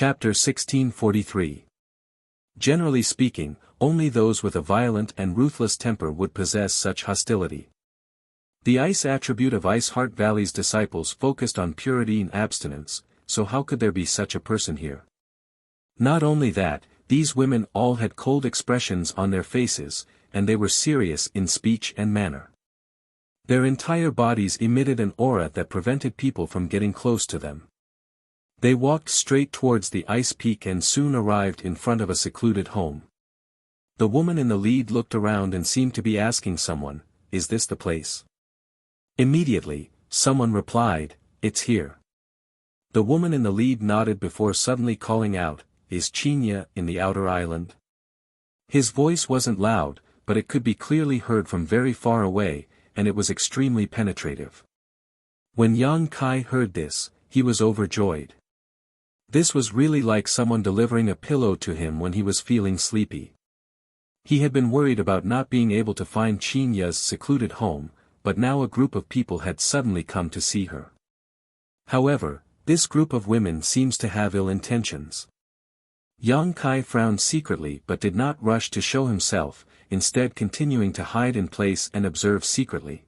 Chapter 1643. Generally speaking, only those with a violent and ruthless temper would possess such hostility. The ice attribute of Ice Heart Valley's disciples focused on purity and abstinence, so how could there be such a person here? Not only that, these women all had cold expressions on their faces, and they were serious in speech and manner. Their entire bodies emitted an aura that prevented people from getting close to them. They walked straight towards the ice peak and soon arrived in front of a secluded home. The woman in the lead looked around and seemed to be asking someone, "Is this the place?" Immediately, someone replied, "It's here." The woman in the lead nodded before suddenly calling out, "Is Chinya in the outer island?" His voice wasn't loud, but it could be clearly heard from very far away, and it was extremely penetrative. When Yang Kai heard this, he was overjoyed. This was really like someone delivering a pillow to him when he was feeling sleepy. He had been worried about not being able to find Chinya's secluded home, but now a group of people had suddenly come to see her. However, this group of women seems to have ill intentions. Yang Kai frowned secretly but did not rush to show himself, instead continuing to hide in place and observe secretly.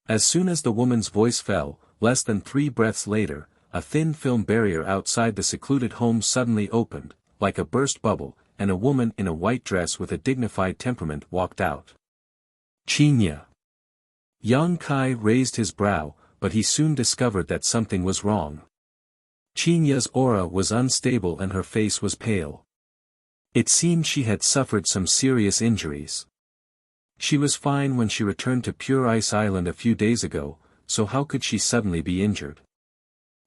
As soon as the woman's voice fell, less than 3 breaths later, a thin film barrier outside the secluded home suddenly opened, like a burst bubble, and a woman in a white dress with a dignified temperament walked out. Chinya. Yang Kai raised his brow, but he soon discovered that something was wrong. Chinya's aura was unstable and her face was pale. It seemed she had suffered some serious injuries. She was fine when she returned to Pure Ice Island a few days ago, so how could she suddenly be injured?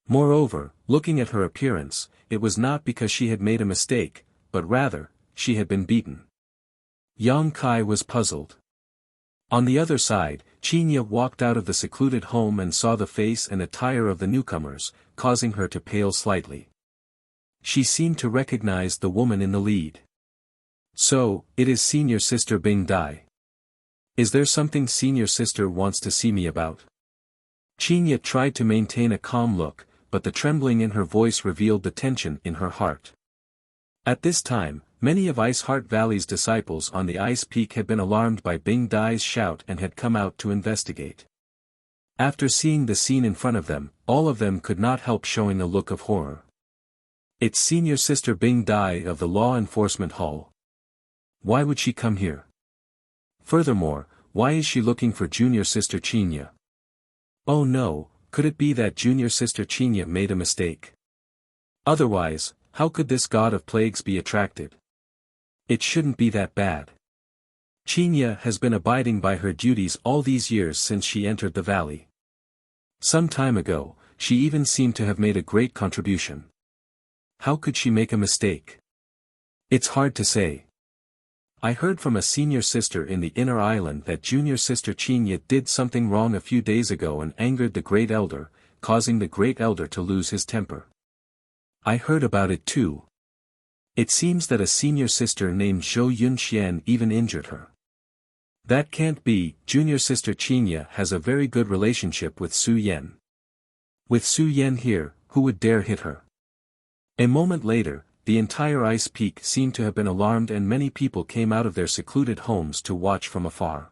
Moreover, looking at her appearance, it was not because she had made a mistake, but rather, she had been beaten. Yang Kai was puzzled. On the other side, Chinya walked out of the secluded home and saw the face and attire of the newcomers, causing her to pale slightly. She seemed to recognize the woman in the lead. "So, it is Senior Sister Bing Dai. Is there something Senior Sister wants to see me about?" Chinya tried to maintain a calm look, but the trembling in her voice revealed the tension in her heart. At this time, many of Ice Heart Valley's disciples on the ice peak had been alarmed by Bing Dai's shout and had come out to investigate. After seeing the scene in front of them, all of them could not help showing a look of horror. "It's Senior Sister Bing Dai of the Law Enforcement Hall. Why would she come here? Furthermore, why is she looking for Junior Sister Chinya? Oh no, could it be that Junior Sister Chinya made a mistake? Otherwise, how could this god of plagues be attracted? It shouldn't be that bad. Chinya has been abiding by her duties all these years since she entered the valley. Some time ago, she even seemed to have made a great contribution. How could she make a mistake? It's hard to say. I heard from a senior sister in the inner island that Junior Sister Chinya did something wrong a few days ago and angered the Great Elder, causing the Great Elder to lose his temper. I heard about it too. It seems that a senior sister named Zhou Yunxian even injured her. That can't be. Junior Sister Chinya has a very good relationship with Su Yan. With Su Yan here, who would dare hit her? A moment later, the entire ice peak seemed to have been alarmed and many people came out of their secluded homes to watch from afar.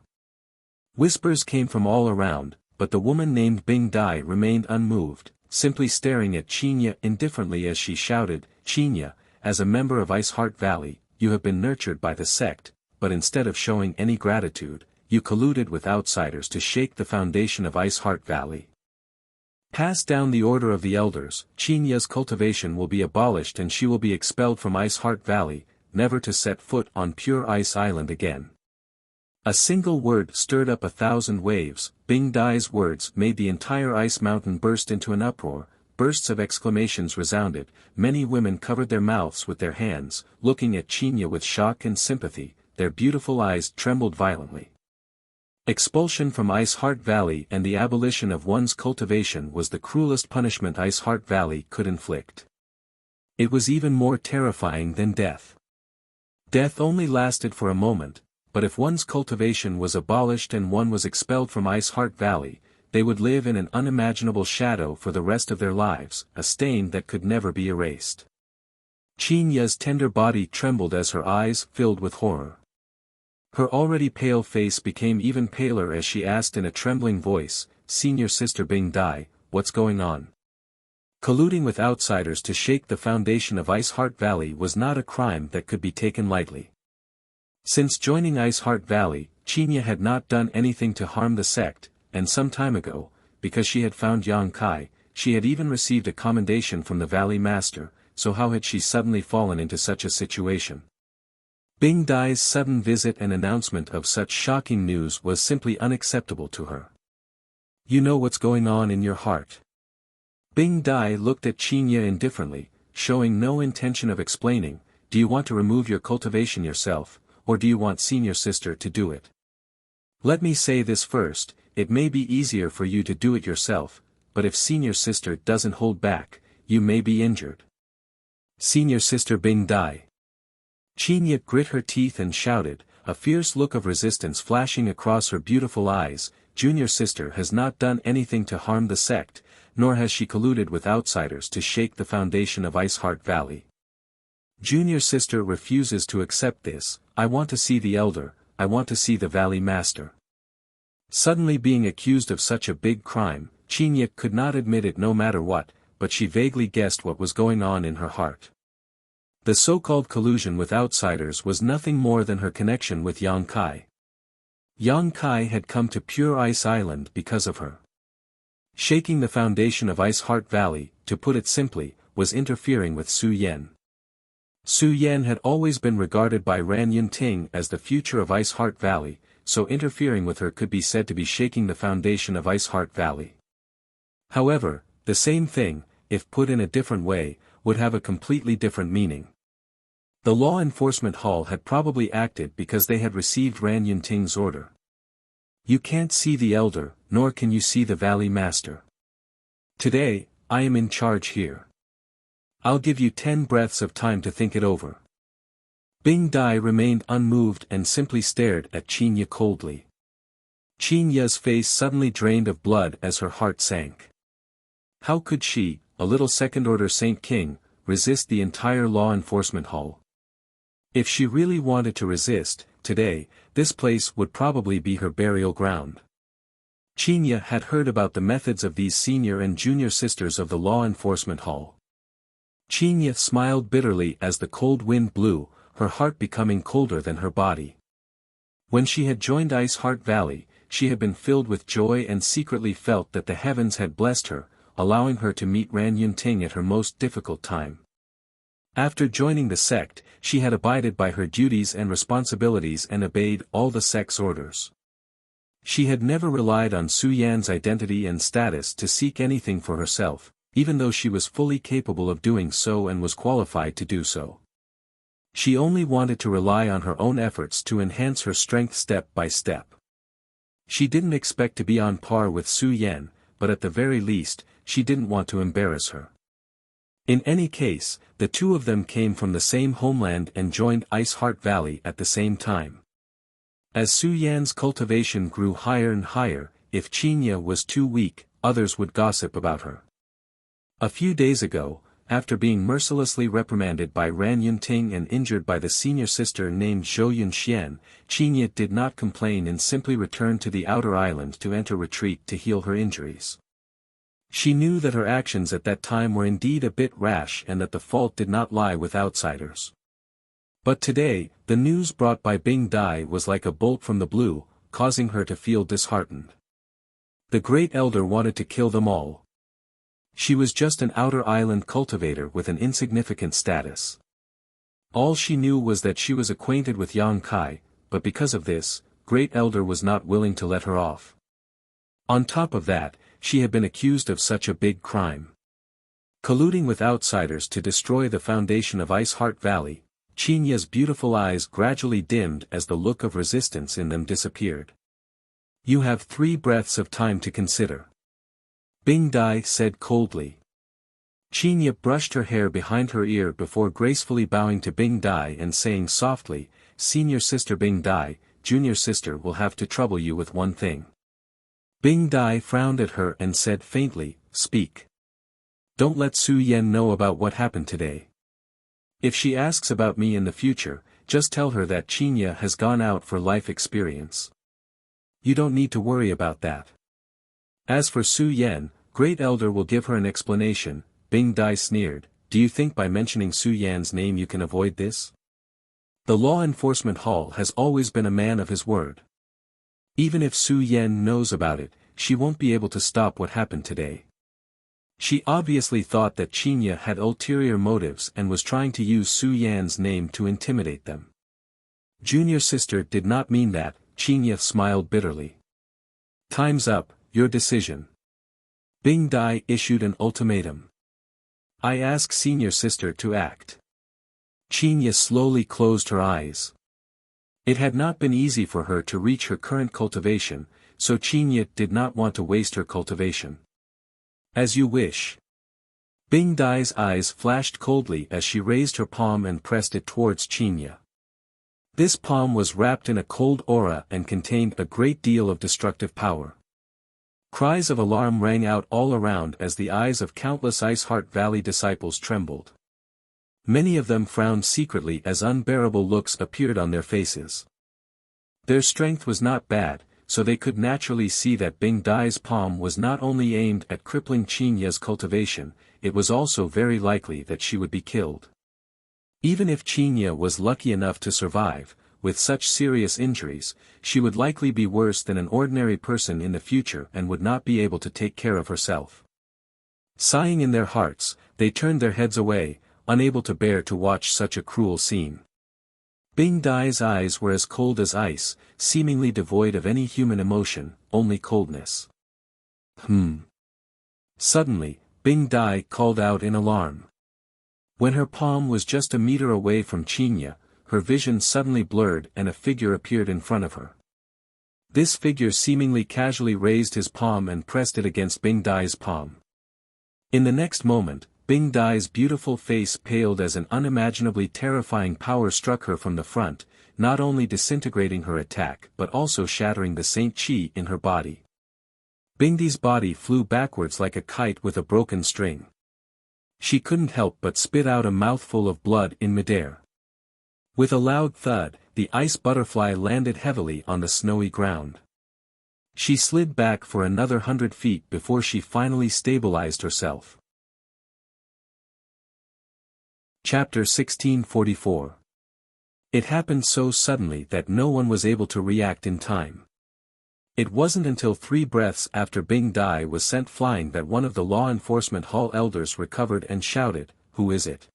Whispers came from all around, but the woman named Bing Dai remained unmoved, simply staring at Chinya indifferently as she shouted, "Chinya, as a member of Ice Heart Valley, you have been nurtured by the sect, but instead of showing any gratitude, you colluded with outsiders to shake the foundation of Ice Heart Valley. Pass down the order of the elders, Chinya's cultivation will be abolished and she will be expelled from Ice Heart Valley, never to set foot on Pure Ice Island again." A single word stirred up 1,000 waves. Bing Dai's words made the entire ice mountain burst into an uproar. Bursts of exclamations resounded. Many women covered their mouths with their hands, looking at Chinya with shock and sympathy. Their beautiful eyes trembled violently. Expulsion from Ice Heart Valley and the abolition of one's cultivation was the cruelest punishment Ice Heart Valley could inflict. It was even more terrifying than death. Death only lasted for a moment, but if one's cultivation was abolished and one was expelled from Ice Heart Valley, they would live in an unimaginable shadow for the rest of their lives, a stain that could never be erased. Qin Ye's tender body trembled as her eyes filled with horror. Her already pale face became even paler as she asked in a trembling voice, "Senior Sister Bing Dai, what's going on?" Colluding with outsiders to shake the foundation of Ice Heart Valley was not a crime that could be taken lightly. Since joining Ice Heart Valley, Qin Ye had not done anything to harm the sect, and some time ago, because she had found Yang Kai, she had even received a commendation from the Valley Master, so how had she suddenly fallen into such a situation? Bing Dai's sudden visit and announcement of such shocking news was simply unacceptable to her. "You know what's going on in your heart." Bing Dai looked at Qin Ye indifferently, showing no intention of explaining. "Do you want to remove your cultivation yourself, or do you want Senior Sister to do it? Let me say this first, it may be easier for you to do it yourself, but if Senior Sister doesn't hold back, you may be injured." "Senior Sister Bing Dai." Qin Ye grit her teeth and shouted, a fierce look of resistance flashing across her beautiful eyes, "Junior Sister has not done anything to harm the sect, nor has she colluded with outsiders to shake the foundation of Ice Heart Valley. Junior Sister refuses to accept this. I want to see the elder, I want to see the Valley Master." Suddenly being accused of such a big crime, Qin Ye could not admit it no matter what, but she vaguely guessed what was going on in her heart. The so-called collusion with outsiders was nothing more than her connection with Yang Kai. Yang Kai had come to Pure Ice Island because of her. Shaking the foundation of Ice Heart Valley, to put it simply, was interfering with Su Yan. Su Yan had always been regarded by Ran Yunting as the future of Ice Heart Valley, so interfering with her could be said to be shaking the foundation of Ice Heart Valley. However, the same thing, if put in a different way, would have a completely different meaning. The law enforcement hall had probably acted because they had received Ran Yunting's order. "You can't see the elder, nor can you see the Valley Master. Today, I am in charge here. I'll give you 10 breaths of time to think it over." Bing Dai remained unmoved and simply stared at Qin Ye coldly. Qin Ye's face suddenly drained of blood as her heart sank. How could she, a little second-order Saint King, resist the entire law enforcement hall? If she really wanted to resist, today, this place would probably be her burial ground. Qin Ye had heard about the methods of these senior and junior sisters of the law enforcement hall. Qin Ye smiled bitterly as the cold wind blew, her heart becoming colder than her body. When she had joined Ice Heart Valley, she had been filled with joy and secretly felt that the heavens had blessed her, allowing her to meet Ran Yunting at her most difficult time. After joining the sect, she had abided by her duties and responsibilities and obeyed all the sect's orders. She had never relied on Su Yan's identity and status to seek anything for herself, even though she was fully capable of doing so and was qualified to do so. She only wanted to rely on her own efforts to enhance her strength step by step. She didn't expect to be on par with Su Yan, but at the very least, she didn't want to embarrass her. In any case, the two of them came from the same homeland and joined Ice Heart Valley at the same time. As Su Yan's cultivation grew higher and higher, if Qin Ye was too weak, others would gossip about her. A few days ago, after being mercilessly reprimanded by Ran Yunting and injured by the senior sister named Zhou Yunxian, Qin Ye did not complain and simply returned to the outer island to enter retreat to heal her injuries. She knew that her actions at that time were indeed a bit rash and that the fault did not lie with outsiders. But today, the news brought by Bing Dai was like a bolt from the blue, causing her to feel disheartened. The great elder wanted to kill them all. She was just an outer island cultivator with an insignificant status. All she knew was that she was acquainted with Yang Kai, but because of this, great elder was not willing to let her off. On top of that, she had been accused of such a big crime. Colluding with outsiders to destroy the foundation of Ice Heart Valley, Qin Ye's beautiful eyes gradually dimmed as the look of resistance in them disappeared. "You have 3 breaths of time to consider," Bing Dai said coldly. Qin Ye brushed her hair behind her ear before gracefully bowing to Bing Dai and saying softly, "Senior Sister Bing Dai, Junior Sister will have to trouble you with one thing." Bing Dai frowned at her and said faintly, "Speak. Don't let Su Yan know about what happened today." If she asks about me in the future, just tell her that Qinya has gone out for life experience. You don't need to worry about that. As for Su Yan, Great Elder will give her an explanation. Bing Dai sneered, do you think by mentioning Su Yan's name you can avoid this? The Law Enforcement Hall has always been a man of his word. Even if Su Yan knows about it, she won't be able to stop what happened today. She obviously thought that Qinya had ulterior motives and was trying to use Su Yan's name to intimidate them. Junior sister did not mean that, Qinya smiled bitterly. Time's up, your decision. Bing Dai issued an ultimatum. I ask senior sister to act. Qinya slowly closed her eyes. It had not been easy for her to reach her current cultivation, so Qinya did not want to waste her cultivation. As you wish. Bing Dai's eyes flashed coldly as she raised her palm and pressed it towards Qinya. This palm was wrapped in a cold aura and contained a great deal of destructive power. Cries of alarm rang out all around as the eyes of countless Ice Heart Valley disciples trembled. Many of them frowned secretly as unbearable looks appeared on their faces. Their strength was not bad, so they could naturally see that Bing Dai's palm was not only aimed at crippling Qinya's cultivation, it was also very likely that she would be killed. Even if Qinya was lucky enough to survive, with such serious injuries, she would likely be worse than an ordinary person in the future and would not be able to take care of herself. Sighing in their hearts, they turned their heads away, unable to bear to watch such a cruel scene. Bing Dai's eyes were as cold as ice, seemingly devoid of any human emotion, only coldness. Suddenly, Bing Dai called out in alarm. When her palm was just a meter away from Qinya, her vision suddenly blurred and a figure appeared in front of her. This figure seemingly casually raised his palm and pressed it against Bing Dai's palm. In the next moment, Bing Dai's beautiful face paled as an unimaginably terrifying power struck her from the front, not only disintegrating her attack but also shattering the Saint Qi in her body. Bing Dai's body flew backwards like a kite with a broken string. She couldn't help but spit out a mouthful of blood in midair. With a loud thud, the ice butterfly landed heavily on the snowy ground. She slid back for another 100 feet before she finally stabilized herself. Chapter 1644. It happened so suddenly that no one was able to react in time. It wasn't until 3 breaths after Bing Dai was sent flying that one of the law enforcement hall elders recovered and shouted, "Who is it?"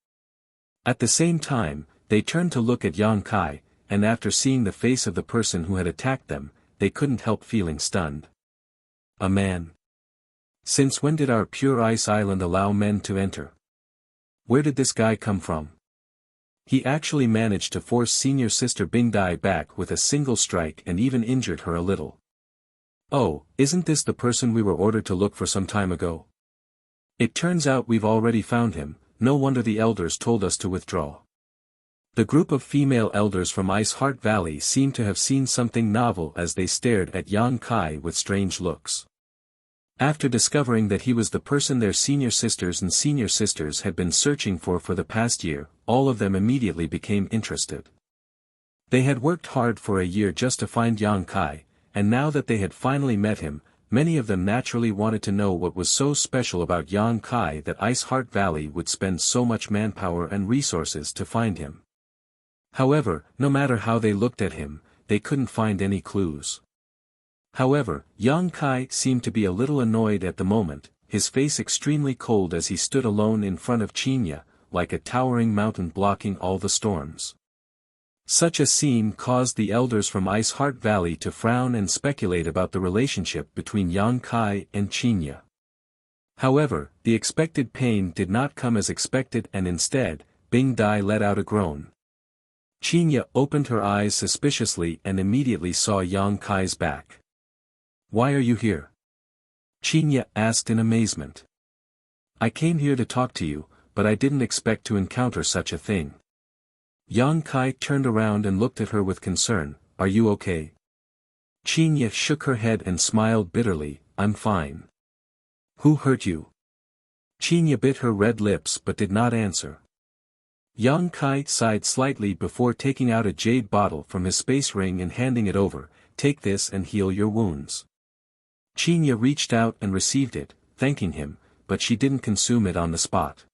At the same time, they turned to look at Yang Kai, and after seeing the face of the person who had attacked them, they couldn't help feeling stunned. A man. Since when did our Pure Ice Island allow men to enter? Where did this guy come from? He actually managed to force senior sister Bing Dai back with a single strike and even injured her a little. Oh, isn't this the person we were ordered to look for some time ago? It turns out we've already found him, no wonder the elders told us to withdraw. The group of female elders from Ice Heart Valley seemed to have seen something novel as they stared at Yang Kai with strange looks. After discovering that he was the person their senior sisters and senior sisters had been searching for the past year, all of them immediately became interested. They had worked hard for a year just to find Yang Kai, and now that they had finally met him, many of them naturally wanted to know what was so special about Yang Kai that Ice Heart Valley would spend so much manpower and resources to find him. However, no matter how they looked at him, they couldn't find any clues. However, Yang Kai seemed to be a little annoyed at the moment, his face extremely cold as he stood alone in front of Qinya, like a towering mountain blocking all the storms. Such a scene caused the elders from Ice Heart Valley to frown and speculate about the relationship between Yang Kai and Qinya. However, the expected pain did not come as expected and instead, Bing Dai let out a groan. Qinya opened her eyes suspiciously and immediately saw Yang Kai's back. "Why are you here?" Qinya asked in amazement. "I came here to talk to you, but I didn't expect to encounter such a thing." Yang Kai turned around and looked at her with concern. "Are you okay?" Qinya shook her head and smiled bitterly. "I'm fine." "Who hurt you?" Qinya bit her red lips but did not answer. Yang Kai sighed slightly before taking out a jade bottle from his space ring and handing it over. Take this and heal your wounds. Qinya reached out and received it, thanking him, but she didn't consume it on the spot.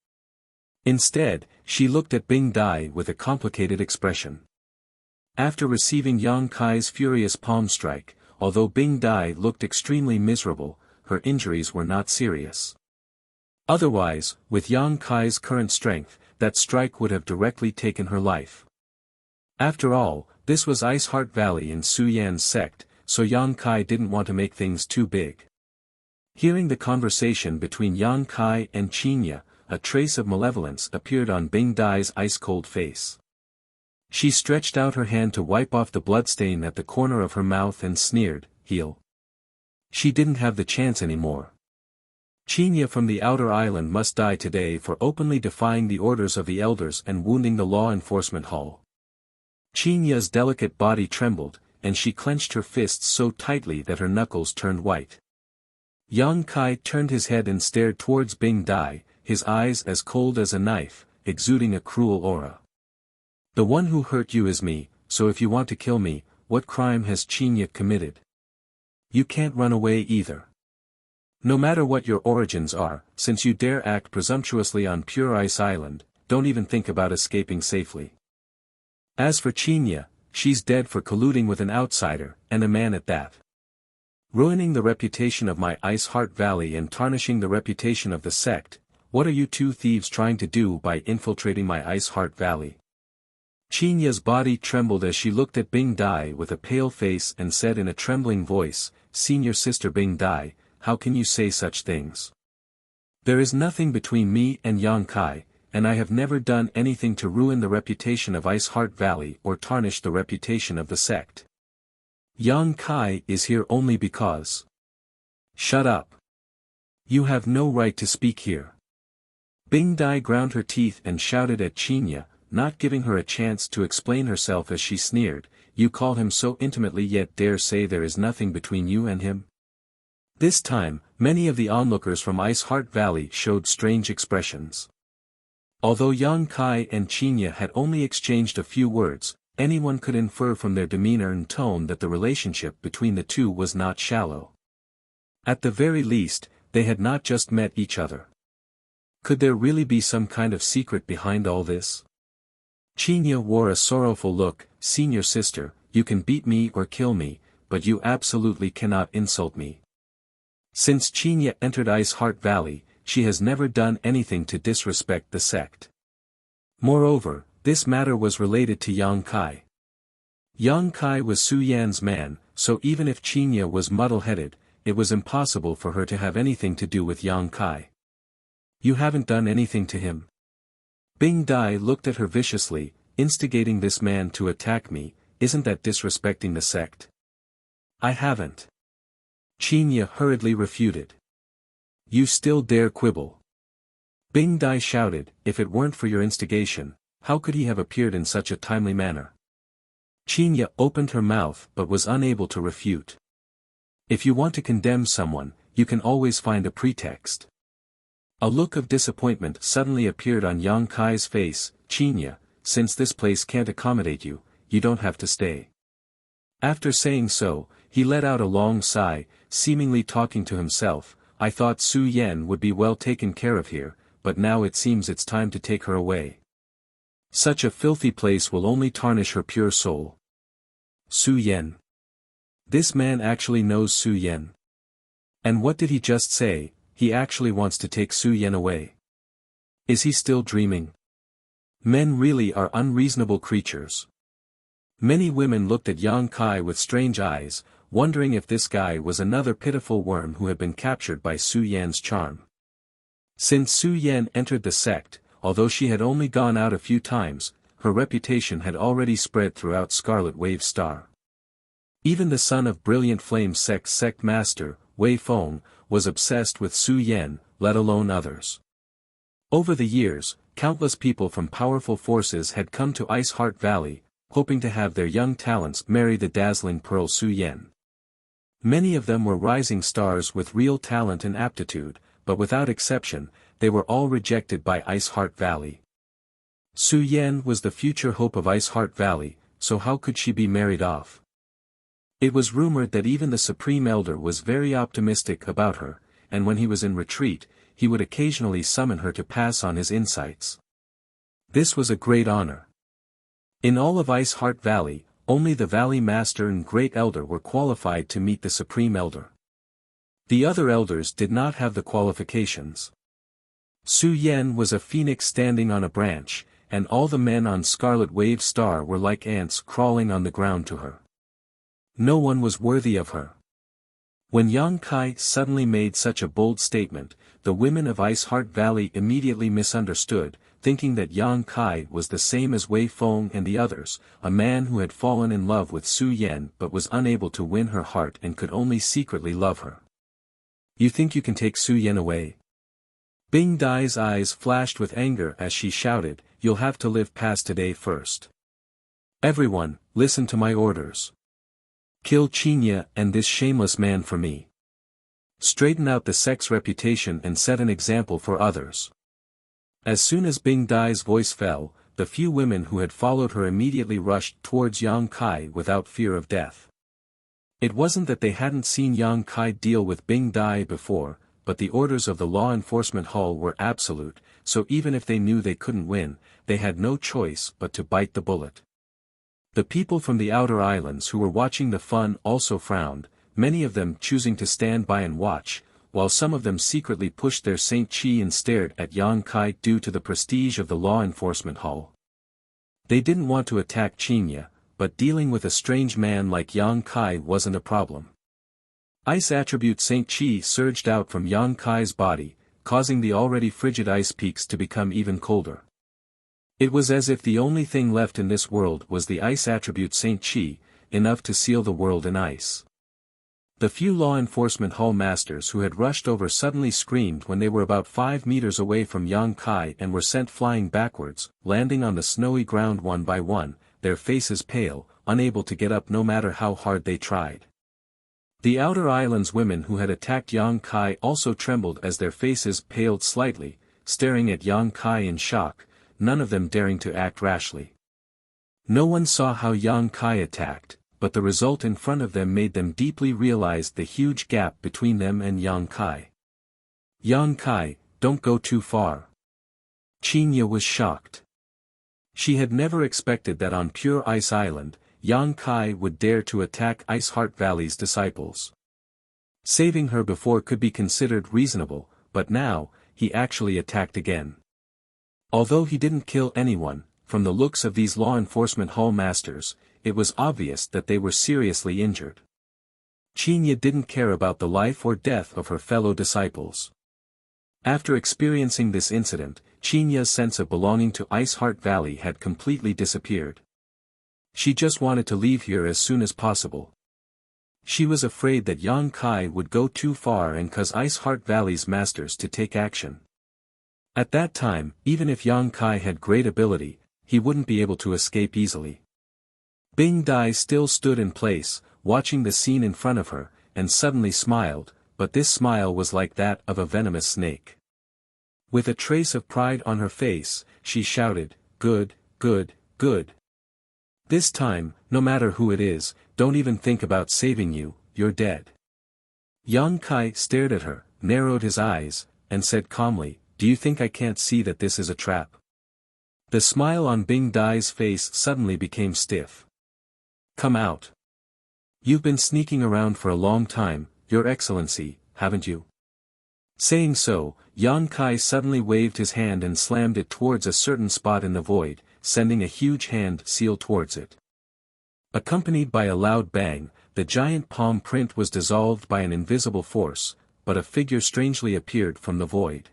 Instead, she looked at Bing Dai with a complicated expression. After receiving Yang Kai's furious palm strike, although Bing Dai looked extremely miserable, her injuries were not serious. Otherwise, with Yang Kai's current strength, that strike would have directly taken her life. After all, this was Ice Heart Valley in Su Yan's sect, so Yang Kai didn't want to make things too big. Hearing the conversation between Yang Kai and Qinya, a trace of malevolence appeared on Bing Dai's ice-cold face. She stretched out her hand to wipe off the bloodstain at the corner of her mouth and sneered, "Heal." She didn't have the chance anymore. Qinya from the outer island must die today for openly defying the orders of the elders and wounding the law enforcement hall. Qinya's delicate body trembled, and she clenched her fists so tightly that her knuckles turned white. Yang Kai turned his head and stared towards Bing Dai, his eyes as cold as a knife, exuding a cruel aura. The one who hurt you is me, so if you want to kill me, what crime has Qinya committed? You can't run away either. No matter what your origins are, since you dare act presumptuously on Pure Ice Island, don't even think about escaping safely. As for Qinya, she's dead for colluding with an outsider, and a man at that. Ruining the reputation of my Ice Heart Valley and tarnishing the reputation of the sect, what are you two thieves trying to do by infiltrating my Ice Heart Valley? Qinya's body trembled as she looked at Bing Dai with a pale face and said in a trembling voice, "Senior Sister Bing Dai, how can you say such things? There is nothing between me and Yang Kai, and I have never done anything to ruin the reputation of Ice Heart Valley or tarnish the reputation of the sect. Yang Kai is here only because—" "Shut up. You have no right to speak here." Bing Dai ground her teeth and shouted at Qinya, not giving her a chance to explain herself as she sneered, "You call him so intimately yet dare say there is nothing between you and him?" This time, many of the onlookers from Ice Heart Valley showed strange expressions. Although Yang Kai and Qinya had only exchanged a few words, anyone could infer from their demeanor and tone that the relationship between the two was not shallow. At the very least, they had not just met each other. Could there really be some kind of secret behind all this? Qinya wore a sorrowful look. "Senior sister, you can beat me or kill me, but you absolutely cannot insult me." Since Qinya entered Ice Heart Valley, she has never done anything to disrespect the sect. Moreover, this matter was related to Yang Kai. Yang Kai was Su Yan's man, so even if Qinya was muddle-headed, it was impossible for her to have anything to do with Yang Kai. "You haven't done anything to him?" Bing Dai looked at her viciously, "Instigating this man to attack me, isn't that disrespecting the sect?" "I haven't." Qinya hurriedly refuted. "You still dare quibble?" Bing Dai shouted, "If it weren't for your instigation, how could he have appeared in such a timely manner?" Qinya opened her mouth but was unable to refute. "If you want to condemn someone, you can always find a pretext." A look of disappointment suddenly appeared on Yang Kai's face. "Qinya, since this place can't accommodate you, you don't have to stay." After saying so, he let out a long sigh, seemingly talking to himself. "I thought Su Yan would be well taken care of here, but now it seems it's time to take her away. Such a filthy place will only tarnish her pure soul." Su Yan. This man actually knows Su Yan. And what did he just say? He actually wants to take Su Yan away. Is he still dreaming? Men really are unreasonable creatures. Many women looked at Yang Kai with strange eyes, wondering if this guy was another pitiful worm who had been captured by Su Yan's charm. Since Su Yan entered the sect, although she had only gone out a few times, her reputation had already spread throughout Scarlet Wave Star. Even the son of Brilliant Flame Sect's sect master, Wei Feng, was obsessed with Su Yan, let alone others. Over the years, countless people from powerful forces had come to Ice Heart Valley, hoping to have their young talents marry the dazzling Pearl Su Yan. Many of them were rising stars with real talent and aptitude, but without exception, they were all rejected by Ice Heart Valley. Su Yan was the future hope of Ice Heart Valley, so how could she be married off? It was rumored that even the Supreme Elder was very optimistic about her, and when he was in retreat, he would occasionally summon her to pass on his insights. This was a great honor. In all of Ice Heart Valley, only the Valley Master and Great Elder were qualified to meet the Supreme Elder. The other elders did not have the qualifications. Su Yan was a phoenix standing on a branch, and all the men on Scarlet Wave Star were like ants crawling on the ground to her. No one was worthy of her. When Yang Kai suddenly made such a bold statement, the women of Ice Heart Valley immediately misunderstood, thinking that Yang Kai was the same as Wei Feng and the others, a man who had fallen in love with Su Yan but was unable to win her heart and could only secretly love her. You think you can take Su Yan away? Bing Dai's eyes flashed with anger as she shouted, "You'll have to live past today first. Everyone, listen to my orders. Kill Qinya and this shameless man for me. Straighten out the sect's reputation and set an example for others." As soon as Bing Dai's voice fell, the few women who had followed her immediately rushed towards Yang Kai without fear of death. It wasn't that they hadn't seen Yang Kai deal with Bing Dai before, but the orders of the law enforcement hall were absolute, so even if they knew they couldn't win, they had no choice but to bite the bullet. The people from the outer islands who were watching the fun also frowned, many of them choosing to stand by and watch, while some of them secretly pushed their Saint Chi and stared at Yang Kai due to the prestige of the law enforcement hall. They didn't want to attack Qinya, but dealing with a strange man like Yang Kai wasn't a problem. Ice attribute Saint Chi surged out from Yang Kai's body, causing the already frigid ice peaks to become even colder. It was as if the only thing left in this world was the ice attribute Saint Chi, enough to seal the world in ice. The few law enforcement hall masters who had rushed over suddenly screamed when they were about 5 meters away from Yang Kai and were sent flying backwards, landing on the snowy ground one by one, their faces pale, unable to get up no matter how hard they tried. The outer islands women who had attacked Yang Kai also trembled as their faces paled slightly, staring at Yang Kai in shock, none of them daring to act rashly. No one saw how Yang Kai attacked, but the result in front of them made them deeply realize the huge gap between them and Yang Kai. Yang Kai, don't go too far. Qinya was shocked. She had never expected that on Pure Ice Island, Yang Kai would dare to attack Ice Heart Valley's disciples. Saving her before could be considered reasonable, but now, he actually attacked again. Although he didn't kill anyone, from the looks of these law enforcement hall masters, it was obvious that they were seriously injured. Qinya didn't care about the life or death of her fellow disciples. After experiencing this incident, Qinya's sense of belonging to Ice Heart Valley had completely disappeared. She just wanted to leave here as soon as possible. She was afraid that Yang Kai would go too far and cause Ice Heart Valley's masters to take action. At that time, even if Yang Kai had great ability, he wouldn't be able to escape easily. Bing Dai still stood in place, watching the scene in front of her, and suddenly smiled, but this smile was like that of a venomous snake. With a trace of pride on her face, she shouted, "Good, good, good. This time, no matter who it is, don't even think about saving you, you're dead." Yang Kai stared at her, narrowed his eyes, and said calmly, "Do you think I can't see that this is a trap?" The smile on Bing Dai's face suddenly became stiff. "Come out. You've been sneaking around for a long time, Your Excellency, haven't you?" Saying so, Yang Kai suddenly waved his hand and slammed it towards a certain spot in the void, sending a huge hand seal towards it. Accompanied by a loud bang, the giant palm print was dissolved by an invisible force, but a figure strangely appeared from the void.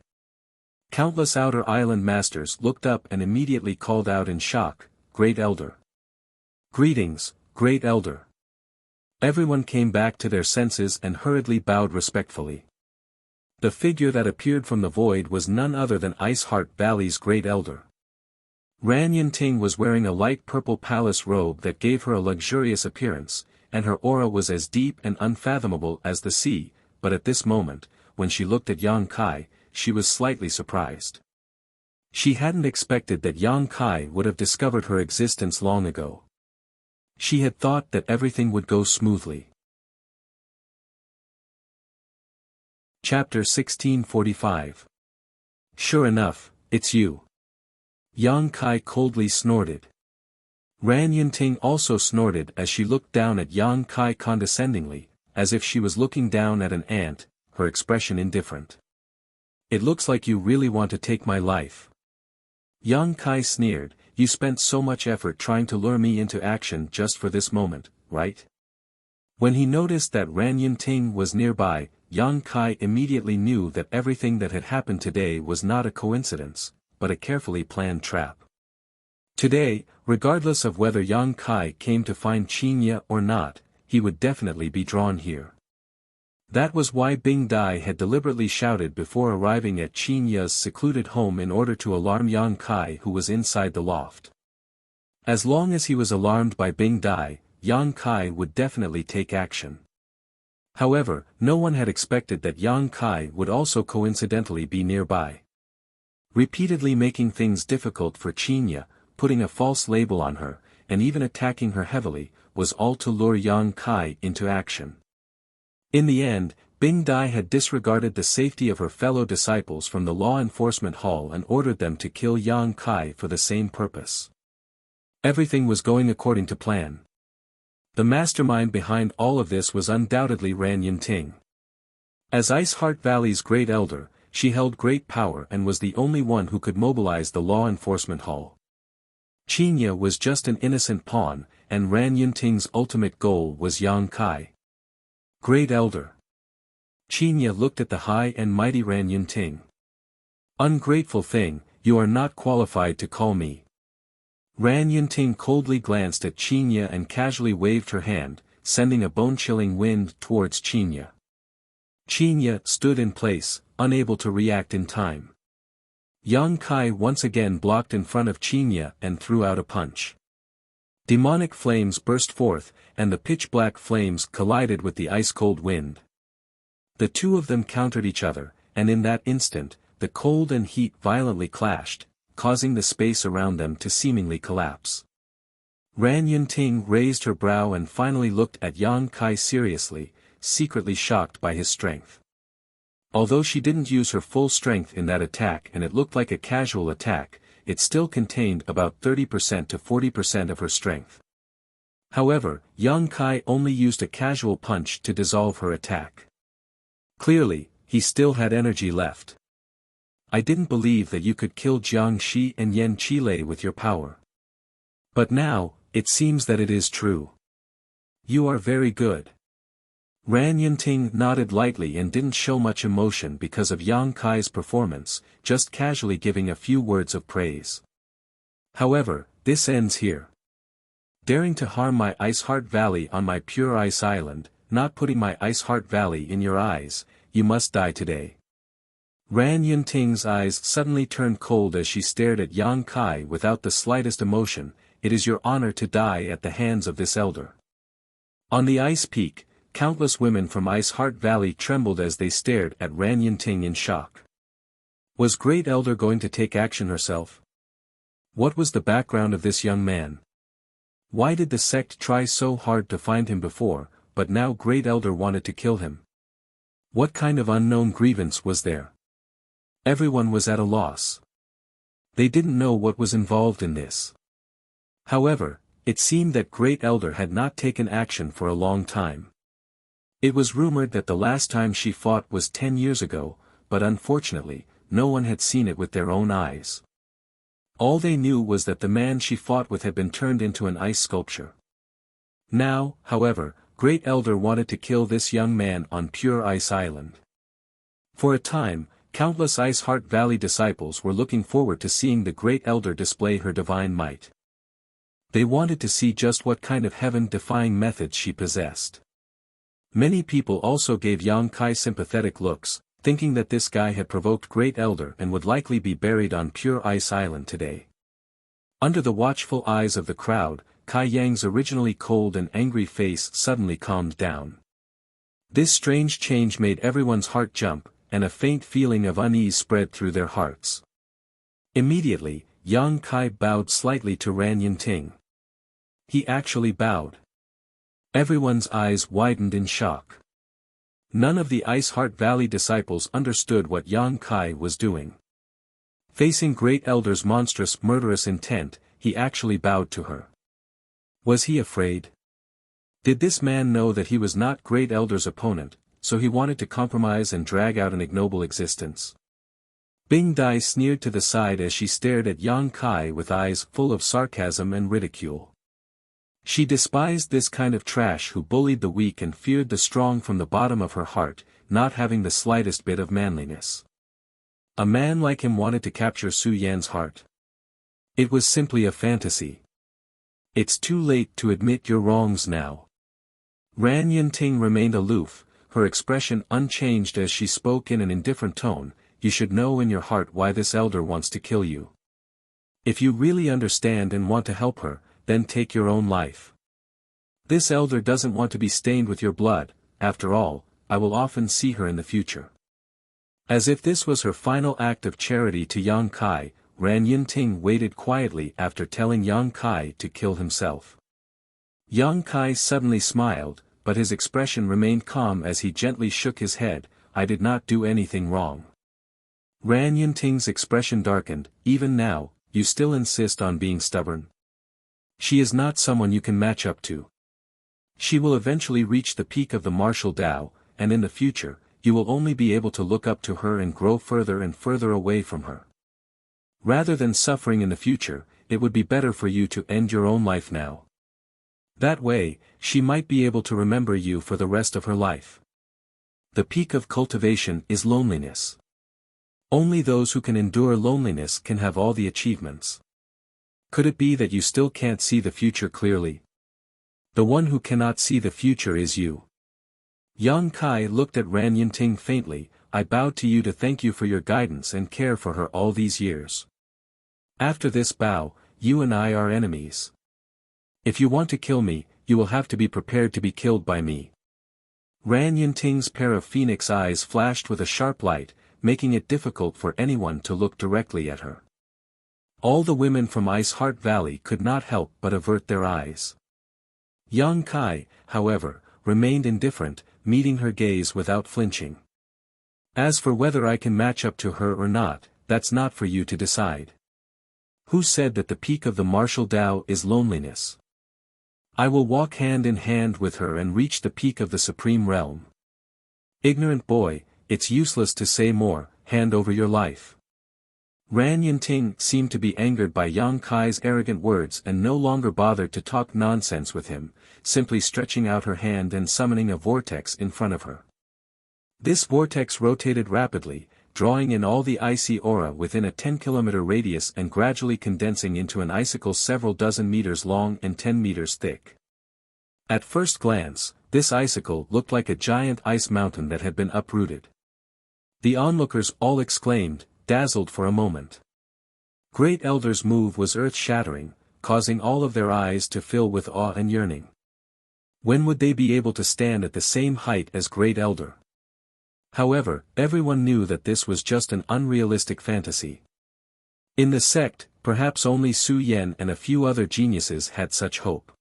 Countless outer island masters looked up and immediately called out in shock, "Great Elder." "Greetings, Great Elder." Everyone came back to their senses and hurriedly bowed respectfully. The figure that appeared from the void was none other than Ice Heart Valley's Great Elder. Ran Yinting was wearing a light purple palace robe that gave her a luxurious appearance, and her aura was as deep and unfathomable as the sea, but at this moment, when she looked at Yang Kai, she was slightly surprised. She hadn't expected that Yang Kai would have discovered her existence long ago. She had thought that everything would go smoothly. Chapter 1645. Sure enough, it's you. Yang Kai coldly snorted. Ran Yunting also snorted as she looked down at Yang Kai condescendingly, as if she was looking down at an ant, her expression indifferent. It looks like you really want to take my life. Yang Kai sneered, you spent so much effort trying to lure me into action just for this moment, right? When he noticed that Ran Yunting was nearby, Yang Kai immediately knew that everything that had happened today was not a coincidence, but a carefully planned trap. Today, regardless of whether Yang Kai came to find Qinya or not, he would definitely be drawn here. That was why Bing Dai had deliberately shouted before arriving at Qinya's secluded home in order to alarm Yang Kai, who was inside the loft. As long as he was alarmed by Bing Dai, Yang Kai would definitely take action. However, no one had expected that Yang Kai would also coincidentally be nearby. Repeatedly making things difficult for Qinya, putting a false label on her, and even attacking her heavily, was all to lure Yang Kai into action. In the end, Bing Dai had disregarded the safety of her fellow disciples from the law enforcement hall and ordered them to kill Yang Kai for the same purpose. Everything was going according to plan. The mastermind behind all of this was undoubtedly Ran Yunting. As Ice Heart Valley's great elder, she held great power and was the only one who could mobilize the law enforcement hall. Qinya was just an innocent pawn, and Ran Yunting's ultimate goal was Yang Kai. Great elder. Qinya looked at the high and mighty Ran Yunting. Ungrateful thing, you are not qualified to call me. Ran Yunting coldly glanced at Qinya and casually waved her hand, sending a bone-chilling wind towards Qinya. Qinya stood in place, unable to react in time. Yang Kai once again blocked in front of Qinya and threw out a punch. Demonic flames burst forth, and the pitch-black flames collided with the ice-cold wind. The two of them countered each other, and in that instant, the cold and heat violently clashed, causing the space around them to seemingly collapse. Ran Yunting raised her brow and finally looked at Yang Kai seriously, secretly shocked by his strength. Although she didn't use her full strength in that attack and it looked like a casual attack, it still contained about 30% to 40% of her strength. However, Yang Kai only used a casual punch to dissolve her attack. Clearly, he still had energy left. I didn't believe that you could kill Jiang Shi and Yan Qilei with your power. But now, it seems that it is true. You are very good. Ran Yunting nodded lightly and didn't show much emotion because of Yang Kai's performance, just casually giving a few words of praise. However, this ends here. Daring to harm my Ice Heart Valley on my pure ice island, not putting my Ice Heart Valley in your eyes, you must die today. Ran Yunting's eyes suddenly turned cold as she stared at Yang Kai without the slightest emotion. It is your honor to die at the hands of this elder. On the ice peak, countless women from Ice Heart Valley trembled as they stared at Ran Yunting in shock. Was Great Elder going to take action herself? What was the background of this young man? Why did the sect try so hard to find him before, but now Great Elder wanted to kill him? What kind of unknown grievance was there? Everyone was at a loss. They didn't know what was involved in this. However, it seemed that Great Elder had not taken action for a long time. It was rumored that the last time she fought was 10 years ago, but unfortunately, no one had seen it with their own eyes. All they knew was that the man she fought with had been turned into an ice sculpture. Now, however, Great Elder wanted to kill this young man on Pure Ice Island. For a time, countless Ice Heart Valley disciples were looking forward to seeing the Great Elder display her divine might. They wanted to see just what kind of heaven-defying methods she possessed. Many people also gave Yang Kai sympathetic looks, thinking that this guy had provoked Great Elder and would likely be buried on Pure Ice Island today. Under the watchful eyes of the crowd, Kai Yang's originally cold and angry face suddenly calmed down. This strange change made everyone's heart jump, and a faint feeling of unease spread through their hearts. Immediately, Yang Kai bowed slightly to Ran Yinting. He actually bowed. Everyone's eyes widened in shock. None of the Ice Heart Valley disciples understood what Yang Kai was doing. Facing Great Elder's monstrous murderous intent, he actually bowed to her. Was he afraid? Did this man know that he was not Great Elder's opponent, so he wanted to compromise and drag out an ignoble existence? Bing Dai sneered to the side as she stared at Yang Kai with eyes full of sarcasm and ridicule. She despised this kind of trash who bullied the weak and feared the strong from the bottom of her heart, not having the slightest bit of manliness. A man like him wanted to capture Su Yan's heart. It was simply a fantasy. It's too late to admit your wrongs now. Ran Yinting remained aloof, her expression unchanged as she spoke in an indifferent tone. You should know in your heart why this elder wants to kill you. If you really understand and want to help her, then take your own life. This elder doesn't want to be stained with your blood. After all, I will often see her in the future. As if this was her final act of charity to Yang Kai, Ran Yinting waited quietly after telling Yang Kai to kill himself. Yang Kai suddenly smiled, but his expression remained calm as he gently shook his head. I did not do anything wrong. Ran Yinting's expression darkened. Even now, you still insist on being stubborn. She is not someone you can match up to. She will eventually reach the peak of the martial Tao, and in the future, you will only be able to look up to her and grow further and further away from her. Rather than suffering in the future, it would be better for you to end your own life now. That way, she might be able to remember you for the rest of her life. The peak of cultivation is loneliness. Only those who can endure loneliness can have all the achievements. Could it be that you still can't see the future clearly? The one who cannot see the future is you. Yang Kai looked at Ran Yinting faintly. I bowed to you to thank you for your guidance and care for her all these years. After this bow, you and I are enemies. If you want to kill me, you will have to be prepared to be killed by me. Ran Yinting's pair of phoenix eyes flashed with a sharp light, making it difficult for anyone to look directly at her. All the women from Ice Heart Valley could not help but avert their eyes. Yang Kai, however, remained indifferent, meeting her gaze without flinching. As for whether I can match up to her or not, that's not for you to decide. Who said that the peak of the martial Tao is loneliness? I will walk hand in hand with her and reach the peak of the supreme realm. Ignorant boy, it's useless to say more. Hand over your life. Ran Yinting seemed to be angered by Yang Kai's arrogant words and no longer bothered to talk nonsense with him, simply stretching out her hand and summoning a vortex in front of her. This vortex rotated rapidly, drawing in all the icy aura within a 10-kilometer radius and gradually condensing into an icicle several dozen meters long and 10 meters thick. At first glance, this icicle looked like a giant ice mountain that had been uprooted. The onlookers all exclaimed, dazzled for a moment. Great Elder's move was earth-shattering, causing all of their eyes to fill with awe and yearning. When would they be able to stand at the same height as Great Elder? However, everyone knew that this was just an unrealistic fantasy. In the sect, perhaps only Su Yan and a few other geniuses had such hope.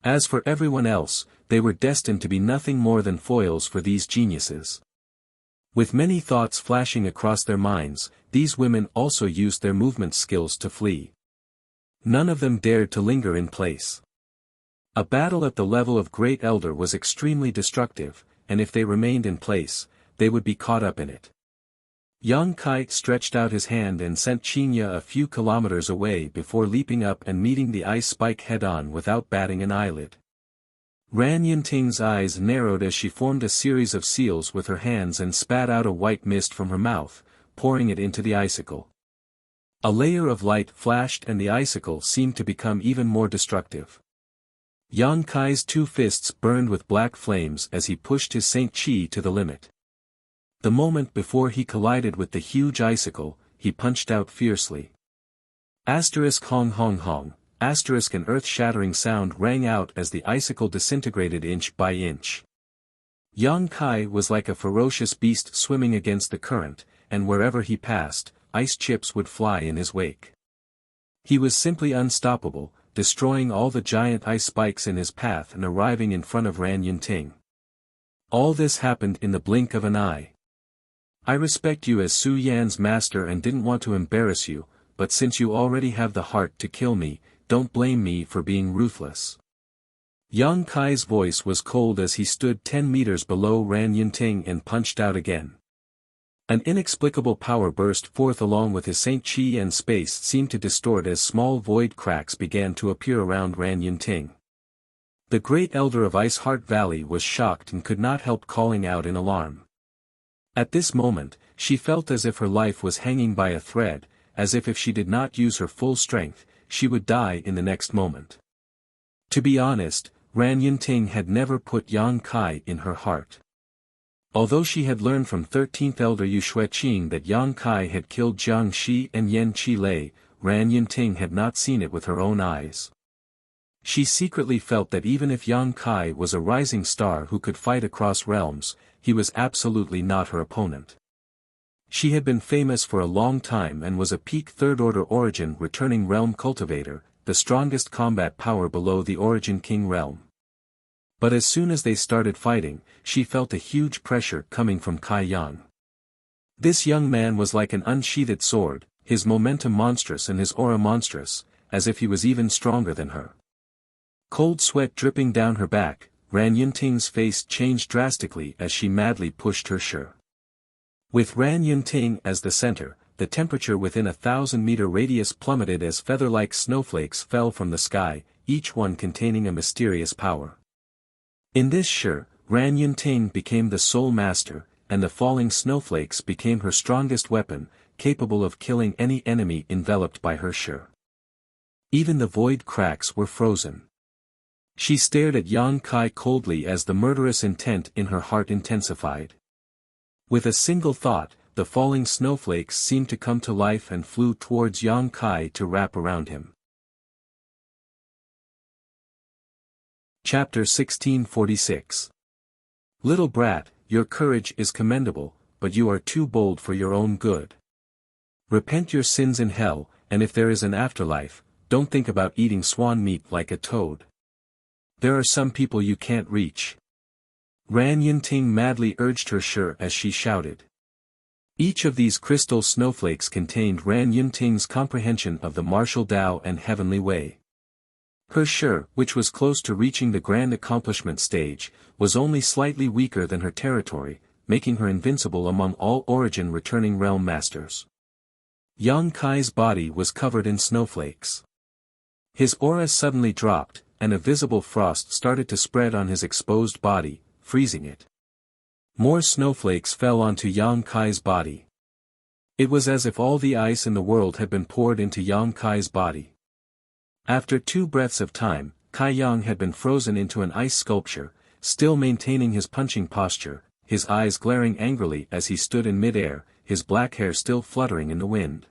As for everyone else, they were destined to be nothing more than foils for these geniuses. With many thoughts flashing across their minds, these women also used their movement skills to flee. None of them dared to linger in place. A battle at the level of Great Elder was extremely destructive, and if they remained in place, they would be caught up in it. Yang Kai stretched out his hand and sent Qinya a few kilometers away before leaping up and meeting the ice spike head-on without batting an eyelid. Ran Yinting's eyes narrowed as she formed a series of seals with her hands and spat out a white mist from her mouth, pouring it into the icicle. A layer of light flashed and the icicle seemed to become even more destructive. Yang Kai's two fists burned with black flames as he pushed his Saint Chi to the limit. The moment before he collided with the huge icicle, he punched out fiercely. Asterisk hong hong hong. Asterisk an earth-shattering sound rang out as the icicle disintegrated inch by inch. Yang Kai was like a ferocious beast swimming against the current, and wherever he passed, ice chips would fly in his wake. He was simply unstoppable, destroying all the giant ice spikes in his path and arriving in front of Ran Yunting. All this happened in the blink of an eye. I respect you as Su Yan's master and didn't want to embarrass you, but since you already have the heart to kill me, don't blame me for being ruthless. Yang Kai's voice was cold as he stood 10 meters below Ran Yunting and punched out again. An inexplicable power burst forth along with his Saint Chi, and space seemed to distort as small void cracks began to appear around Ran Yunting. The great elder of Ice Heart Valley was shocked and could not help calling out in alarm. At this moment, she felt as if her life was hanging by a thread, as if she did not use her full strength, she would die in the next moment. To be honest, Ran Yunting had never put Yang Kai in her heart. Although she had learned from 13th Elder Yu Xueqing that Yang Kai had killed Jiang Shi and Yan Qi Lei, Ran Yunting had not seen it with her own eyes. She secretly felt that even if Yang Kai was a rising star who could fight across realms, he was absolutely not her opponent. She had been famous for a long time and was a peak third-order origin returning realm cultivator, the strongest combat power below the origin king realm. But as soon as they started fighting, she felt a huge pressure coming from Kai Yang. This young man was like an unsheathed sword, his momentum monstrous and his aura monstrous, as if he was even stronger than her. Cold sweat dripping down her back, Ran Yunting's face changed drastically as she madly pushed her shi. With Ran Yunting as the center, the temperature within a 1,000-meter radius plummeted as feather-like snowflakes fell from the sky, each one containing a mysterious power. In this shi, Ran Yunting became the sole master, and the falling snowflakes became her strongest weapon, capable of killing any enemy enveloped by her shi. Even the void cracks were frozen. She stared at Yang Kai coldly as the murderous intent in her heart intensified. With a single thought, the falling snowflakes seemed to come to life and flew towards Yang Kai to wrap around him. Chapter 1646. Little brat, your courage is commendable, but you are too bold for your own good. Repent your sins in hell, and if there is an afterlife, don't think about eating swan meat like a toad. There are some people you can't reach. Ran Yunting madly urged her shi as she shouted. Each of these crystal snowflakes contained Ran Yunting's comprehension of the martial Tao and heavenly way. Her shi, which was close to reaching the grand accomplishment stage, was only slightly weaker than her territory, making her invincible among all origin returning realm masters. Yang Kai's body was covered in snowflakes. His aura suddenly dropped, and a visible frost started to spread on his exposed body, freezing it. More snowflakes fell onto Yang Kai's body. It was as if all the ice in the world had been poured into Yang Kai's body. After 2 breaths of time, Kai Yang had been frozen into an ice sculpture, still maintaining his punching posture, his eyes glaring angrily as he stood in mid-air, his black hair still fluttering in the wind.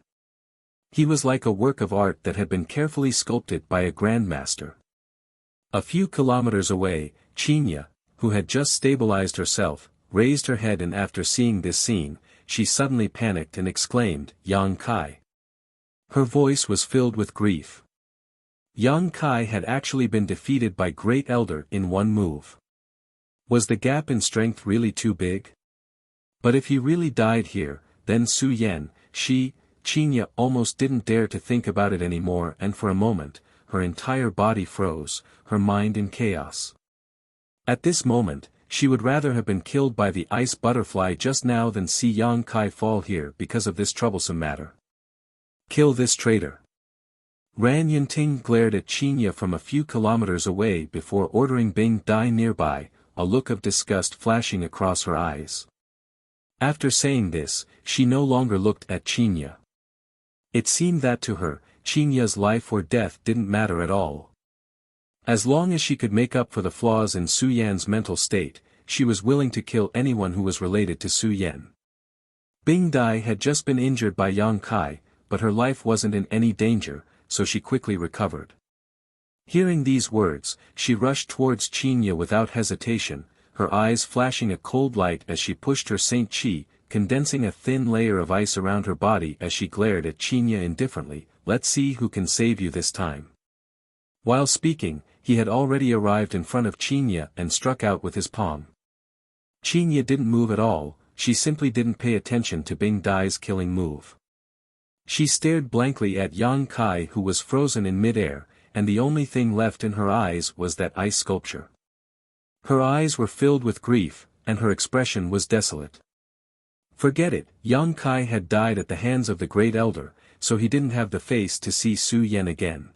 He was like a work of art that had been carefully sculpted by a grandmaster. A few kilometers away, Qinya, who had just stabilized herself, raised her head, and after seeing this scene, she suddenly panicked and exclaimed, "Yang Kai." Her voice was filled with grief. Yang Kai had actually been defeated by Great Elder in one move. Was the gap in strength really too big? But if he really died here, then Su Yan, Qinya almost didn't dare to think about it anymore, and for a moment, her entire body froze, her mind in chaos. At this moment, she would rather have been killed by the ice butterfly just now than see Yang Kai fall here because of this troublesome matter. Kill this traitor. Ran Yunting glared at Qinya from a few kilometers away before ordering Bing Dai nearby, a look of disgust flashing across her eyes. After saying this, she no longer looked at Qinya. It seemed that to her, Qinya's life or death didn't matter at all. As long as she could make up for the flaws in Su Yan's mental state, she was willing to kill anyone who was related to Su Yan. Bing Dai had just been injured by Yang Kai, but her life wasn't in any danger, so she quickly recovered. Hearing these words, she rushed towards Qinya without hesitation, her eyes flashing a cold light as she pushed her Saint Chi, condensing a thin layer of ice around her body as she glared at Qinya indifferently. "Let's see who can save you this time." While speaking, he had already arrived in front of Qinya and struck out with his palm. Qinya didn't move at all, she simply didn't pay attention to Bing Dai's killing move. She stared blankly at Yang Kai, who was frozen in mid-air, and the only thing left in her eyes was that ice sculpture. Her eyes were filled with grief, and her expression was desolate. Forget it, Yang Kai had died at the hands of the Great Elder, so he didn't have the face to see Su Yan again.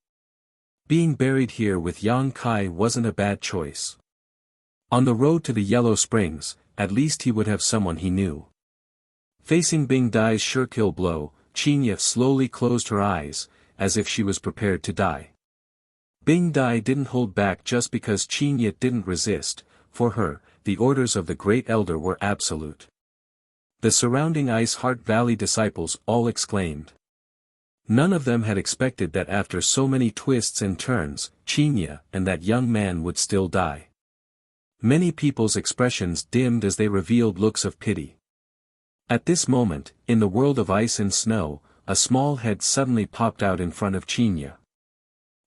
Being buried here with Yang Kai wasn't a bad choice. On the road to the Yellow Springs, at least he would have someone he knew. Facing Bing Dai's sure-kill blow, Qinya slowly closed her eyes, as if she was prepared to die. Bing Dai didn't hold back just because Qinya didn't resist. For her, the orders of the Great Elder were absolute. The surrounding Ice Heart Valley disciples all exclaimed. None of them had expected that after so many twists and turns, Qinya and that young man would still die. Many people's expressions dimmed as they revealed looks of pity. At this moment, in the world of ice and snow, a small head suddenly popped out in front of Qinya.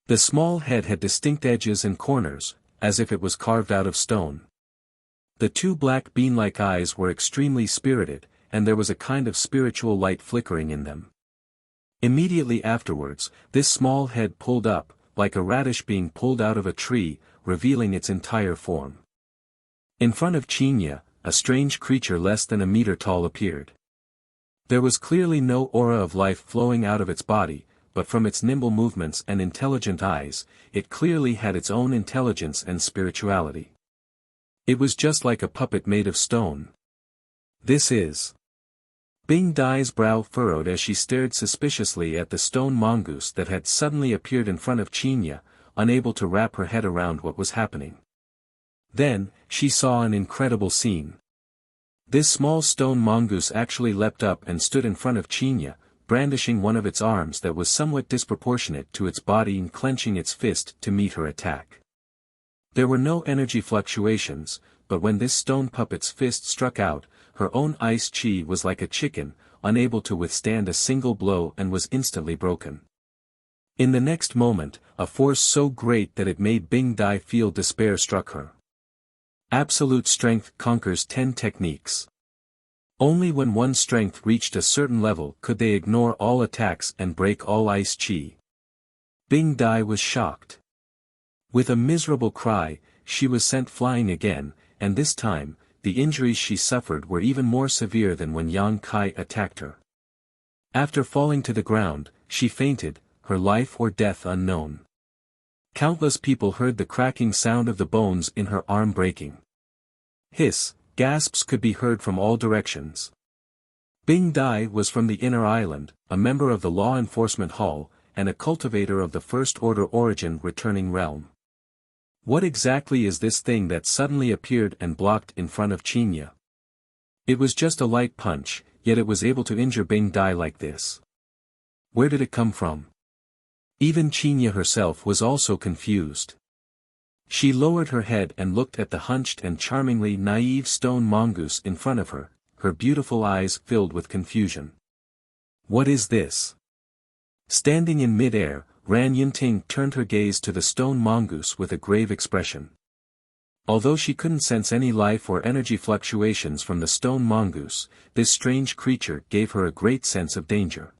The small head had distinct edges and corners, as if it was carved out of stone. The two black bean-like eyes were extremely spirited, and there was a kind of spiritual light flickering in them. Immediately afterwards, this small head pulled up, like a radish being pulled out of a tree, revealing its entire form. In front of Qinya, a strange creature less than a meter tall appeared. There was clearly no aura of life flowing out of its body, but from its nimble movements and intelligent eyes, it clearly had its own intelligence and spirituality. It was just like a puppet made of stone. This is... Bing Dai's brow furrowed as she stared suspiciously at the stone mongoose that had suddenly appeared in front of Qinya, unable to wrap her head around what was happening. Then, she saw an incredible scene. This small stone mongoose actually leapt up and stood in front of Qinya, brandishing one of its arms that was somewhat disproportionate to its body and clenching its fist to meet her attack. There were no energy fluctuations, but when this stone puppet's fist struck out, her own ice chi was like a chicken, unable to withstand a single blow and was instantly broken. In the next moment, a force so great that it made Bing Dai feel despair struck her. Absolute strength conquers 10 techniques. Only when one's strength reached a certain level could they ignore all attacks and break all ice chi. Bing Dai was shocked. With a miserable cry, she was sent flying again, and this time, the injuries she suffered were even more severe than when Yang Kai attacked her. After falling to the ground, she fainted, her life or death unknown. Countless people heard the cracking sound of the bones in her arm breaking. Hiss, gasps could be heard from all directions. Bing Dai was from the Inner Island, a member of the Law Enforcement Hall, and a cultivator of the First Order Origin returning realm. What exactly is this thing that suddenly appeared and blocked in front of Qinya? It was just a light punch, yet it was able to injure Bing Dai like this. Where did it come from? Even Qinya herself was also confused. She lowered her head and looked at the hunched and charmingly naive stone mongoose in front of her, her beautiful eyes filled with confusion. What is this? Standing in mid-air, Ran Yunting turned her gaze to the stone mongoose with a grave expression. Although she couldn't sense any life or energy fluctuations from the stone mongoose, this strange creature gave her a great sense of danger.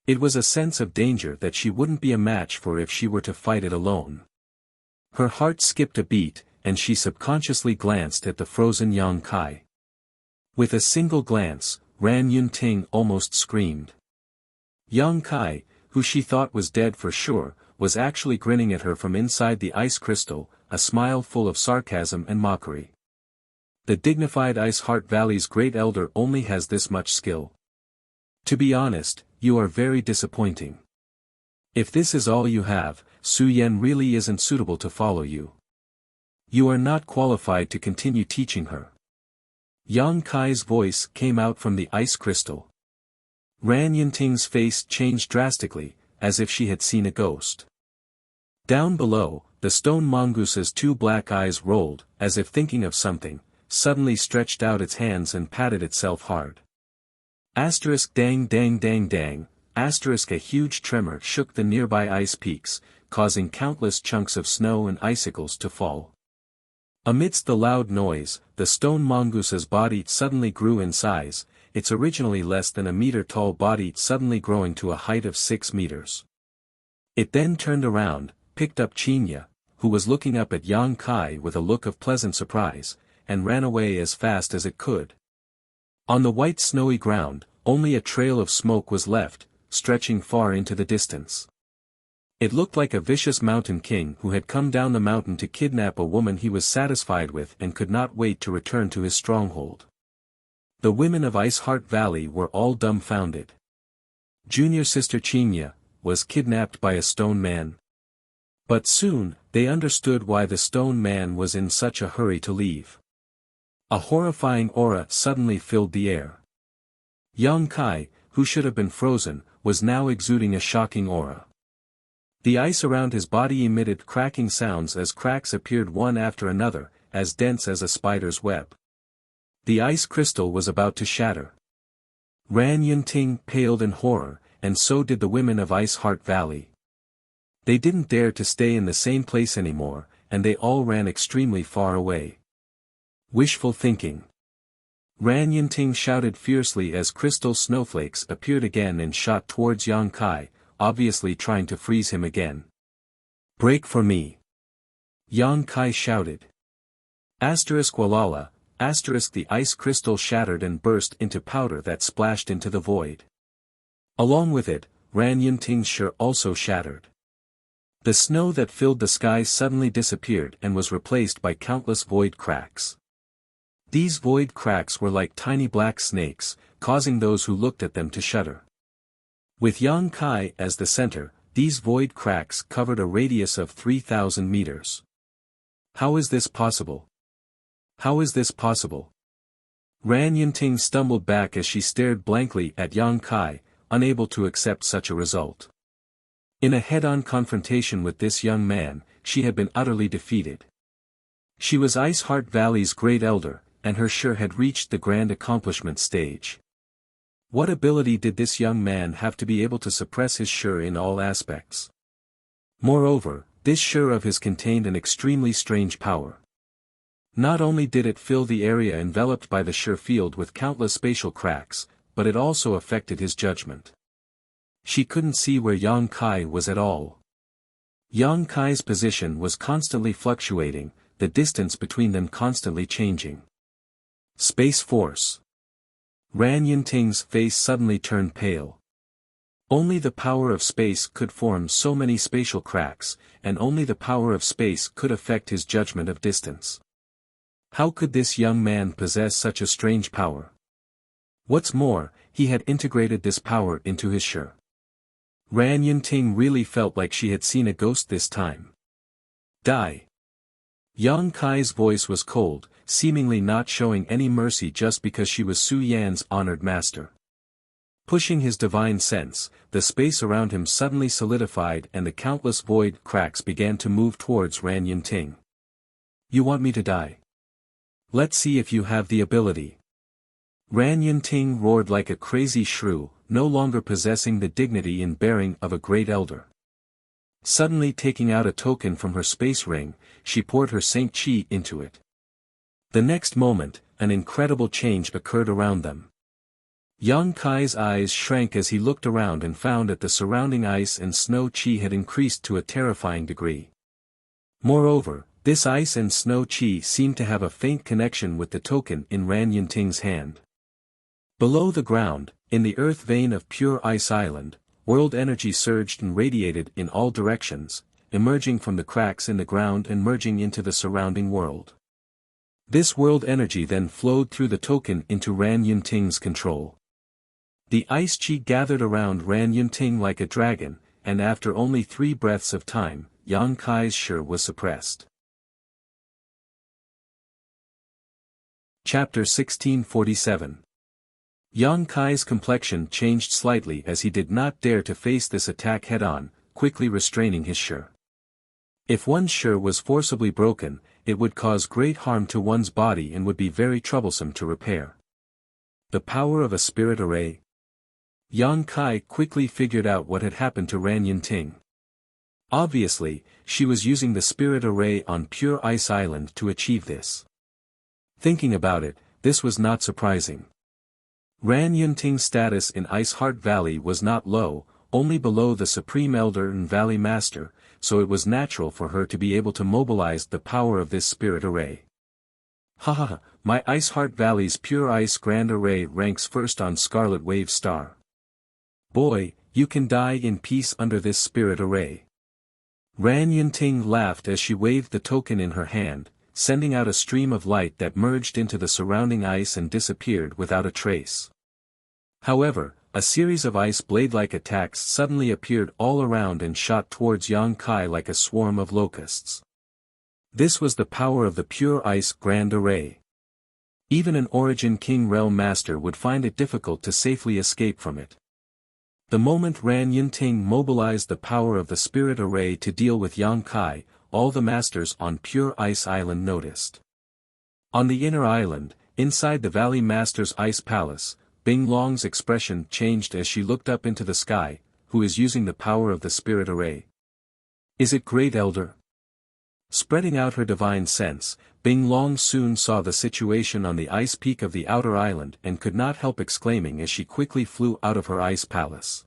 It was a sense of danger that she wouldn't be a match for if she were to fight it alone. Her heart skipped a beat, and she subconsciously glanced at the frozen Yang Kai. With a single glance, Ran Yunting almost screamed. Yang Kai, who she thought was dead for sure, was actually grinning at her from inside the ice crystal, a smile full of sarcasm and mockery. The dignified Ice Heart Valley's Great Elder only has this much skill. To be honest, you are very disappointing. If this is all you have, Su Yan really isn't suitable to follow you. You are not qualified to continue teaching her. Yang Kai's voice came out from the ice crystal. Ran Yunting's face changed drastically, as if she had seen a ghost. Down below, the stone mongoose's two black eyes rolled, as if thinking of something, suddenly stretched out its hands and patted itself hard. Asterisk dang dang dang dang, asterisk a huge tremor shook the nearby ice peaks, causing countless chunks of snow and icicles to fall. Amidst the loud noise, the stone mongoose's body suddenly grew in size, its originally less than a meter-tall body suddenly growing to a height of 6 meters. It then turned around, picked up Chinya, who was looking up at Yang Kai with a look of pleasant surprise, and ran away as fast as it could. On the white snowy ground, only a trail of smoke was left, stretching far into the distance. It looked like a vicious mountain king who had come down the mountain to kidnap a woman he was satisfied with and could not wait to return to his stronghold. The women of Ice Heart Valley were all dumbfounded. Junior sister Chinya was kidnapped by a stone man. But soon, they understood why the stone man was in such a hurry to leave. A horrifying aura suddenly filled the air. Yang Kai, who should have been frozen, was now exuding a shocking aura. The ice around his body emitted cracking sounds as cracks appeared one after another, as dense as a spider's web. The ice crystal was about to shatter. Ran Yunting paled in horror, and so did the women of Ice Heart Valley. They didn't dare to stay in the same place anymore, and they all ran extremely far away. Wishful thinking. Ran Yunting shouted fiercely as crystal snowflakes appeared again and shot towards Yang Kai, obviously trying to freeze him again. Break for me! Yang Kai shouted. Asterisk Walala, asterisk the ice crystal shattered and burst into powder that splashed into the void. Along with it, Ran Yunting's shirt also shattered. The snow that filled the sky suddenly disappeared and was replaced by countless void cracks. These void cracks were like tiny black snakes, causing those who looked at them to shudder. With Yang Kai as the center, these void cracks covered a radius of 3,000 meters. How is this possible? How is this possible? Ran Yunting stumbled back as she stared blankly at Yang Kai, unable to accept such a result. In a head-on confrontation with this young man, she had been utterly defeated. She was Ice Heart Valley's great elder, and her sure had reached the grand accomplishment stage. What ability did this young man have to be able to suppress his sure in all aspects? Moreover, this sure of his contained an extremely strange power. Not only did it fill the area enveloped by the sure field with countless spatial cracks, but it also affected his judgment. She couldn't see where Yang Kai was at all. Yang Kai's position was constantly fluctuating, the distance between them constantly changing. Space Force. Ran Yunting's face suddenly turned pale. Only the power of space could form so many spatial cracks, and only the power of space could affect his judgment of distance. How could this young man possess such a strange power? What's more, he had integrated this power into his sure. Ran Yunting really felt like she had seen a ghost this time. Die! Yang Kai's voice was cold, seemingly not showing any mercy just because she was Su Yan's honored master. Pushing his divine sense, the space around him suddenly solidified and the countless void cracks began to move towards Ran Yunting. You want me to die? Let's see if you have the ability. Ran Yunting roared like a crazy shrew, no longer possessing the dignity and bearing of a great elder. Suddenly taking out a token from her space ring, she poured her Saint Chi into it. The next moment, an incredible change occurred around them. Yang Kai's eyes shrank as he looked around and found that the surrounding ice and snow chi had increased to a terrifying degree. Moreover, this ice and snow chi seemed to have a faint connection with the token in Ran Yunting's hand. Below the ground, in the earth vein of pure ice island, world energy surged and radiated in all directions, emerging from the cracks in the ground and merging into the surrounding world. This world energy then flowed through the token into Ran Yunting's control. The ice chi gathered around Ran Yunting like a dragon, and after only 3 breaths of time, Yang Kai's sure was suppressed. Chapter 1647. Yang Kai's complexion changed slightly as he did not dare to face this attack head-on, quickly restraining his sure. If one's shur was forcibly broken, it would cause great harm to one's body and would be very troublesome to repair. The power of a spirit array. Yang Kai quickly figured out what had happened to Ran Yinting. Obviously, she was using the spirit array on Pure Ice Island to achieve this. Thinking about it, this was not surprising. Ran Yinting's status in Ice Heart Valley was not low, only below the Supreme Elder and Valley Master, so it was natural for her to be able to mobilize the power of this spirit array. Haha, my Ice Heart Valley's Pure Ice Grand Array ranks first on Scarlet Wave Star. Boy, you can die in peace under this spirit array. Ran Yinting laughed as she waved the token in her hand, sending out a stream of light that merged into the surrounding ice and disappeared without a trace. However, a series of ice blade-like attacks suddenly appeared all around and shot towards Yang Kai like a swarm of locusts. This was the power of the Pure Ice Grand Array. Even an Origin King Realm Master would find it difficult to safely escape from it. The moment Ran Yinting mobilized the power of the Spirit Array to deal with Yang Kai, all the masters on Pure Ice Island noticed. On the inner island, inside the Valley Master's Ice Palace, Bing Long's expression changed as she looked up into the sky. Who is using the power of the Spirit Array? Is it Great Elder? Spreading out her divine sense, Bing Long soon saw the situation on the ice peak of the outer island and could not help exclaiming as she quickly flew out of her ice palace.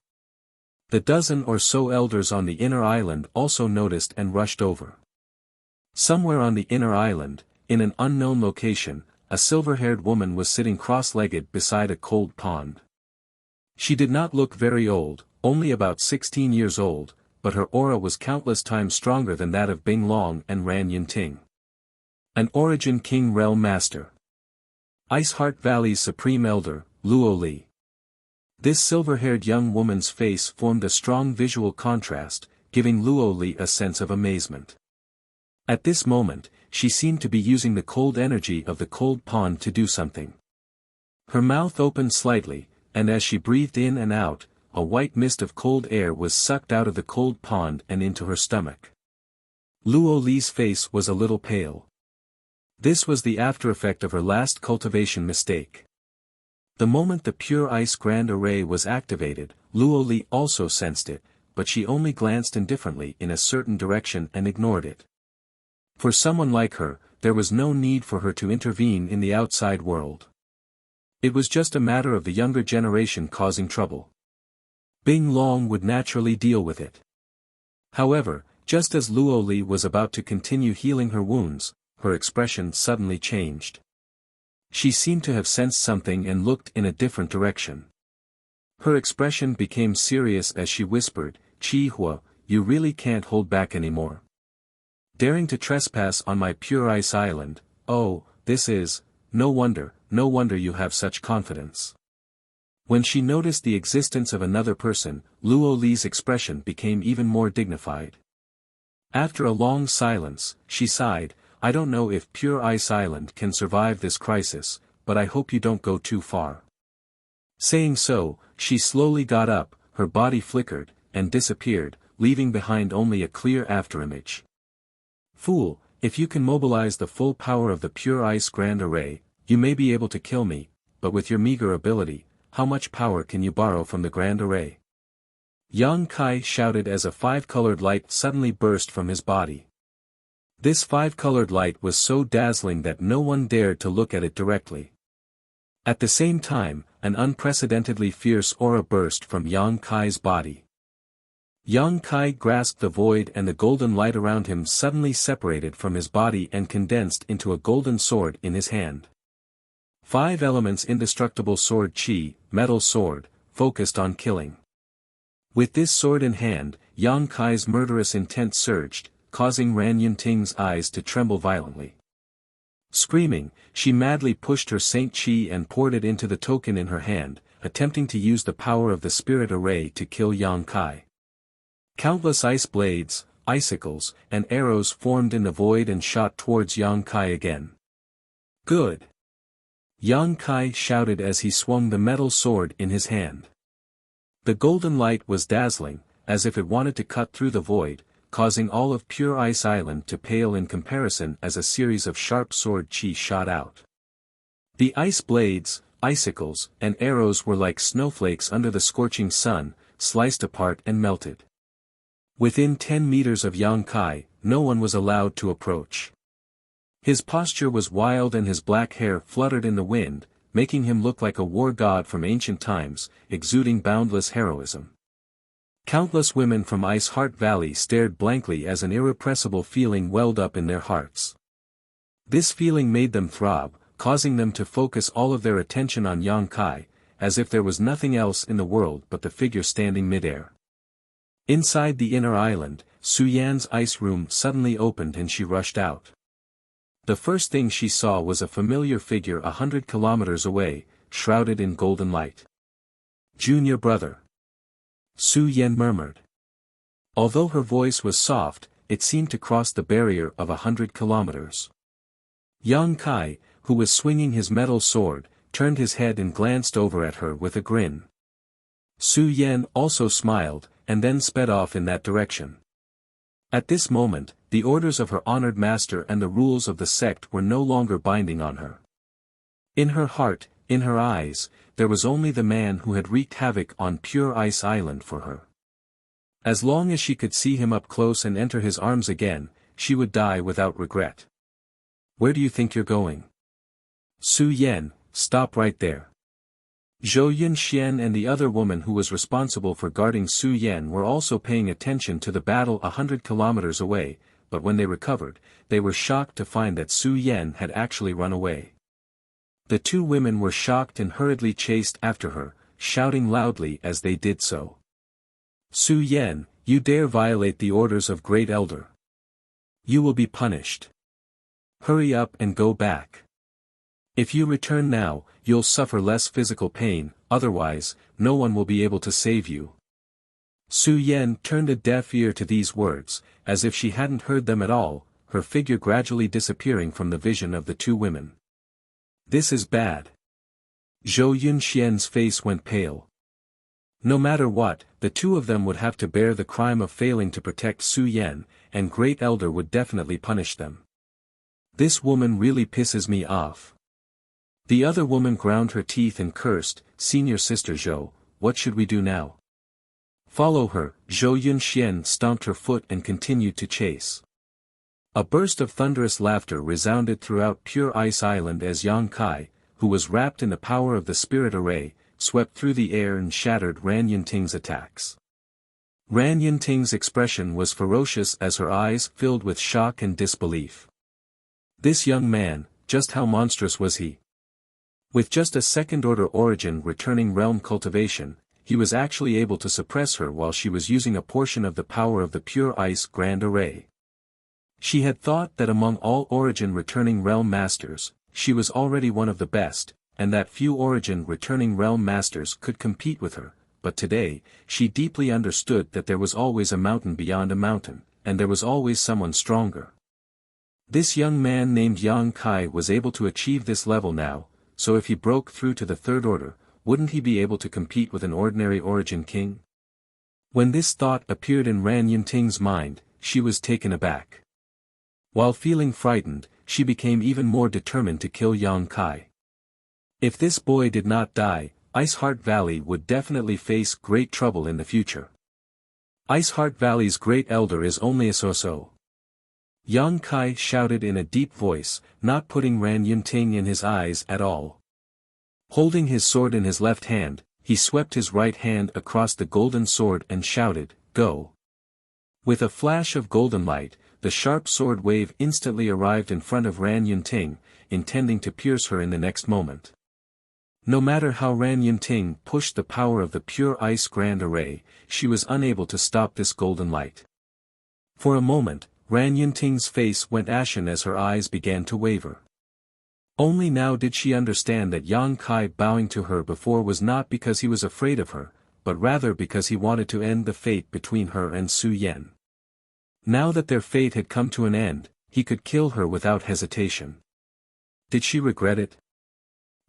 The dozen or so elders on the inner island also noticed and rushed over. Somewhere on the inner island, in an unknown location, a silver-haired woman was sitting cross-legged beside a cold pond. She did not look very old, only about 16 years old, but her aura was countless times stronger than that of Bing Long and Ran Yinting. An Origin King Realm Master. Ice Heart Valley's Supreme Elder, Luo Li. This silver-haired young woman's face formed a strong visual contrast, giving Luo Li a sense of amazement. At this moment, she seemed to be using the cold energy of the cold pond to do something. Her mouth opened slightly, and as she breathed in and out, a white mist of cold air was sucked out of the cold pond and into her stomach. Luo Li's face was a little pale. This was the after-effect of her last cultivation mistake. The moment the Pure Ice Grand Array was activated, Luo Li also sensed it, but she only glanced indifferently in a certain direction and ignored it. For someone like her, there was no need for her to intervene in the outside world. It was just a matter of the younger generation causing trouble. Bing Long would naturally deal with it. However, just as Luo Li was about to continue healing her wounds, her expression suddenly changed. She seemed to have sensed something and looked in a different direction. Her expression became serious as she whispered, "Chi Hua, you really can't hold back anymore. Daring to trespass on my Pure Ice Island, oh, this is, no wonder you have such confidence." When she noticed the existence of another person, Luo Li's expression became even more dignified. After a long silence, she sighed, "I don't know if Pure Ice Island can survive this crisis, but I hope you don't go too far." Saying so, she slowly got up, her body flickered, and disappeared, leaving behind only a clear afterimage. "Fool, if you can mobilize the full power of the Pure Ice Grand Array, you may be able to kill me, but with your meager ability, how much power can you borrow from the Grand Array?" Yang Kai shouted as a five-colored light suddenly burst from his body. This five-colored light was so dazzling that no one dared to look at it directly. At the same time, an unprecedentedly fierce aura burst from Yang Kai's body. Yang Kai grasped the void and the golden light around him suddenly separated from his body and condensed into a golden sword in his hand. 5 elements indestructible sword Qi, metal sword, focused on killing. With this sword in hand, Yang Kai's murderous intent surged, causing Ran Yinting's eyes to tremble violently. Screaming, she madly pushed her Saint Qi and poured it into the token in her hand, attempting to use the power of the Spirit Array to kill Yang Kai. Countless ice blades, icicles, and arrows formed in the void and shot towards Yang Kai again. "Good!" Yang Kai shouted as he swung the metal sword in his hand. The golden light was dazzling, as if it wanted to cut through the void, causing all of Pure Ice Island to pale in comparison as a series of sharp sword chi shot out. The ice blades, icicles, and arrows were like snowflakes under the scorching sun, sliced apart and melted. Within 10 meters of Yang Kai, no one was allowed to approach. His posture was wild and his black hair fluttered in the wind, making him look like a war god from ancient times, exuding boundless heroism. Countless women from Ice Heart Valley stared blankly as an irrepressible feeling welled up in their hearts. This feeling made them throb, causing them to focus all of their attention on Yang Kai, as if there was nothing else in the world but the figure standing midair. Inside the inner island, Su Yan's ice room suddenly opened and she rushed out. The first thing she saw was a familiar figure 100 kilometers away, shrouded in golden light. "Junior brother," Su Yan murmured. Although her voice was soft, it seemed to cross the barrier of 100 kilometers. Yang Kai, who was swinging his metal sword, turned his head and glanced over at her with a grin. Su Yan also smiled, and then sped off in that direction. At this moment, the orders of her honored master and the rules of the sect were no longer binding on her. In her heart, in her eyes, there was only the man who had wreaked havoc on Pure Ice Island for her. As long as she could see him up close and enter his arms again, she would die without regret. "Where do you think you're going?" "Su Yan, stop right there." Zhou Yunxian and the other woman who was responsible for guarding Su Yan were also paying attention to the battle 100 kilometers away, but when they recovered, they were shocked to find that Su Yan had actually run away. The two women were shocked and hurriedly chased after her, shouting loudly as they did so. "Su Yan, you dare violate the orders of Great Elder. You will be punished. Hurry up and go back. If you return now, you'll suffer less physical pain, otherwise, no one will be able to save you." Su Yan turned a deaf ear to these words, as if she hadn't heard them at all, her figure gradually disappearing from the vision of the two women. "This is bad." Zhou Yunxian's face went pale. No matter what, the two of them would have to bear the crime of failing to protect Su Yan, and Great Elder would definitely punish them. "This woman really pisses me off." The other woman ground her teeth and cursed, "Senior Sister Zhou, what should we do now?" "Follow her." Zhou Yunxian stomped her foot and continued to chase. A burst of thunderous laughter resounded throughout Pure Ice Island as Yang Kai, who was wrapped in the power of the spirit array, swept through the air and shattered Ran Yunting's attacks. Ran Yunting's expression was ferocious as her eyes filled with shock and disbelief. This young man, just how monstrous was he? With just a second-order origin returning realm cultivation, he was actually able to suppress her while she was using a portion of the power of the Pure Ice Grand Array. She had thought that among all origin returning realm masters, she was already one of the best, and that few origin returning realm masters could compete with her, but today, she deeply understood that there was always a mountain beyond a mountain, and there was always someone stronger. This young man named Yang Kai was able to achieve this level now, so if he broke through to the third order, wouldn't he be able to compete with an ordinary origin king? When this thought appeared in Ran Yunting's mind, she was taken aback. While feeling frightened, she became even more determined to kill Yang Kai. If this boy did not die, Ice Heart Valley would definitely face great trouble in the future. Ice Heart Valley's Great Elder is only a so-so. Yang Kai shouted in a deep voice, not putting Ran Yunting in his eyes at all. Holding his sword in his left hand, he swept his right hand across the golden sword and shouted, "Go!" With a flash of golden light, the sharp sword wave instantly arrived in front of Ran Yunting, intending to pierce her in the next moment. No matter how Ran Yunting pushed the power of the Pure Ice Grand Array, she was unable to stop this golden light. For a moment, Ran Yunting's face went ashen as her eyes began to waver. Only now did she understand that Yang Kai bowing to her before was not because he was afraid of her, but rather because he wanted to end the fate between her and Su Yan. Now that their fate had come to an end, he could kill her without hesitation. Did she regret it?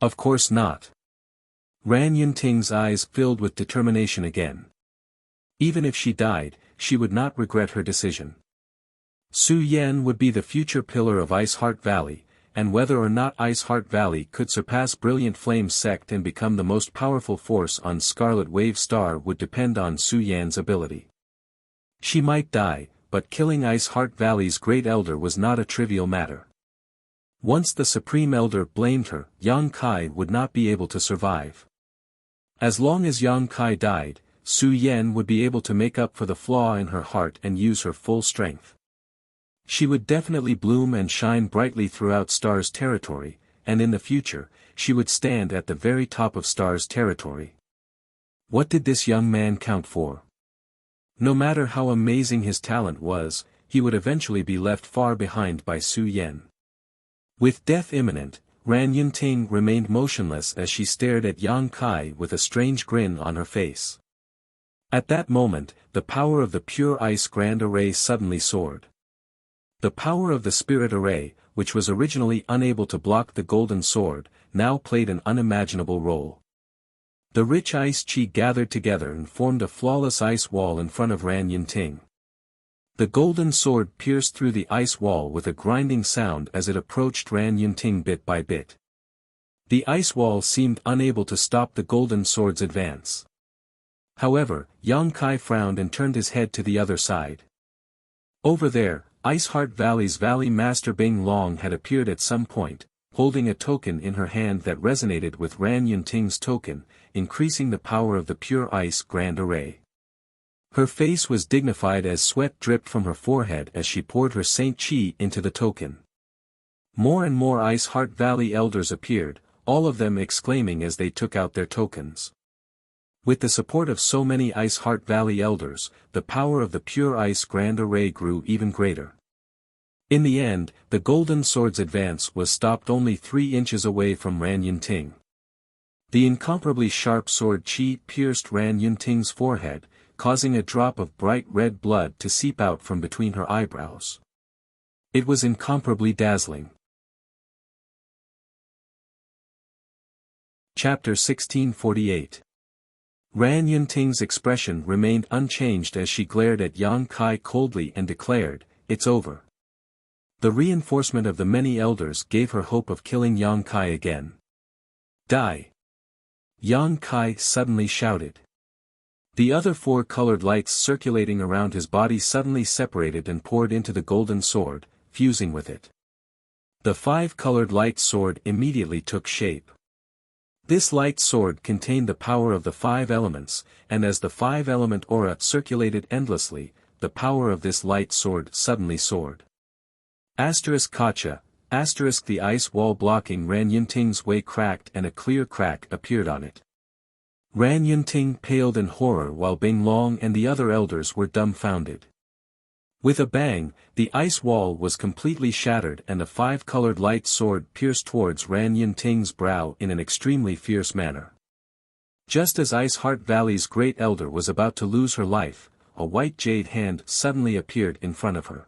Of course not. Ran Yunting's eyes filled with determination again. Even if she died, she would not regret her decision. Su Yan would be the future pillar of Ice Heart Valley, and whether or not Ice Heart Valley could surpass Brilliant Flame Sect and become the most powerful force on Scarlet Wave Star would depend on Su Yan's ability. She might die, but killing Ice Heart Valley's Great Elder was not a trivial matter. Once the Supreme Elder blamed her, Yang Kai would not be able to survive. As long as Yang Kai died, Su Yan would be able to make up for the flaw in her heart and use her full strength. She would definitely bloom and shine brightly throughout Star's territory, and in the future, she would stand at the very top of Star's territory. What did this young man count for? No matter how amazing his talent was, he would eventually be left far behind by Su Yan. With death imminent, Ran Yunting remained motionless as she stared at Yang Kai with a strange grin on her face. At that moment, the power of the Pure Ice Grand Array suddenly soared. The power of the Spirit Array, which was originally unable to block the Golden Sword, now played an unimaginable role. The rich ice chi gathered together and formed a flawless ice wall in front of Ran Yunting. The Golden Sword pierced through the ice wall with a grinding sound as it approached Ran Yunting bit by bit. The ice wall seemed unable to stop the Golden Sword's advance. However, Yang Kai frowned and turned his head to the other side. Over there, Ice Heart Valley's Valley Master Bing Long had appeared at some point, holding a token in her hand that resonated with Ran Yunting's token, increasing the power of the Pure Ice Grand Array. Her face was dignified as sweat dripped from her forehead as she poured her Saint Chi into the token. More and more Ice Heart Valley elders appeared, all of them exclaiming as they took out their tokens. With the support of so many Ice Heart Valley elders, the power of the Pure Ice Grand Array grew even greater. In the end, the Golden Sword's advance was stopped only 3 inches away from Ran Yunting. The incomparably sharp sword chi pierced Ran Yunting's forehead, causing a drop of bright red blood to seep out from between her eyebrows. It was incomparably dazzling. Chapter 1648. Ran Yunting's expression remained unchanged as she glared at Yang Kai coldly and declared, "It's over." The reinforcement of the many elders gave her hope of killing Yang Kai again. "Die!" Yang Kai suddenly shouted. The other 4 colored lights circulating around his body suddenly separated and poured into the Golden Sword, fusing with it. The 5-colored light sword immediately took shape. This light sword contained the power of the 5 elements, and as the 5-element aura circulated endlessly, the power of this light sword suddenly soared. Kacha, the ice wall blocking Ran Yunting's way cracked and a clear crack appeared on it. Ran Yunting paled in horror while Bing Long and the other elders were dumbfounded. With a bang, the ice wall was completely shattered and the 5-colored light sword pierced towards Ran Yunting's brow in an extremely fierce manner. Just as Ice Heart Valley's Great Elder was about to lose her life, a white jade hand suddenly appeared in front of her.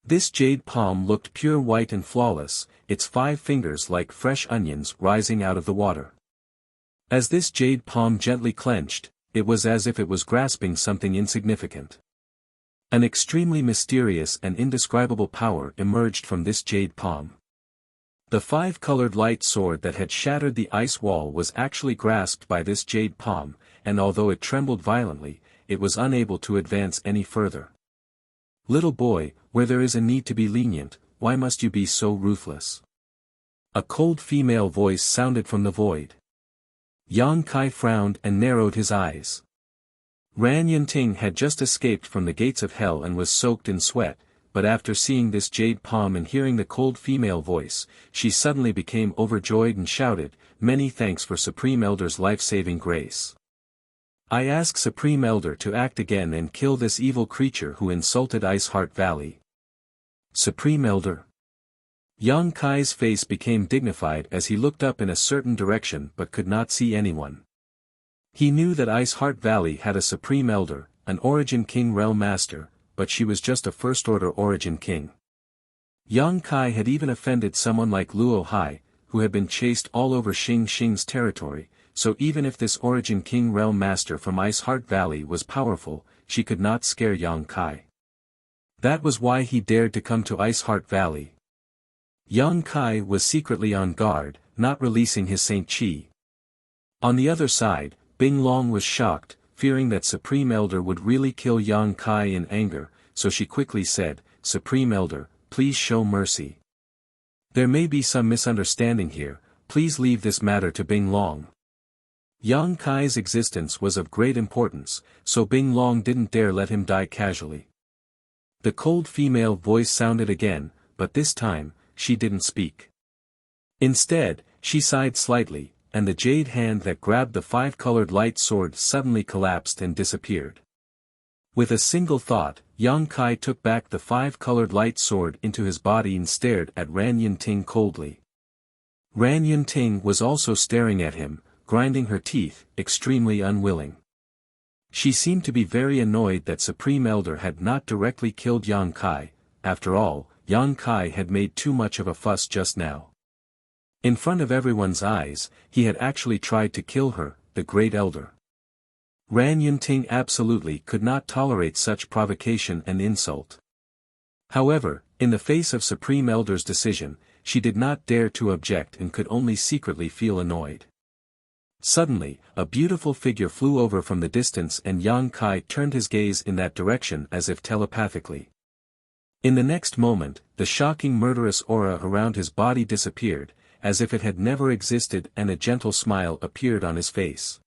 This jade palm looked pure white and flawless, its 5 fingers like fresh onions rising out of the water. As this jade palm gently clenched, it was as if it was grasping something insignificant. An extremely mysterious and indescribable power emerged from this jade palm. The 5-colored light sword that had shattered the ice wall was actually grasped by this jade palm, and although it trembled violently, it was unable to advance any further. "Little boy, where there is a need to be lenient, why must you be so ruthless?" A cold female voice sounded from the void. Yang Kai frowned and narrowed his eyes. Ran Yunting had just escaped from the gates of hell and was soaked in sweat, but after seeing this jade palm and hearing the cold female voice, she suddenly became overjoyed and shouted, "Many thanks for Supreme Elder's life-saving grace. I ask Supreme Elder to act again and kill this evil creature who insulted Ice Heart Valley." "Supreme Elder?" Yang Kai's face became dignified as he looked up in a certain direction but could not see anyone. He knew that Ice Heart Valley had a Supreme Elder, an Origin King Realm Master, but she was just a First-Order Origin King. Yang Kai had even offended someone like Luo Hai, who had been chased all over Xing Xing's territory, so even if this Origin King Realm Master from Ice Heart Valley was powerful, she could not scare Yang Kai. That was why he dared to come to Ice Heart Valley. Yang Kai was secretly on guard, not releasing his Saint Chi. On the other side, Bing Long was shocked, fearing that Supreme Elder would really kill Yang Kai in anger, so she quickly said, "Supreme Elder, please show mercy. There may be some misunderstanding here, please leave this matter to Bing Long." Yang Kai's existence was of great importance, so Bing Long didn't dare let him die casually. The cold female voice sounded again, but this time, she didn't speak. Instead, she sighed slightly, and the jade hand that grabbed the five-colored light sword suddenly collapsed and disappeared. With a single thought, Yang Kai took back the five-colored light sword into his body and stared at Ran Yunting coldly. Ran Yunting was also staring at him, grinding her teeth, extremely unwilling. She seemed to be very annoyed that Supreme Elder had not directly killed Yang Kai. After all, Yang Kai had made too much of a fuss just now. In front of everyone's eyes, he had actually tried to kill her, the Great Elder. Ran Yunting absolutely could not tolerate such provocation and insult. However, in the face of Supreme Elder's decision, she did not dare to object and could only secretly feel annoyed. Suddenly, a beautiful figure flew over from the distance and Yang Kai turned his gaze in that direction as if telepathically. In the next moment, the shocking murderous aura around his body disappeared, as if it had never existed, and a gentle smile appeared on his face.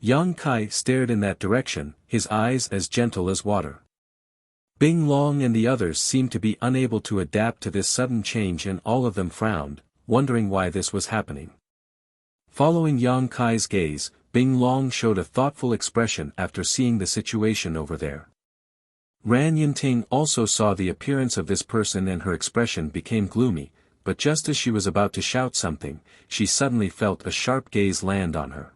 Yang Kai stared in that direction, his eyes as gentle as water. Bing Long and the others seemed to be unable to adapt to this sudden change and all of them frowned, wondering why this was happening. Following Yang Kai's gaze, Bing Long showed a thoughtful expression after seeing the situation over there. Ran Yunting also saw the appearance of this person and her expression became gloomy, but just as she was about to shout something, she suddenly felt a sharp gaze land on her.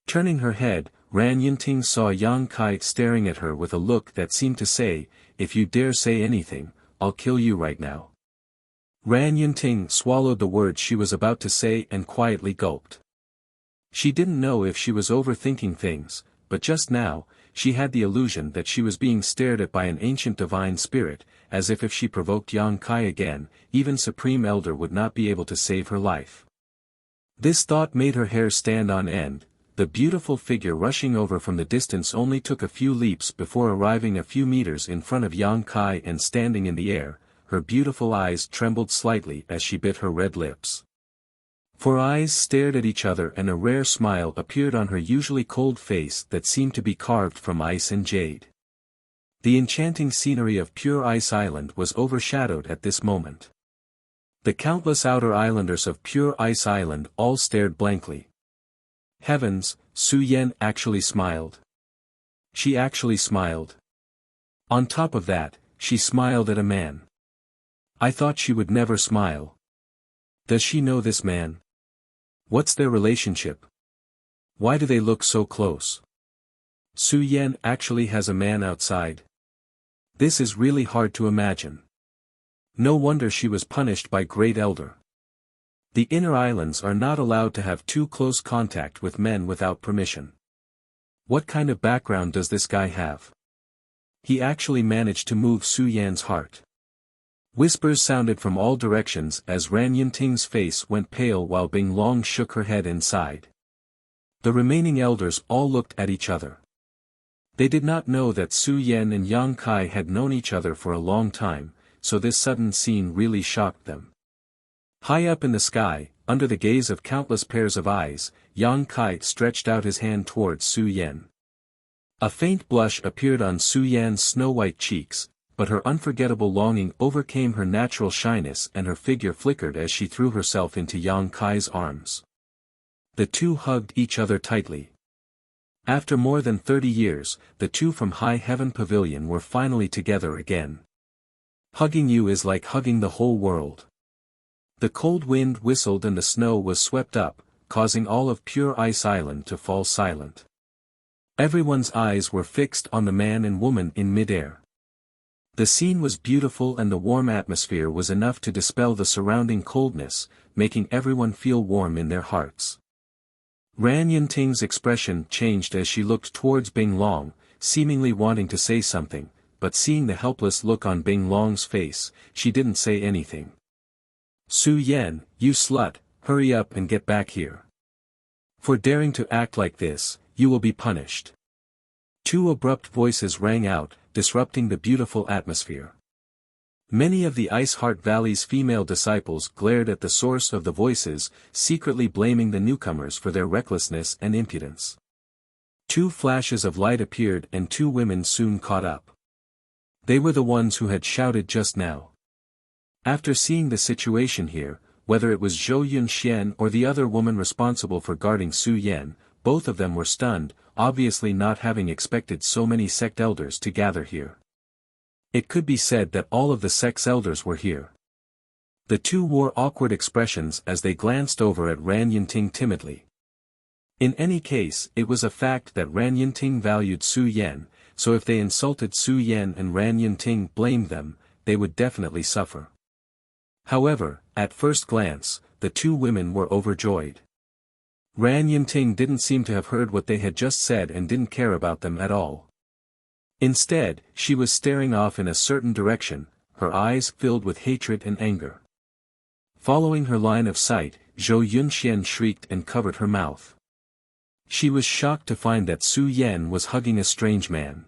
Turning her head, Ran Yunting saw Yang Kai staring at her with a look that seemed to say, "If you dare say anything, I'll kill you right now." Ran Yunting swallowed the words she was about to say and quietly gulped. She didn't know if she was overthinking things, but just now, she had the illusion that she was being stared at by an ancient divine spirit, as if she provoked Yang Kai again, even Supreme Elder would not be able to save her life. This thought made her hair stand on end. The beautiful figure rushing over from the distance only took a few leaps before arriving a few meters in front of Yang Kai and standing in the air. Her beautiful eyes trembled slightly as she bit her red lips. Four eyes stared at each other and a rare smile appeared on her usually cold face that seemed to be carved from ice and jade. The enchanting scenery of Pure Ice Island was overshadowed at this moment. The countless outer islanders of Pure Ice Island all stared blankly. Heavens, Su Yan actually smiled. She actually smiled. On top of that, she smiled at a man. I thought she would never smile. Does she know this man? What's their relationship? Why do they look so close? Su Yan actually has a man outside. This is really hard to imagine. No wonder she was punished by Great Elder. The inner islands are not allowed to have too close contact with men without permission. What kind of background does this guy have? He actually managed to move Su Yan's heart. Whispers sounded from all directions as Ran Yunting's face went pale while Bing Long shook her head and sighed. The remaining elders all looked at each other. They did not know that Su Yan and Yang Kai had known each other for a long time, so this sudden scene really shocked them. High up in the sky, under the gaze of countless pairs of eyes, Yang Kai stretched out his hand towards Su Yan. A faint blush appeared on Su Yan's snow-white cheeks, but her unforgettable longing overcame her natural shyness and her figure flickered as she threw herself into Yang Kai's arms. The two hugged each other tightly. After more than 30 years, the two from High Heaven Pavilion were finally together again. Hugging you is like hugging the whole world. The cold wind whistled and the snow was swept up, causing all of Pure Ice Island to fall silent. Everyone's eyes were fixed on the man and woman in midair. The scene was beautiful and the warm atmosphere was enough to dispel the surrounding coldness, making everyone feel warm in their hearts. Ran Yunting's expression changed as she looked towards Bing Long, seemingly wanting to say something, but seeing the helpless look on Bing Long's face, she didn't say anything. Su Yan, you slut, hurry up and get back here. For daring to act like this, you will be punished. Two abrupt voices rang out, disrupting the beautiful atmosphere. Many of the Ice Heart Valley's female disciples glared at the source of the voices, secretly blaming the newcomers for their recklessness and impudence. Two flashes of light appeared and two women soon caught up. They were the ones who had shouted just now. After seeing the situation here, whether it was Zhou Yunxian or the other woman responsible for guarding Su Yan, both of them were stunned, obviously not having expected so many sect elders to gather here. It could be said that all of the sect's elders were here. The two wore awkward expressions as they glanced over at Ran Yinting timidly. In any case, it was a fact that Ran Yinting valued Su Yan, so if they insulted Su Yan and Ran Yinting blamed them, they would definitely suffer. However, at first glance, the two women were overjoyed. Ran Yinting didn't seem to have heard what they had just said and didn't care about them at all. Instead, she was staring off in a certain direction, her eyes filled with hatred and anger. Following her line of sight, Zhou Yunxian shrieked and covered her mouth. She was shocked to find that Su Yan was hugging a strange man.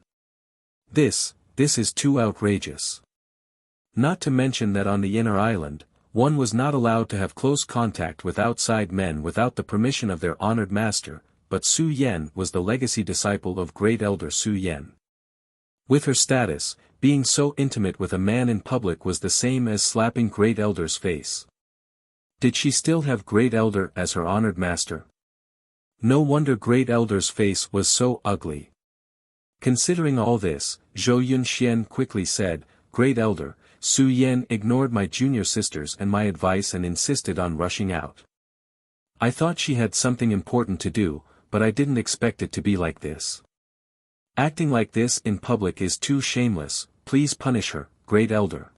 This is too outrageous. Not to mention that on the inner island, one was not allowed to have close contact with outside men without the permission of their honored master, but Su Yan was the legacy disciple of Great Elder Su Yan. With her status, being so intimate with a man in public was the same as slapping Great Elder's face. Did she still have Great Elder as her honored master? No wonder Great Elder's face was so ugly. Considering all this, Zhou Yunxian quickly said, "Great Elder, Su Yan ignored my junior sisters and my advice and insisted on rushing out. I thought she had something important to do, but I didn't expect it to be like this. Acting like this in public is too shameless, please punish her, Great Elder."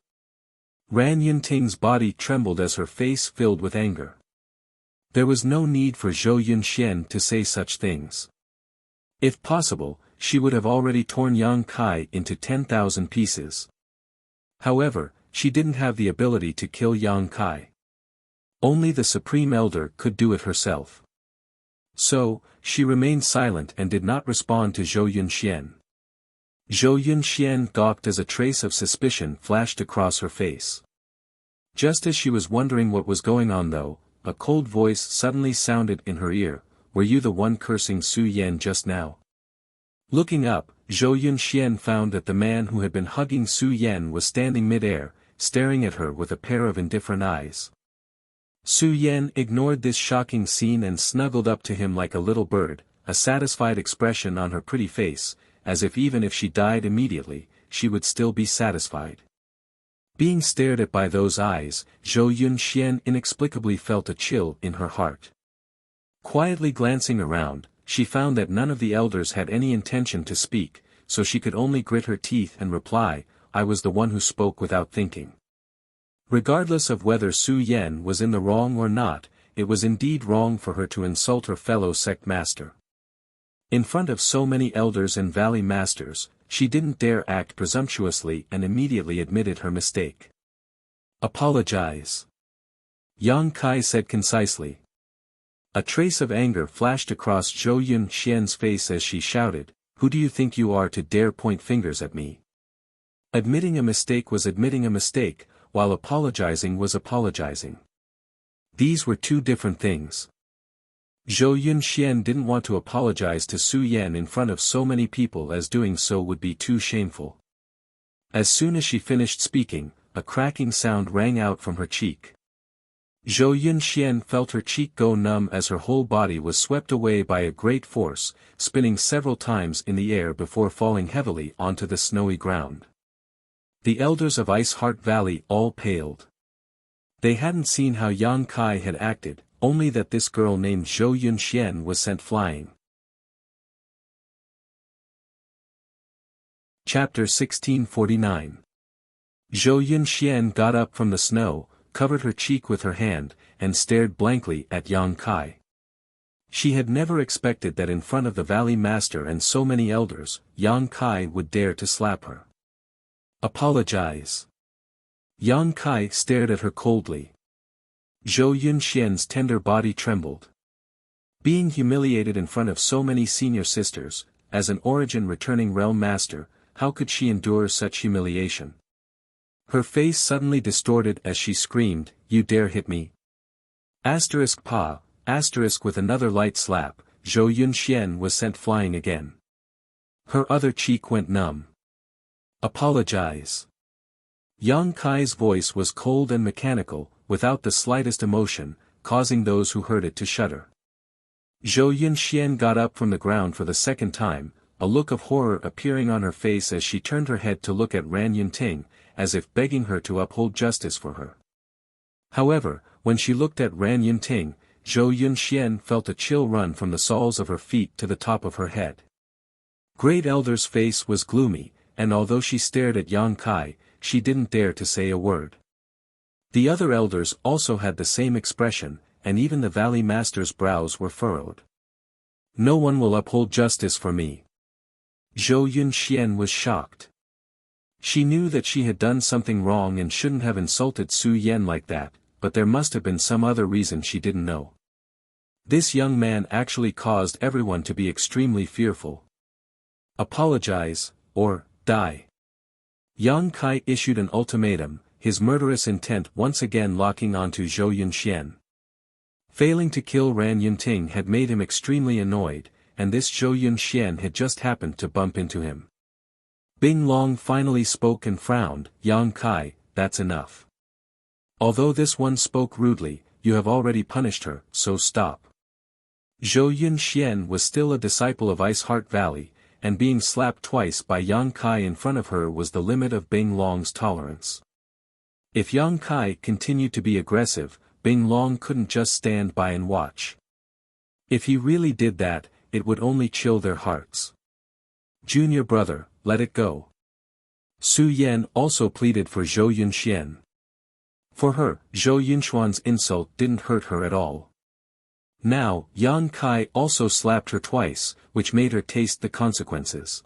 Ran Yunting's body trembled as her face filled with anger. There was no need for Zhou Yunxian to say such things. If possible, she would have already torn Yang Kai into 10,000 pieces. However, she didn't have the ability to kill Yang Kai. Only the Supreme Elder could do it herself. So, she remained silent and did not respond to Zhou Yunxian. Zhou Yunxian gawked as a trace of suspicion flashed across her face. Just as she was wondering what was going on though, a cold voice suddenly sounded in her ear, "Were you the one cursing Su Yan just now?" Looking up, Zhou Yunxian found that the man who had been hugging Su Yan was standing mid-air, staring at her with a pair of indifferent eyes. Su Yan ignored this shocking scene and snuggled up to him like a little bird, a satisfied expression on her pretty face, as if even if she died immediately, she would still be satisfied. Being stared at by those eyes, Zhou Yunxian inexplicably felt a chill in her heart. Quietly glancing around, she found that none of the elders had any intention to speak, so she could only grit her teeth and reply, "I was the one who spoke without thinking." Regardless of whether Su Yan was in the wrong or not, it was indeed wrong for her to insult her fellow sect master. In front of so many elders and valley masters, she didn't dare act presumptuously and immediately admitted her mistake. "Apologize," Yang Kai said concisely. A trace of anger flashed across Zhou Yunxian's face as she shouted, "Who do you think you are to dare point fingers at me?" Admitting a mistake was admitting a mistake, while apologizing was apologizing. These were two different things. Zhou Yunxian didn't want to apologize to Su Yan in front of so many people as doing so would be too shameful. As soon as she finished speaking, a cracking sound rang out from her cheek. Zhou Yunxian felt her cheek go numb as her whole body was swept away by a great force, spinning several times in the air before falling heavily onto the snowy ground. The elders of Ice Heart Valley all paled. They hadn't seen how Yang Kai had acted, only that this girl named Zhou Yunxian was sent flying. Chapter 1649. Zhou Yunxian got up from the snow, covered her cheek with her hand, and stared blankly at Yang Kai. She had never expected that in front of the Valley Master and so many elders, Yang Kai would dare to slap her. Apologize. Yang Kai stared at her coldly. Zhou Yunxian's tender body trembled. Being humiliated in front of so many senior sisters, as an origin returning realm master, how could she endure such humiliation? Her face suddenly distorted as she screamed, "You dare hit me!" Asterisk pa, asterisk with another light slap, Zhou Yunxian was sent flying again. Her other cheek went numb. Apologize. Yang Kai's voice was cold and mechanical, without the slightest emotion, causing those who heard it to shudder. Zhou Yunxian got up from the ground for the second time, a look of horror appearing on her face as she turned her head to look at Ran Yunting, as if begging her to uphold justice for her. However, when she looked at Ran Yunting, Zhou Yunxian felt a chill run from the soles of her feet to the top of her head. Great Elder's face was gloomy, and although she stared at Yang Kai, she didn't dare to say a word. The other elders also had the same expression, and even the Valley Master's brows were furrowed. No one will uphold justice for me. Zhou Yunxian was shocked. She knew that she had done something wrong and shouldn't have insulted Su Yan like that, but there must have been some other reason she didn't know. This young man actually caused everyone to be extremely fearful. Apologize, or die. Yang Kai issued an ultimatum, his murderous intent once again locking onto Zhou Yunxian. Failing to kill Ran Yunting had made him extremely annoyed, and this Zhou Yunxian had just happened to bump into him. Bing Long finally spoke and frowned, "Yang Kai, that's enough. Although this one spoke rudely, you have already punished her, so stop." Zhou Yunxian was still a disciple of Ice Heart Valley, and being slapped twice by Yang Kai in front of her was the limit of Bing Long's tolerance. If Yang Kai continued to be aggressive, Bing Long couldn't just stand by and watch. If he really did that, it would only chill their hearts. "Junior brother, let it go." Su Yan also pleaded for Zhou Yunxian. For her, Zhou Yunxuan's insult didn't hurt her at all. Now, Yang Kai also slapped her twice, which made her taste the consequences.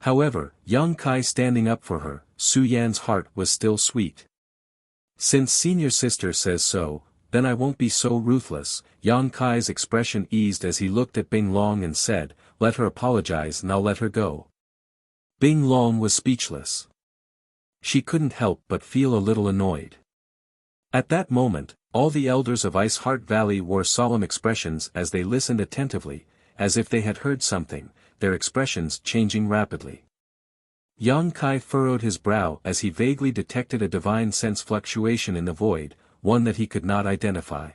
However, Yang Kai standing up for her, Su Yan's heart was still sweet. "Since senior sister says so, then I won't be so ruthless." Yang Kai's expression eased as he looked at Bing Long and said, "Let her apologize and I'll let her go." Bing Long was speechless. She couldn't help but feel a little annoyed. At that moment, all the elders of Ice Heart Valley wore solemn expressions as they listened attentively, as if they had heard something, their expressions changing rapidly. Yang Kai furrowed his brow as he vaguely detected a divine sense fluctuation in the void, one that he could not identify.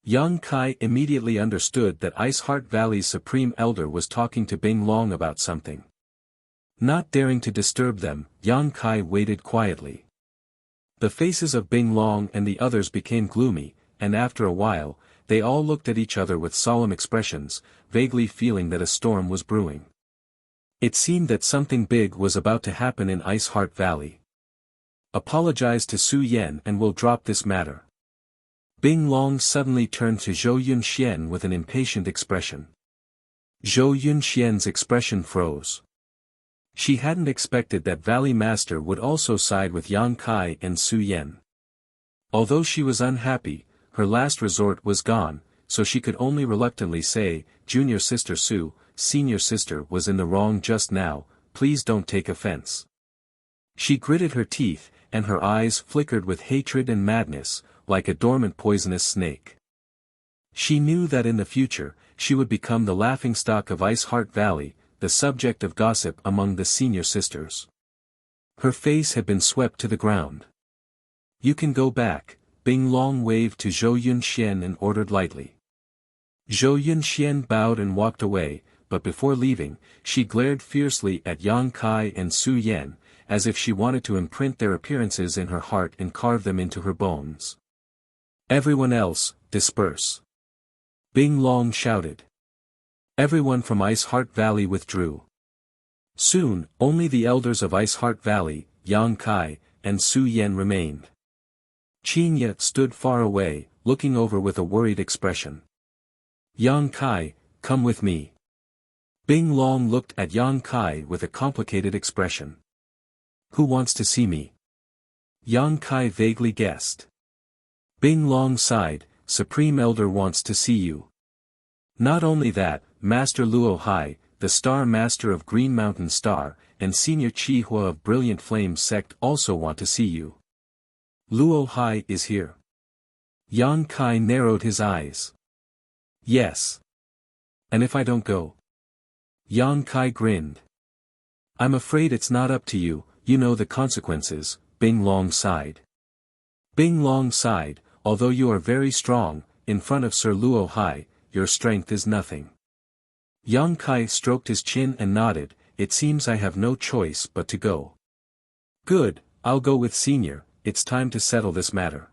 Yang Kai immediately understood that Ice Heart Valley's Supreme Elder was talking to Bing Long about something. Not daring to disturb them, Yang Kai waited quietly. The faces of Bing Long and the others became gloomy, and after a while, they all looked at each other with solemn expressions, vaguely feeling that a storm was brewing. It seemed that something big was about to happen in Ice Heart Valley. "Apologize to Su Yan and we'll drop this matter." Bing Long suddenly turned to Zhou Yunxian with an impatient expression. Zhou Yunxian's expression froze. She hadn't expected that Valley Master would also side with Yang Kai and Su Yan. Although she was unhappy, her last resort was gone, so she could only reluctantly say, "Junior sister Su, senior sister was in the wrong just now, please don't take offense." She gritted her teeth, and her eyes flickered with hatred and madness, like a dormant poisonous snake. She knew that in the future, she would become the laughingstock of Ice Heart Valley, the subject of gossip among the senior sisters. Her face had been swept to the ground. "You can go back," Bing Long waved to Zhou Yunxian and ordered lightly. Zhou Yunxian bowed and walked away, but before leaving, she glared fiercely at Yang Kai and Su Yan, as if she wanted to imprint their appearances in her heart and carve them into her bones. "Everyone else, disperse!" Bing Long shouted. Everyone from Ice Heart Valley withdrew. Soon, only the elders of Ice Heart Valley, Yang Kai, and Su Yan remained. Qinya stood far away, looking over with a worried expression. Yang Kai, come with me. Bing Long looked at Yang Kai with a complicated expression. Who wants to see me? Yang Kai vaguely guessed. Bing Long sighed, Supreme Elder wants to see you. Not only that, Master Luo Hai, the Star Master of Green Mountain Star, and Senior Chi Hua of Brilliant Flame Sect also want to see you. Luo Hai is here. Yang Kai narrowed his eyes. Yes. And if I don't go? Yang Kai grinned. I'm afraid it's not up to you, you know the consequences, Bing Long sighed. Bing Long sighed, although you are very strong, in front of Sir Luo Hai, your strength is nothing. Yang Kai stroked his chin and nodded, it seems I have no choice but to go. Good, I'll go with Senior, it's time to settle this matter.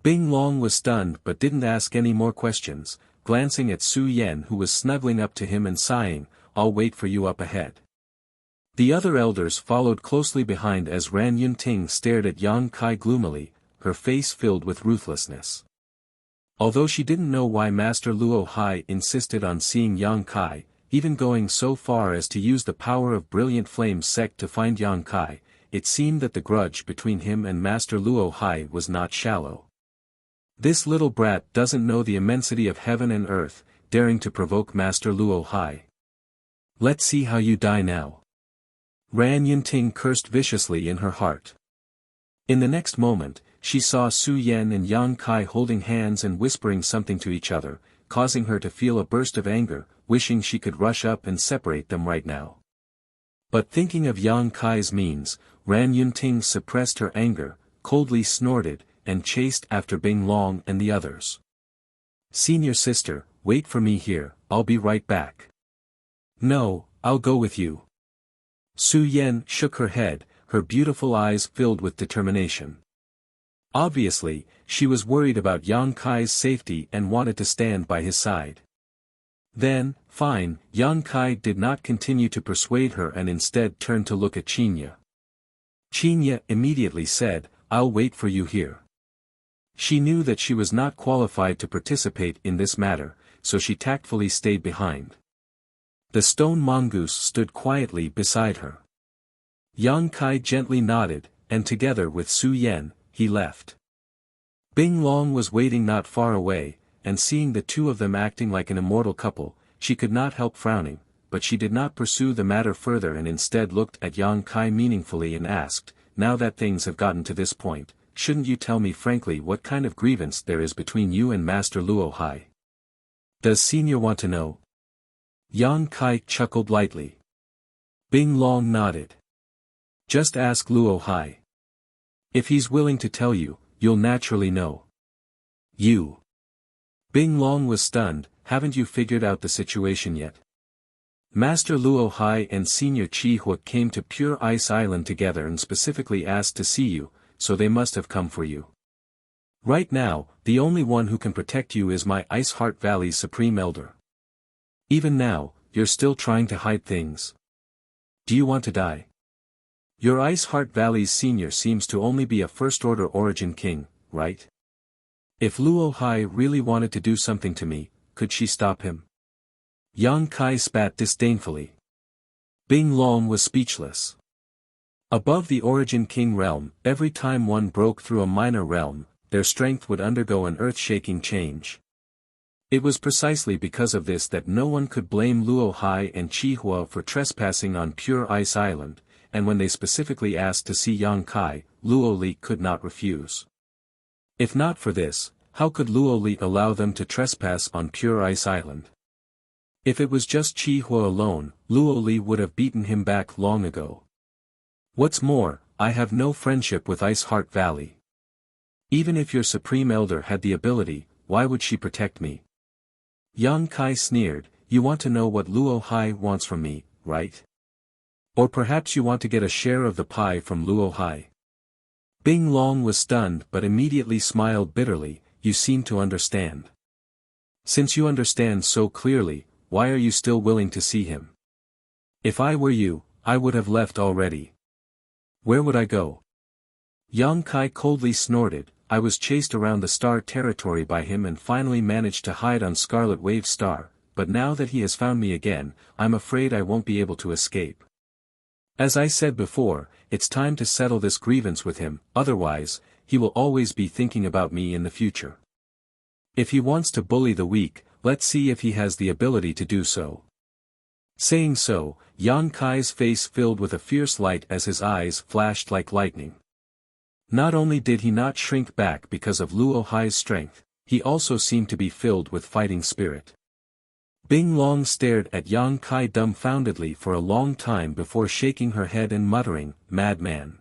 Bing Long was stunned but didn't ask any more questions, glancing at Su Yen who was snuggling up to him and sighing, I'll wait for you up ahead. The other elders followed closely behind as Ran Yunting stared at Yang Kai gloomily, her face filled with ruthlessness. Although she didn't know why Master Luo Hai insisted on seeing Yang Kai, even going so far as to use the power of Brilliant Flame Sect to find Yang Kai, it seemed that the grudge between him and Master Luo Hai was not shallow. This little brat doesn't know the immensity of heaven and earth, daring to provoke Master Luo Hai. Let's see how you die now. Ran Yunting cursed viciously in her heart. In the next moment, she saw Su Yen and Yang Kai holding hands and whispering something to each other, causing her to feel a burst of anger, wishing she could rush up and separate them right now. But thinking of Yang Kai's means, Ran Yunting suppressed her anger, coldly snorted, and chased after Bing Long and the others. Senior sister, wait for me here, I'll be right back. No, I'll go with you. Su Yen shook her head, her beautiful eyes filled with determination. Obviously, she was worried about Yang Kai's safety and wanted to stand by his side. Then, fine, Yang Kai did not continue to persuade her and instead turned to look at Qinya. Qinya immediately said, I'll wait for you here. She knew that she was not qualified to participate in this matter, so she tactfully stayed behind. The stone mongoose stood quietly beside her. Yang Kai gently nodded, and together with Su Yen, he left. Bing Long was waiting not far away, and seeing the two of them acting like an immortal couple, she could not help frowning, but she did not pursue the matter further and instead looked at Yang Kai meaningfully and asked, now that things have gotten to this point, shouldn't you tell me frankly what kind of grievance there is between you and Master Luo Hai? Does Senior want to know? Yang Kai chuckled lightly. Bing Long nodded. Just ask Luo Hai. If he's willing to tell you, you'll naturally know. You. Bing Long was stunned, haven't you figured out the situation yet? Master Luo Hai and Senior Chi Hua came to Pure Ice Island together and specifically asked to see you, so they must have come for you. Right now, the only one who can protect you is my Ice Heart Valley's Supreme Elder. Even now, you're still trying to hide things. Do you want to die? Your Ice Heart Valley's senior seems to only be a first-order origin king, right? If Luo Hai really wanted to do something to me, could she stop him? Yang Kai spat disdainfully. Bing Long was speechless. Above the origin king realm, every time one broke through a minor realm, their strength would undergo an earth-shaking change. It was precisely because of this that no one could blame Luo Hai and Chi Hua for trespassing on Pure Ice Island, and when they specifically asked to see Yang Kai, Luo Li could not refuse. If not for this, how could Luo Li allow them to trespass on Pure Ice Island? If it was just Chi Hua alone, Luo Li would have beaten him back long ago. What's more, I have no friendship with Ice Heart Valley. Even if your Supreme Elder had the ability, why would she protect me? Yang Kai sneered, you want to know what Luo Hai wants from me, right? Or perhaps you want to get a share of the pie from Luo Hai. Bing Long was stunned but immediately smiled bitterly, you seem to understand. Since you understand so clearly, why are you still willing to see him? If I were you, I would have left already. Where would I go? Yang Kai coldly snorted, I was chased around the star territory by him and finally managed to hide on Scarlet Wave Star, but now that he has found me again, I'm afraid I won't be able to escape. As I said before, it's time to settle this grievance with him, otherwise, he will always be thinking about me in the future. If he wants to bully the weak, let's see if he has the ability to do so. Saying so, Yang Kai's face filled with a fierce light as his eyes flashed like lightning. Not only did he not shrink back because of Luo Hai's strength, he also seemed to be filled with fighting spirit. Bing Long stared at Yang Kai dumbfoundedly for a long time before shaking her head and muttering, "Madman."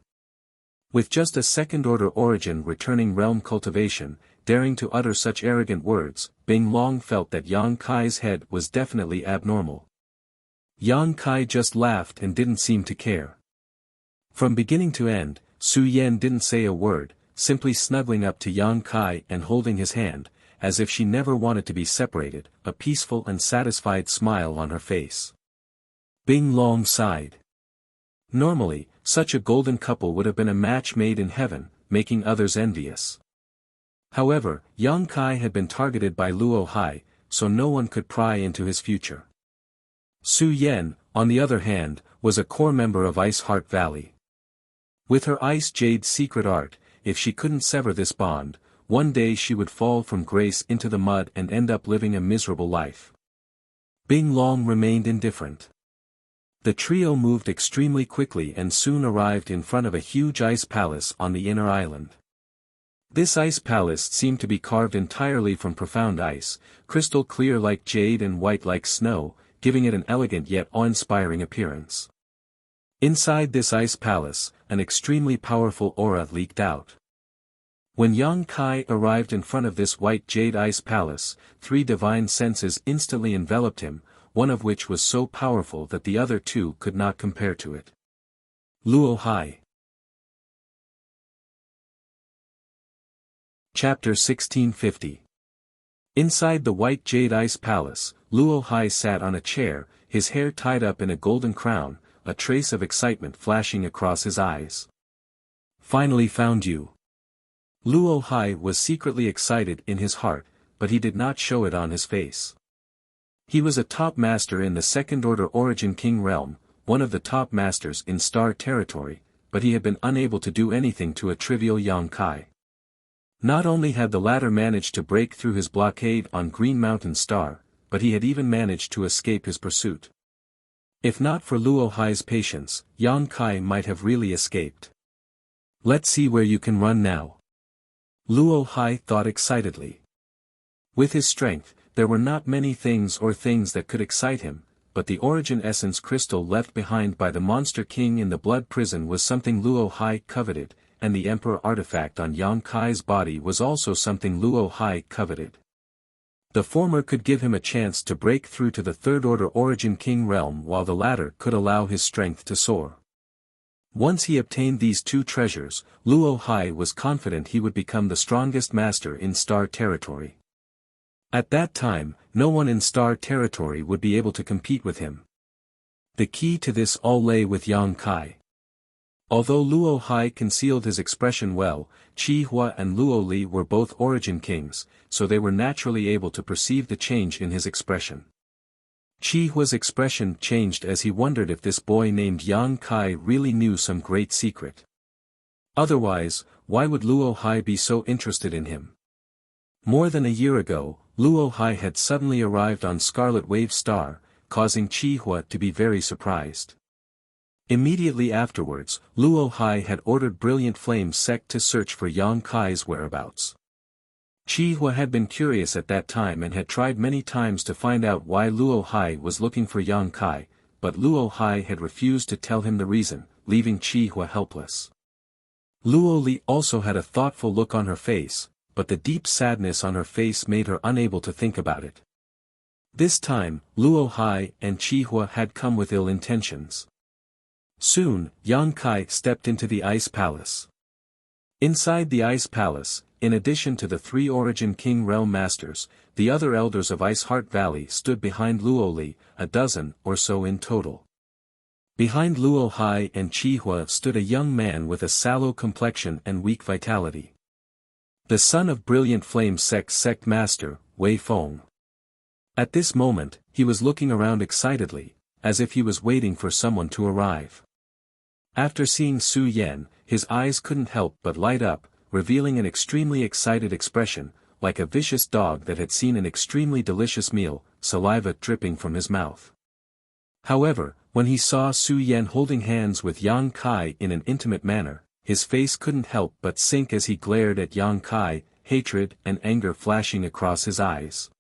With just a second-order origin returning realm cultivation, daring to utter such arrogant words, Bing Long felt that Yang Kai's head was definitely abnormal. Yang Kai just laughed and didn't seem to care. From beginning to end, Su Yan didn't say a word, simply snuggling up to Yang Kai and holding his hand, as if she never wanted to be separated, a peaceful and satisfied smile on her face. Bing Long sighed. Normally, such a golden couple would have been a match made in heaven, making others envious. However, Yang Kai had been targeted by Luo Hai, so no one could pry into his future. Su Yan, on the other hand, was a core member of Ice Heart Valley. With her Ice Jade secret art, if she couldn't sever this bond, one day she would fall from grace into the mud and end up living a miserable life. Bing Long remained indifferent. The trio moved extremely quickly and soon arrived in front of a huge ice palace on the inner island. This ice palace seemed to be carved entirely from profound ice, crystal clear like jade and white like snow, giving it an elegant yet awe-inspiring appearance. Inside this ice palace, an extremely powerful aura leaked out. When Yang Kai arrived in front of this white jade ice palace, 3 divine senses instantly enveloped him, one of which was so powerful that the other 2 could not compare to it. Luo Hai. Chapter 1650. Inside the white jade ice palace, Luo Hai sat on a chair, his hair tied up in a golden crown, a trace of excitement flashing across his eyes. Finally found you. Luo Hai was secretly excited in his heart, but he did not show it on his face. He was a top master in the second-order Origin King realm, one of the top masters in Star Territory, but he had been unable to do anything to a trivial Yang Kai. Not only had the latter managed to break through his blockade on Green Mountain Star, but he had even managed to escape his pursuit. If not for Luo Hai's patience, Yang Kai might have really escaped. Let's see where you can run now. Luo Hai thought excitedly. With his strength, there were not many things that could excite him, but the Origin Essence crystal left behind by the Monster King in the Blood Prison was something Luo Hai coveted, and the Emperor artifact on Yang Kai's body was also something Luo Hai coveted. The former could give him a chance to break through to the third-order Origin King realm while the latter could allow his strength to soar. Once he obtained these 2 treasures, Luo Hai was confident he would become the strongest master in Star Territory. At that time, no one in Star Territory would be able to compete with him. The key to this all lay with Yang Kai. Although Luo Hai concealed his expression well, Qi Hua and Luo Li were both Origin Kings, so they were naturally able to perceive the change in his expression. Qi Hua's expression changed as he wondered if this boy named Yang Kai really knew some great secret. Otherwise, why would Luo Hai be so interested in him? More than a year ago, Luo Hai had suddenly arrived on Scarlet Wave Star, causing Qi Hua to be very surprised. Immediately afterwards, Luo Hai had ordered Brilliant Flame Sect to search for Yang Kai's whereabouts. Qi Hua had been curious at that time and had tried many times to find out why Luo Hai was looking for Yang Kai, but Luo Hai had refused to tell him the reason, leaving Qi Hua helpless. Luo Li also had a thoughtful look on her face, but the deep sadness on her face made her unable to think about it. This time, Luo Hai and Qi Hua had come with ill intentions. Soon, Yang Kai stepped into the Ice Palace. Inside the Ice Palace, in addition to the 3 Origin King Realm Masters, the other elders of Ice Heart Valley stood behind Luo Li, a dozen or so in total. Behind Luo Hai and Qi Hua stood a young man with a sallow complexion and weak vitality. The son of brilliant flame sect master, Wei Feng. At this moment, he was looking around excitedly, as if he was waiting for someone to arrive. After seeing Su Yan, his eyes couldn't help but light up, revealing an extremely excited expression, like a vicious dog that had seen an extremely delicious meal, saliva dripping from his mouth. However, when he saw Su Yan holding hands with Yang Kai in an intimate manner, his face couldn't help but sink as he glared at Yang Kai, hatred and anger flashing across his eyes.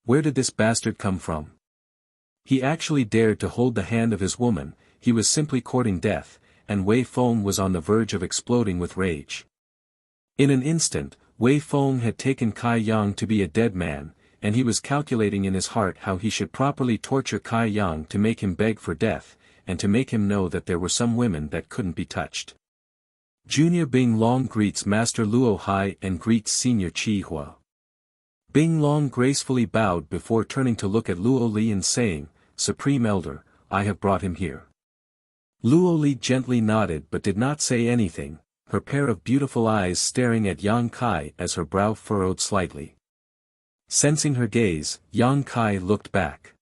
Where did this bastard come from? He actually dared to hold the hand of his woman, he was simply courting death, and Wei Feng was on the verge of exploding with rage. In an instant, Wei Feng had taken Kai Yang to be a dead man, and he was calculating in his heart how he should properly torture Kai Yang to make him beg for death, and to make him know that there were some women that couldn't be touched. Junior Bing Long greets Master Luo Hai and greets Senior Chi Hua. Bing Long gracefully bowed before turning to look at Luo Li and saying, "Supreme Elder, I have brought him here." Luo Li gently nodded but did not say anything, her pair of beautiful eyes staring at Yang Kai as her brow furrowed slightly. Sensing her gaze, Yang Kai looked back.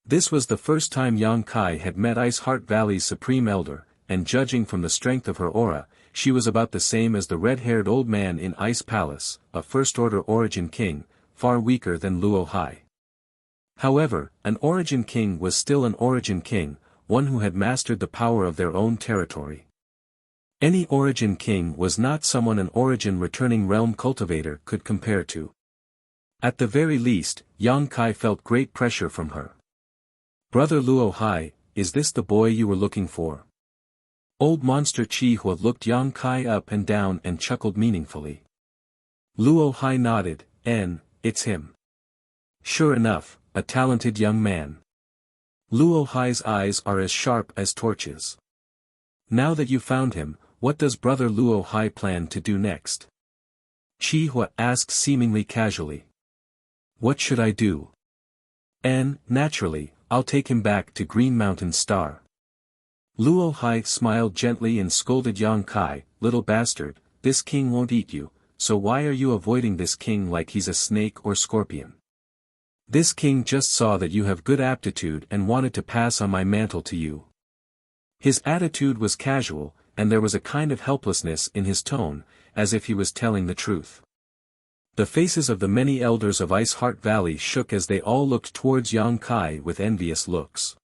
This was the first time Yang Kai had met Ice Heart Valley's Supreme Elder, and judging from the strength of her aura, she was about the same as the red-haired old man in Ice Palace, a First-Order Origin King, far weaker than Luo Hai. However, an Origin King was still an Origin King, one who had mastered the power of their own territory. Any Origin King was not someone an Origin returning realm cultivator could compare to. At the very least, Yang Kai felt great pressure from her. "Brother Luo Hai, is this the boy you were looking for?" Old Monster Chi Hua looked Yang Kai up and down and chuckled meaningfully. Luo Hai nodded, "It's him." Sure enough, a talented young man. Luo Hai's eyes are as sharp as torches. Now that you found him, what does Brother Luo Hai plan to do next? Chi Hua asked seemingly casually. What should I do? Naturally, I'll take him back to Green Mountain Star. Luo Hai smiled gently and scolded Yang Kai, "Little bastard, this king won't eat you, so why are you avoiding this king like he's a snake or scorpion? This king just saw that you have good aptitude and wanted to pass on my mantle to you." His attitude was casual, and there was a kind of helplessness in his tone, as if he was telling the truth. The faces of the many elders of Ice Heart Valley shook as they all looked towards Yang Kai with envious looks.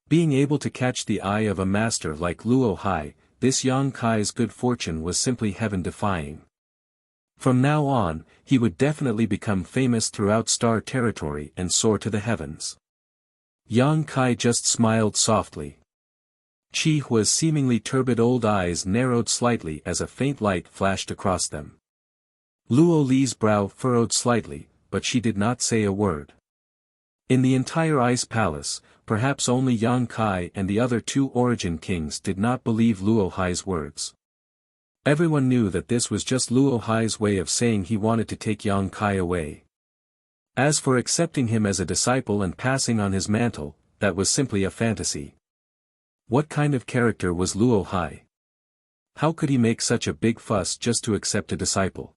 Being able to catch the eye of a master like Luo Hai, this Yang Kai's good fortune was simply heaven-defying. From now on, he would definitely become famous throughout Star Territory and soar to the heavens. Yang Kai just smiled softly. Chi Hua's seemingly turbid old eyes narrowed slightly as a faint light flashed across them. Luo Li's brow furrowed slightly, but she did not say a word. In the entire Ice Palace, perhaps only Yang Kai and the other two Origin Kings did not believe Luo Hai's words. Everyone knew that this was just Luo Hai's way of saying he wanted to take Yang Kai away. As for accepting him as a disciple and passing on his mantle, that was simply a fantasy. What kind of character was Luo Hai? How could he make such a big fuss just to accept a disciple?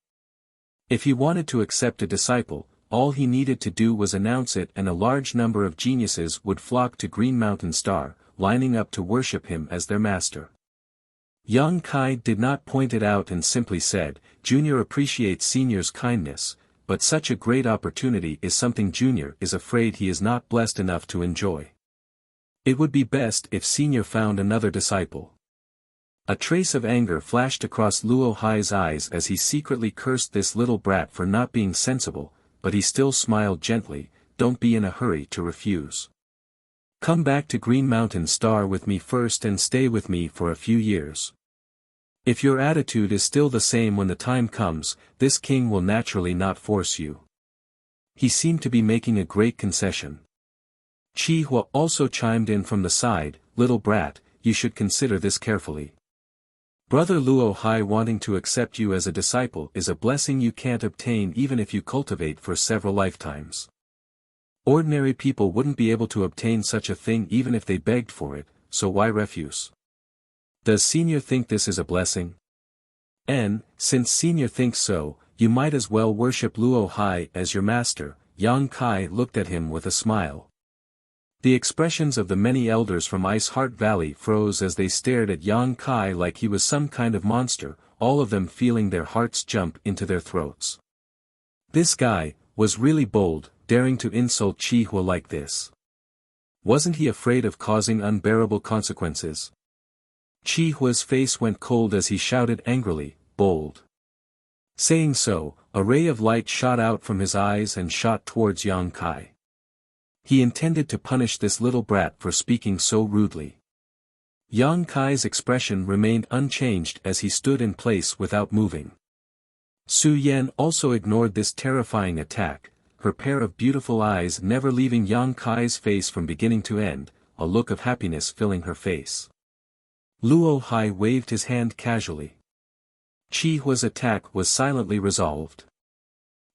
If he wanted to accept a disciple, all he needed to do was announce it and a large number of geniuses would flock to Green Mountain Star, lining up to worship him as their master. Yang Kai did not point it out and simply said, "Junior appreciates Senior's kindness, but such a great opportunity is something Junior is afraid he is not blessed enough to enjoy. It would be best if Senior found another disciple." A trace of anger flashed across Luo Hai's eyes as he secretly cursed this little brat for not being sensible, but he still smiled gently, "Don't be in a hurry to refuse. Come back to Green Mountain Star with me first and stay with me for a few years. If your attitude is still the same when the time comes, this king will naturally not force you." He seemed to be making a great concession. Chi Hua also chimed in from the side, "Little brat, you should consider this carefully. Brother Luo Hai wanting to accept you as a disciple is a blessing you can't obtain even if you cultivate for several lifetimes. Ordinary people wouldn't be able to obtain such a thing even if they begged for it, so why refuse? Does Senior think this is a blessing?" And, since senior thinks so, you might as well worship Luo Hai as your master." Yang Kai looked at him with a smile. The expressions of the many elders from Ice Heart Valley froze as they stared at Yang Kai like he was some kind of monster, all of them feeling their hearts jump into their throats. This guy was really bold, daring to insult Chi Hua like this. Wasn't he afraid of causing unbearable consequences? Chi Hua's face went cold as he shouted angrily, "Bold." Saying so, a ray of light shot out from his eyes and shot towards Yang Kai. He intended to punish this little brat for speaking so rudely. Yang Kai's expression remained unchanged as he stood in place without moving. Su Yan also ignored this terrifying attack, her pair of beautiful eyes never leaving Yang Kai's face from beginning to end, a look of happiness filling her face. Luo Hai waved his hand casually. Chi Hua's attack was silently resolved.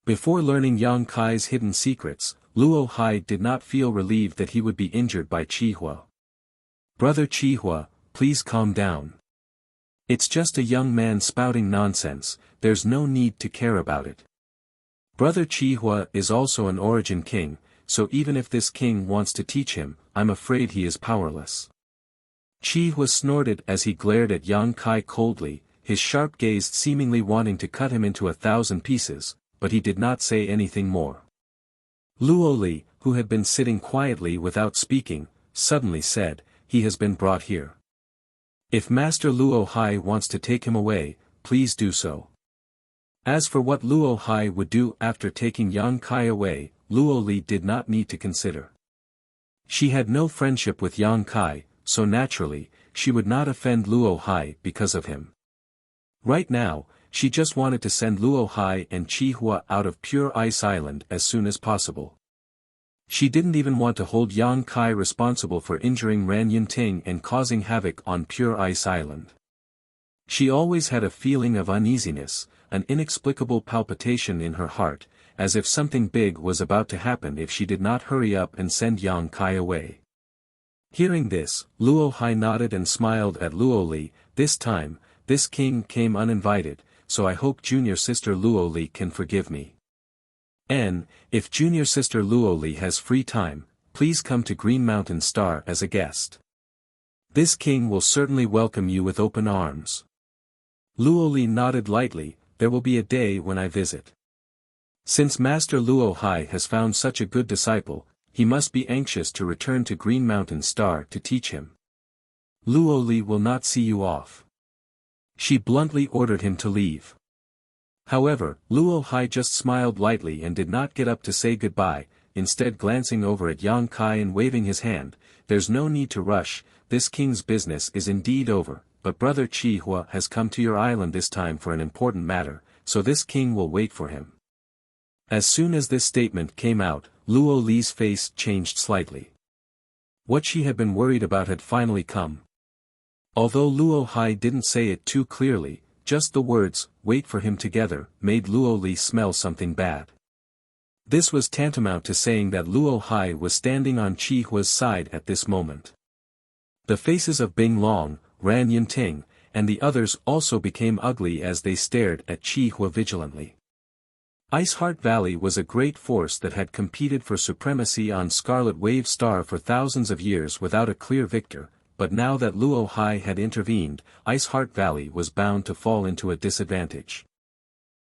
Before learning Yang Kai's hidden secrets, Luo Hai did not feel relieved that he would be injured by Chi Hua. "Brother Chi Hua, please calm down. It's just a young man spouting nonsense, there's no need to care about it. Brother Chi Hua is also an origin king, so even if this king wants to teach him, I'm afraid he is powerless." Chi Hua snorted as he glared at Yang Kai coldly, his sharp gaze seemingly wanting to cut him into 1,000 pieces, but he did not say anything more. Luo Li, who had been sitting quietly without speaking, suddenly said, "He has been brought here. If Master Luo Hai wants to take him away, please do so." As for what Luo Hai would do after taking Yang Kai away, Luo Li did not need to consider. She had no friendship with Yang Kai, so naturally, she would not offend Luo Hai because of him. Right now, she just wanted to send Luo Hai and Chi Hua out of Pure Ice Island as soon as possible. She didn't even want to hold Yang Kai responsible for injuring Ran Yunting and causing havoc on Pure Ice Island. She always had a feeling of uneasiness, an inexplicable palpitation in her heart, as if something big was about to happen if she did not hurry up and send Yang Kai away. Hearing this, Luo Hai nodded and smiled at Luo Li. "This time, this king came uninvited, so I hope junior sister Luo Li can forgive me. And, if junior sister Luo Li has free time, please come to Green Mountain Star as a guest. This king will certainly welcome you with open arms." Luo Li nodded lightly. "There will be a day when I visit. Since Master Luo Hai has found such a good disciple, he must be anxious to return to Green Mountain Star to teach him. Luo Li will not see you off." She bluntly ordered him to leave. However, Luo Hai just smiled lightly and did not get up to say goodbye, instead glancing over at Yang Kai and waving his hand. "There's no need to rush, this king's business is indeed over, but brother Chi Hua has come to your island this time for an important matter, so this king will wait for him." As soon as this statement came out, Luo Li's face changed slightly. What she had been worried about had finally come. Although Luo Hai didn't say it too clearly, just the words, "wait for him" together, made Luo Li smell something bad. This was tantamount to saying that Luo Hai was standing on Chi Hua's side at this moment. The faces of Bing Long, Ran Yunting, and the others also became ugly as they stared at Chi Hua vigilantly. Ice Heart Valley was a great force that had competed for supremacy on Scarlet Wave Star for thousands of years without a clear victor, but now that Luo Hai had intervened, Ice Heart Valley was bound to fall into a disadvantage.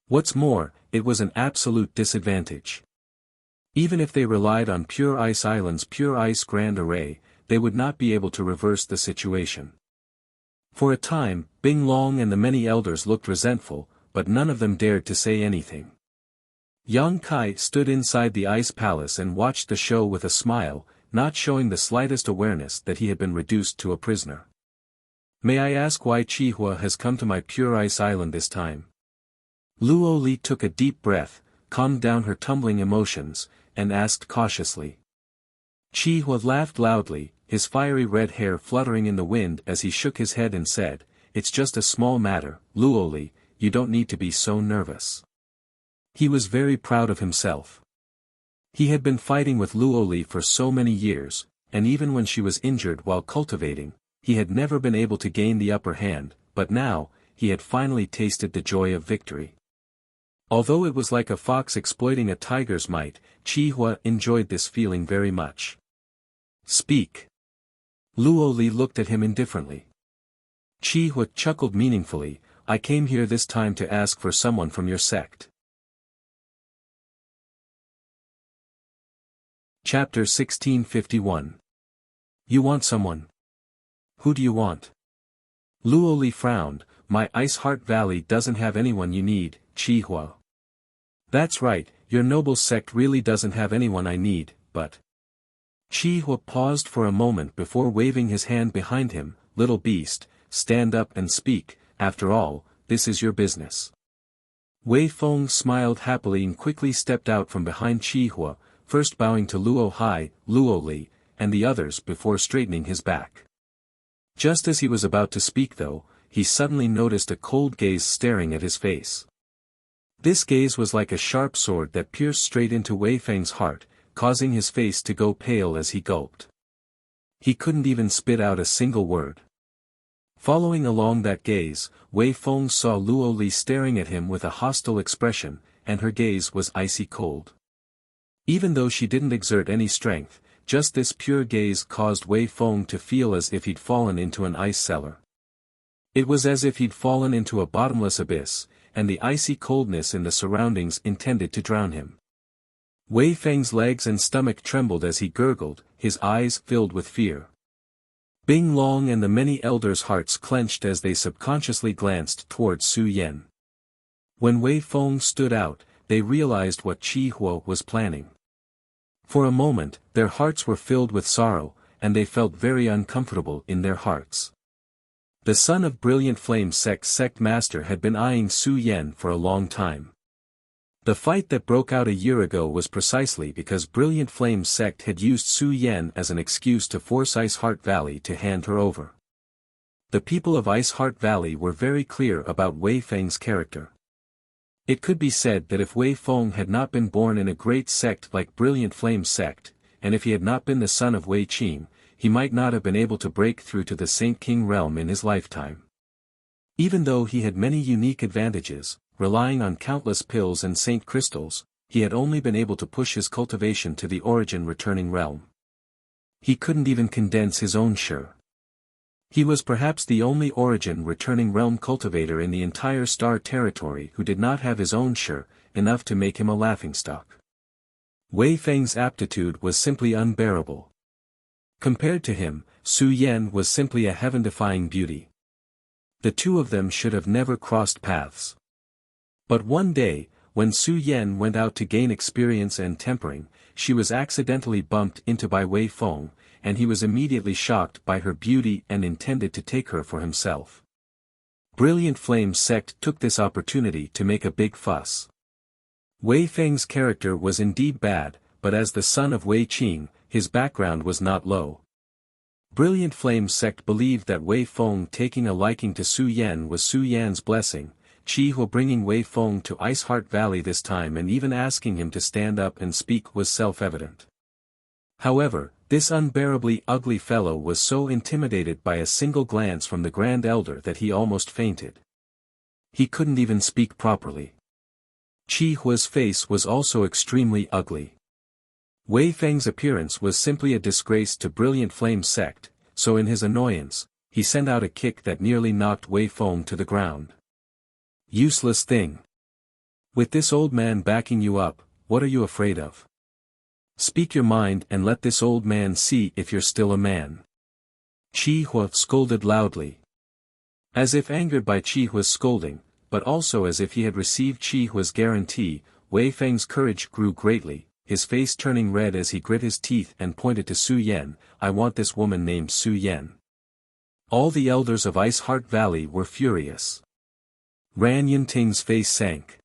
What's more, it was an absolute disadvantage. Even if they relied on Pure Ice Island's Pure Ice Grand Array, they would not be able to reverse the situation. For a time, Bing Long and the many elders looked resentful, but none of them dared to say anything. Yang Kai stood inside the Ice Palace and watched the show with a smile, not showing the slightest awareness that he had been reduced to a prisoner. "May I ask why Chi Hua has come to my Pure Ice Island this time?" Luo Li took a deep breath, calmed down her tumbling emotions, and asked cautiously. Chi Hua laughed loudly, his fiery red hair fluttering in the wind as he shook his head and said, "It's just a small matter, Luo Li, you don't need to be so nervous." He was very proud of himself. He had been fighting with Luo Li for so many years, and even when she was injured while cultivating, he had never been able to gain the upper hand, but now, he had finally tasted the joy of victory. Although it was like a fox exploiting a tiger's might, Qihua enjoyed this feeling very much. "Speak." Luo Li looked at him indifferently. Qihua chuckled meaningfully, "I came here this time to ask for someone from your sect." Chapter 1651. You want someone? Who do you want? Luo Li frowned. My Ice Heart Valley doesn't have anyone you need, Qihua. That's right, your noble sect really doesn't have anyone I need, but... Qihua paused for a moment before waving his hand behind him. Little beast, stand up and speak, after all, this is your business. Wei Feng smiled happily and quickly stepped out from behind Qihua, first bowing to Luo Li, and the others before straightening his back. Just as he was about to speak though, he suddenly noticed a cold gaze staring at his face. This gaze was like a sharp sword that pierced straight into Wei Feng's heart, causing his face to go pale as he gulped. He couldn't even spit out a single word. Following along that gaze, Wei Feng saw Luo Li staring at him with a hostile expression, and her gaze was icy cold. Even though she didn't exert any strength, just this pure gaze caused Wei Feng to feel as if he'd fallen into an ice cellar. It was as if he'd fallen into a bottomless abyss, and the icy coldness in the surroundings intended to drown him. Wei Feng's legs and stomach trembled as he gurgled, his eyes filled with fear. Bing Long and the many elders' hearts clenched as they subconsciously glanced towards Su Yan. When Wei Feng stood out, they realized what Qihua was planning. For a moment, their hearts were filled with sorrow, and they felt very uncomfortable in their hearts. The son of Brilliant Flame's sect master had been eyeing Su Yan for a long time. The fight that broke out a year ago was precisely because Brilliant Flame's sect had used Su Yan as an excuse to force Ice Heart Valley to hand her over. The people of Ice Heart Valley were very clear about Wei Feng's character. It could be said that if Wei Feng had not been born in a great sect like Brilliant Flame's sect, and if he had not been the son of Wei Qing, he might not have been able to break through to the Saint King realm in his lifetime. Even though he had many unique advantages, relying on countless pills and saint crystals, he had only been able to push his cultivation to the origin returning realm. He couldn't even condense his own shi. He was perhaps the only origin returning realm cultivator in the entire star territory who did not have his own shi, enough to make him a laughingstock. Wei Feng's aptitude was simply unbearable. Compared to him, Su Yan was simply a heaven-defying beauty. The two of them should have never crossed paths. But one day, when Su Yan went out to gain experience and tempering, she was accidentally bumped into by Wei Feng, and he was immediately shocked by her beauty and intended to take her for himself. Brilliant Flame's sect took this opportunity to make a big fuss. Wei Feng's character was indeed bad, but as the son of Wei Qing, his background was not low. Brilliant Flame's sect believed that Wei Feng taking a liking to Su Yan was Su Yan's blessing. Qihua bringing Wei Feng to Ice Heart Valley this time and even asking him to stand up and speak was self-evident. However, this unbearably ugly fellow was so intimidated by a single glance from the Grand Elder that he almost fainted. He couldn't even speak properly. Qihua's face was also extremely ugly. Wei Feng's appearance was simply a disgrace to Brilliant Flame's sect, so in his annoyance, he sent out a kick that nearly knocked Wei Feng to the ground. Useless thing. With this old man backing you up, what are you afraid of? Speak your mind and let this old man see if you're still a man. Qihua scolded loudly. As if angered by Qihua's scolding, but also as if he had received Qihua's guarantee, Wei Feng's courage grew greatly, his face turning red as he grit his teeth and pointed to Su Yan. I want this woman named Su Yan. All the elders of Ice Heart Valley were furious. Ran Yinting's face sank.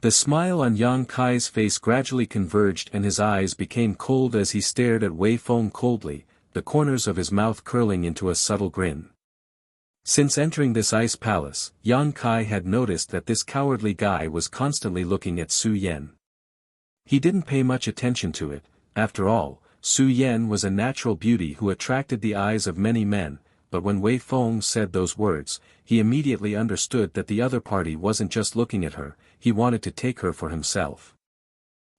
The smile on Yang Kai's face gradually converged and his eyes became cold as he stared at Wei Feng coldly, the corners of his mouth curling into a subtle grin. Since entering this ice palace, Yang Kai had noticed that this cowardly guy was constantly looking at Su Yan. He didn't pay much attention to it. After all, Su Yan was a natural beauty who attracted the eyes of many men, but when Wei Feng said those words, he immediately understood that the other party wasn't just looking at her, he wanted to take her for himself.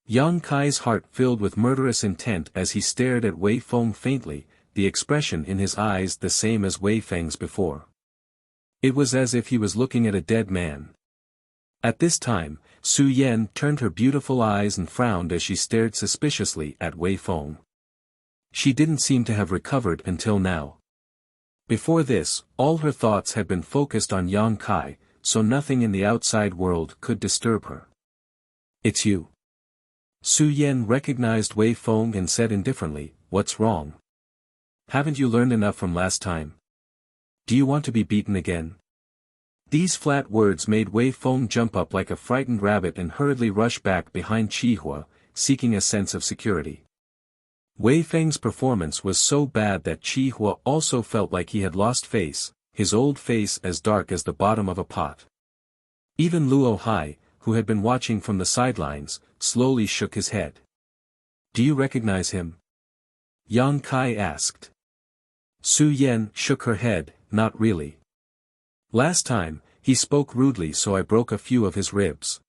Yang Kai's heart filled with murderous intent as he stared at Wei Feng faintly, the expression in his eyes the same as Wei Feng's before. It was as if he was looking at a dead man. At this time, Su Yan turned her beautiful eyes and frowned as she stared suspiciously at Wei Feng. She didn't seem to have recovered until now. Before this, all her thoughts had been focused on Yang Kai, so nothing in the outside world could disturb her. "It's you." Su Yan recognized Wei Feng and said indifferently, "What's wrong? Haven't you learned enough from last time? Do you want to be beaten again?" These flat words made Wei Feng jump up like a frightened rabbit and hurriedly rush back behind Qihua, seeking a sense of security. Wei Feng's performance was so bad that Qihua also felt like he had lost face, his old face as dark as the bottom of a pot. Even Luo Hai, who had been watching from the sidelines, slowly shook his head. "Do you recognize him?" Yang Kai asked. Su Yan shook her head, "Not really. Last time, he spoke rudely so I broke a few of his ribs.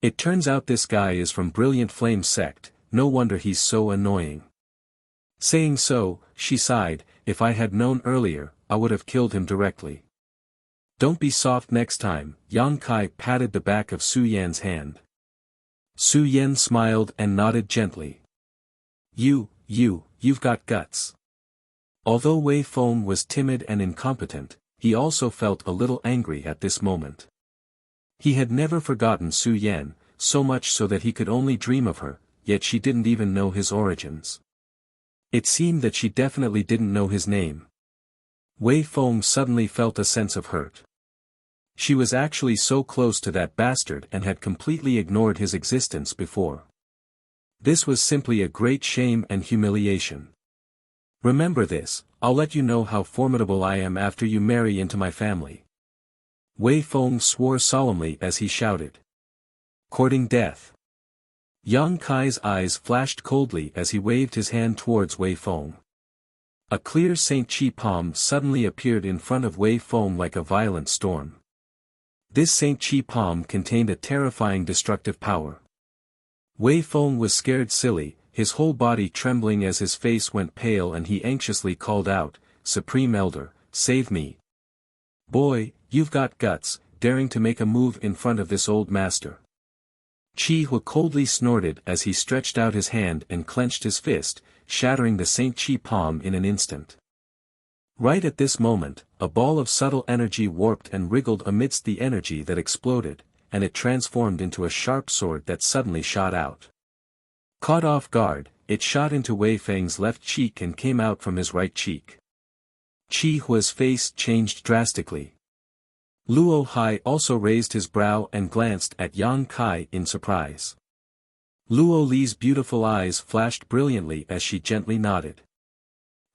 It turns out this guy is from Brilliant Flame sect, no wonder he's so annoying." Saying so, she sighed, "If I had known earlier, I would have killed him directly." "Don't be soft next time," Yang Kai patted the back of Su Yan's hand. Su Yan smiled and nodded gently. You've got guts." Although Wei Feng was timid and incompetent, he also felt a little angry at this moment. He had never forgotten Su Yan, so much so that he could only dream of her, yet she didn't even know his origins. It seemed that she definitely didn't know his name. Wei Feng suddenly felt a sense of hurt. She was actually so close to that bastard and had completely ignored his existence before. This was simply a great shame and humiliation. "Remember this, I'll let you know how formidable I am after you marry into my family." Wei Feng swore solemnly as he shouted. "Courting death." Yang Kai's eyes flashed coldly as he waved his hand towards Wei Feng. A clear Saint Chi palm suddenly appeared in front of Wei Feng like a violent storm. This Saint Chi palm contained a terrifying destructive power. Wei Feng was scared silly, his whole body trembling as his face went pale, and he anxiously called out, "Supreme Elder, save me. Boy, you've got guts, daring to make a move in front of this old master." Qihua coldly snorted as he stretched out his hand and clenched his fist, shattering the Saint Chi palm in an instant. Right at this moment, a ball of subtle energy warped and wriggled amidst the energy that exploded, and it transformed into a sharp sword that suddenly shot out. Caught off guard, it shot into Wei Feng's left cheek and came out from his right cheek. Qihua's face changed drastically. Luo Hai also raised his brow and glanced at Yang Kai in surprise. Luo Li's beautiful eyes flashed brilliantly as she gently nodded.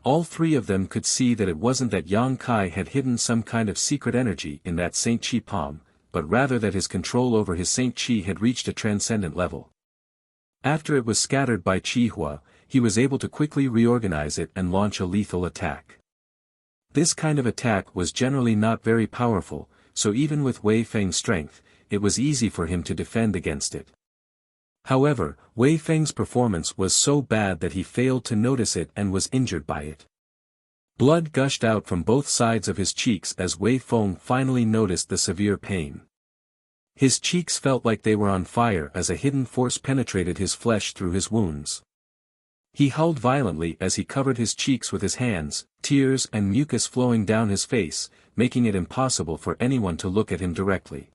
All three of them could see that it wasn't that Yang Kai had hidden some kind of secret energy in that Saint Chi palm, but rather that his control over his Saint Chi had reached a transcendent level. After it was scattered by Qihua, he was able to quickly reorganize it and launch a lethal attack. This kind of attack was generally not very powerful, so even with Wei Feng's strength, it was easy for him to defend against it. However, Wei Feng's performance was so bad that he failed to notice it and was injured by it. Blood gushed out from both sides of his cheeks as Wei Feng finally noticed the severe pain. His cheeks felt like they were on fire as a hidden force penetrated his flesh through his wounds. He howled violently as he covered his cheeks with his hands, tears and mucus flowing down his face, making it impossible for anyone to look at him directly.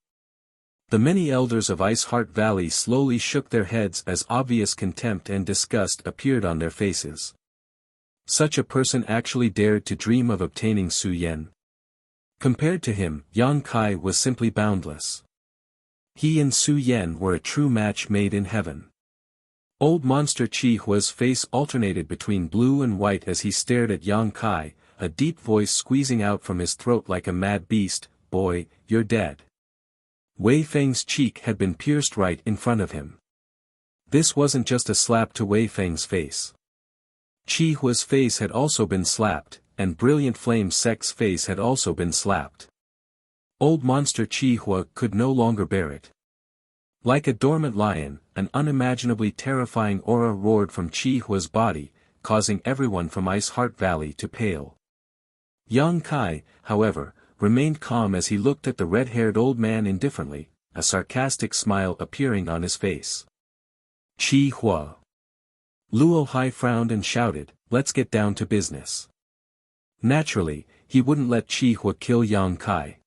The many elders of Ice Heart Valley slowly shook their heads as obvious contempt and disgust appeared on their faces. Such a person actually dared to dream of obtaining Su Yan. Compared to him, Yang Kai was simply boundless. He and Su Yan were a true match made in heaven. Old Monster Qihua's face alternated between blue and white as he stared at Yang Kai, a deep voice squeezing out from his throat like a mad beast, "Boy, you're dead." Wei Feng's cheek had been pierced right in front of him. This wasn't just a slap to Wei Feng's face. Qihua's face had also been slapped, and Brilliant Flame Sect's face had also been slapped. Old monster Chi Hua could no longer bear it. Like a dormant lion, an unimaginably terrifying aura roared from Chi Hua's body, causing everyone from Ice Heart Valley to pale. Yang Kai, however, remained calm as he looked at the red-haired old man indifferently, a sarcastic smile appearing on his face. Chi Hua. Luo Hai frowned and shouted, "Let's get down to business." Naturally, he wouldn't let Chi Hua kill Yang Kai.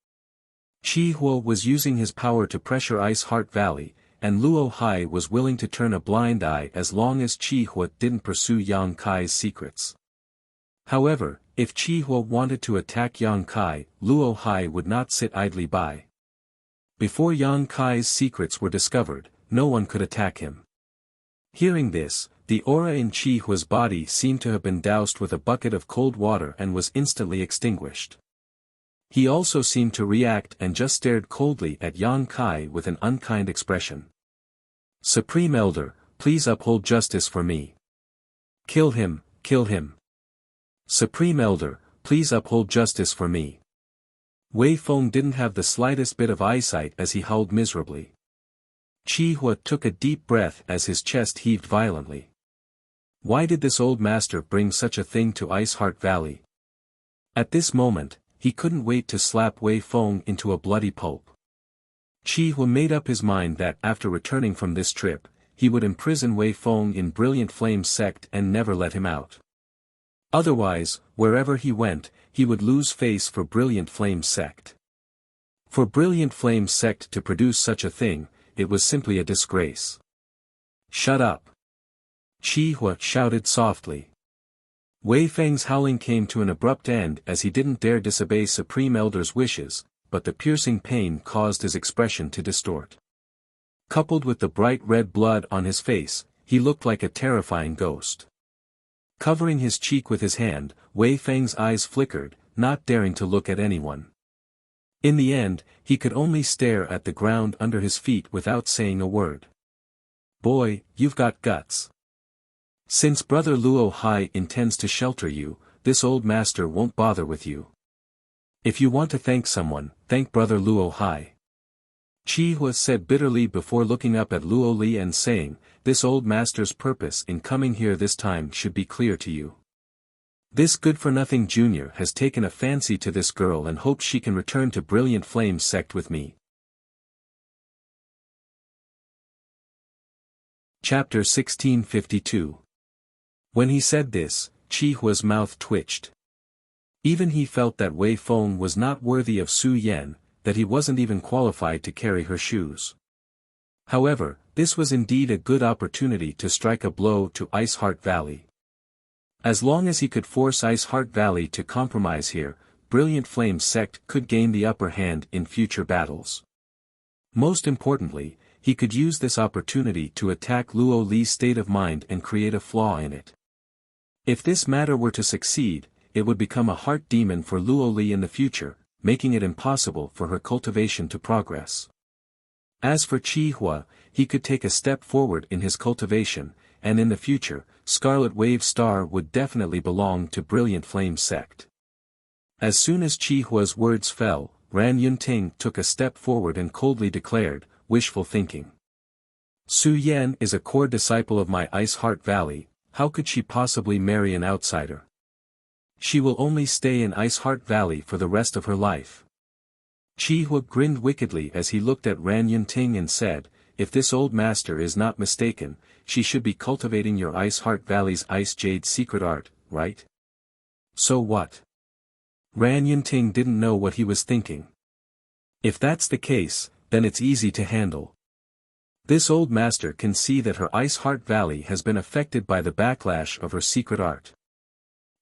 Chi Hua was using his power to pressure Ice Heart Valley, and Luo Hai was willing to turn a blind eye as long as Chi Hua didn't pursue Yang Kai's secrets. However, if Chi Hua wanted to attack Yang Kai, Luo Hai would not sit idly by. Before Yang Kai's secrets were discovered, no one could attack him. Hearing this, the aura in Chi Hua's body seemed to have been doused with a bucket of cold water and was instantly extinguished. He also seemed to react and just stared coldly at Yang Kai with an unkind expression. "Supreme Elder, please uphold justice for me. Kill him, kill him. Supreme Elder, please uphold justice for me." Wei Feng didn't have the slightest bit of eyesight as he howled miserably. Chi Hua took a deep breath as his chest heaved violently. Why did this old master bring such a thing to Ice Heart Valley? At this moment, he couldn't wait to slap Wei Feng into a bloody pulp. Chi Hua made up his mind that after returning from this trip, he would imprison Wei Feng in Brilliant Flame Sect and never let him out. Otherwise, wherever he went, he would lose face for Brilliant Flame Sect. For Brilliant Flame Sect to produce such a thing, it was simply a disgrace. "Shut up!" Chi Hua shouted softly. Wei Feng's howling came to an abrupt end as he didn't dare disobey Supreme Elder's wishes, but the piercing pain caused his expression to distort. Coupled with the bright red blood on his face, he looked like a terrifying ghost. Covering his cheek with his hand, Wei Feng's eyes flickered, not daring to look at anyone. In the end, he could only stare at the ground under his feet without saying a word. "Boy, you've got guts. Since Brother Luo Hai intends to shelter you, this old master won't bother with you. If you want to thank someone, thank Brother Luo Hai." Chi Hua said bitterly before looking up at Luo Li and saying, "This old master's purpose in coming here this time should be clear to you. This good-for-nothing junior has taken a fancy to this girl and hopes she can return to Brilliant Flame Sect with me." Chapter 1652. When he said this, Chi Hua's mouth twitched. Even he felt that Wei Feng was not worthy of Su Yan, that he wasn't even qualified to carry her shoes. However, this was indeed a good opportunity to strike a blow to Ice Heart Valley. As long as he could force Ice Heart Valley to compromise here, Brilliant Flame Sect could gain the upper hand in future battles. Most importantly, he could use this opportunity to attack Luo Li's state of mind and create a flaw in it. If this matter were to succeed, it would become a heart demon for Luo Li in the future, making it impossible for her cultivation to progress. As for Chi Hua, he could take a step forward in his cultivation, and in the future, Scarlet Wave Star would definitely belong to Brilliant Flame Sect. As soon as Chi Hua's words fell, Ran Yunting took a step forward and coldly declared, "Wishful thinking. Su Yan is a core disciple of my Ice Heart Valley, how could she possibly marry an outsider? She will only stay in Ice Heart Valley for the rest of her life." Chi Hua grinned wickedly as he looked at Ran Yunting and said, "If this old master is not mistaken, she should be cultivating your Ice Heart Valley's Ice Jade secret art, right? So what?" Ran Yunting didn't know what he was thinking. If that's the case, then it's easy to handle. This old master can see that her Ice Heart Valley has been affected by the backlash of her secret art.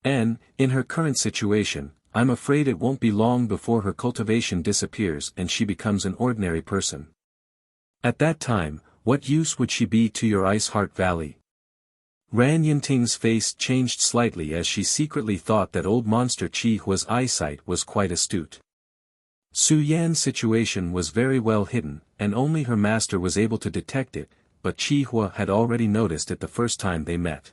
And, in her current situation, I'm afraid it won't be long before her cultivation disappears and she becomes an ordinary person. At that time, what use would she be to your Ice Heart Valley? Ran Yunting's face changed slightly as she secretly thought that old monster Chi Hua's eyesight was quite astute. Su Yan's situation was very well hidden, and only her master was able to detect it, but Chi Hua had already noticed it the first time they met.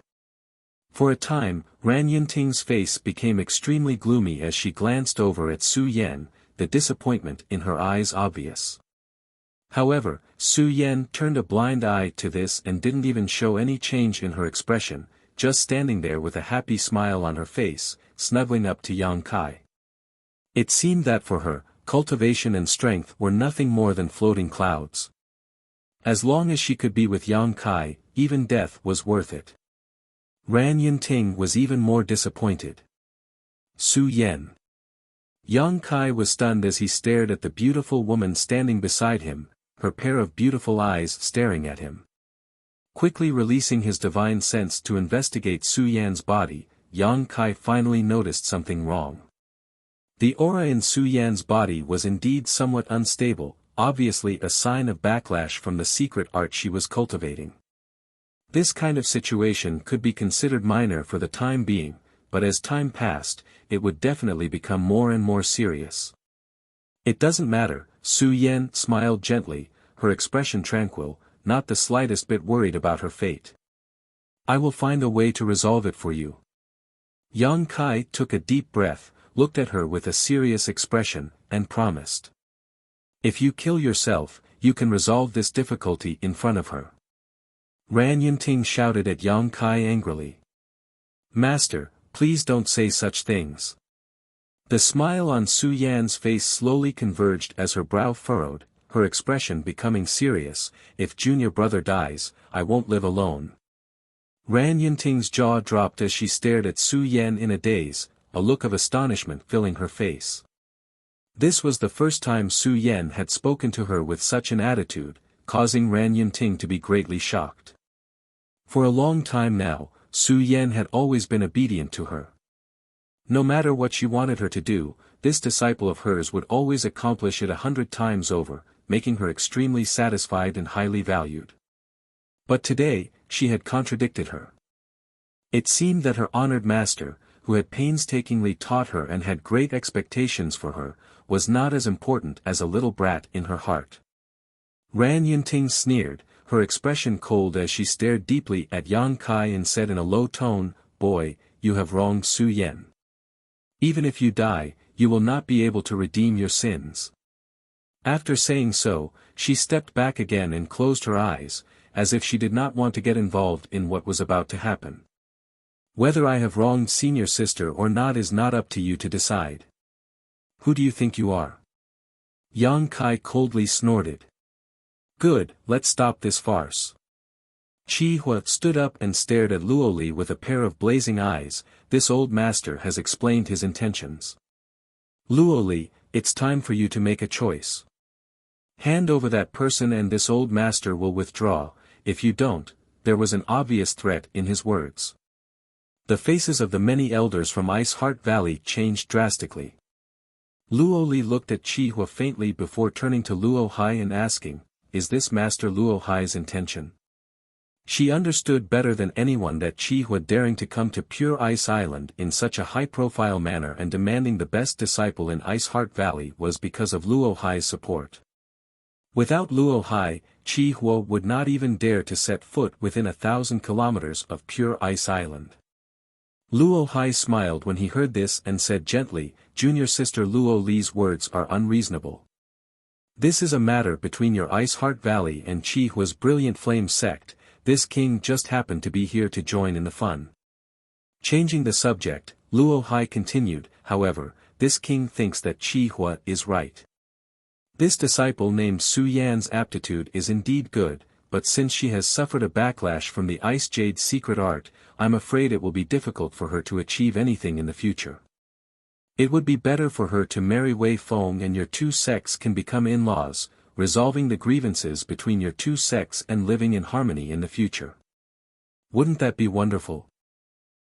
For a time, Ran Yinting's face became extremely gloomy as she glanced over at Su Yan, the disappointment in her eyes obvious. However, Su Yan turned a blind eye to this and didn't even show any change in her expression, just standing there with a happy smile on her face, snuggling up to Yang Kai. It seemed that for her, cultivation and strength were nothing more than floating clouds. As long as she could be with Yang Kai, even death was worth it. Ran Yinting was even more disappointed. Su Yan. Yang Kai was stunned as he stared at the beautiful woman standing beside him, her pair of beautiful eyes staring at him. Quickly releasing his divine sense to investigate Su Yan's body, Yang Kai finally noticed something wrong. The aura in Su Yan's body was indeed somewhat unstable, obviously a sign of backlash from the secret art she was cultivating. This kind of situation could be considered minor for the time being, but as time passed, it would definitely become more and more serious. It doesn't matter, Su Yan smiled gently, her expression tranquil, not the slightest bit worried about her fate. I will find a way to resolve it for you. Yang Kai took a deep breath, looked at her with a serious expression, and promised. If you kill yourself, you can resolve this difficulty in front of her. Ran Yinting shouted at Yang Kai angrily. Master, please don't say such things. The smile on Su Yan's face slowly converged as her brow furrowed, her expression becoming serious. If junior brother dies, I won't live alone. Ran Yinting's jaw dropped as she stared at Su Yan in a daze, a look of astonishment filling her face. This was the first time Su Yan had spoken to her with such an attitude, causing Ran Yinting to be greatly shocked. For a long time now, Su Yan had always been obedient to her. No matter what she wanted her to do, this disciple of hers would always accomplish it 100 times over, making her extremely satisfied and highly valued. But today, she had contradicted her. It seemed that her honored master, who had painstakingly taught her and had great expectations for her, was not as important as a little brat in her heart. Ran Yinting sneered, her expression cold as she stared deeply at Yang Kai and said in a low tone, Boy, you have wronged Su Yan. Even if you die, you will not be able to redeem your sins. After saying so, she stepped back again and closed her eyes, as if she did not want to get involved in what was about to happen. Whether I have wronged senior sister or not is not up to you to decide. Who do you think you are? Yang Kai coldly snorted. Good, let's stop this farce. Chi Hua stood up and stared at Luo Li with a pair of blazing eyes. This old master has explained his intentions. Luo Li, it's time for you to make a choice. Hand over that person and this old master will withdraw. If you don't, there was an obvious threat in his words. The faces of the many elders from Ice Heart Valley changed drastically. Luo Li looked at Chi Hua faintly before turning to Luo Hai and asking, Is this Master Luo Hai's intention? She understood better than anyone that Chi Hua daring to come to Pure Ice Island in such a high-profile manner and demanding the best disciple in Ice Heart Valley was because of Luo Hai's support. Without Luo Hai, Chi Hua would not even dare to set foot within 1,000 kilometers of Pure Ice Island. Luo Hai smiled when he heard this and said gently, Junior sister Luo Li's words are unreasonable. This is a matter between your Ice Heart Valley and Chi Hua's Brilliant Flame sect. This king just happened to be here to join in the fun. Changing the subject, Luo Hai continued, however, this king thinks that Chi Hua is right. This disciple named Su Yan's aptitude is indeed good, but since she has suffered a backlash from the Ice Jade secret art, I'm afraid it will be difficult for her to achieve anything in the future. It would be better for her to marry Wei Feng and your two sects can become in-laws, resolving the grievances between your two sects and living in harmony in the future. Wouldn't that be wonderful?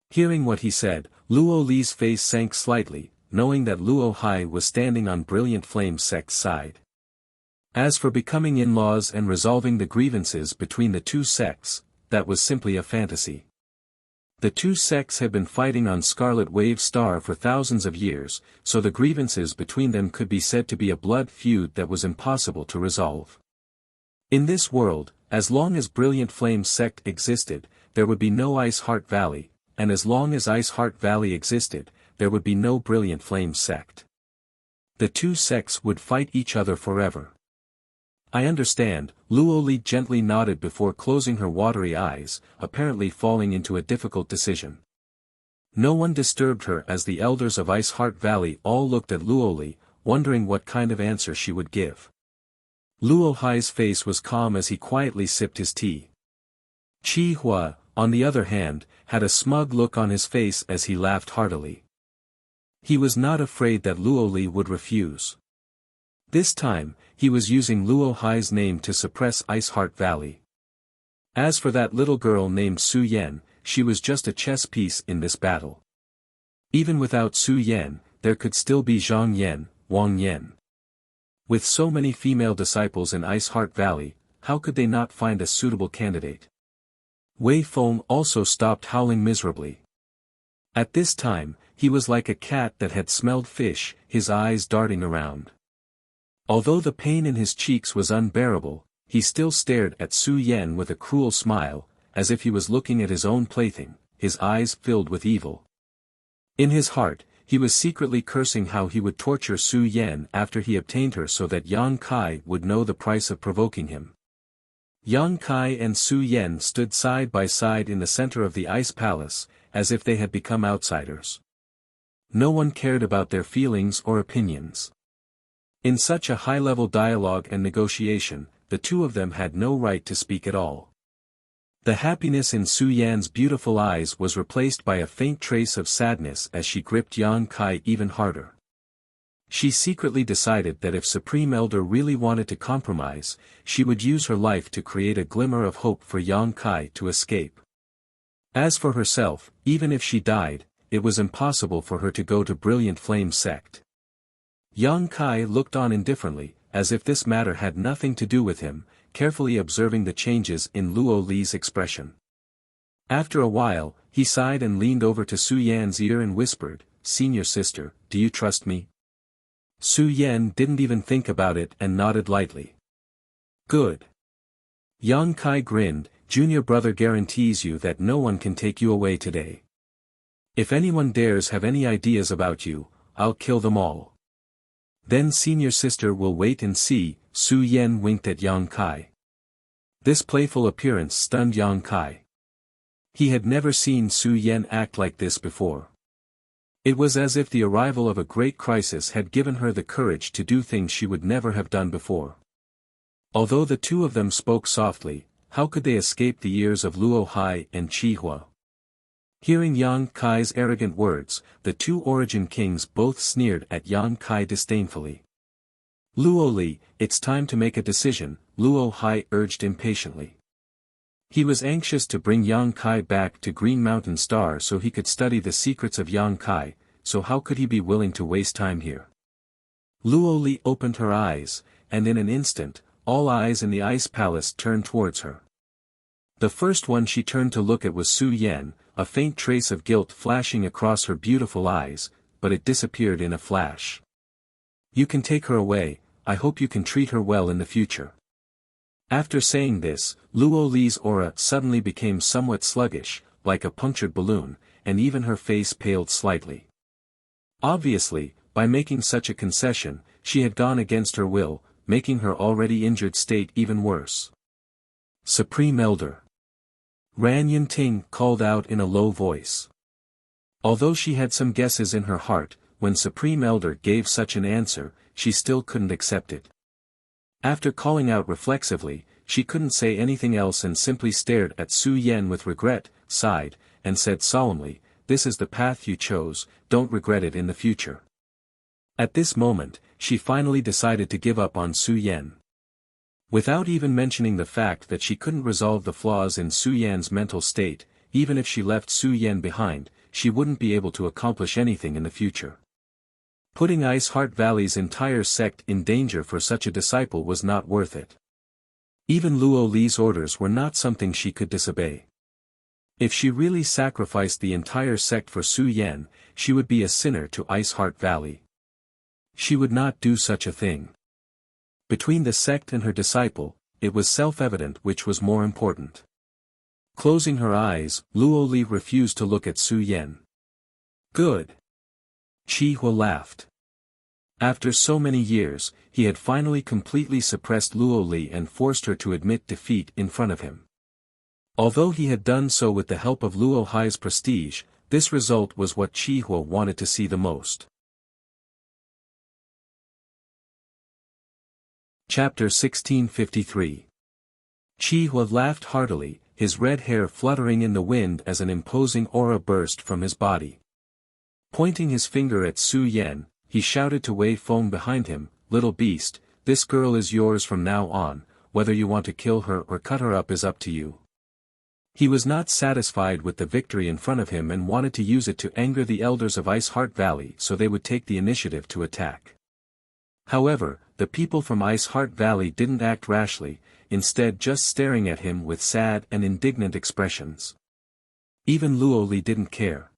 Hearing what he said, Luo Li's face sank slightly, knowing that Luo Hai was standing on Brilliant Flame sect's side. As for becoming in-laws and resolving the grievances between the two sects, that was simply a fantasy. The two sects had been fighting on Scarlet Wave Star for thousands of years, so the grievances between them could be said to be a blood feud that was impossible to resolve. In this world, as long as Brilliant Flame sect existed, there would be no Ice Heart Valley, and as long as Ice Heart Valley existed, there would be no Brilliant Flame sect. The two sects would fight each other forever. I understand, Luo Li gently nodded before closing her watery eyes, apparently falling into a difficult decision. No one disturbed her as the elders of Ice Heart Valley all looked at Luo Li, wondering what kind of answer she would give. Luo Hai's face was calm as he quietly sipped his tea. Qi Hua, on the other hand, had a smug look on his face as he laughed heartily. He was not afraid that Luo Li would refuse. This time, he was using Luo Hai's name to suppress Ice Heart Valley. As for that little girl named Su Yan, she was just a chess piece in this battle. Even without Su Yan, there could still be Zhang Yan, Wang Yan. With so many female disciples in Ice Heart Valley, how could they not find a suitable candidate? Wei Feng also stopped howling miserably. At this time, he was like a cat that had smelled fish, his eyes darting around. Although the pain in his cheeks was unbearable, he still stared at Su Yan with a cruel smile, as if he was looking at his own plaything, his eyes filled with evil. In his heart, he was secretly cursing how he would torture Su Yan after he obtained her so that Yang Kai would know the price of provoking him. Yang Kai and Su Yan stood side by side in the center of the Ice Palace, as if they had become outsiders. No one cared about their feelings or opinions. In such a high-level dialogue and negotiation, the two of them had no right to speak at all. The happiness in Su Yan's beautiful eyes was replaced by a faint trace of sadness as she gripped Yang Kai even harder. She secretly decided that if Supreme Elder really wanted to compromise, she would use her life to create a glimmer of hope for Yang Kai to escape. As for herself, even if she died, it was impossible for her to go to Brilliant Flame sect. Yang Kai looked on indifferently, as if this matter had nothing to do with him, carefully observing the changes in Luo Li's expression. After a while, he sighed and leaned over to Su Yan's ear and whispered, "Senior sister, do you trust me?" Su Yan didn't even think about it and nodded lightly. "Good." Yang Kai grinned, "Junior brother guarantees you that no one can take you away today. If anyone dares have any ideas about you, I'll kill them all. Then senior sister will wait and see." Su Yan winked at Yang Kai. This playful appearance stunned Yang Kai. He had never seen Su Yan act like this before. It was as if the arrival of a great crisis had given her the courage to do things she would never have done before. Although the two of them spoke softly, how could they escape the ears of Luo Hai and Qi Hua? Hearing Yang Kai's arrogant words, the two Origin Kings both sneered at Yang Kai disdainfully. "Luo Li, it's time to make a decision," Luo Hai urged impatiently. He was anxious to bring Yang Kai back to Green Mountain Star so he could study the secrets of Yang Kai, so how could he be willing to waste time here? Luo Li opened her eyes, and in an instant, all eyes in the Ice Palace turned towards her. The first one she turned to look at was Su Yan, a faint trace of guilt flashing across her beautiful eyes, but it disappeared in a flash. "You can take her away, I hope you can treat her well in the future." After saying this, Luo Li's aura suddenly became somewhat sluggish, like a punctured balloon, and even her face paled slightly. Obviously, by making such a concession, she had gone against her will, making her already injured state even worse. "Supreme Elder," Ran Yunting called out in a low voice. Although she had some guesses in her heart, when Supreme Elder gave such an answer, she still couldn't accept it. After calling out reflexively, she couldn't say anything else and simply stared at Su Yan with regret, sighed, and said solemnly, "This is the path you chose, don't regret it in the future." At this moment, she finally decided to give up on Su Yan. Without even mentioning the fact that she couldn't resolve the flaws in Su Yan's mental state, even if she left Su Yan behind, she wouldn't be able to accomplish anything in the future. Putting Ice Heart Valley's entire sect in danger for such a disciple was not worth it. Even Luo Li's orders were not something she could disobey. If she really sacrificed the entire sect for Su Yan, she would be a sinner to Ice Heart Valley. She would not do such a thing. Between the sect and her disciple, it was self-evident which was more important. Closing her eyes, Luo Li refused to look at Su Yan. Good. Qi Hua laughed. After so many years, he had finally completely suppressed Luo Li and forced her to admit defeat in front of him. Although he had done so with the help of Luo Hai's prestige, this result was what Qi Hua wanted to see the most. Chapter 1653. Qi Hua laughed heartily, his red hair fluttering in the wind as an imposing aura burst from his body. Pointing his finger at Su Yan, he shouted to Wei Feng behind him, "Little beast, this girl is yours from now on, whether you want to kill her or cut her up is up to you." He was not satisfied with the victory in front of him and wanted to use it to anger the elders of Ice Heart Valley so they would take the initiative to attack. However, the people from Ice Heart Valley didn't act rashly, instead just staring at him with sad and indignant expressions. Even Luo Li didn't care.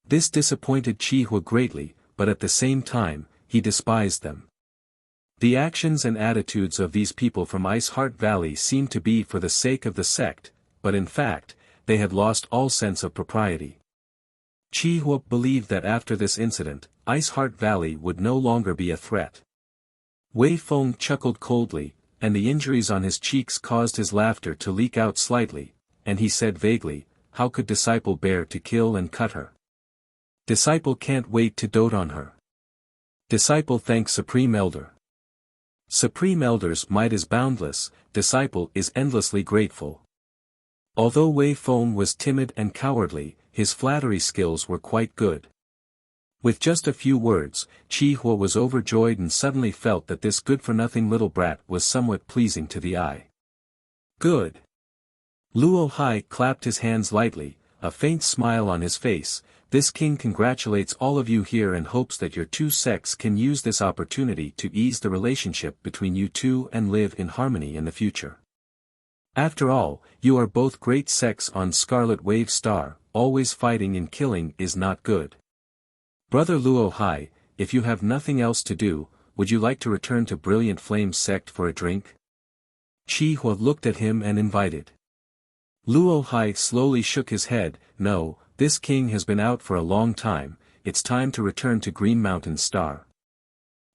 This disappointed Qi Hua greatly, but at the same time, he despised them. The actions and attitudes of these people from Ice Heart Valley seemed to be for the sake of the sect, but in fact, they had lost all sense of propriety. Qi Hua believed that after this incident, Ice Heart Valley would no longer be a threat. Wei Feng chuckled coldly, and the injuries on his cheeks caused his laughter to leak out slightly, and he said vaguely, "How could Disciple bear to kill and cut her? Disciple can't wait to dote on her. Disciple thanks Supreme Elder. Supreme Elder's might is boundless, Disciple is endlessly grateful." Although Wei Feng was timid and cowardly, his flattery skills were quite good. With just a few words, Qi Hua was overjoyed and suddenly felt that this good-for-nothing little brat was somewhat pleasing to the eye. Good. Luo Hai clapped his hands lightly, a faint smile on his face. "This king congratulates all of you here and hopes that your two sects can use this opportunity to ease the relationship between you two and live in harmony in the future. After all, you are both great sects on Scarlet Wave Star, always fighting and killing is not good. Brother Luo Hai, if you have nothing else to do, would you like to return to Brilliant Flame sect for a drink?" Qi Hua looked at him and invited. Luo Hai slowly shook his head. "No, this king has been out for a long time, it's time to return to Green Mountain Star."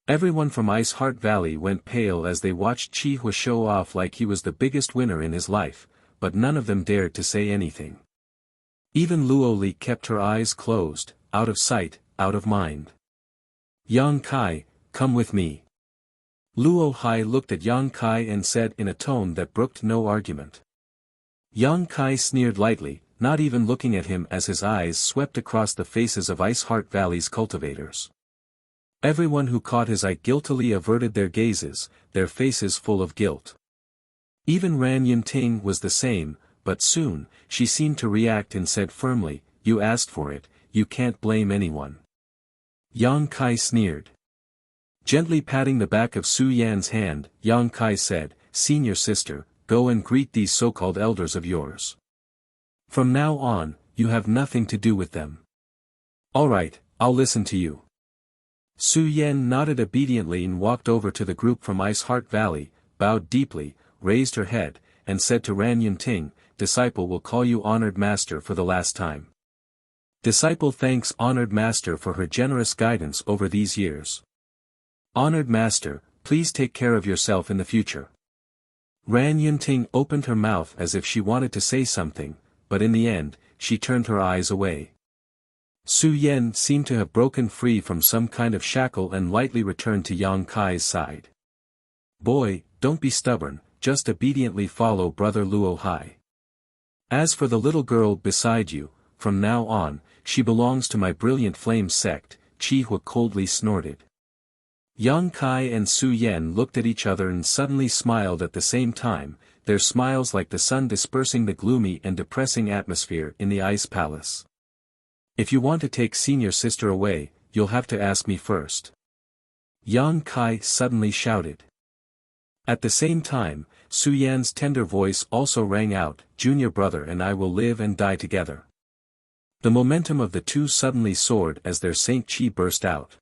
Everyone from Ice Heart Valley went pale as they watched Qi Hua show off like he was the biggest winner in his life, but none of them dared to say anything. Even Luo Li kept her eyes closed, out of sight, out of mind. "Yang Kai, come with me." Luo Hai looked at Yang Kai and said in a tone that brooked no argument. Yang Kai sneered lightly, not even looking at him as his eyes swept across the faces of Ice Heart Valley's cultivators. Everyone who caught his eye guiltily averted their gazes, their faces full of guilt. Even Ran Yunting was the same, but soon, she seemed to react and said firmly, "You asked for it, you can't blame anyone." Yang Kai sneered. Gently patting the back of Su Yan's hand, Yang Kai said, "Senior sister, go and greet these so-called elders of yours. From now on, you have nothing to do with them." "All right, I'll listen to you." Su Yan nodded obediently and walked over to the group from Ice Heart Valley, bowed deeply, raised her head, and said to Ran Yunting, "Disciple will call you Honored Master for the last time. Disciple thanks Honored Master for her generous guidance over these years. Honored Master, please take care of yourself in the future." Ran Yunting opened her mouth as if she wanted to say something, but in the end, she turned her eyes away. Su Yan seemed to have broken free from some kind of shackle and lightly returned to Yang Kai's side. "Boy, don't be stubborn, just obediently follow Brother Luo Hai. As for the little girl beside you, from now on, she belongs to my Brilliant Flame sect," Qi Hua coldly snorted. Yang Kai and Su Yan looked at each other and suddenly smiled at the same time, their smiles like the sun dispersing the gloomy and depressing atmosphere in the Ice Palace. "If you want to take senior sister away, you'll have to ask me first." Yang Kai suddenly shouted. At the same time, Su Yan's tender voice also rang out, "Junior brother and I will live and die together." The momentum of the two suddenly soared as their Saint Qi burst out.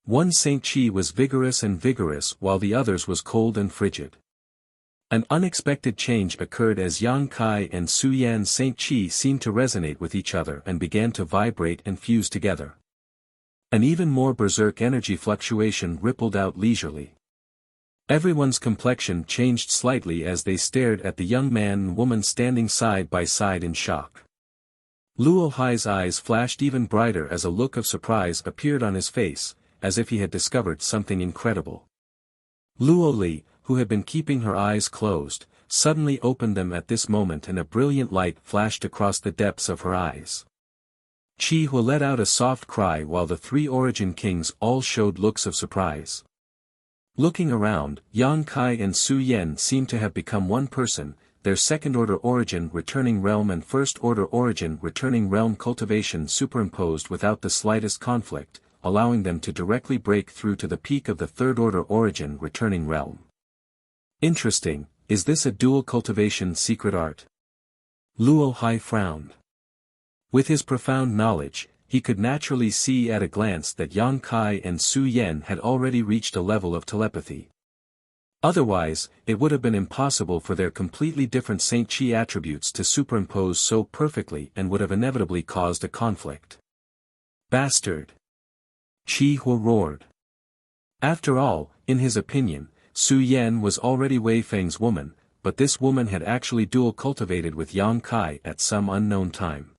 One Saint Qi was vigorous while the other's was cold and frigid. An unexpected change occurred as Yang Kai and Su Yan's Saint Qi seemed to resonate with each other and began to vibrate and fuse together. An even more berserk energy fluctuation rippled out leisurely. Everyone's complexion changed slightly as they stared at the young man and woman standing side by side in shock. Luo Hai's eyes flashed even brighter as a look of surprise appeared on his face, as if he had discovered something incredible. Luo Li, who had been keeping her eyes closed, suddenly opened them at this moment and a brilliant light flashed across the depths of her eyes. Qi Hua let out a soft cry while the three Origin Kings all showed looks of surprise. Looking around, Yang Kai and Su Yan seemed to have become one person, their second-order origin returning realm and first-order origin returning realm cultivation superimposed without the slightest conflict, allowing them to directly break through to the peak of the third-order origin returning realm. Interesting, is this a dual cultivation secret art? Luo Hai frowned. With his profound knowledge, he could naturally see at a glance that Yang Kai and Su Yan had already reached a level of telepathy. Otherwise, it would have been impossible for their completely different Saint Qi attributes to superimpose so perfectly and would have inevitably caused a conflict. Bastard! Qi Hua roared. After all, in his opinion, Su Yan was already Wei Feng's woman, but this woman had actually dual cultivated with Yang Kai at some unknown time.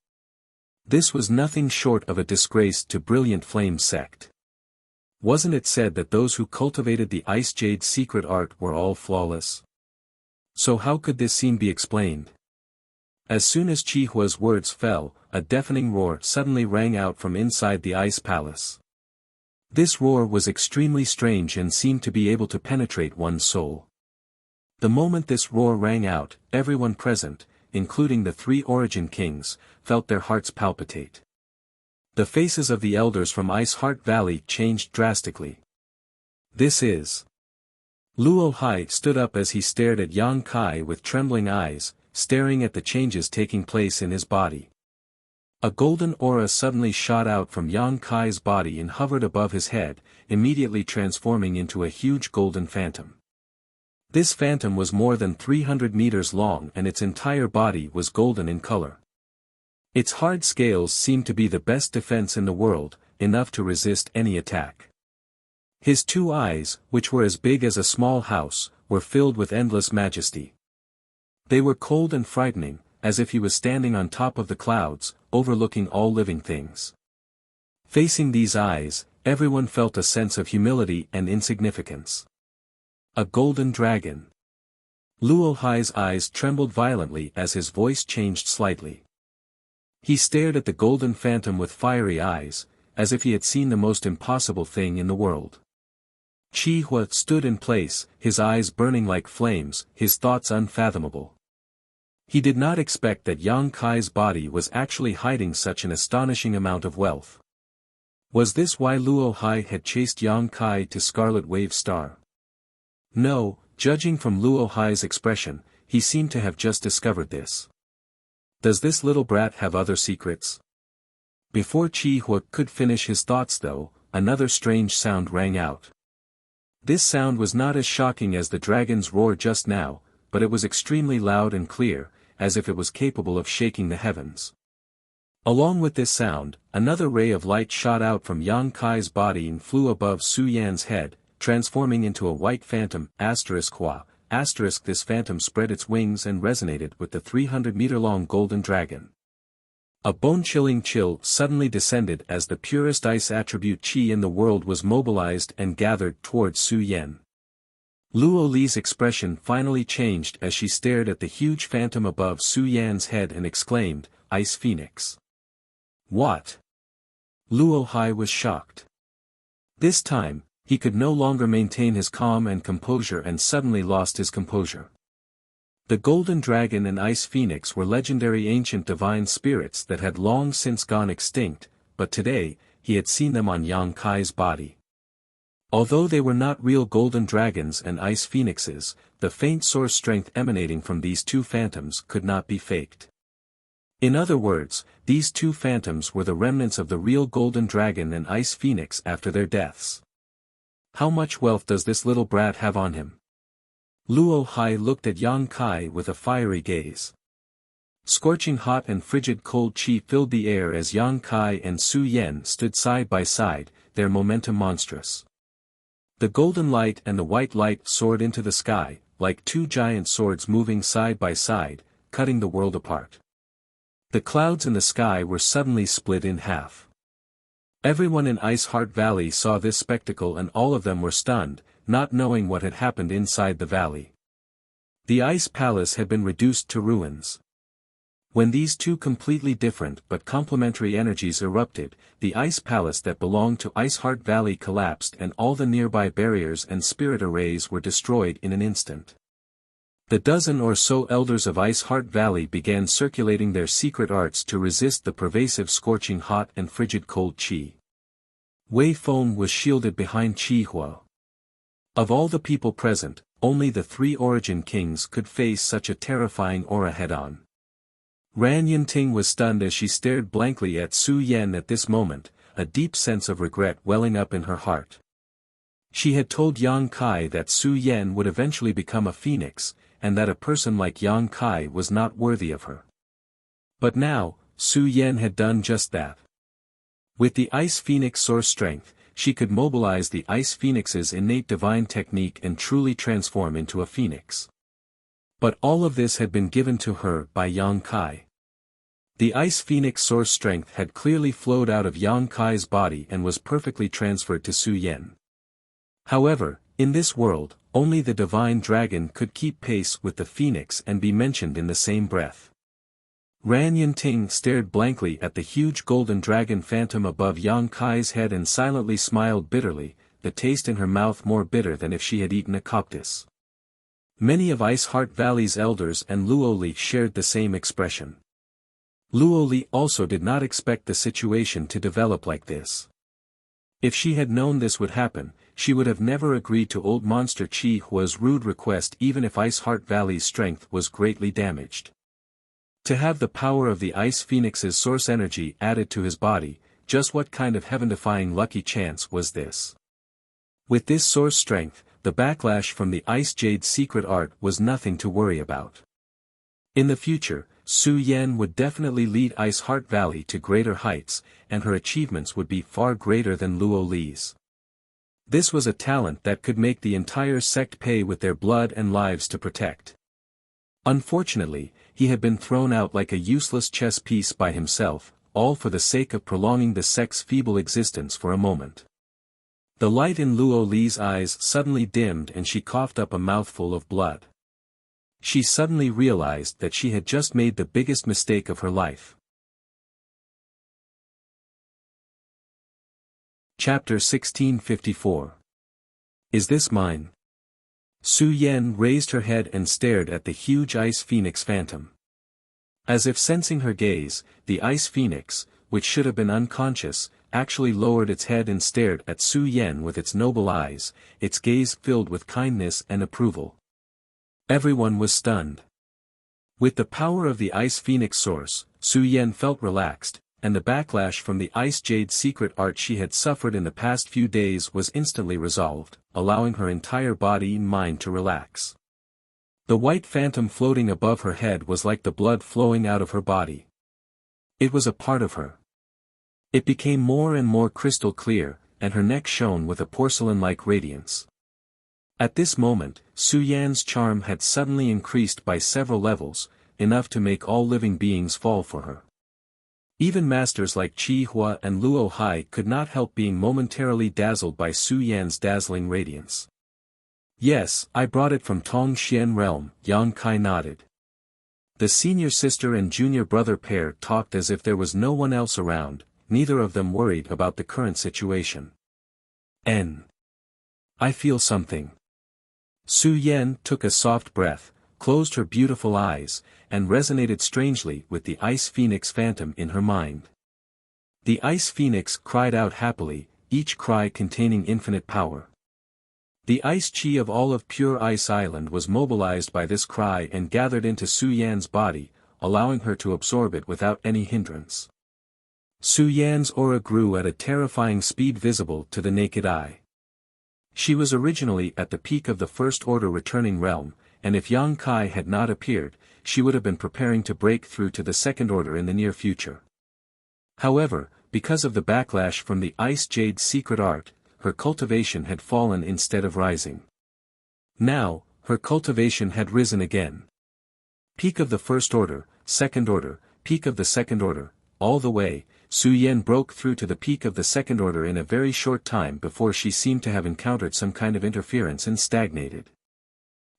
This was nothing short of a disgrace to Brilliant Flame sect. Wasn't it said that those who cultivated the Ice Jade secret art were all flawless? So how could this scene be explained? As soon as Qi Hua's words fell, a deafening roar suddenly rang out from inside the Ice Palace. This roar was extremely strange and seemed to be able to penetrate one's soul. The moment this roar rang out, everyone present, including the three Origin Kings, felt their hearts palpitate. The faces of the elders from Ice Heart Valley changed drastically. This is... Luo Hai stood up as he stared at Yang Kai with trembling eyes, staring at the changes taking place in his body. A golden aura suddenly shot out from Yang Kai's body and hovered above his head, immediately transforming into a huge golden phantom. This phantom was more than 300 meters long and its entire body was golden in color. Its hard scales seemed to be the best defense in the world, enough to resist any attack. His two eyes, which were as big as a small house, were filled with endless majesty. They were cold and frightening, as if he was standing on top of the clouds, overlooking all living things. Facing these eyes, everyone felt a sense of humility and insignificance. A golden dragon. Luo Hai's eyes trembled violently as his voice changed slightly. He stared at the golden phantom with fiery eyes, as if he had seen the most impossible thing in the world. Qi Hua stood in place, his eyes burning like flames, his thoughts unfathomable. He did not expect that Yang Kai's body was actually hiding such an astonishing amount of wealth. Was this why Luo Hai had chased Yang Kai to Scarlet Wave Star? No, judging from Luo Hai's expression, he seemed to have just discovered this. Does this little brat have other secrets? Before Qi Hua could finish his thoughts though, another strange sound rang out. This sound was not as shocking as the dragon's roar just now, but it was extremely loud and clear, as if it was capable of shaking the heavens. Along with this sound, another ray of light shot out from Yang Kai's body and flew above Su Yan's head, transforming into a white phantom, *Hua, this phantom spread its wings and resonated with the 300-meter-long golden dragon. A bone-chilling chill suddenly descended as the purest ice attribute Qi in the world was mobilized and gathered towards Su Yan. Luo Li's expression finally changed as she stared at the huge phantom above Su Yan's head and exclaimed, "Ice Phoenix." What? Luo Hai was shocked. This time, he could no longer maintain his calm and composure and suddenly lost his composure. The Golden Dragon and Ice Phoenix were legendary ancient divine spirits that had long since gone extinct, but today, he had seen them on Yang Kai's body. Although they were not real golden dragons and ice phoenixes, the faint source strength emanating from these two phantoms could not be faked. In other words, these two phantoms were the remnants of the real golden dragon and ice phoenix after their deaths. How much wealth does this little brat have on him? Luo Hai looked at Yang Kai with a fiery gaze. Scorching hot and frigid cold chi filled the air as Yang Kai and Su Yan stood side by side, their momentum monstrous. The golden light and the white light soared into the sky, like two giant swords moving side by side, cutting the world apart. The clouds in the sky were suddenly split in half. Everyone in Ice Heart Valley saw this spectacle and all of them were stunned, not knowing what had happened inside the valley. The ice palace had been reduced to ruins. When these two completely different but complementary energies erupted, the ice palace that belonged to Ice Heart Valley collapsed and all the nearby barriers and spirit arrays were destroyed in an instant. The dozen or so elders of Ice Heart Valley began circulating their secret arts to resist the pervasive scorching hot and frigid cold chi. Wei Feng was shielded behind Qi Hua. Of all the people present, only the three Origin Kings could face such a terrifying aura head-on. Ran Yinting was stunned as she stared blankly at Su Yan at this moment, a deep sense of regret welling up in her heart. She had told Yang Kai that Su Yan would eventually become a phoenix, and that a person like Yang Kai was not worthy of her. But now, Su Yan had done just that. With the Ice Phoenix source strength, she could mobilize the Ice Phoenix's innate divine technique and truly transform into a phoenix. But all of this had been given to her by Yang Kai. The Ice Phoenix source strength had clearly flowed out of Yang Kai's body and was perfectly transferred to Su Yan. However, in this world, only the divine dragon could keep pace with the phoenix and be mentioned in the same breath. Ran Yinting stared blankly at the huge golden dragon phantom above Yang Kai's head and silently smiled bitterly, the taste in her mouth more bitter than if she had eaten a cactus. Many of Ice Heart Valley's elders and Luo Li shared the same expression. Luo Li also did not expect the situation to develop like this. If she had known this would happen, she would have never agreed to old monster Qi Hua's rude request even if Ice Heart Valley's strength was greatly damaged. To have the power of the Ice Phoenix's source energy added to his body, just what kind of heaven-defying lucky chance was this? With this source strength, the backlash from the Ice Jade's secret art was nothing to worry about. In the future, Su Yan would definitely lead Ice Heart Valley to greater heights, and her achievements would be far greater than Luo Li's. This was a talent that could make the entire sect pay with their blood and lives to protect. Unfortunately, he had been thrown out like a useless chess piece by himself, all for the sake of prolonging the sect's feeble existence for a moment. The light in Luo Li's eyes suddenly dimmed and she coughed up a mouthful of blood. She suddenly realized that she had just made the biggest mistake of her life. Chapter 1654. Is this mine? Su Yan raised her head and stared at the huge Ice Phoenix phantom. As if sensing her gaze, the Ice Phoenix, which should have been unconscious, actually lowered its head and stared at Su Yan with its noble eyes, its gaze filled with kindness and approval. Everyone was stunned. With the power of the Ice Phoenix source, Su Yan felt relaxed, and the backlash from the Ice Jade's secret art she had suffered in the past few days was instantly resolved, allowing her entire body and mind to relax. The white phantom floating above her head was like the blood flowing out of her body. It was a part of her. It became more and more crystal clear, and her neck shone with a porcelain-like radiance. At this moment, Su Yan's charm had suddenly increased by several levels, enough to make all living beings fall for her. Even masters like Qi Hua and Luo Hai could not help being momentarily dazzled by Su Yan's dazzling radiance. Yes, I brought it from Tong Xian realm, Yang Kai nodded. The senior sister and junior brother pair talked as if there was no one else around, neither of them worried about the current situation. I feel something. Su Yan took a soft breath, closed her beautiful eyes, and resonated strangely with the Ice Phoenix phantom in her mind. The Ice Phoenix cried out happily, each cry containing infinite power. The ice chi of all of Pure Ice Island was mobilized by this cry and gathered into Su Yan's body, allowing her to absorb it without any hindrance. Su Yan's aura grew at a terrifying speed visible to the naked eye. She was originally at the peak of the First Order returning realm, and if Yang Kai had not appeared, she would have been preparing to break through to the Second Order in the near future. However, because of the backlash from the Ice Jade's secret art, her cultivation had fallen instead of rising. Now, her cultivation had risen again. Peak of the First Order, Second Order, peak of the Second Order, all the way, Su Yan broke through to the peak of the Second Order in a very short time before she seemed to have encountered some kind of interference and stagnated.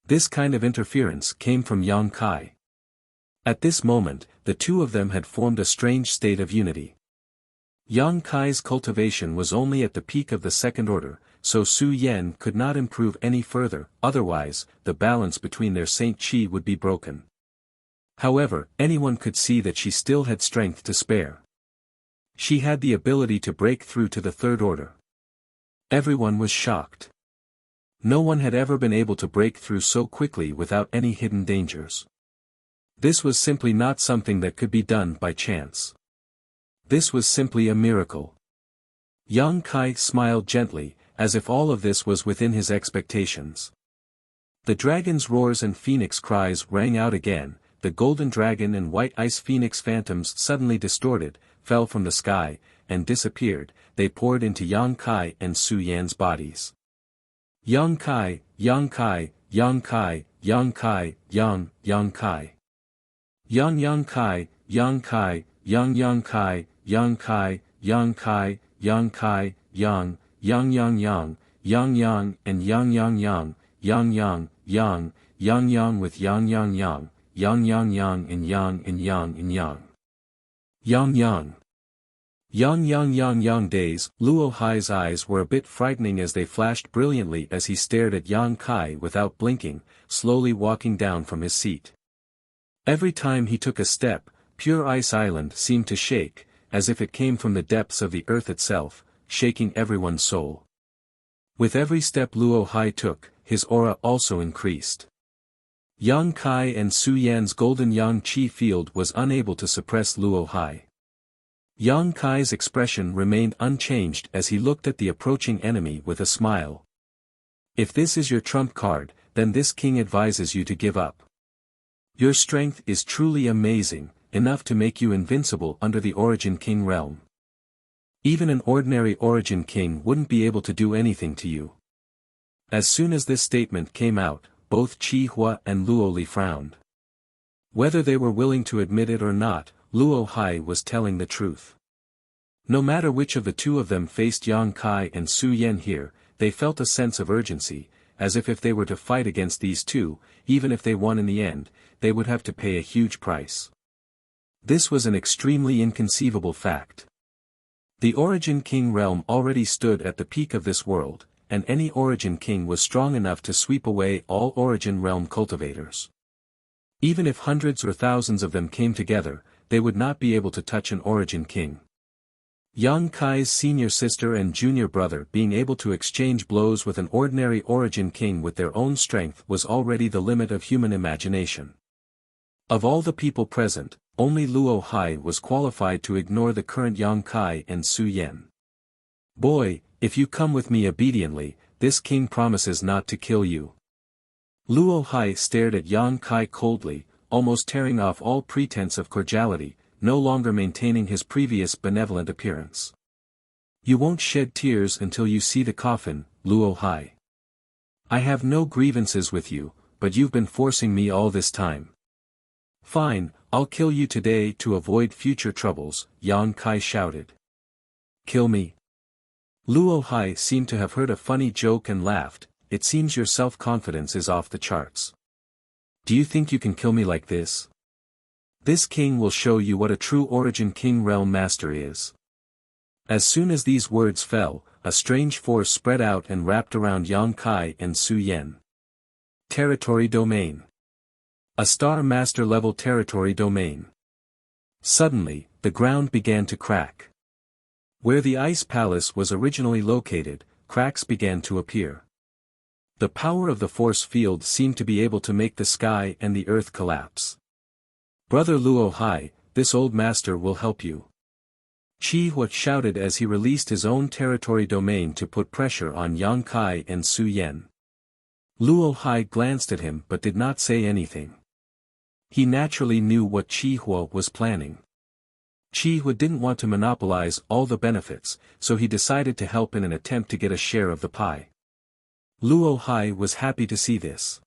This kind of interference came from Yang Kai. At this moment, the two of them had formed a strange state of unity. Yang Kai's cultivation was only at the peak of the Second Order, so Su Yan could not improve any further, otherwise, the balance between their Saint Qi would be broken. However, anyone could see that she still had strength to spare. She had the ability to break through to the Third Order. Everyone was shocked. No one had ever been able to break through so quickly without any hidden dangers. This was simply not something that could be done by chance. This was simply a miracle. Yang Kai smiled gently, as if all of this was within his expectations. The dragon's roars and phoenix cries rang out again, the golden dragon and white ice phoenix phantoms suddenly distorted, fell from the sky, and disappeared. They poured into Yang Kai and Su Yan's bodies. Yang Kai, Yang Kai, Yang Kai, Yang Kai, Yang Kai. Yang Kai, Yang Kai, Yang Kai, Yang Kai, Yang Kai, Yang Kai, Yang and Yang with Yang and Yang days. Luo Hai's eyes were a bit frightening as they flashed brilliantly as he stared at Yang Kai without blinking, slowly walking down from his seat. Every time he took a step, Pure Ice Island seemed to shake, as if it came from the depths of the earth itself, shaking everyone's soul. With every step Luo Hai took, his aura also increased. Yang Kai and Su Yan's golden Yang Qi field was unable to suppress Luo Hai. Yang Kai's expression remained unchanged as he looked at the approaching enemy with a smile. If this is your trump card, then this king advises you to give up. Your strength is truly amazing, enough to make you invincible under the Origin King realm. Even an ordinary Origin King wouldn't be able to do anything to you. As soon as this statement came out, both Qi Hua and Luo Li frowned. Whether they were willing to admit it or not, Luo Hai was telling the truth. No matter which of the two of them faced Yang Kai and Su Yan here, they felt a sense of urgency, as if they were to fight against these two, even if they won in the end, they would have to pay a huge price. This was an extremely inconceivable fact. The Origin King realm already stood at the peak of this world, and any Origin King was strong enough to sweep away all Origin realm cultivators. Even if hundreds or thousands of them came together, they would not be able to touch an Origin King. Yang Kai's senior sister and junior brother being able to exchange blows with an ordinary Origin King with their own strength was already the limit of human imagination. Of all the people present, only Luo Hai was qualified to ignore the current Yang Kai and Su Yan. Boy, if you come with me obediently, this king promises not to kill you. Luo Hai stared at Yang Kai coldly, almost tearing off all pretense of cordiality, no longer maintaining his previous benevolent appearance. You won't shed tears until you see the coffin, Luo Hai. I have no grievances with you, but you've been forcing me all this time. Fine, I'll kill you today to avoid future troubles, Yang Kai shouted. Kill me? Luo Hai seemed to have heard a funny joke and laughed. It seems your self-confidence is off the charts. Do you think you can kill me like this? This king will show you what a true Origin King realm master is. As soon as these words fell, a strange force spread out and wrapped around Yang Kai and Su Yan. Territory domain. A Star Master level territory domain. Suddenly, the ground began to crack. Where the Ice Palace was originally located, cracks began to appear. The power of the force field seemed to be able to make the sky and the earth collapse. Brother Luo Hai, this old master will help you. Qi Hua shouted as he released his own territory domain to put pressure on Yang Kai and Su Yan. Luo Hai glanced at him but did not say anything. He naturally knew what Qi Hua was planning. Qi Hua didn't want to monopolize all the benefits, so he decided to help in an attempt to get a share of the pie. Luo Hai was happy to see this.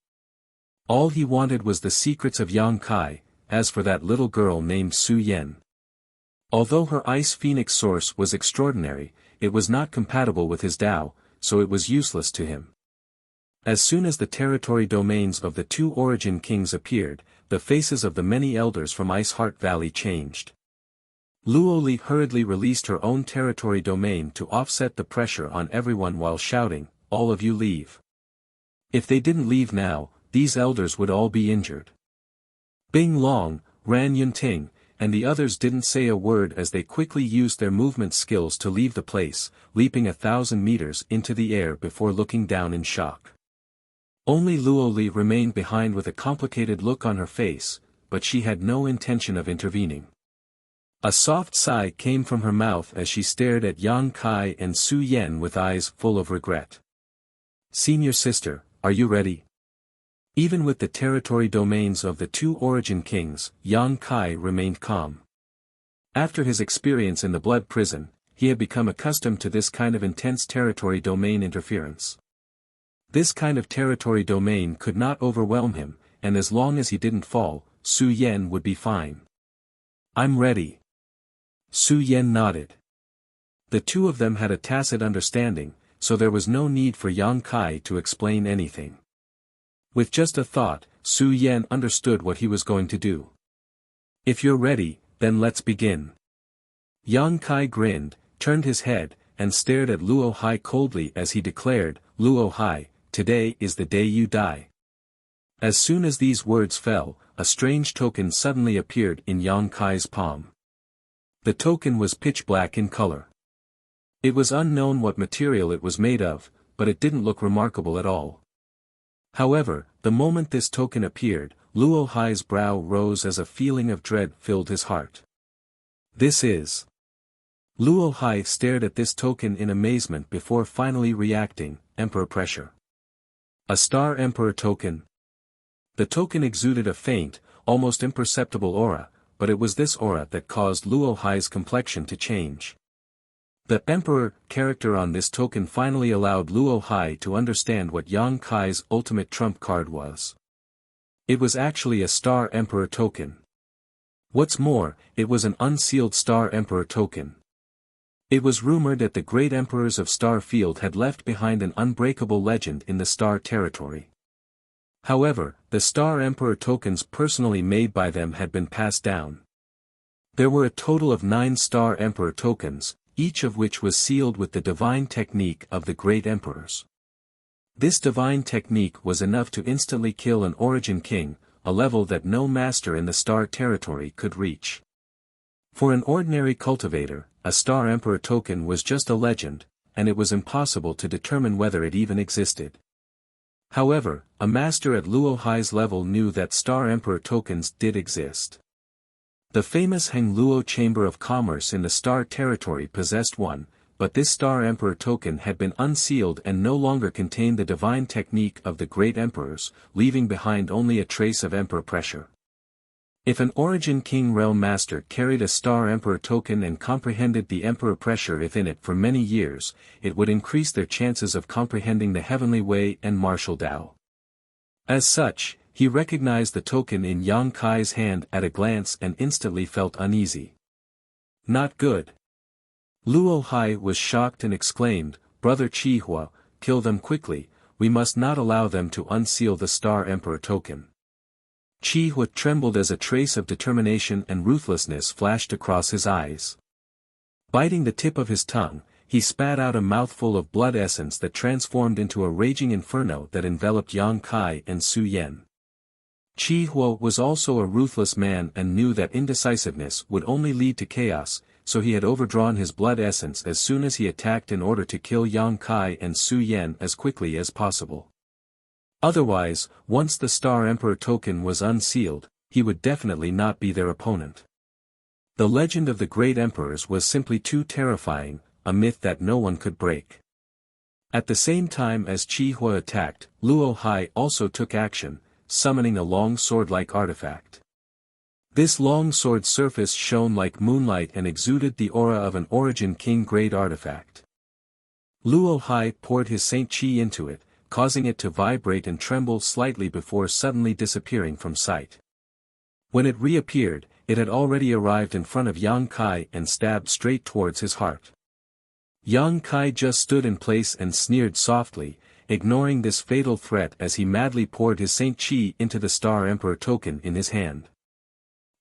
All he wanted was the secrets of Yang Kai. As for that little girl named Su Yan. Although her ice phoenix source was extraordinary, it was not compatible with his Tao, so it was useless to him. As soon as the territory domains of the two origin kings appeared, the faces of the many elders from Ice Heart Valley changed. Luo Li hurriedly released her own territory domain to offset the pressure on everyone while shouting, "All of you leave." If they didn't leave now, these elders would all be injured. Bing Long, Ran Yunting, and the others didn't say a word as they quickly used their movement skills to leave the place, leaping 1,000 meters into the air before looking down in shock. Only Luo Li remained behind with a complicated look on her face, but she had no intention of intervening. A soft sigh came from her mouth as she stared at Yang Kai and Su Yan with eyes full of regret. "Senior sister, are you ready?" Even with the territory domains of the two origin kings, Yang Kai remained calm. After his experience in the blood prison, he had become accustomed to this kind of intense territory domain interference. This kind of territory domain could not overwhelm him, and as long as he didn't fall, Su Yan would be fine. "I'm ready." Su Yan nodded. The two of them had a tacit understanding, so there was no need for Yang Kai to explain anything. With just a thought, Su Yan understood what he was going to do. "If you're ready, then let's begin." Yang Kai grinned, turned his head, and stared at Luo Hai coldly as he declared, "Luo Hai, today is the day you die." As soon as these words fell, a strange token suddenly appeared in Yang Kai's palm. The token was pitch black in color. It was unknown what material it was made of, but it didn't look remarkable at all. However, the moment this token appeared, Luo Hai's brow rose as a feeling of dread filled his heart. "This is..." Luo Hai stared at this token in amazement before finally reacting, "Emperor pressure. A Star Emperor token." The token exuded a faint, almost imperceptible aura, but it was this aura that caused Luo Hai's complexion to change. The Emperor character on this token finally allowed Luo Hai to understand what Yang Kai's ultimate trump card was. It was actually a Star Emperor token. What's more, it was an unsealed Star Emperor token. It was rumored that the great emperors of Star Field had left behind an unbreakable legend in the Star Territory. However, the Star Emperor tokens personally made by them had been passed down. There were a total of 9 Star Emperor tokens, each of which was sealed with the divine technique of the great emperors. This divine technique was enough to instantly kill an origin king, a level that no master in the Star Territory could reach. For an ordinary cultivator, a Star Emperor token was just a legend, and it was impossible to determine whether it even existed. However, a master at Luo Hai's level knew that Star Emperor tokens did exist. The famous Heng Luo Chamber of Commerce in the Star Territory possessed one, but this Star Emperor token had been unsealed and no longer contained the divine technique of the great emperors, leaving behind only a trace of emperor pressure. If an origin king realm master carried a Star Emperor token and comprehended the emperor pressure within it for many years, it would increase their chances of comprehending the heavenly way and martial Tao. As such, he recognized the token in Yang Kai's hand at a glance and instantly felt uneasy. "Not good." Luo Hai was shocked and exclaimed, "Brother Qi Hua, kill them quickly, we must not allow them to unseal the Star Emperor token." Qi Hua trembled as a trace of determination and ruthlessness flashed across his eyes. Biting the tip of his tongue, he spat out a mouthful of blood essence that transformed into a raging inferno that enveloped Yang Kai and Su Yan. Qi Hua was also a ruthless man and knew that indecisiveness would only lead to chaos, so he had overdrawn his blood essence as soon as he attacked in order to kill Yang Kai and Su Yan as quickly as possible. Otherwise, once the Star Emperor token was unsealed, he would definitely not be their opponent. The legend of the great emperors was simply too terrifying, a myth that no one could break. At the same time as Qi Hua attacked, Luo Hai also took action, summoning a long sword-like artifact. This long sword surface shone like moonlight and exuded the aura of an Origin King grade artifact. Luo Hai poured his Saint Qi into it, causing it to vibrate and tremble slightly before suddenly disappearing from sight. When it reappeared, it had already arrived in front of Yang Kai and stabbed straight towards his heart. Yang Kai just stood in place and sneered softly, ignoring this fatal threat as he madly poured his Saint Qi into the Star Emperor token in his hand.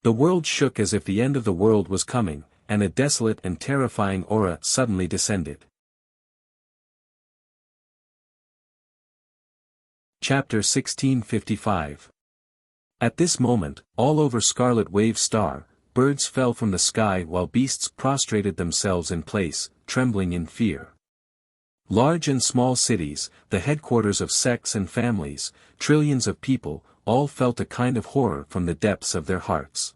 The world shook as if the end of the world was coming, and a desolate and terrifying aura suddenly descended. Chapter 1655. At this moment, all over Scarlet Wave Star, birds fell from the sky while beasts prostrated themselves in place, trembling in fear. Large and small cities, the headquarters of sects and families, trillions of people, all felt a kind of horror from the depths of their hearts.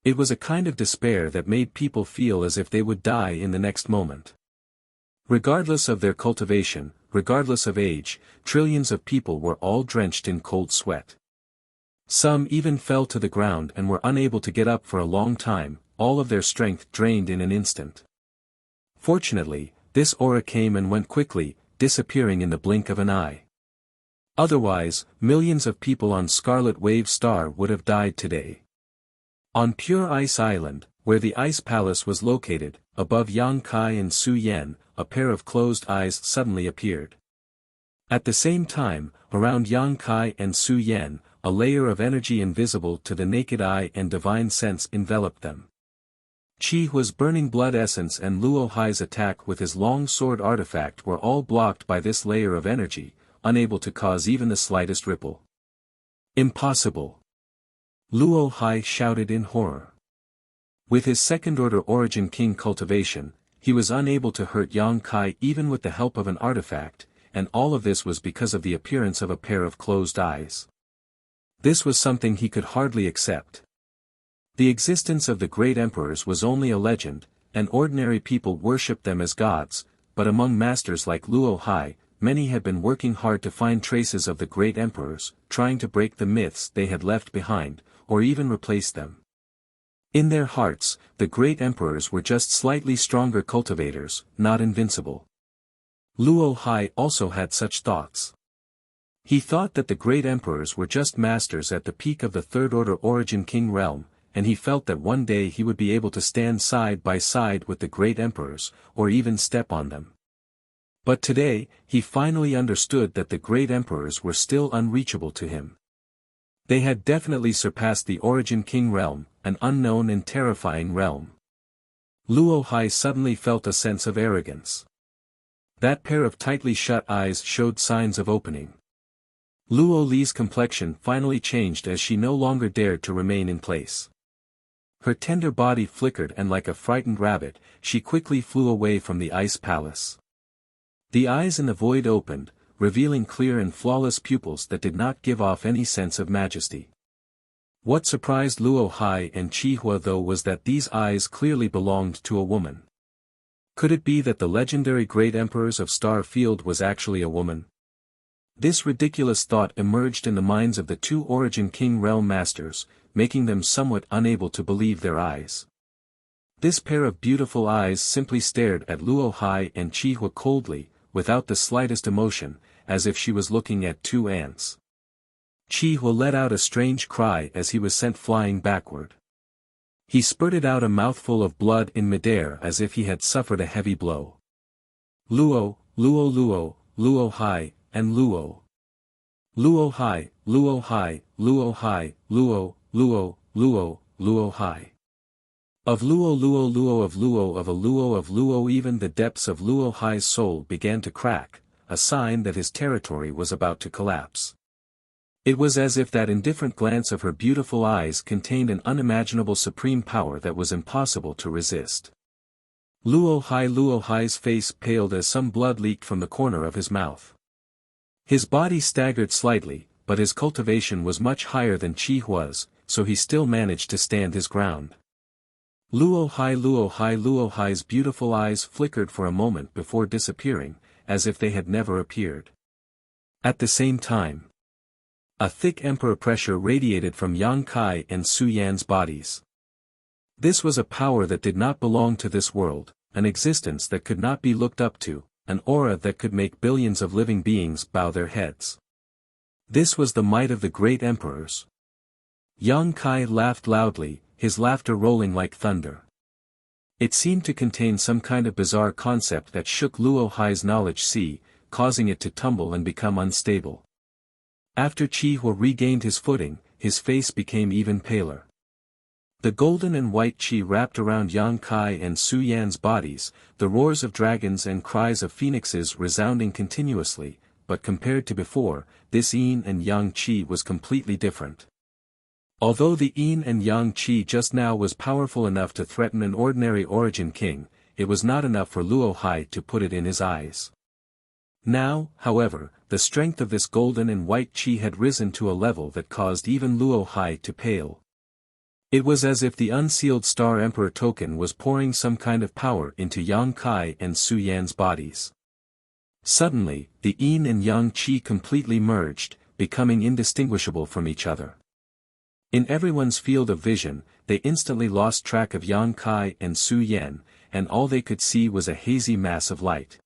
It was a kind of despair that made people feel as if they would die in the next moment. Regardless of their cultivation, regardless of age, trillions of people were all drenched in cold sweat. Some even fell to the ground and were unable to get up for a long time, all of their strength drained in an instant. Fortunately, this aura came and went quickly, disappearing in the blink of an eye. Otherwise, millions of people on Scarlet Wave Star would have died today. On Pure Ice Island, where the Ice Palace was located, above Yang Kai and Su Yan, a pair of closed eyes suddenly appeared. At the same time, around Yang Kai and Su Yan, a layer of energy invisible to the naked eye and divine sense enveloped them. Qi Hua's burning blood essence and Luo Hai's attack with his long sword artifact were all blocked by this layer of energy, unable to cause even the slightest ripple. Impossible! Luo Hai shouted in horror. With his second-order Origin King cultivation, he was unable to hurt Yang Kai even with the help of an artifact, and all of this was because of the appearance of a pair of closed eyes. This was something he could hardly accept. The existence of the great emperors was only a legend, and ordinary people worshipped them as gods, but among masters like Luo Hai, many had been working hard to find traces of the great emperors, trying to break the myths they had left behind, or even replace them. In their hearts, the great emperors were just slightly stronger cultivators, not invincible. Luo Hai also had such thoughts. He thought that the great emperors were just masters at the peak of the third-order Origin King realm, and he felt that one day he would be able to stand side by side with the great emperors, or even step on them. But today, he finally understood that the great emperors were still unreachable to him. They had definitely surpassed the Origin King realm, an unknown and terrifying realm. Luo Hai suddenly felt a sense of arrogance. That pair of tightly shut eyes showed signs of opening. Luo Li's complexion finally changed as she no longer dared to remain in place. Her tender body flickered and like a frightened rabbit, she quickly flew away from the ice palace. The eyes in the void opened, revealing clear and flawless pupils that did not give off any sense of majesty. What surprised Luo Hai and Qi Hua though was that these eyes clearly belonged to a woman. Could it be that the legendary great emperors of Star Field was actually a woman? This ridiculous thought emerged in the minds of the two Origin King realm masters, making them somewhat unable to believe their eyes. This pair of beautiful eyes simply stared at Luo Hai and Qi Hua coldly, without the slightest emotion, as if she was looking at two ants. Qi Hua let out a strange cry as he was sent flying backward. He spurted out a mouthful of blood in midair as if he had suffered a heavy blow. Luo, Luo Luo, Luo Hai, and Luo. Luo Hai, Luo Hai, Luo Hai, Luo, Luo, Luo, Luo Hai. Of Luo Luo Luo of Luo of a Luo of Luo even the depths of Luo Hai's soul began to crack, a sign that his territory was about to collapse. It was as if that indifferent glance of her beautiful eyes contained an unimaginable supreme power that was impossible to resist. Luo Hai's face paled as some blood leaked from the corner of his mouth. His body staggered slightly, but his cultivation was much higher than Qi Hua's, so he still managed to stand his ground. Luohai's beautiful eyes flickered for a moment before disappearing, as if they had never appeared. At the same time, a thick emperor pressure radiated from Yang Kai and Su Yan's bodies. This was a power that did not belong to this world, an existence that could not be looked up to, an aura that could make billions of living beings bow their heads. This was the might of the great emperors. Yang Kai laughed loudly, his laughter rolling like thunder. It seemed to contain some kind of bizarre concept that shook Luohai's knowledge sea, causing it to tumble and become unstable. After Qihua regained his footing, his face became even paler. The golden and white qi wrapped around Yang Kai and Su Yan's bodies, the roars of dragons and cries of phoenixes resounding continuously, but compared to before, this yin and yang qi was completely different. Although the yin and yang qi just now was powerful enough to threaten an ordinary origin king, it was not enough for Luohai to put it in his eyes. Now, however, the strength of this golden and white qi had risen to a level that caused even Luohai to pale. It was as if the unsealed Star Emperor token was pouring some kind of power into Yang Kai and Su Yan's bodies. Suddenly, the yin and yang qi completely merged, becoming indistinguishable from each other. In everyone's field of vision, they instantly lost track of Yang Kai and Su Yan, and all they could see was a hazy mass of light.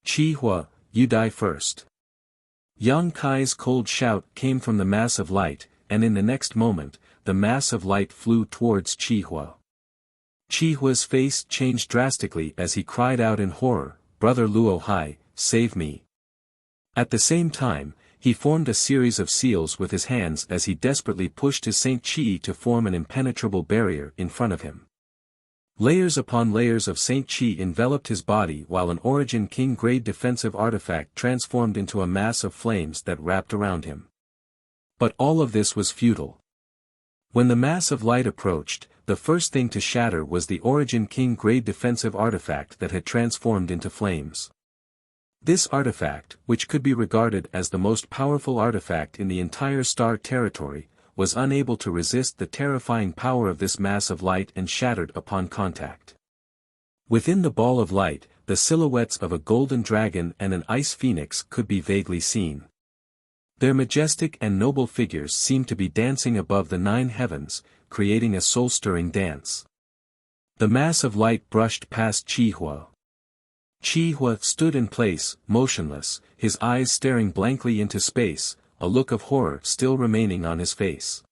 Qihua, you die first. Yang Kai's cold shout came from the mass of light, and in the next moment, the mass of light flew towards Qihua. Qihua's face changed drastically as he cried out in horror, "Brother Luohai, save me." At the same time, he formed a series of seals with his hands as he desperately pushed his Saint Qi to form an impenetrable barrier in front of him. Layers upon layers of Saint Qi enveloped his body while an Origin King-grade defensive artifact transformed into a mass of flames that wrapped around him. But all of this was futile. When the mass of light approached, the first thing to shatter was the Origin King-grade defensive artifact that had transformed into flames. This artifact, which could be regarded as the most powerful artifact in the entire star territory, was unable to resist the terrifying power of this mass of light and shattered upon contact. Within the ball of light, the silhouettes of a golden dragon and an ice phoenix could be vaguely seen. Their majestic and noble figures seemed to be dancing above the 9 heavens, creating a soul-stirring dance. The mass of light brushed past Qihua. Qihua stood in place, motionless, his eyes staring blankly into space, a look of horror still remaining on his face.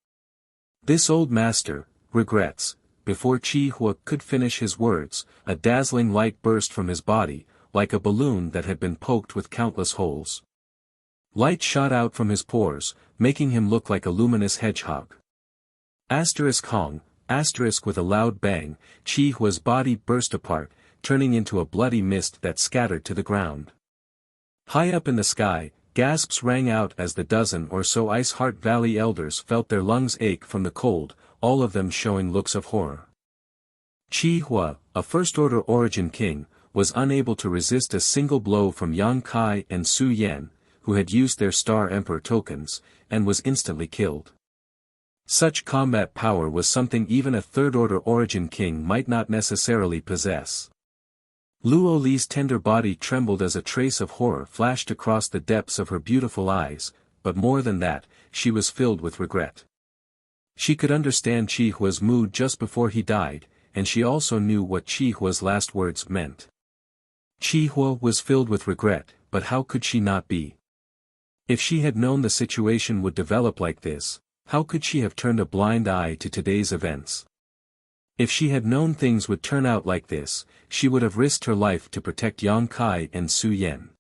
This old master regrets. Before Qihua could finish his words, a dazzling light burst from his body, like a balloon that had been poked with countless holes. Light shot out from his pores, making him look like a luminous hedgehog. Hong, with a loud bang, Qihua's body burst apart, turning into a bloody mist that scattered to the ground. High up in the sky, gasps rang out as the dozen or so Ice Heart Valley elders felt their lungs ache from the cold, all of them showing looks of horror. Qihua, a first-order Origin King, was unable to resist a single blow from Yang Kai and Su Yan, who had used their Star Emperor tokens, and was instantly killed. Such combat power was something even a third-order Origin King might not necessarily possess. Luo Li's tender body trembled as a trace of horror flashed across the depths of her beautiful eyes, but more than that, she was filled with regret. She could understand Qihua's mood just before he died, and she also knew what Qihua's last words meant. Qihua was filled with regret, but how could she not be? If she had known the situation would develop like this, how could she have turned a blind eye to today's events? If she had known things would turn out like this, she would have risked her life to protect Yang Kai and Su Yan.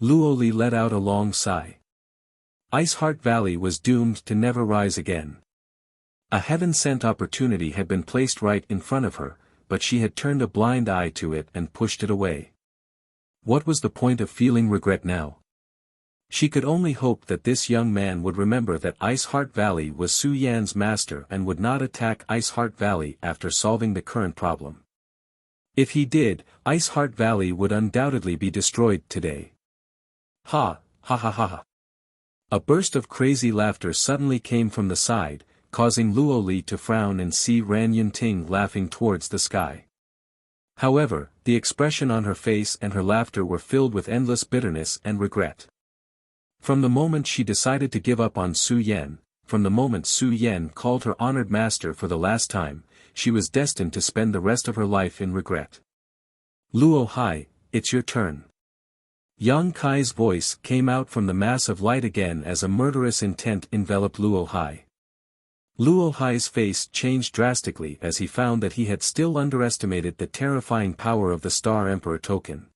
Luo Li let out a long sigh. Ice Heart Valley was doomed to never rise again. A heaven-sent opportunity had been placed right in front of her, but she had turned a blind eye to it and pushed it away. What was the point of feeling regret now? She could only hope that this young man would remember that Ice Heart Valley was Su Yan's master and would not attack Ice Heart Valley after solving the current problem. If he did, Ice Heart Valley would undoubtedly be destroyed today. Ha, ha ha ha ha. A burst of crazy laughter suddenly came from the side, causing Luo Li to frown and see Ran Yunting laughing towards the sky. However, the expression on her face and her laughter were filled with endless bitterness and regret. From the moment she decided to give up on Su Yan, from the moment Su Yan called her honored master for the last time, she was destined to spend the rest of her life in regret. Luo Hai, it's your turn. Yang Kai's voice came out from the mass of light again as a murderous intent enveloped Luo Hai. Luo Hai's face changed drastically as he found that he had still underestimated the terrifying power of the Star Emperor token.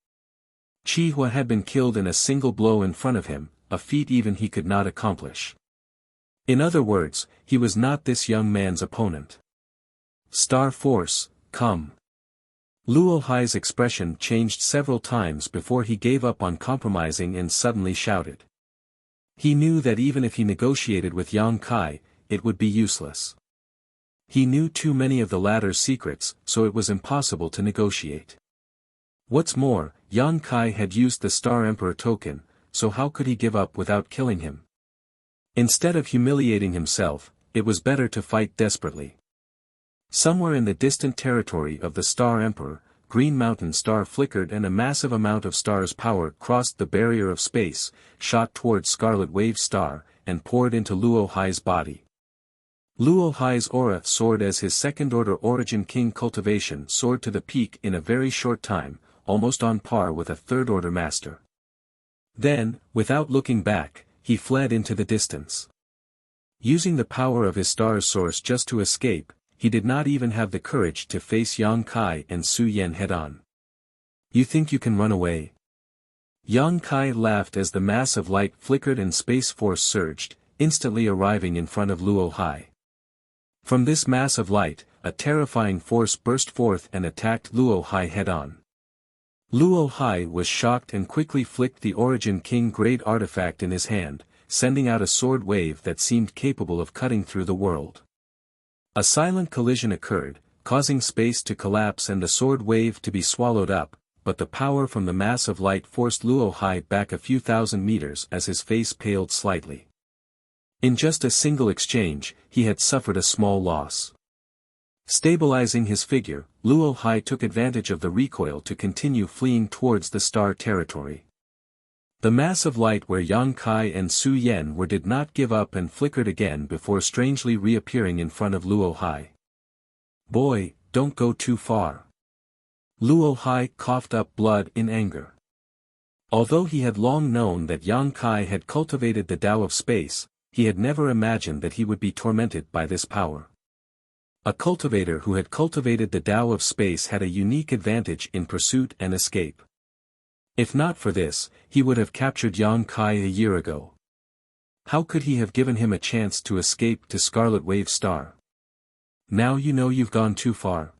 Qi Hua had been killed in a single blow in front of him, a feat even he could not accomplish. In other words, he was not this young man's opponent. Star Force, come. Luo Hai's expression changed several times before he gave up on compromising and suddenly shouted. He knew that even if he negotiated with Yang Kai, it would be useless. He knew too many of the latter's secrets, so it was impossible to negotiate. What's more, Yang Kai had used the Star Emperor token, so how could he give up without killing him? Instead of humiliating himself, it was better to fight desperately. Somewhere in the distant territory of the Star Emperor, Green Mountain Star flickered and a massive amount of star's power crossed the barrier of space, shot towards Scarlet Wave Star, and poured into Luo Hai's body. Luo Hai's aura soared as his second-order Origin King cultivation soared to the peak in a very short time, almost on par with a third-order master. Then, without looking back, he fled into the distance. Using the power of his star's source just to escape, he did not even have the courage to face Yang Kai and Su Yan head-on. You think you can run away? Yang Kai laughed as the mass of light flickered and space force surged, instantly arriving in front of Luo Hai. From this mass of light, a terrifying force burst forth and attacked Luo Hai head-on. Luo Hai was shocked and quickly flicked the Origin King grade artifact in his hand, sending out a sword wave that seemed capable of cutting through the world. A silent collision occurred, causing space to collapse and the sword wave to be swallowed up, but the power from the mass of light forced Luo Hai back a few thousand meters as his face paled slightly. In just a single exchange, he had suffered a small loss. Stabilizing his figure, Luo Hai took advantage of the recoil to continue fleeing towards the star territory. The mass of light where Yang Kai and Su Yan were did not give up and flickered again before strangely reappearing in front of Luo Hai. Boy, don't go too far. Luo Hai coughed up blood in anger. Although he had long known that Yang Kai had cultivated the Tao of space, he had never imagined that he would be tormented by this power. A cultivator who had cultivated the Tao of space had a unique advantage in pursuit and escape. If not for this, he would have captured Yang Kai a year ago. How could he have given him a chance to escape to Scarlet Wave Star? Now you know you've gone too far.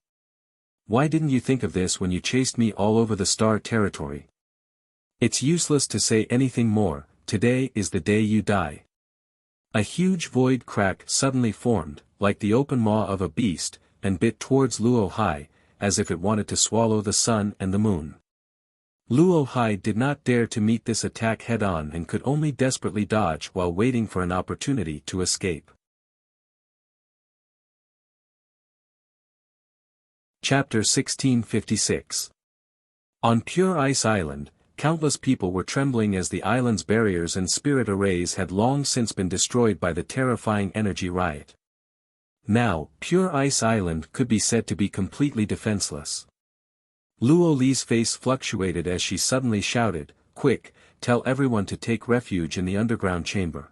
Why didn't you think of this when you chased me all over the star territory? It's useless to say anything more, today is the day you die. A huge void crack suddenly formed, like the open maw of a beast, and bit towards Luo Hai, as if it wanted to swallow the sun and the moon. Luo Hai did not dare to meet this attack head-on and could only desperately dodge while waiting for an opportunity to escape. Chapter 1656. On Pure Ice Island, countless people were trembling as the island's barriers and spirit arrays had long since been destroyed by the terrifying energy riot. Now, Pure Ice Island could be said to be completely defenseless. Luo Li's face fluctuated as she suddenly shouted, "Quick, tell everyone to take refuge in the underground chamber."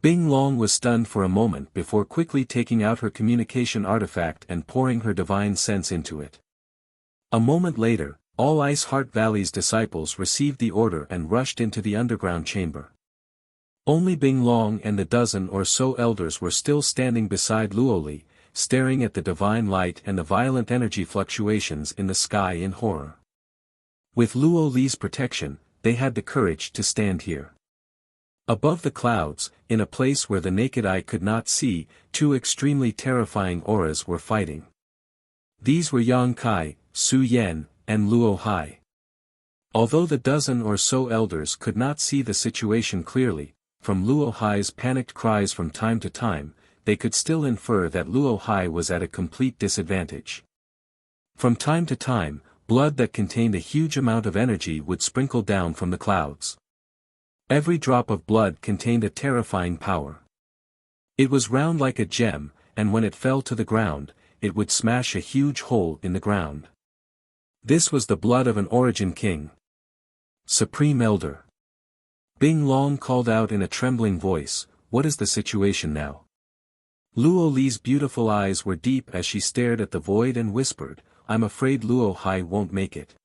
Bing Long was stunned for a moment before quickly taking out her communication artifact and pouring her divine sense into it. A moment later, all Ice Heart Valley's disciples received the order and rushed into the underground chamber. Only Bing Long and the dozen or so elders were still standing beside Luo Li, staring at the divine light and the violent energy fluctuations in the sky in horror. With Luo Li's protection, they had the courage to stand here. Above the clouds, in a place where the naked eye could not see, two extremely terrifying auras were fighting. These were Yang Kai, Su Yan, and Luo Hai. Although the dozen or so elders could not see the situation clearly, from Luo Hai's panicked cries from time to time, they could still infer that Luo Hai was at a complete disadvantage. From time to time, blood that contained a huge amount of energy would sprinkle down from the clouds. Every drop of blood contained a terrifying power. It was round like a gem, and when it fell to the ground, it would smash a huge hole in the ground. This was the blood of an origin king. Supreme Elder. Bing Long called out in a trembling voice, "What is the situation now?" Luo Li's beautiful eyes were deep as she stared at the void and whispered, "I'm afraid Luo Hai won't make it."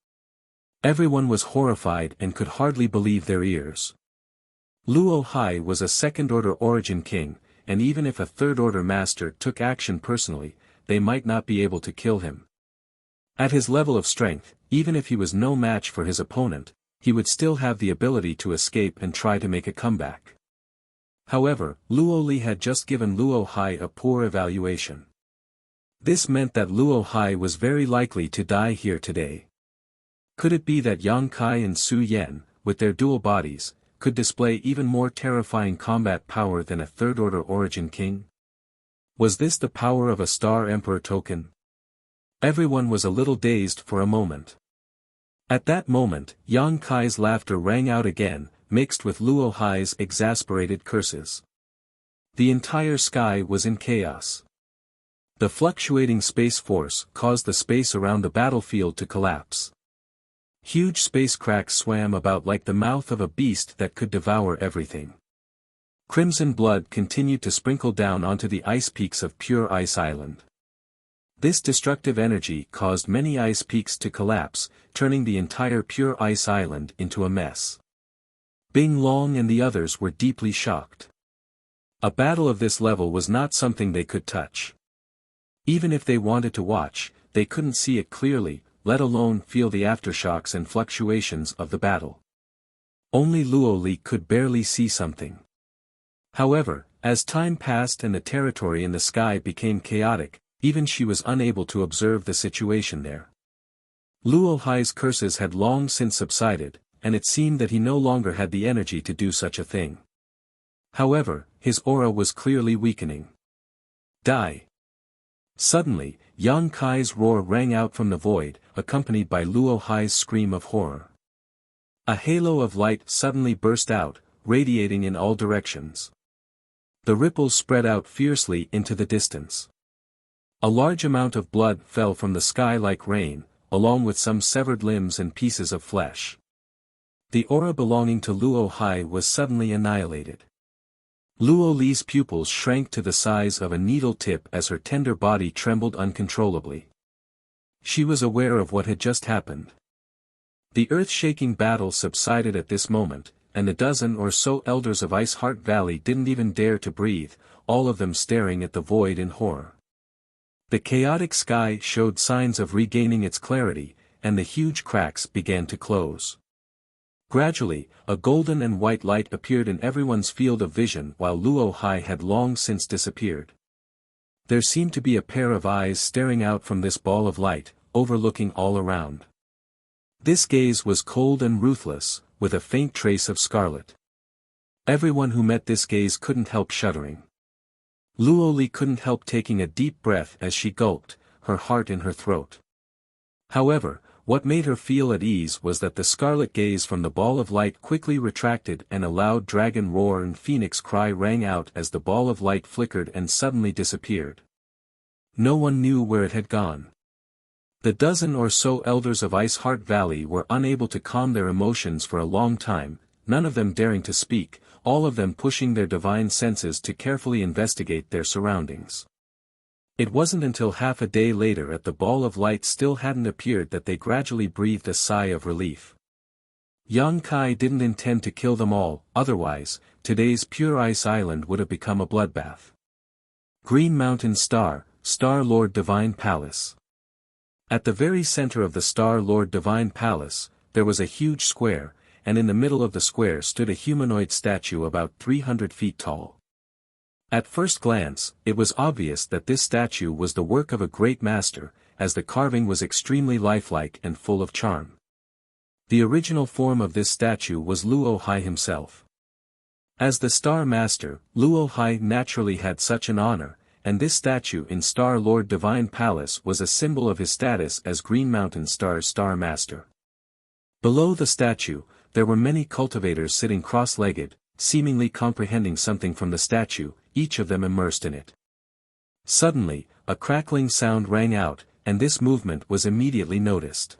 Everyone was horrified and could hardly believe their ears. Luo Hai was a second-order origin king, and even if a third-order master took action personally, they might not be able to kill him. At his level of strength, even if he was no match for his opponent, he would still have the ability to escape and try to make a comeback. However, Luo Li had just given Luo Hai a poor evaluation. This meant that Luo Hai was very likely to die here today. Could it be that Yang Kai and Su Yan, with their dual bodies, could display even more terrifying combat power than a third-order origin king? Was this the power of a Star Emperor token? Everyone was a little dazed for a moment. At that moment, Yang Kai's laughter rang out again, mixed with Luo Hai's exasperated curses. The entire sky was in chaos. The fluctuating space force caused the space around the battlefield to collapse. Huge space cracks swam about like the mouth of a beast that could devour everything. Crimson blood continued to sprinkle down onto the ice peaks of Pure Ice Island. This destructive energy caused many ice peaks to collapse, turning the entire Pure Ice Island into a mess. Bing Long and the others were deeply shocked. A battle of this level was not something they could touch. Even if they wanted to watch, they couldn't see it clearly, let alone feel the aftershocks and fluctuations of the battle. Only Luo Li could barely see something. However, as time passed and the territory in the sky became chaotic, even she was unable to observe the situation there. Luo Hai's curses had long since subsided, and it seemed that he no longer had the energy to do such a thing. However, his aura was clearly weakening. Die! Suddenly, Yang Kai's roar rang out from the void, accompanied by Luo Hai's scream of horror. A halo of light suddenly burst out, radiating in all directions. The ripples spread out fiercely into the distance. A large amount of blood fell from the sky like rain, along with some severed limbs and pieces of flesh. The aura belonging to Luo Hai was suddenly annihilated. Luo Li's pupils shrank to the size of a needle tip as her tender body trembled uncontrollably. She was aware of what had just happened. The earth-shaking battle subsided at this moment, and a dozen or so elders of Ice Heart Valley didn't even dare to breathe, all of them staring at the void in horror. The chaotic sky showed signs of regaining its clarity, and the huge cracks began to close. Gradually, a golden and white light appeared in everyone's field of vision while Luo Hai had long since disappeared. There seemed to be a pair of eyes staring out from this ball of light, overlooking all around. This gaze was cold and ruthless, with a faint trace of scarlet. Everyone who met this gaze couldn't help shuddering. Luo Li couldn't help taking a deep breath as she gulped, her heart in her throat. However, what made her feel at ease was that the scarlet gaze from the ball of light quickly retracted and a loud dragon roar and phoenix cry rang out as the ball of light flickered and suddenly disappeared. No one knew where it had gone. The dozen or so elders of Ice Heart Valley were unable to calm their emotions for a long time, none of them daring to speak, all of them pushing their divine senses to carefully investigate their surroundings. It wasn't until half a day later at the ball of light still hadn't appeared that they gradually breathed a sigh of relief. Yang Kai didn't intend to kill them all, otherwise, today's Pure Ice Island would have become a bloodbath. Green Mountain Star, Star Lord Divine Palace. At the very center of the Star Lord Divine Palace, there was a huge square, and in the middle of the square stood a humanoid statue about 300 feet tall. At first glance, it was obvious that this statue was the work of a great master, as the carving was extremely lifelike and full of charm. The original form of this statue was Luo Hai himself. As the Star Master, Luo Hai naturally had such an honor, and this statue in Star Lord Divine Palace was a symbol of his status as Green Mountain Star's Star Master. Below the statue, there were many cultivators sitting cross-legged, seemingly comprehending something from the statue, each of them immersed in it. Suddenly, a crackling sound rang out, and this movement was immediately noticed.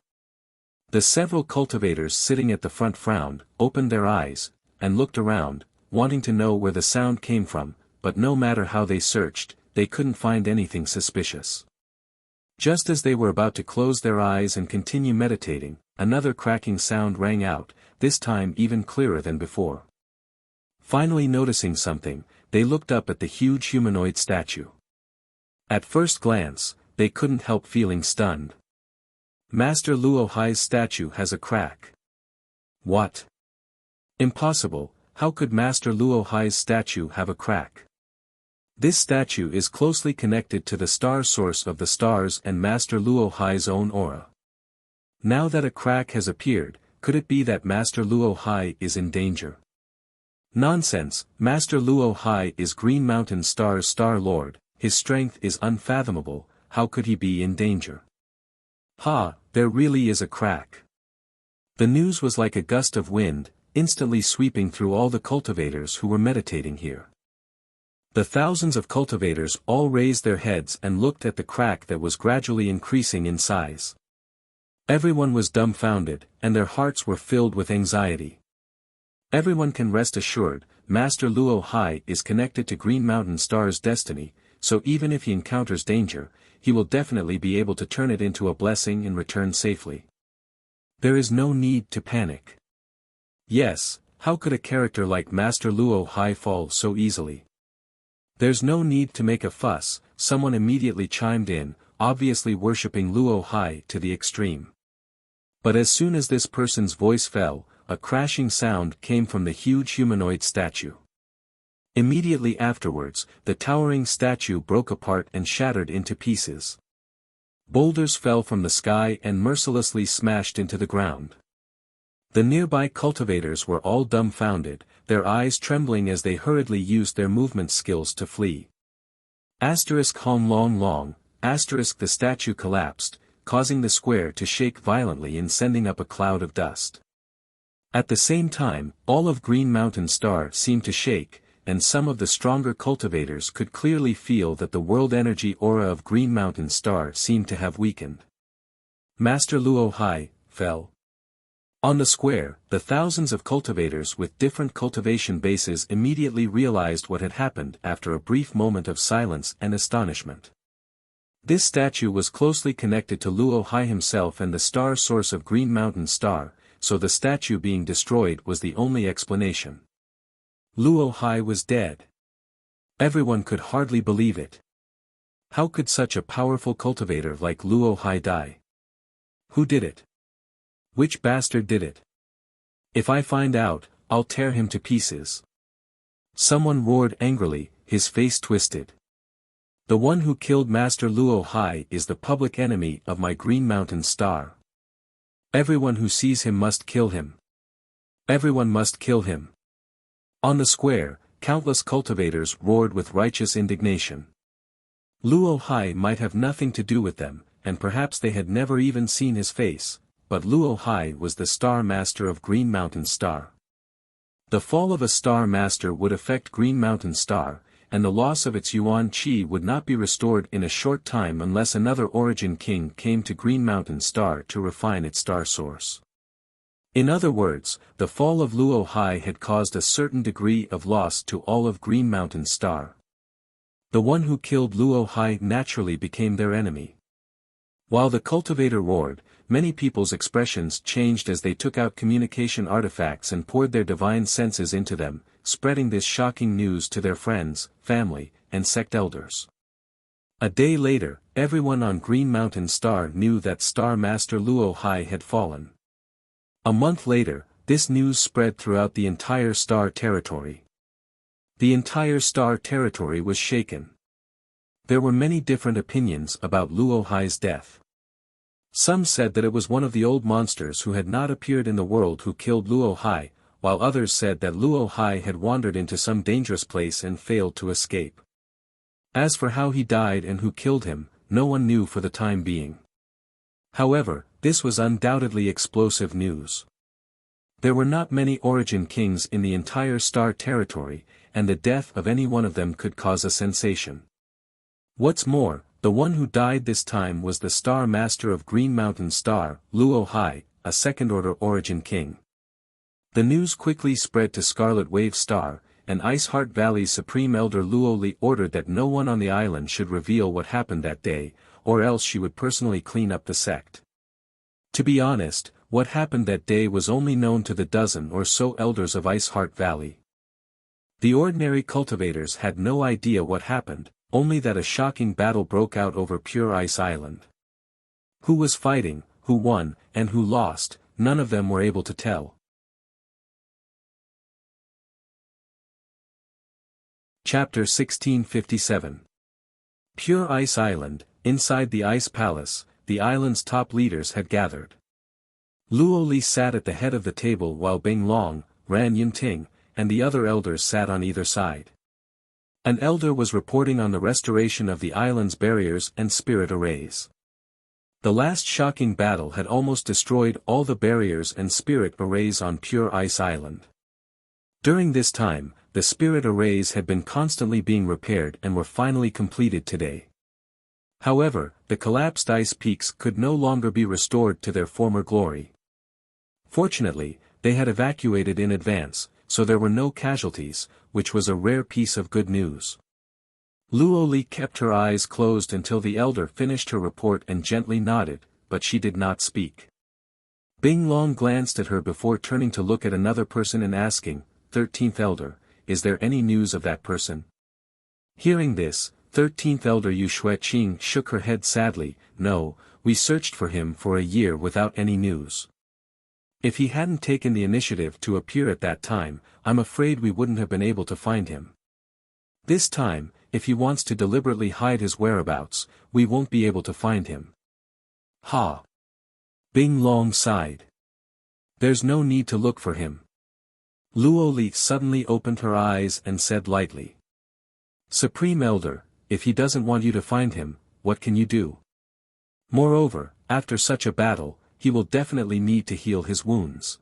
The several cultivators sitting at the front frowned, opened their eyes, and looked around, wanting to know where the sound came from, but no matter how they searched, they couldn't find anything suspicious. Just as they were about to close their eyes and continue meditating, another cracking sound rang out, this time even clearer than before. Finally noticing something, they looked up at the huge humanoid statue. At first glance, they couldn't help feeling stunned. Master Luo Hai's statue has a crack. What? Impossible, how could Master Luo Hai's statue have a crack? This statue is closely connected to the star source of the stars and Master Luo Hai's own aura. Now that a crack has appeared, could it be that Master Luo Hai is in danger? Nonsense, Master Luo Hai is Green Mountain Star's Star Lord, his strength is unfathomable, how could he be in danger? Ha, there really is a crack. The news was like a gust of wind, instantly sweeping through all the cultivators who were meditating here. The thousands of cultivators all raised their heads and looked at the crack that was gradually increasing in size. Everyone was dumbfounded, and their hearts were filled with anxiety. Everyone can rest assured, Master Luo Hai is connected to Green Mountain Star's destiny, so even if he encounters danger, he will definitely be able to turn it into a blessing and return safely. There is no need to panic. Yes, how could a character like Master Luo Hai fall so easily? There's no need to make a fuss, someone immediately chimed in, obviously worshipping Luo Hai to the extreme. But as soon as this person's voice fell, a crashing sound came from the huge humanoid statue. Immediately afterwards, the towering statue broke apart and shattered into pieces. Boulders fell from the sky and mercilessly smashed into the ground. The nearby cultivators were all dumbfounded, their eyes trembling as they hurriedly used their movement skills to flee. Hong long long, the statue collapsed, causing the square to shake violently and sending up a cloud of dust. At the same time, all of Green Mountain Star seemed to shake, and some of the stronger cultivators could clearly feel that the world energy aura of Green Mountain Star seemed to have weakened. Master Luo Hai fell. On the square, the thousands of cultivators with different cultivation bases immediately realized what had happened after a brief moment of silence and astonishment. This statue was closely connected to Luo Hai himself and the star source of Green Mountain Star, so the statue being destroyed was the only explanation. Luo Hai was dead. Everyone could hardly believe it. How could such a powerful cultivator like Luo Hai die? Who did it? Which bastard did it? If I find out, I'll tear him to pieces. Someone roared angrily, his face twisted. The one who killed Master Luo Hai is the public enemy of my Green Mountain Star. Everyone who sees him must kill him. Everyone must kill him. On the square, countless cultivators roared with righteous indignation. Luo Hai might have nothing to do with them, and perhaps they had never even seen his face, but Luo Hai was the Star Master of Green Mountain Star. The fall of a Star Master would affect Green Mountain Star, and the loss of its Yuan Qi would not be restored in a short time unless another Origin King came to Green Mountain Star to refine its star source. In other words, the fall of Luo Hai had caused a certain degree of loss to all of Green Mountain Star. The one who killed Luo Hai naturally became their enemy. While the cultivator roared, many people's expressions changed as they took out communication artifacts and poured their divine senses into them, spreading this shocking news to their friends, family, and sect elders. A day later, everyone on Green Mountain Star knew that Star Master Luo Hai had fallen. A month later, this news spread throughout the entire Star Territory. The entire Star Territory was shaken. There were many different opinions about Luo Hai's death. Some said that it was one of the old monsters who had not appeared in the world who killed Luo Hai, while others said that Luo Hai had wandered into some dangerous place and failed to escape. As for how he died and who killed him, no one knew for the time being. However, this was undoubtedly explosive news. There were not many origin kings in the entire star territory, and the death of any one of them could cause a sensation. What's more, the one who died this time was the Star Master of Green Mountain Star, Luo Hai, a second-order origin king. The news quickly spread to Scarlet Wave Star, and Ice Heart Valley's Supreme Elder Luo Li ordered that no one on the island should reveal what happened that day, or else she would personally clean up the sect. To be honest, what happened that day was only known to the dozen or so elders of Ice Heart Valley. The ordinary cultivators had no idea what happened, only that a shocking battle broke out over Pure Ice Island. Who was fighting, who won, and who lost, none of them were able to tell. Chapter 1657. Pure Ice Island. Inside the Ice Palace, the island's top leaders had gathered. Luo Li sat at the head of the table while Bing Long, Ran Yunting, and the other elders sat on either side. An elder was reporting on the restoration of the island's barriers and spirit arrays. The last shocking battle had almost destroyed all the barriers and spirit arrays on Pure Ice Island. During this time, the spirit arrays had been constantly being repaired and were finally completed today. However, the collapsed ice peaks could no longer be restored to their former glory. Fortunately, they had evacuated in advance, so there were no casualties, which was a rare piece of good news. Luo Li kept her eyes closed until the elder finished her report and gently nodded, but she did not speak. Bing Long glanced at her before turning to look at another person and asking, 13th Elder, is there any news of that person? Hearing this, 13th Elder Yu Xueqing shook her head sadly. No, we searched for him for a year without any news. If he hadn't taken the initiative to appear at that time, I'm afraid we wouldn't have been able to find him. This time, if he wants to deliberately hide his whereabouts, we won't be able to find him. Ha! Bing Long sighed. There's no need to look for him. Luo Li suddenly opened her eyes and said lightly. Supreme Elder, if he doesn't want you to find him, what can you do? Moreover, after such a battle, he will definitely need to heal his wounds.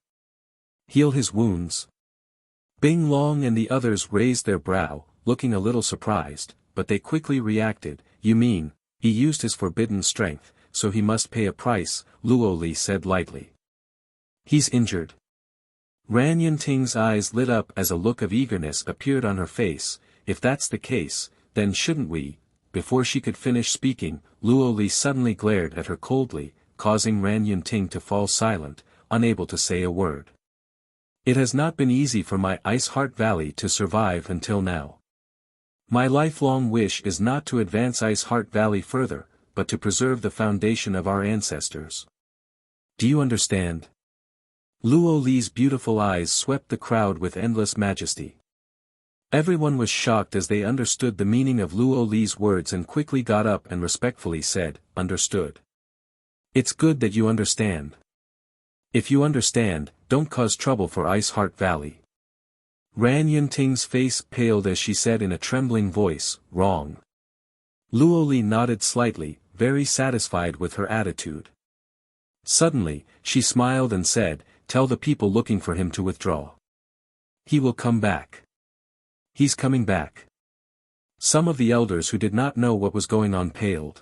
Heal his wounds? Bing Long and the others raised their brow, looking a little surprised, but they quickly reacted. You mean, he used his forbidden strength, so he must pay a price, Luo Li said lightly. He's injured. Ran Yunting's eyes lit up as a look of eagerness appeared on her face. If that's the case, then shouldn't we? Before she could finish speaking, Luo Li suddenly glared at her coldly, causing Ran Yunting to fall silent, unable to say a word. It has not been easy for my Ice Heart Valley to survive until now. My lifelong wish is not to advance Ice Heart Valley further, but to preserve the foundation of our ancestors. Do you understand? Luo Li's beautiful eyes swept the crowd with endless majesty. Everyone was shocked as they understood the meaning of Luo Li's words and quickly got up and respectfully said, Understood. It's good that you understand. If you understand, don't cause trouble for Ice Heart Valley. Ran Yunting's face paled as she said in a trembling voice, Wrong. Luo Li nodded slightly, very satisfied with her attitude. Suddenly, she smiled and said, Tell the people looking for him to withdraw. He will come back. He's coming back. Some of the elders who did not know what was going on paled.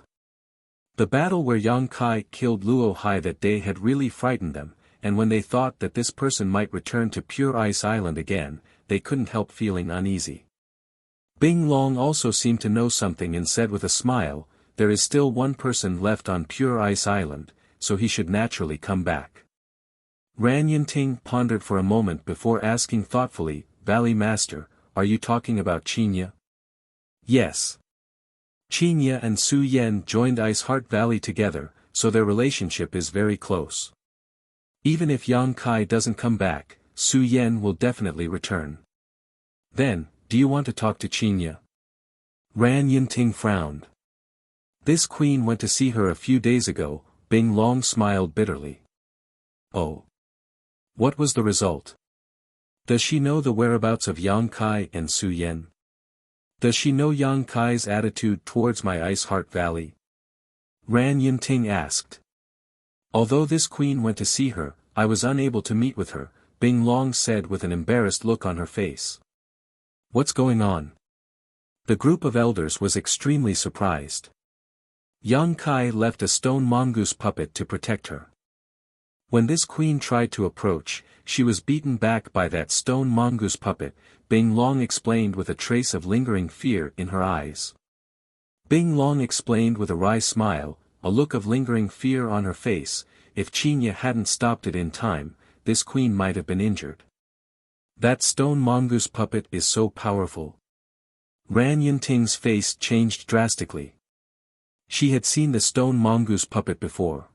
The battle where Yang Kai killed Luo Hai that day had really frightened them, and when they thought that this person might return to Pure Ice Island again, they couldn't help feeling uneasy. Bing Long also seemed to know something and said with a smile, There is still one person left on Pure Ice Island, so he should naturally come back. Ran Yunting pondered for a moment before asking thoughtfully, Valley Master, are you talking about Qinya? Yes. Qinya and Su Yan joined Ice Heart Valley together, so their relationship is very close. Even if Yang Kai doesn't come back, Su Yan will definitely return. Then, do you want to talk to Qinya? Ran Yunting frowned. This queen went to see her a few days ago. Bing Long smiled bitterly. Oh. What was the result? Does she know the whereabouts of Yang Kai and Su Yan? Does she know Yang Kai's attitude towards my Ice Heart Valley? Ran Yunting asked. Although this queen went to see her, I was unable to meet with her, Bing Long said with an embarrassed look on her face. What's going on? The group of elders was extremely surprised. Yang Kai left a stone mongoose puppet to protect her. When this queen tried to approach, she was beaten back by that stone mongoose puppet, Bing Long explained with a trace of lingering fear in her eyes. Bing Long explained with a wry smile, a look of lingering fear on her face, if Qinya hadn't stopped it in time, this queen might have been injured. That stone mongoose puppet is so powerful. Ran Yunting's face changed drastically. She had seen the stone mongoose puppet before.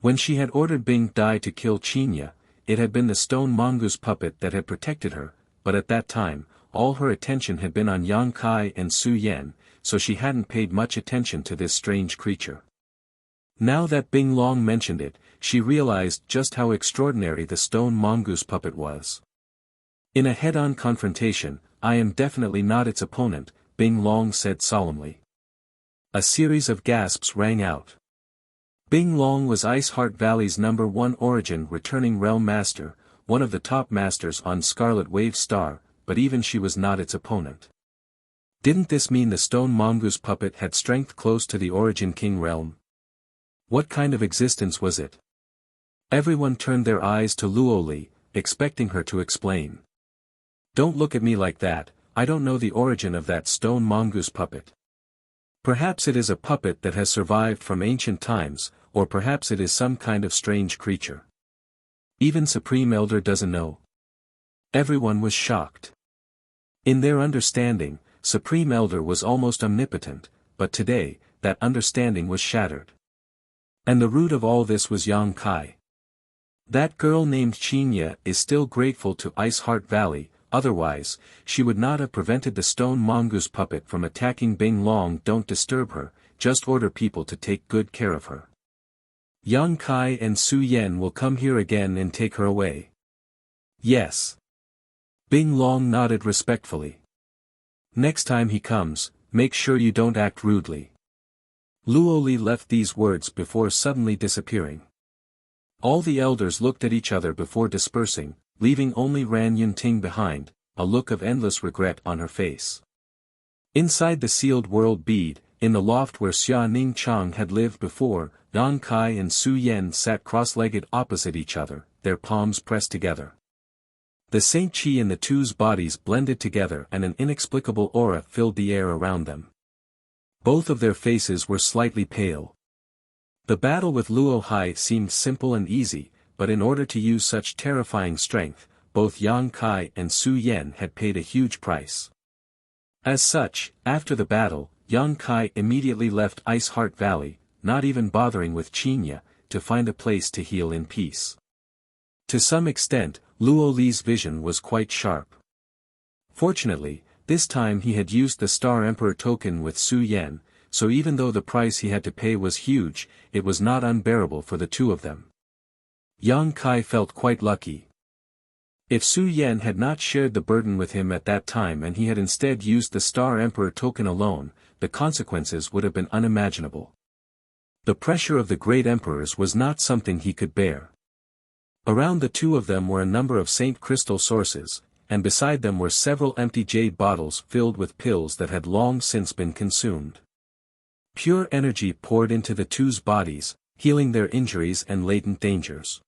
When she had ordered Bing Dai to kill Qinya, it had been the stone mongoose puppet that had protected her, but at that time, all her attention had been on Yang Kai and Su Yan, so she hadn't paid much attention to this strange creature. Now that Bing Long mentioned it, she realized just how extraordinary the stone mongoose puppet was. In a head-on confrontation, I am definitely not its opponent, Bing Long said solemnly. A series of gasps rang out. Bing Long was Ice Heart Valley's #1 origin returning realm master, one of the top masters on Scarlet Wave Star, but even she was not its opponent. Didn't this mean the stone mongoose puppet had strength close to the origin king realm? What kind of existence was it? Everyone turned their eyes to Luo Li, expecting her to explain. Don't look at me like that, I don't know the origin of that stone mongoose puppet. Perhaps it is a puppet that has survived from ancient times, or perhaps it is some kind of strange creature. Even Supreme Elder doesn't know. Everyone was shocked. In their understanding, Supreme Elder was almost omnipotent, but today, that understanding was shattered. And the root of all this was Yang Kai. That girl named Qinya is still grateful to Ice Heart Valley, otherwise, she would not have prevented the stone mongoose puppet from attacking Bing Long. Don't disturb her, just order people to take good care of her. Yang Kai and Su Yan will come here again and take her away. Yes. Bing Long nodded respectfully. Next time he comes, make sure you don't act rudely. Luo Li left these words before suddenly disappearing. All the elders looked at each other before dispersing, leaving only Ran Yunting behind, a look of endless regret on her face. Inside the sealed world bead, in the loft where Xia Ning Chang had lived before, Yang Kai and Su Yan sat cross-legged opposite each other, their palms pressed together. The Saint Qi in the two's bodies blended together and an inexplicable aura filled the air around them. Both of their faces were slightly pale. The battle with Luo Hai seemed simple and easy, but in order to use such terrifying strength, both Yang Kai and Su Yan had paid a huge price. As such, after the battle, Yang Kai immediately left Ice Heart Valley, not even bothering with Qinya, to find a place to heal in peace. To some extent, Luo Li's vision was quite sharp. Fortunately, this time he had used the Star Emperor token with Su Yan, so even though the price he had to pay was huge, it was not unbearable for the two of them. Yang Kai felt quite lucky. If Su Yan had not shared the burden with him at that time and he had instead used the Star Emperor token alone, the consequences would have been unimaginable. The pressure of the great emperors was not something he could bear. Around the two of them were a number of Saint Crystal sources, and beside them were several empty jade bottles filled with pills that had long since been consumed. Pure energy poured into the two's bodies, healing their injuries and latent dangers.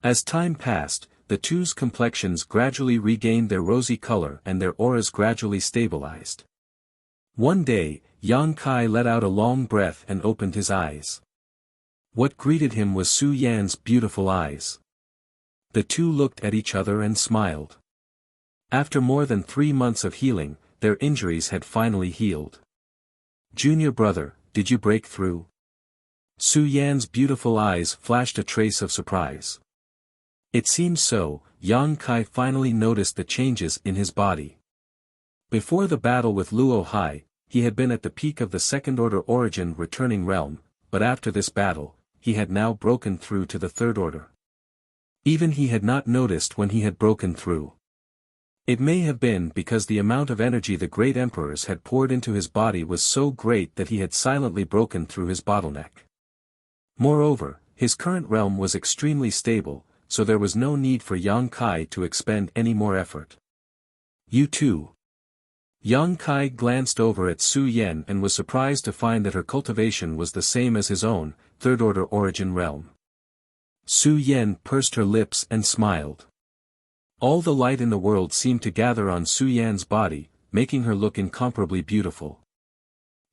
As time passed, the two's complexions gradually regained their rosy color and their auras gradually stabilized. One day, Yang Kai let out a long breath and opened his eyes. What greeted him was Su Yan's beautiful eyes. The two looked at each other and smiled. After more than 3 months of healing, their injuries had finally healed. Junior brother, did you break through? Su Yan's beautiful eyes flashed a trace of surprise. It seemed so. Yang Kai finally noticed the changes in his body. Before the battle with Luo Hai, he had been at the peak of the second-order origin returning realm, but after this battle, he had now broken through to the third order. Even he had not noticed when he had broken through. It may have been because the amount of energy the great emperors had poured into his body was so great that he had silently broken through his bottleneck. Moreover, his current realm was extremely stable, so there was no need for Yang Kai to expend any more effort. You too. Yang Kai glanced over at Su Yan and was surprised to find that her cultivation was the same as his own, third-order origin realm. Su Yan pursed her lips and smiled. All the light in the world seemed to gather on Su Yan's body, making her look incomparably beautiful.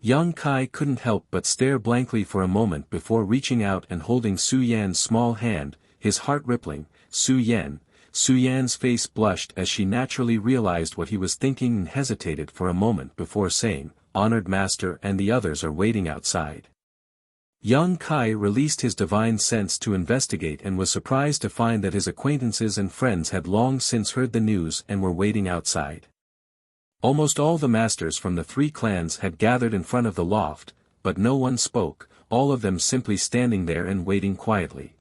Yang Kai couldn't help but stare blankly for a moment before reaching out and holding Su Yan's small hand, his heart rippling. Su Yan's face blushed as she naturally realized what he was thinking and hesitated for a moment before saying, "Honored master and the others are waiting outside." Yang Kai released his divine sense to investigate and was surprised to find that his acquaintances and friends had long since heard the news and were waiting outside. Almost all the masters from the three clans had gathered in front of the loft, but no one spoke, all of them simply standing there and waiting quietly.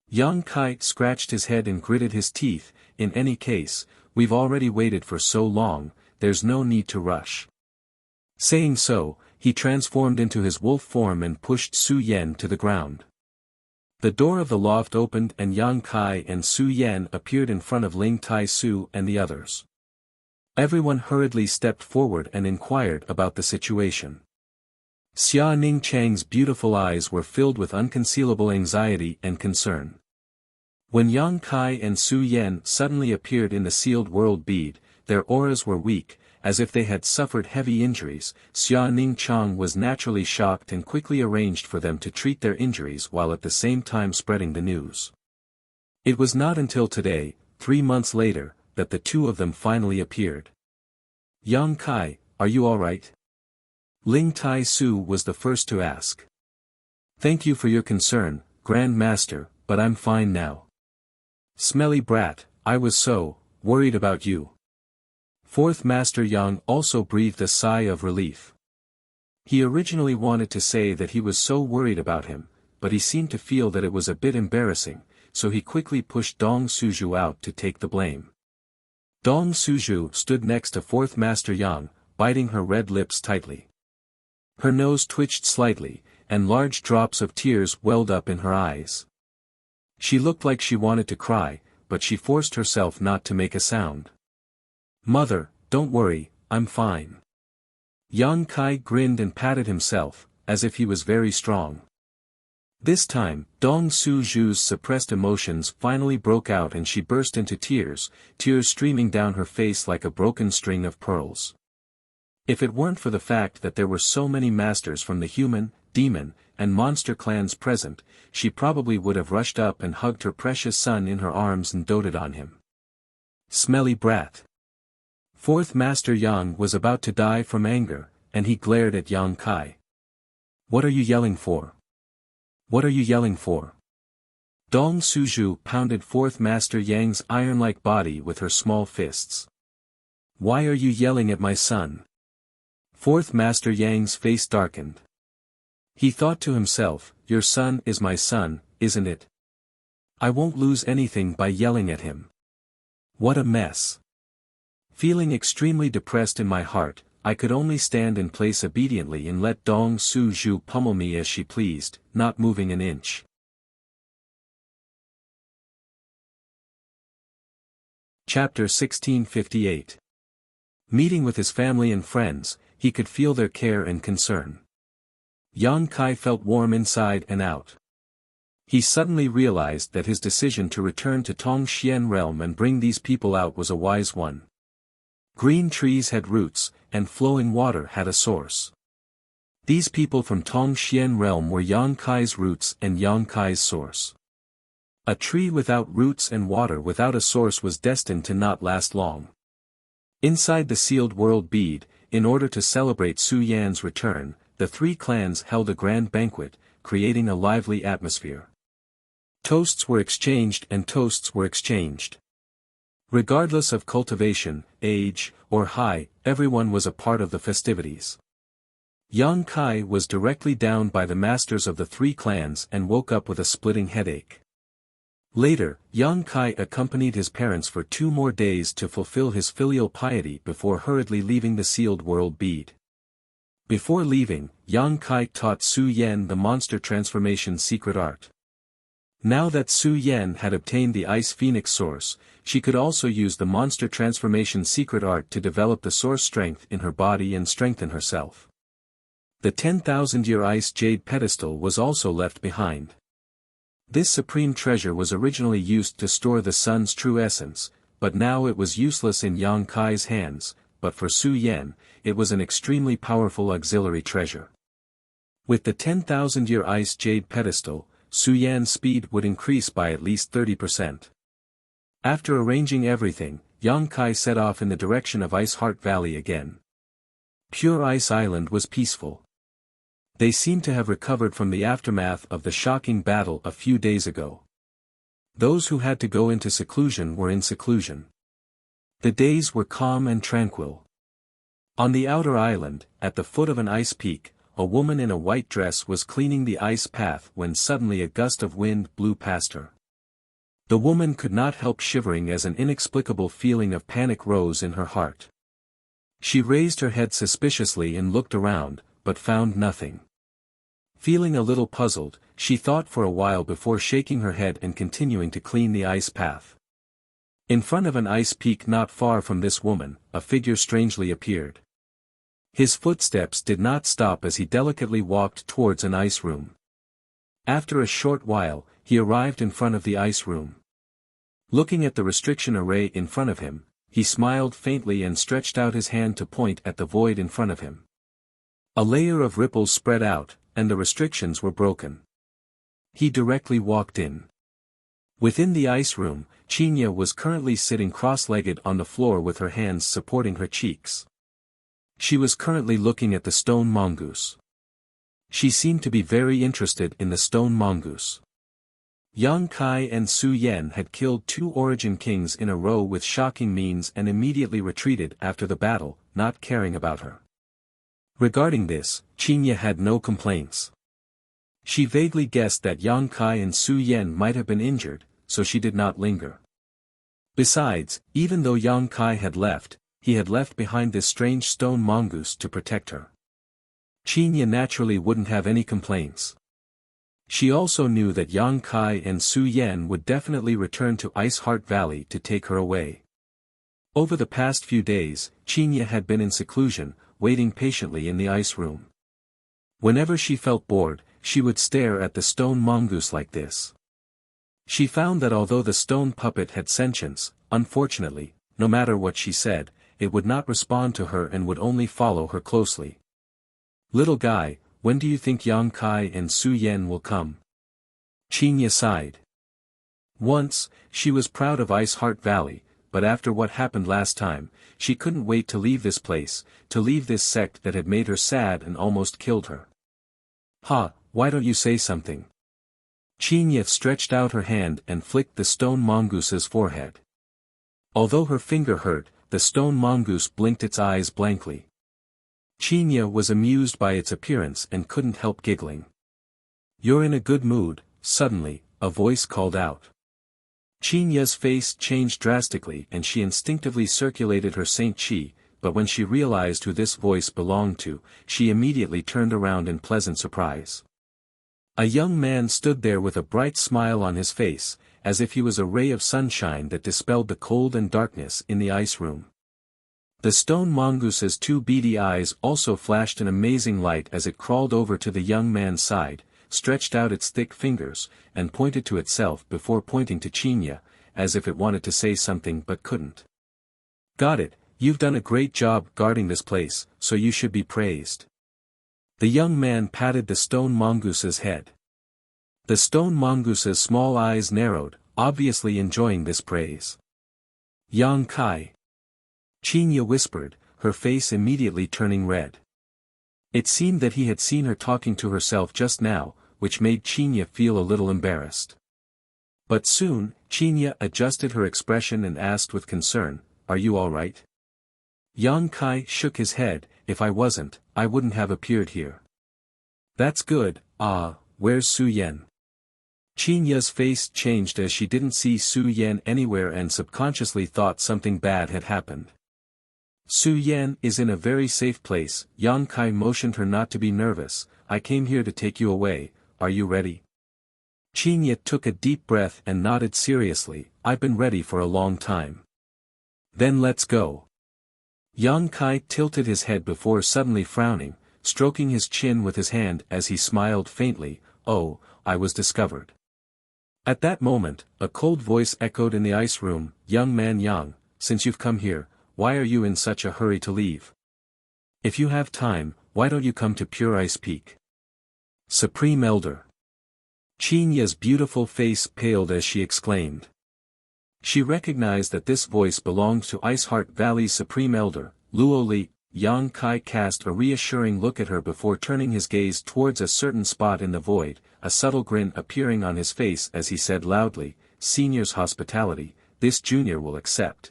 Yang Kai scratched his head and gritted his teeth. In any case, we've already waited for so long, there's no need to rush. Saying so, he transformed into his wolf form and pushed Su Yan to the ground. The door of the loft opened and Yang Kai and Su Yan appeared in front of Ling Tai Su and the others. Everyone hurriedly stepped forward and inquired about the situation. Xia Ning Chang's beautiful eyes were filled with unconcealable anxiety and concern. When Yang Kai and Su Yan suddenly appeared in the sealed world bead, their auras were weak, as if they had suffered heavy injuries. Xia Ning Chang was naturally shocked and quickly arranged for them to treat their injuries while at the same time spreading the news. It was not until today, 3 months later, that the two of them finally appeared. Yang Kai, are you alright? Ling Tai Su was the first to ask. Thank you for your concern, Grand Master, but I'm fine now. Smelly brat, I was so worried about you. Fourth Master Yang also breathed a sigh of relief. He originally wanted to say that he was so worried about him, but he seemed to feel that it was a bit embarrassing, so he quickly pushed Dong Suju out to take the blame. Dong Suju stood next to Fourth Master Yang, biting her red lips tightly. Her nose twitched slightly, and large drops of tears welled up in her eyes. She looked like she wanted to cry, but she forced herself not to make a sound. Mother, don't worry, I'm fine. Yang Kai grinned and patted himself, as if he was very strong. This time, Dong Suju's suppressed emotions finally broke out and she burst into tears, tears streaming down her face like a broken string of pearls. If it weren't for the fact that there were so many masters from the human, demon, and monster clans present, she probably would have rushed up and hugged her precious son in her arms and doted on him. Smelly brat. Fourth Master Yang was about to die from anger, and he glared at Yang Kai. What are you yelling for? What are you yelling for? Dong Suju pounded Fourth Master Yang's iron-like body with her small fists. Why are you yelling at my son? Fourth Master Yang's face darkened. He thought to himself, your son is my son, isn't it? I won't lose anything by yelling at him. What a mess. Feeling extremely depressed in my heart, I could only stand in place obediently and let Dong Suju pummel me as she pleased, not moving an inch. Chapter 1658. Meeting with his family and friends, he could feel their care and concern. Yang Kai felt warm inside and out. He suddenly realized that his decision to return to Tongxian realm and bring these people out was a wise one. Green trees had roots, and flowing water had a source. These people from Tongxian realm were Yang Kai's roots and Yang Kai's source. A tree without roots and water without a source was destined to not last long. Inside the sealed world bead, in order to celebrate Su Yan's return, the three clans held a grand banquet, creating a lively atmosphere. Toasts were exchanged and toasts were exchanged. Regardless of cultivation, age, or height, everyone was a part of the festivities. Yang Kai was directly downed by the masters of the three clans and woke up with a splitting headache. Later, Yang Kai accompanied his parents for 2 more days to fulfill his filial piety before hurriedly leaving the sealed world bead. Before leaving, Yang Kai taught Su Yan the monster transformation secret art. Now that Su Yan had obtained the Ice Phoenix source, she could also use the monster transformation secret art to develop the source strength in her body and strengthen herself. The 10,000-year ice jade pedestal was also left behind. This supreme treasure was originally used to store the sun's true essence, but now it was useless in Yang Kai's hands, but for Su Yan, it was an extremely powerful auxiliary treasure. With the 10,000-year ice jade pedestal, Su Yan's speed would increase by at least 30%. After arranging everything, Yang Kai set off in the direction of Ice Heart Valley again. Pure Ice Island was peaceful. They seemed to have recovered from the aftermath of the shocking battle a few days ago. Those who had to go into seclusion were in seclusion. The days were calm and tranquil. On the outer island, at the foot of an ice peak, a woman in a white dress was cleaning the ice path when suddenly a gust of wind blew past her. The woman could not help shivering as an inexplicable feeling of panic rose in her heart. She raised her head suspiciously and looked around, but found nothing. Feeling a little puzzled, she thought for a while before shaking her head and continuing to clean the ice path. In front of an ice peak not far from this woman, a figure strangely appeared. His footsteps did not stop as he delicately walked towards an ice room. After a short while, he arrived in front of the ice room. Looking at the restriction array in front of him, he smiled faintly and stretched out his hand to point at the void in front of him. A layer of ripples spread out, and the restrictions were broken. He directly walked in. Within the ice room, Chinya was currently sitting cross-legged on the floor with her hands supporting her cheeks. She was currently looking at the stone mongoose. She seemed to be very interested in the stone mongoose. Yang Kai and Su Yan had killed 2 origin kings in a row with shocking means and immediately retreated after the battle, not caring about her. Regarding this, Chinya had no complaints. She vaguely guessed that Yang Kai and Su Yan might have been injured, so she did not linger. Besides, even though Yang Kai had left, he had left behind this strange stone mongoose to protect her. Chinya naturally wouldn't have any complaints. She also knew that Yang Kai and Su Yan would definitely return to Ice Heart Valley to take her away. Over the past few days, Chinya had been in seclusion, waiting patiently in the ice room. Whenever she felt bored, she would stare at the stone mongoose like this. She found that although the stone puppet had sentience, unfortunately, no matter what she said, it would not respond to her and would only follow her closely. "Little guy, when do you think Yang Kai and Su Yan will come?" Chinya sighed. Once, she was proud of Ice Heart Valley, but after what happened last time, she couldn't wait to leave this place, to leave this sect that had made her sad and almost killed her. "Ha, why don't you say something?" Chinya stretched out her hand and flicked the stone mongoose's forehead. Although her finger hurt, the stone mongoose blinked its eyes blankly. Chinya was amused by its appearance and couldn't help giggling. "You're in a good mood," suddenly, a voice called out. Chinya's face changed drastically and she instinctively circulated her Saint Chi, but when she realized who this voice belonged to, she immediately turned around in pleasant surprise. A young man stood there with a bright smile on his face, as if he was a ray of sunshine that dispelled the cold and darkness in the ice room. The stone mongoose's 2 beady eyes also flashed an amazing light as it crawled over to the young man's side, stretched out its thick fingers, and pointed to itself before pointing to Chinya, as if it wanted to say something but couldn't. "Got it, you've done a great job guarding this place, so you should be praised." The young man patted the stone mongoose's head. The stone mongoose's small eyes narrowed, obviously enjoying this praise. "Yang Kai," Chinya whispered, her face immediately turning red. It seemed that he had seen her talking to herself just now, which made Chinya feel a little embarrassed. But soon, Chinya adjusted her expression and asked with concern, "Are you all right?" Yang Kai shook his head, "If I wasn't, I wouldn't have appeared here." "That's good. Where's Su Yan?" Qinya's face changed as she didn't see Su Yan anywhere and subconsciously thought something bad had happened. Su Yan is in a very safe place. Yang Kai motioned her not to be nervous. I came here to take you away, are you ready? Qinya took a deep breath and nodded seriously. I've been ready for a long time. Then let's go. Yang Kai tilted his head before suddenly frowning, stroking his chin with his hand as he smiled faintly. Oh, I was discovered. At that moment, a cold voice echoed in the ice room. Young man Yang, since you've come here, why are you in such a hurry to leave? If you have time, why don't you come to Pure Ice Peak? Supreme Elder. Qinya's beautiful face paled as she exclaimed. She recognized that this voice belonged to Ice Heart Valley's Supreme Elder, Luo Li. Yang Kai cast a reassuring look at her before turning his gaze towards a certain spot in the void, a subtle grin appearing on his face as he said loudly, Senior's hospitality, this junior will accept.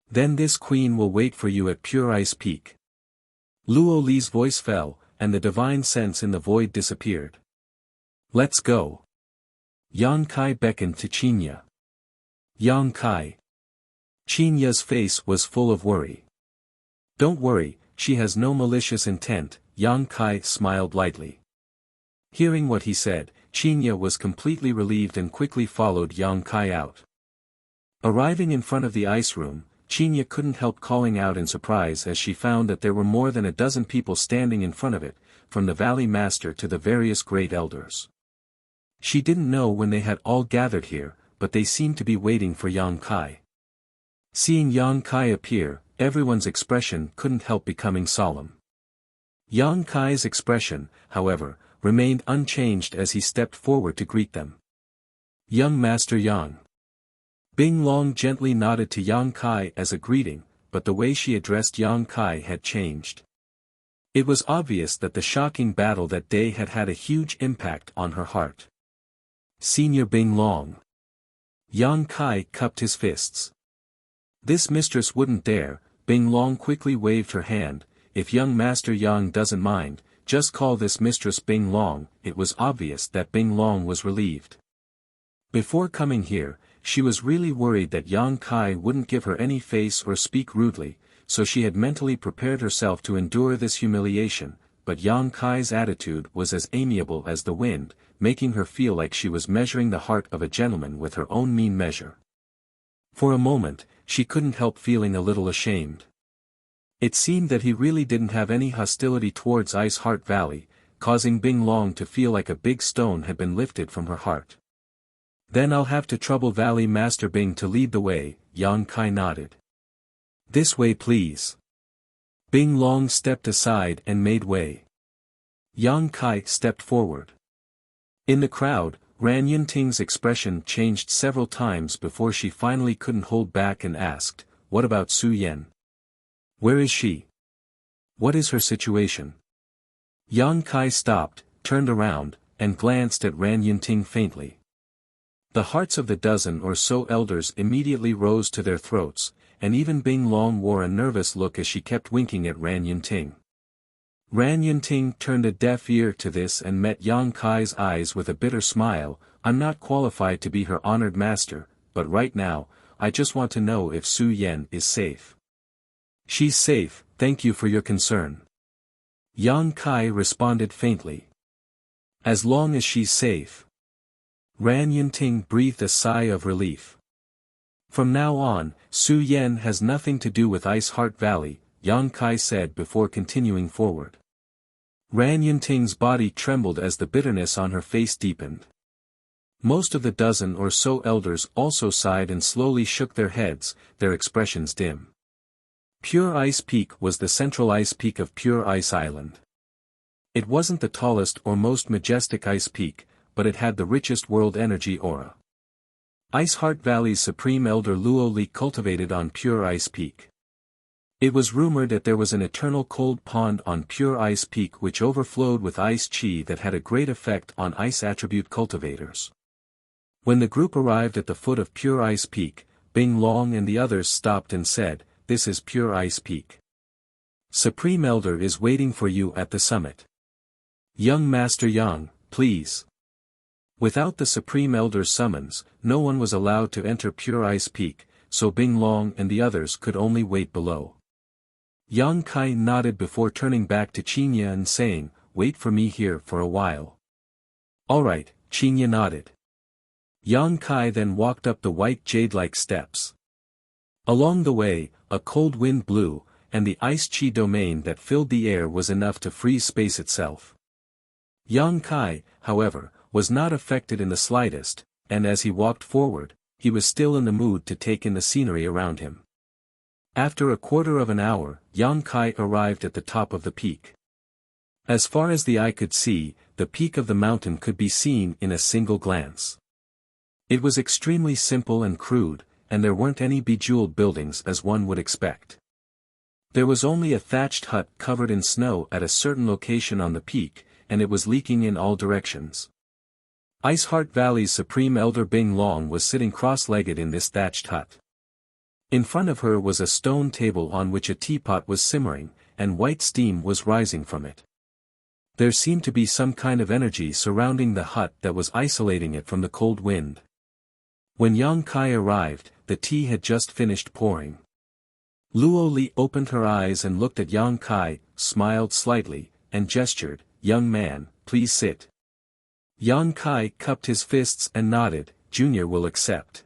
Then this queen will wait for you at Pure Ice Peak. Luo Li's voice fell, and the divine sense in the void disappeared. Let's go. Yang Kai beckoned to Qinya. Yang Kai. Qinya's face was full of worry. Don't worry, she has no malicious intent, Yang Kai smiled lightly. Hearing what he said, Qinya was completely relieved and quickly followed Yang Kai out. Arriving in front of the ice room, Qinya couldn't help calling out in surprise as she found that there were more than a dozen people standing in front of it, from the Valley Master to the various great elders. She didn't know when they had all gathered here, but they seemed to be waiting for Yang Kai. Seeing Yang Kai appear, everyone's expression couldn't help becoming solemn. Yang Kai's expression, however, remained unchanged as he stepped forward to greet them. Young Master Yang. Bing Long gently nodded to Yang Kai as a greeting, but the way she addressed Yang Kai had changed. It was obvious that the shocking battle that day had had a huge impact on her heart. Senior Bing Long. Yang Kai cupped his fists. This mistress wouldn't dare. Bing Long quickly waved her hand. If young Master Yang doesn't mind, just call this mistress Bing Long. It was obvious that Bing Long was relieved. Before coming here, she was really worried that Yang Kai wouldn't give her any face or speak rudely, so she had mentally prepared herself to endure this humiliation, but Yang Kai's attitude was as amiable as the wind, making her feel like she was measuring the heart of a gentleman with her own mean measure. For a moment, she couldn't help feeling a little ashamed. It seemed that he really didn't have any hostility towards Ice Heart Valley, causing Bing Long to feel like a big stone had been lifted from her heart. Then I'll have to trouble Valley Master Bing to lead the way, Yang Kai nodded. This way please. Bing Long stepped aside and made way. Yang Kai stepped forward. In the crowd, Ran Yunting's expression changed several times before she finally couldn't hold back and asked, what about Su Yan? Where is she? What is her situation? Yang Kai stopped, turned around, and glanced at Ran Yunting faintly. The hearts of the dozen or so elders immediately rose to their throats, and even Bing Long wore a nervous look as she kept winking at Ran Yunting. Ran Yunting turned a deaf ear to this and met Yang Kai's eyes with a bitter smile. I'm not qualified to be her honored master, but right now, I just want to know if Su Yan is safe. She's safe, thank you for your concern. Yang Kai responded faintly. As long as she's safe. Ran Yunting breathed a sigh of relief. From now on, Su Yan has nothing to do with Ice Heart Valley, Yang Kai said before continuing forward. Ran Yunting's body trembled as the bitterness on her face deepened. Most of the dozen or so elders also sighed and slowly shook their heads, their expressions dim. Pure Ice Peak was the central ice peak of Pure Ice Island. It wasn't the tallest or most majestic ice peak, but it had the richest world energy aura. Ice Heart Valley's Supreme Elder Luo Li cultivated on Pure Ice Peak. It was rumored that there was an eternal cold pond on Pure Ice Peak which overflowed with ice chi that had a great effect on ice attribute cultivators. When the group arrived at the foot of Pure Ice Peak, Bing Long and the others stopped and said, "This is Pure Ice Peak. Supreme Elder is waiting for you at the summit. Young Master Yang, please." Without the Supreme Elder's summons, no one was allowed to enter Pure Ice Peak, so Bing Long and the others could only wait below. Yang Kai nodded before turning back to Qinya and saying, "Wait for me here for a while." "Alright," Qinya nodded. Yang Kai then walked up the white jade-like steps. Along the way, a cold wind blew, and the ice chi domain that filled the air was enough to freeze space itself. Yang Kai, however, was not affected in the slightest, and as he walked forward, he was still in the mood to take in the scenery around him. After a quarter of an hour, Yang Kai arrived at the top of the peak. As far as the eye could see, the peak of the mountain could be seen in a single glance. It was extremely simple and crude, and there weren't any bejeweled buildings as one would expect. There was only a thatched hut covered in snow at a certain location on the peak, and it was leaking in all directions. Iceheart Valley's Supreme Elder Bing Long was sitting cross-legged in this thatched hut. In front of her was a stone table on which a teapot was simmering, and white steam was rising from it. There seemed to be some kind of energy surrounding the hut that was isolating it from the cold wind. When Yang Kai arrived, the tea had just finished pouring. Luo Li opened her eyes and looked at Yang Kai, smiled slightly, and gestured, "Young man, please sit." Yang Kai cupped his fists and nodded, "Junior will accept."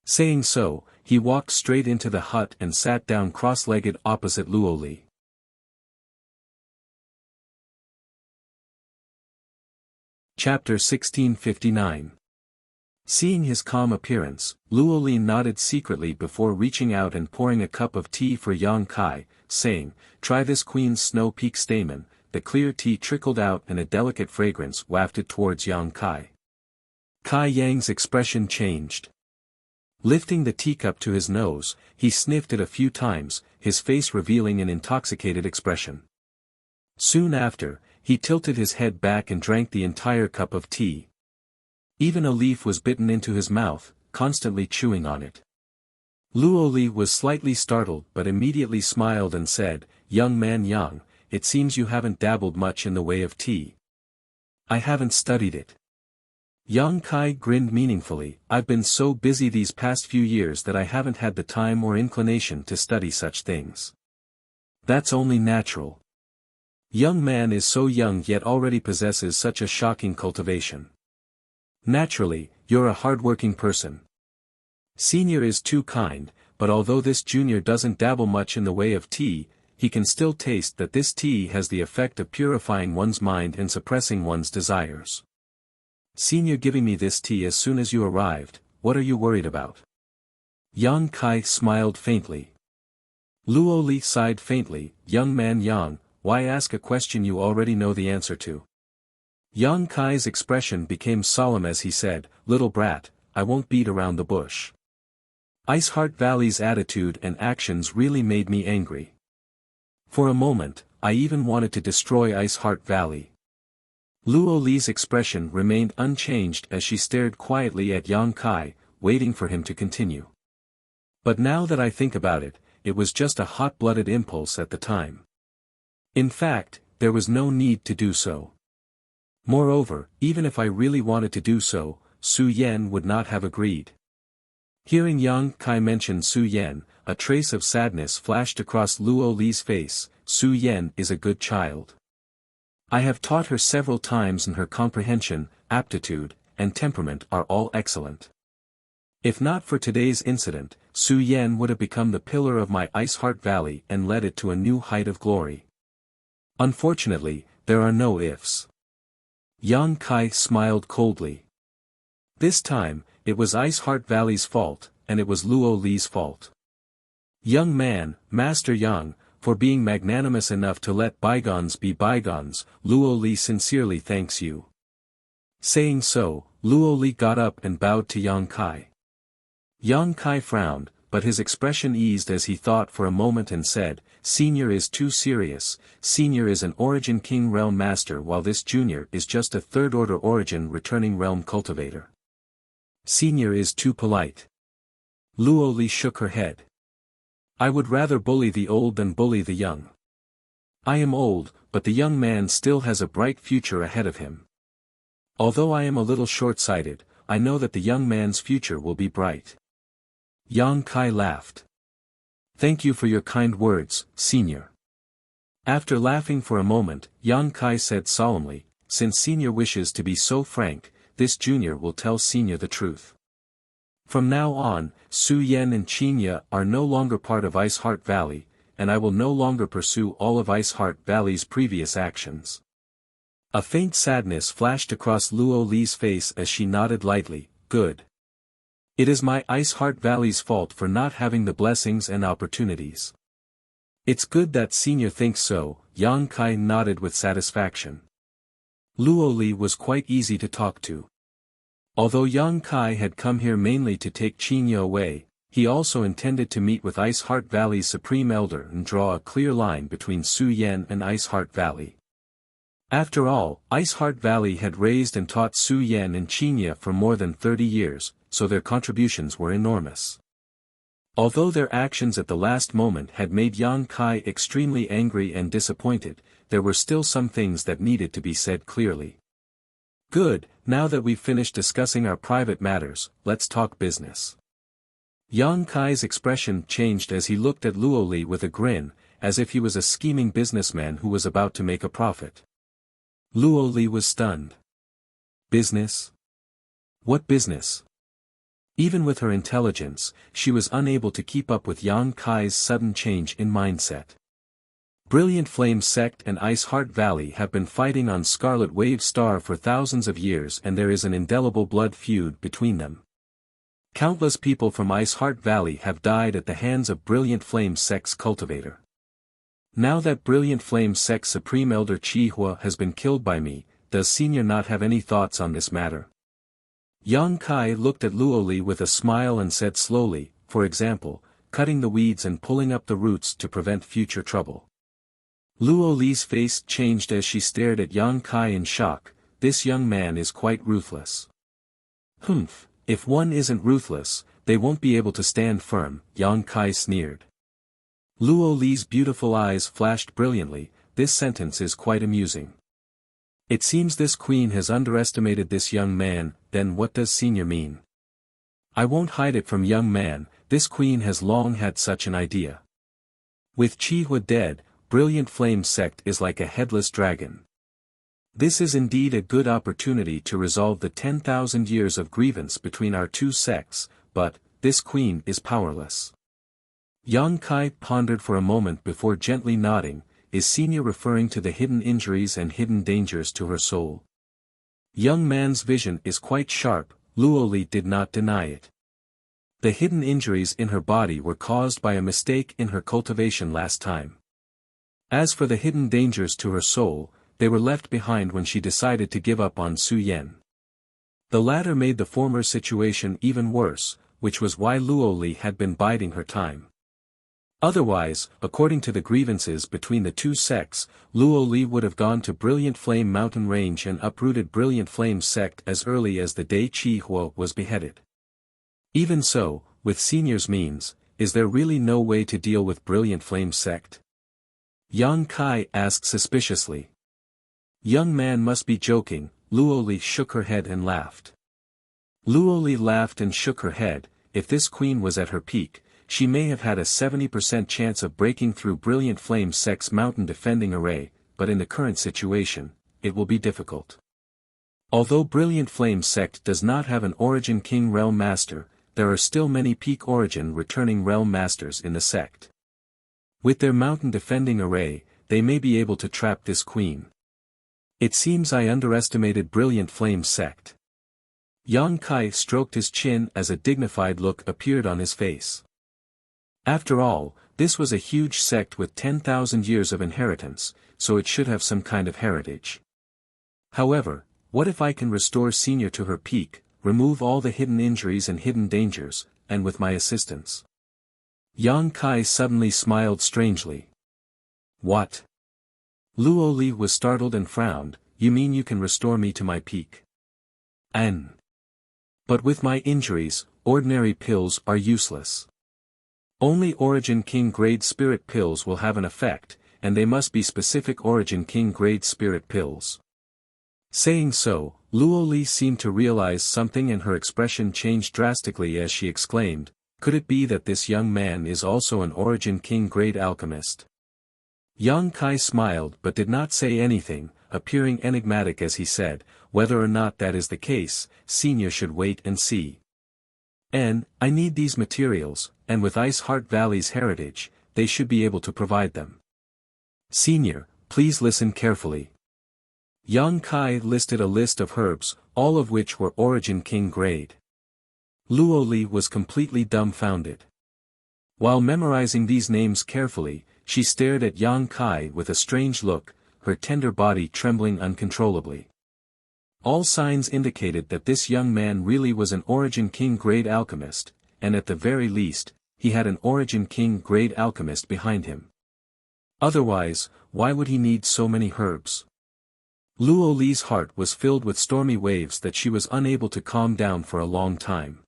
Saying so, he walked straight into the hut and sat down cross-legged opposite Luo Li. Chapter 1659. Seeing his calm appearance, Luo Li nodded secretly before reaching out and pouring a cup of tea for Yang Kai, saying, "Try this Queen's Snow Peak Stamen." The clear tea trickled out and a delicate fragrance wafted towards Yang Kai. Kai Yang's expression changed. Lifting the teacup to his nose, he sniffed it a few times, his face revealing an intoxicated expression. Soon after, he tilted his head back and drank the entire cup of tea. Even a leaf was bitten into his mouth, constantly chewing on it. Luo Li was slightly startled but immediately smiled and said, "Young man Yang, it seems you haven't dabbled much in the way of tea." "I haven't studied it." Yang Kai grinned meaningfully, "I've been so busy these past few years that I haven't had the time or inclination to study such things." "That's only natural. Young man is so young yet already possesses such a shocking cultivation. Naturally, you're a hard-working person. Senior is too kind, but although this junior doesn't dabble much in the way of tea, he can still taste that this tea has the effect of purifying one's mind and suppressing one's desires. Senior giving me this tea as soon as you arrived, what are you worried about?" Yang Kai smiled faintly. Luo Li sighed faintly, "Young man Yang, why ask a question you already know the answer to?" Yang Kai's expression became solemn as he said, "Little brat, I won't beat around the bush." Iceheart Valley's attitude and actions really made me angry. For a moment, I even wanted to destroy Iceheart Valley. Luo Li's expression remained unchanged as she stared quietly at Yang Kai, waiting for him to continue. But now that I think about it, it was just a hot-blooded impulse at the time. In fact, there was no need to do so. Moreover, even if I really wanted to do so, Su Yan would not have agreed. Hearing Yang Kai mention Su Yan, a trace of sadness flashed across Luo Li's face. Su Yan is a good child. I have taught her several times and her comprehension, aptitude, and temperament are all excellent. If not for today's incident, Su Yan would have become the pillar of my Iceheart Valley and led it to a new height of glory. Unfortunately, there are no ifs. Yang Kai smiled coldly. This time, it was Iceheart Valley's fault, and it was Luo Li's fault. "Young man, Master Yang, for being magnanimous enough to let bygones be bygones, Luo Li sincerely thanks you." Saying so, Luo Li got up and bowed to Yang Kai. Yang Kai frowned, but his expression eased as he thought for a moment and said, "Senior is too serious. Senior is an Origin King Realm Master while this junior is just a third-order Origin returning Realm Cultivator. Senior is too polite." Luo Li shook her head. "I would rather bully the old than bully the young. I am old, but the young man still has a bright future ahead of him. Although I am a little short-sighted, I know that the young man's future will be bright. Yang Kai laughed. Thank you for your kind words, Senior. After laughing for a moment, Yang Kai said solemnly, since Senior wishes to be so frank, this Junior will tell Senior the truth. From now on, Su Yen and Qinya are no longer part of Ice Heart Valley, and I will no longer pursue all of Ice Heart Valley's previous actions. A faint sadness flashed across Luo Li's face as she nodded lightly, good. It is my Ice Heart Valley's fault for not having the blessings and opportunities. It's good that Senior thinks so, Yang Kai nodded with satisfaction. Luo Li was quite easy to talk to. Although Yang Kai had come here mainly to take Qinya away, he also intended to meet with Ice Heart Valley's Supreme Elder and draw a clear line between Su Yen and Ice Heart Valley. After all, Ice Heart Valley had raised and taught Su Yen and Qinya for more than 30 years, so their contributions were enormous. Although their actions at the last moment had made Yang Kai extremely angry and disappointed, there were still some things that needed to be said clearly. Good, now that we've finished discussing our private matters, let's talk business. Yang Kai's expression changed as he looked at Luo Li with a grin, as if he was a scheming businessman who was about to make a profit. Luo Li was stunned. Business? What business? Even with her intelligence, she was unable to keep up with Yang Kai's sudden change in mindset. Brilliant Flame Sect and Ice Heart Valley have been fighting on Scarlet Wave Star for thousands of years, and there is an indelible blood feud between them. Countless people from Ice Heart Valley have died at the hands of Brilliant Flame Sect's cultivator. Now that Brilliant Flame Sect's Supreme Elder Qihua has been killed by me, does Senior not have any thoughts on this matter? Yang Kai looked at Luo Li with a smile and said slowly, for example, cutting the weeds and pulling up the roots to prevent future trouble. Luo Li's face changed as she stared at Yang Kai in shock. This young man is quite ruthless. Humph, if one isn't ruthless, they won't be able to stand firm, Yang Kai sneered. Luo Li's beautiful eyes flashed brilliantly. This sentence is quite amusing. It seems this queen has underestimated this young man. Then what does Senior mean? I won't hide it from young man, this queen has long had such an idea. With Qihua dead, Brilliant Flame Sect is like a headless dragon. This is indeed a good opportunity to resolve the 10,000 years of grievance between our two sects, but, this queen is powerless. Yang Kai pondered for a moment before gently nodding. Is Senior referring to the hidden injuries and hidden dangers to her soul? Young man's vision is quite sharp, Luo Li did not deny it. The hidden injuries in her body were caused by a mistake in her cultivation last time. As for the hidden dangers to her soul, they were left behind when she decided to give up on Su Yen. The latter made the former situation even worse, which was why Luo Li had been biding her time. Otherwise, according to the grievances between the two sects, Luo Li would have gone to Brilliant Flame Mountain Range and uprooted Brilliant Flame Sect as early as the day Qihua was beheaded. Even so, with Senior's means, is there really no way to deal with Brilliant Flame Sect? Yang Kai asked suspiciously. Young man must be joking, Luo Li shook her head and laughed. Luo Li laughed and shook her head. If this queen was at her peak, she may have had a 70% chance of breaking through Brilliant Flame Sect's mountain defending array, but in the current situation, it will be difficult. Although Brilliant Flame Sect does not have an Origin King Realm Master, there are still many Peak Origin returning Realm Masters in the sect. With their mountain defending array, they may be able to trap this queen. It seems I underestimated Brilliant Flame Sect. Yang Kai stroked his chin as a dignified look appeared on his face. After all, this was a huge sect with 10,000 years of inheritance, so it should have some kind of heritage. However, what if I can restore Senior to her peak, remove all the hidden injuries and hidden dangers, and with my assistance? Yang Kai suddenly smiled strangely. What? Luo Li was startled and frowned. You mean you can restore me to my peak? But with my injuries, ordinary pills are useless. Only Origin King Grade Spirit pills will have an effect, and they must be specific Origin King Grade Spirit pills. Saying so, Luo Li seemed to realize something and her expression changed drastically as she exclaimed, "Could it be that this young man is also an Origin King grade alchemist?" Yang Kai smiled but did not say anything, appearing enigmatic as he said, "Whether or not that is the case, Senior should wait and see. I need these materials, and with Ice Heart Valley's heritage, they should be able to provide them. Senior, please listen carefully." Yang Kai listed a list of herbs, all of which were Origin King grade. Luo Li was completely dumbfounded. While memorizing these names carefully, she stared at Yang Kai with a strange look, her tender body trembling uncontrollably. All signs indicated that this young man really was an Origin King grade alchemist, and at the very least, he had an Origin King grade alchemist behind him. Otherwise, why would he need so many herbs? Luo Li's heart was filled with stormy waves that she was unable to calm down for a long time.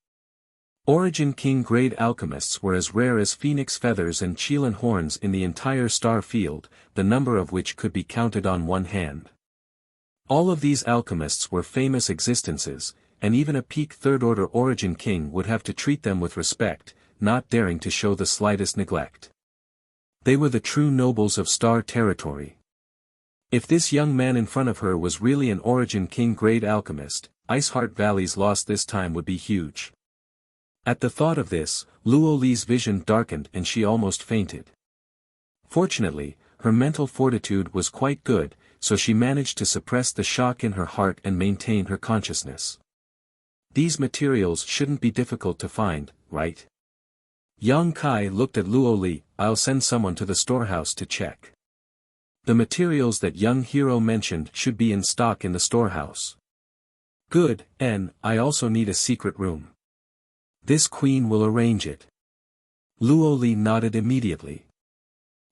Origin King grade alchemists were as rare as phoenix feathers and Qilin horns in the entire star field, the number of which could be counted on one hand. All of these alchemists were famous existences, and even a peak third-order Origin King would have to treat them with respect, not daring to show the slightest neglect. They were the true nobles of star territory. If this young man in front of her was really an Origin King grade alchemist, Iceheart Valley's loss this time would be huge. At the thought of this, Luo Li's vision darkened and she almost fainted. Fortunately, her mental fortitude was quite good, so she managed to suppress the shock in her heart and maintain her consciousness. These materials shouldn't be difficult to find, right? Yang Kai looked at Luo Li. "I'll send someone to the storehouse to check. The materials that young hero mentioned should be in stock in the storehouse." "Good, and I also need a secret room. This queen will arrange it." Luo Li nodded immediately.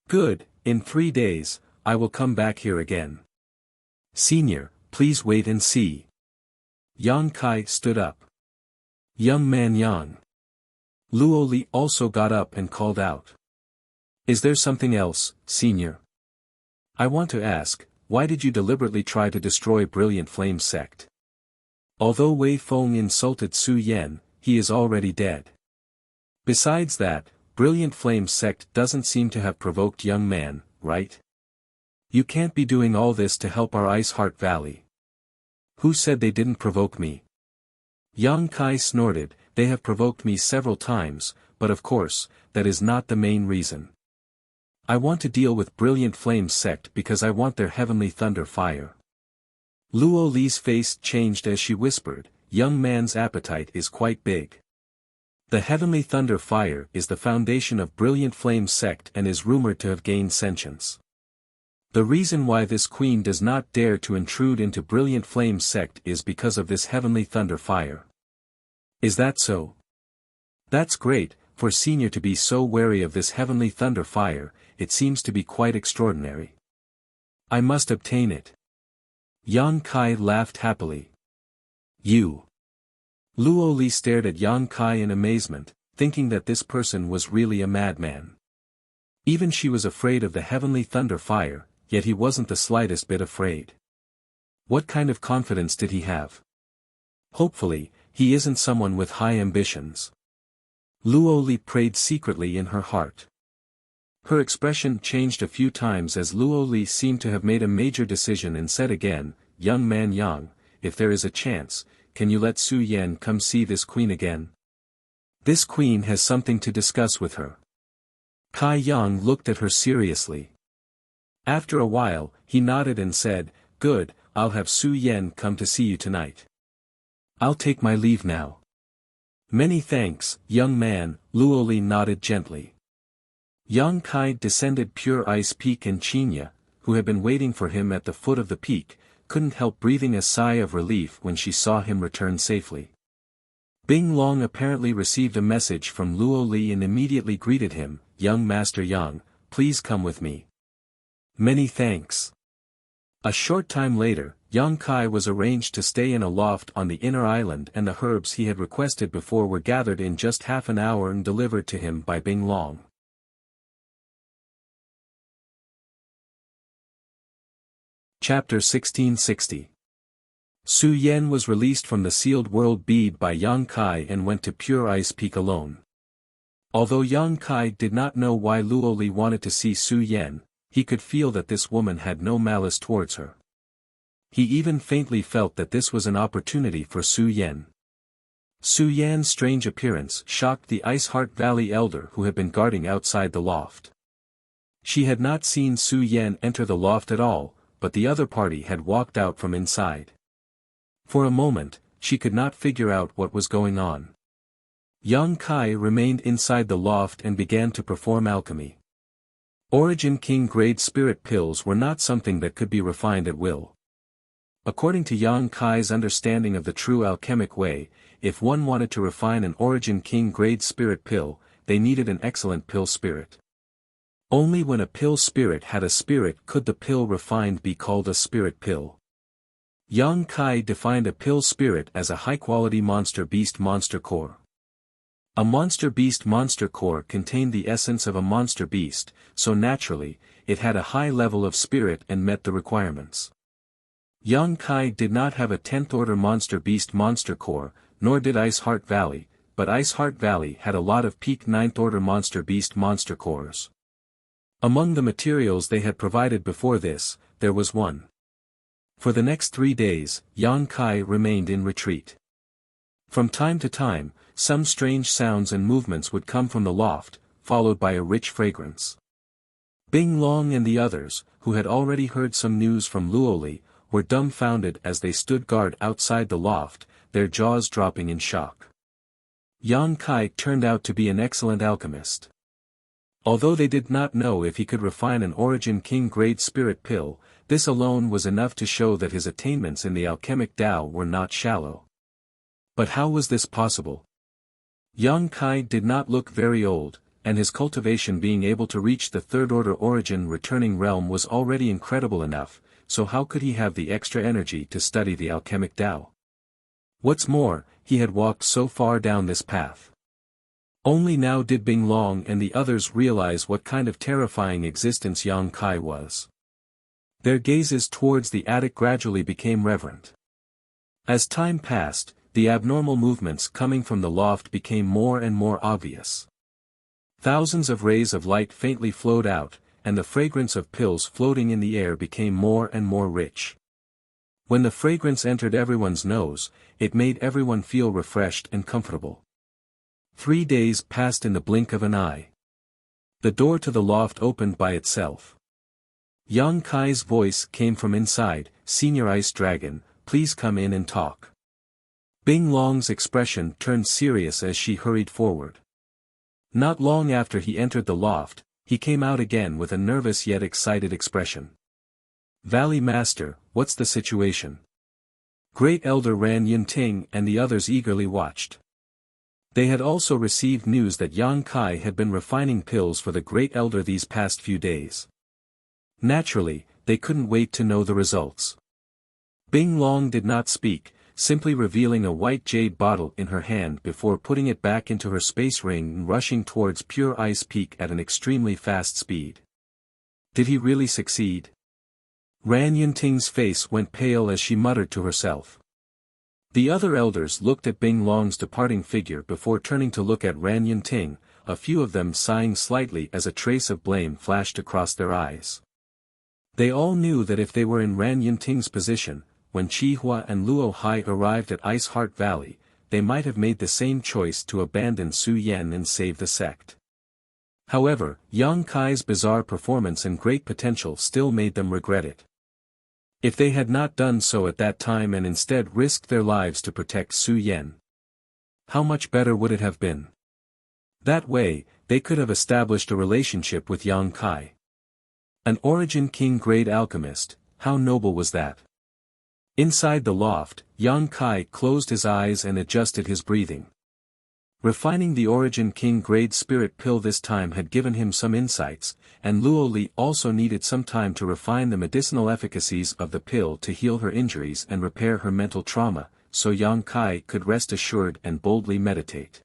"Good, in 3 days, I will come back here again. Senior, please wait and see." Yang Kai stood up. "Young man Yang." Luo Li also got up and called out. "Is there something else, Senior? I want to ask, why did you deliberately try to destroy Brilliant Flame's sect? Although Wei Feng insulted Su Yan, he is already dead. Besides that, Brilliant Flame's sect doesn't seem to have provoked young man, right? You can't be doing all this to help our Ice Heart Valley." "Who said they didn't provoke me?" Yang Kai snorted. "They have provoked me several times, but of course, that is not the main reason. I want to deal with Brilliant Flame's sect because I want their heavenly thunder fire." Luo Li's face changed as she whispered, "Young man's appetite is quite big. The heavenly thunder fire is the foundation of Brilliant Flame's sect and is rumored to have gained sentience. The reason why this queen does not dare to intrude into Brilliant Flame's sect is because of this heavenly thunder fire. Is that so? That's great, for Senior to be so wary of this heavenly thunder fire. It seems to be quite extraordinary. I must obtain it." Yang Kai laughed happily. "You?" Luo Li stared at Yang Kai in amazement, thinking that this person was really a madman. Even she was afraid of the heavenly thunder fire, yet he wasn't the slightest bit afraid. What kind of confidence did he have? Hopefully, he isn't someone with high ambitions. Luo Li prayed secretly in her heart. Her expression changed a few times as Luo Li seemed to have made a major decision and said again, "Young man Yang, if there is a chance, can you let Su Yan come see this queen again? This queen has something to discuss with her." Kai Yang looked at her seriously. After a while, he nodded and said, "Good, I'll have Su Yan come to see you tonight. I'll take my leave now." "Many thanks, young man," Luo Li nodded gently. Yang Kai descended Pure Ice Peak and Qinya, who had been waiting for him at the foot of the peak, couldn't help breathing a sigh of relief when she saw him return safely. Bing Long apparently received a message from Luo Li and immediately greeted him, "Young Master Yang, please come with me." "Many thanks." A short time later, Yang Kai was arranged to stay in a loft on the inner island and the herbs he had requested before were gathered in just half an hour and delivered to him by Bing Long. Chapter 1660. Su Yan was released from the sealed world bead by Yang Kai and went to Pure Ice Peak alone. Although Yang Kai did not know why Luo Li wanted to see Su Yan, he could feel that this woman had no malice towards her. He even faintly felt that this was an opportunity for Su Yan. Su Yan's strange appearance shocked the Ice Heart Valley elder who had been guarding outside the loft. She had not seen Su Yan enter the loft at all, but the other party had walked out from inside. For a moment, she could not figure out what was going on. Yang Kai remained inside the loft and began to perform alchemy. Origin King grade spirit pills were not something that could be refined at will. According to Yang Kai's understanding of the true alchemic way, if one wanted to refine an Origin King grade spirit pill, they needed an excellent pill spirit. Only when a pill spirit had a spirit could the pill refined be called a spirit pill. Yang Kai defined a pill spirit as a high-quality monster beast monster core. A monster beast monster core contained the essence of a monster beast, so naturally, it had a high level of spirit and met the requirements. Yang Kai did not have a 10th order monster beast monster core, nor did Ice Heart Valley, but Ice Heart Valley had a lot of peak 9th order monster beast monster cores. Among the materials they had provided before this, there was one. For the next 3 days, Yang Kai remained in retreat. From time to time, some strange sounds and movements would come from the loft, followed by a rich fragrance. Bing Long and the others, who had already heard some news from Luo Li, were dumbfounded as they stood guard outside the loft, their jaws dropping in shock. Yang Kai turned out to be an excellent alchemist. Although they did not know if he could refine an Origin King grade spirit pill, this alone was enough to show that his attainments in the alchemic Tao were not shallow. But how was this possible? Yang Kai did not look very old, and his cultivation being able to reach the third order origin returning realm was already incredible enough, so how could he have the extra energy to study the alchemic Tao? What's more, he had walked so far down this path. Only now did Bing Long and the others realize what kind of terrifying existence Yang Kai was. Their gazes towards the attic gradually became reverent. As time passed, the abnormal movements coming from the loft became more and more obvious. Thousands of rays of light faintly flowed out, and the fragrance of pills floating in the air became more and more rich. When the fragrance entered everyone's nose, it made everyone feel refreshed and comfortable. 3 days passed in the blink of an eye. The door to the loft opened by itself. Yang Kai's voice came from inside, "Senior Ice Dragon, please come in and talk." Bing Long's expression turned serious as she hurried forward. Not long after he entered the loft, he came out again with a nervous yet excited expression. "Valley Master, what's the situation?" Great Elder Ran Yunting and the others eagerly watched. They had also received news that Yang Kai had been refining pills for the Great Elder these past few days. Naturally, they couldn't wait to know the results. Bing Long did not speak, simply revealing a white jade bottle in her hand before putting it back into her space ring and rushing towards Pure Ice Peak at an extremely fast speed. Did he really succeed? Ran Yunting's face went pale as she muttered to herself. The other elders looked at Bing Long's departing figure before turning to look at Ran Yunting, a few of them sighing slightly as a trace of blame flashed across their eyes. They all knew that if they were in Ran Yunting's position, when Chi Hua and Luo Hai arrived at Ice Heart Valley, they might have made the same choice to abandon Su Yan and save the sect. However, Yang Kai's bizarre performance and great potential still made them regret it. If they had not done so at that time and instead risked their lives to protect Su Yan, how much better would it have been? That way, they could have established a relationship with Yang Kai. An Origin King grade alchemist, how noble was that? Inside the loft, Yang Kai closed his eyes and adjusted his breathing. Refining the Origin King grade spirit pill this time had given him some insights, and Luo Li also needed some time to refine the medicinal efficacies of the pill to heal her injuries and repair her mental trauma, so Yang Kai could rest assured and boldly meditate.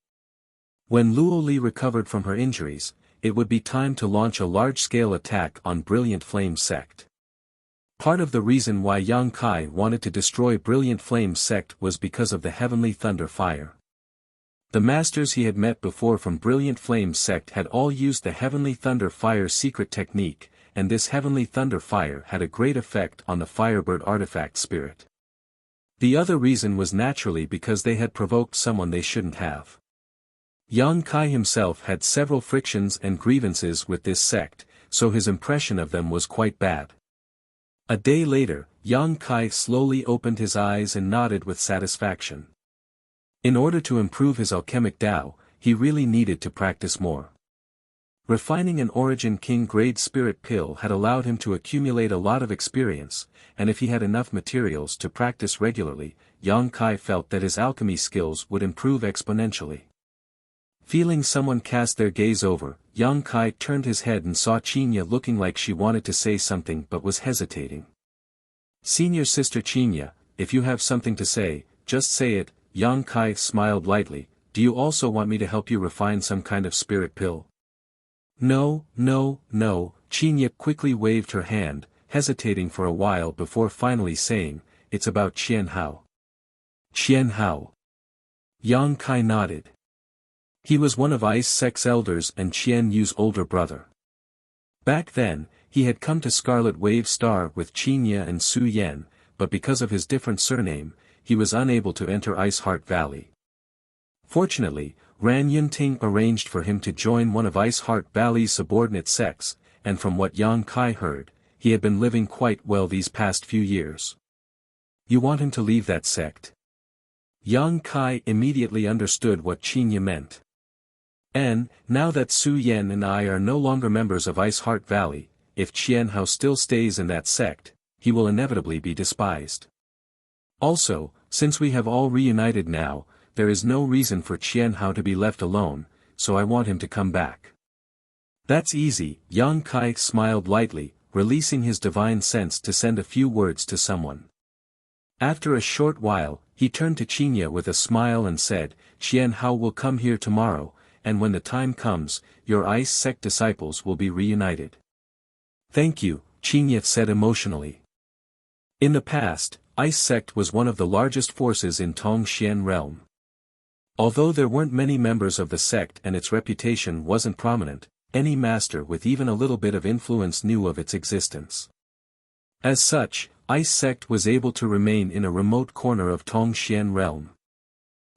When Luo Li recovered from her injuries, it would be time to launch a large-scale attack on Brilliant Flame sect. Part of the reason why Yang Kai wanted to destroy Brilliant Flame's sect was because of the Heavenly Thunder Fire. The masters he had met before from Brilliant Flame's sect had all used the Heavenly Thunder Fire secret technique, and this Heavenly Thunder Fire had a great effect on the Firebird artifact spirit. The other reason was naturally because they had provoked someone they shouldn't have. Yang Kai himself had several frictions and grievances with this sect, so his impression of them was quite bad. A day later, Yang Kai slowly opened his eyes and nodded with satisfaction. In order to improve his alchemic Tao, he really needed to practice more. Refining an Origin King grade spirit pill had allowed him to accumulate a lot of experience, and if he had enough materials to practice regularly, Yang Kai felt that his alchemy skills would improve exponentially. Feeling someone cast their gaze over, Yang Kai turned his head and saw Qinya looking like she wanted to say something but was hesitating. "Senior sister Qinya, if you have something to say, just say it." Yang Kai smiled lightly. "Do you also want me to help you refine some kind of spirit pill?" No, Qinya quickly waved her hand, hesitating for a while before finally saying, "It's about Qian Hao." Qian Hao. Yang Kai nodded. He was one of Ice Sect's elders and Qian Yu's older brother. Back then, he had come to Scarlet Wave Star with Qinya and Su Yan, but because of his different surname, he was unable to enter Ice Heart Valley. Fortunately, Ran Yunting arranged for him to join one of Ice Heart Valley's subordinate sects, and from what Yang Kai heard, he had been living quite well these past few years. "You want him to leave that sect?" Yang Kai immediately understood what Qinya meant. "And, now that Su Yan and I are no longer members of Ice Heart Valley, if Qian Hao still stays in that sect, he will inevitably be despised. Also, since we have all reunited now, there is no reason for Qian Hao to be left alone, so I want him to come back." "That's easy," Yang Kai smiled lightly, releasing his divine sense to send a few words to someone. After a short while, he turned to Qinya with a smile and said, "Qian Hao will come here tomorrow, and when the time comes, your Ice Sect disciples will be reunited." "Thank you," Qinya said emotionally. In the past, Ice Sect was one of the largest forces in Tongxian realm. Although there weren't many members of the sect and its reputation wasn't prominent, any master with even a little bit of influence knew of its existence. As such, Ice Sect was able to remain in a remote corner of Tongxian realm.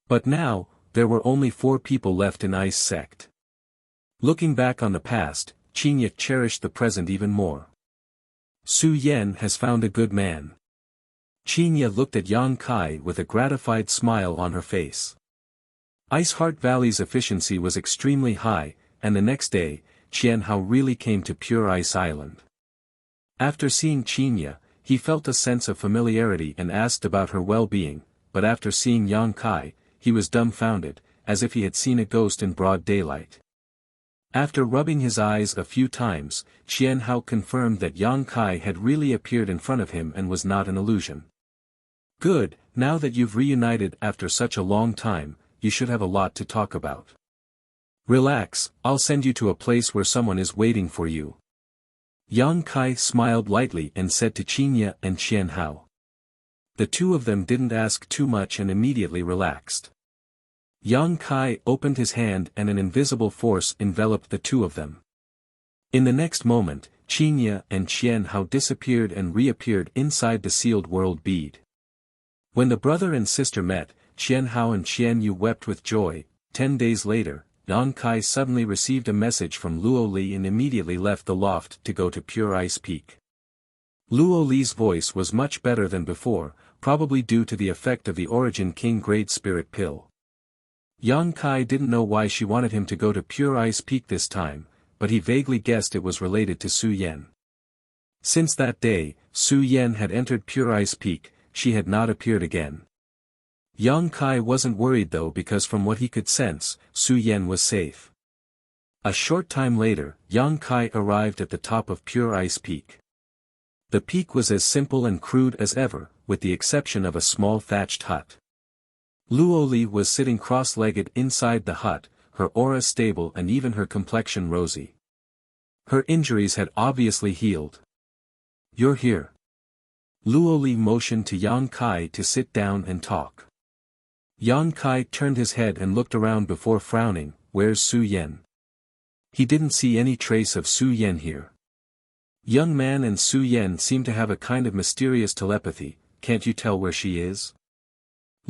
But now, there were only 4 people left in Ice Sect. Looking back on the past, Qinya cherished the present even more. Su Yan has found a good man. Qinya looked at Yang Kai with a gratified smile on her face. Ice Heart Valley's efficiency was extremely high, and the next day, Qian Hao really came to Pure Ice Island. After seeing Qinya, he felt a sense of familiarity and asked about her well-being, but after seeing Yang Kai, he was dumbfounded, as if he had seen a ghost in broad daylight. After rubbing his eyes a few times, Qian Hao confirmed that Yang Kai had really appeared in front of him and was not an illusion. "Good, now that you've reunited after such a long time, you should have a lot to talk about. Relax, I'll send you to a place where someone is waiting for you." Yang Kai smiled lightly and said to Qinya and Qian Hao. The two of them didn't ask too much and immediately relaxed. Yang Kai opened his hand and an invisible force enveloped the two of them. In the next moment, Qinya and Qian Hao disappeared and reappeared inside the sealed world bead. When the brother and sister met, Qian Hao and Qian Yu wept with joy. 10 days later, Yang Kai suddenly received a message from Luo Li and immediately left the loft to go to Pure Ice Peak. Luo Li's voice was much better than before, probably due to the effect of the Origin King Grade Spirit Pill. Yang Kai didn't know why she wanted him to go to Pure Ice Peak this time, but he vaguely guessed it was related to Su Yan. Since that day, Su Yan had entered Pure Ice Peak, she had not appeared again. Yang Kai wasn't worried though because from what he could sense, Su Yan was safe. A short time later, Yang Kai arrived at the top of Pure Ice Peak. The peak was as simple and crude as ever, with the exception of a small thatched hut. Luo Li was sitting cross-legged inside the hut, her aura stable and even her complexion rosy. Her injuries had obviously healed. "You're here. Luo Li motioned to Yang Kai to sit down and talk. Yang Kai turned his head and looked around before frowning. Where's Su Yan? He didn't see any trace of Su Yan here. Young man and Su Yan seem to have a kind of mysterious telepathy. Can't you tell where she is?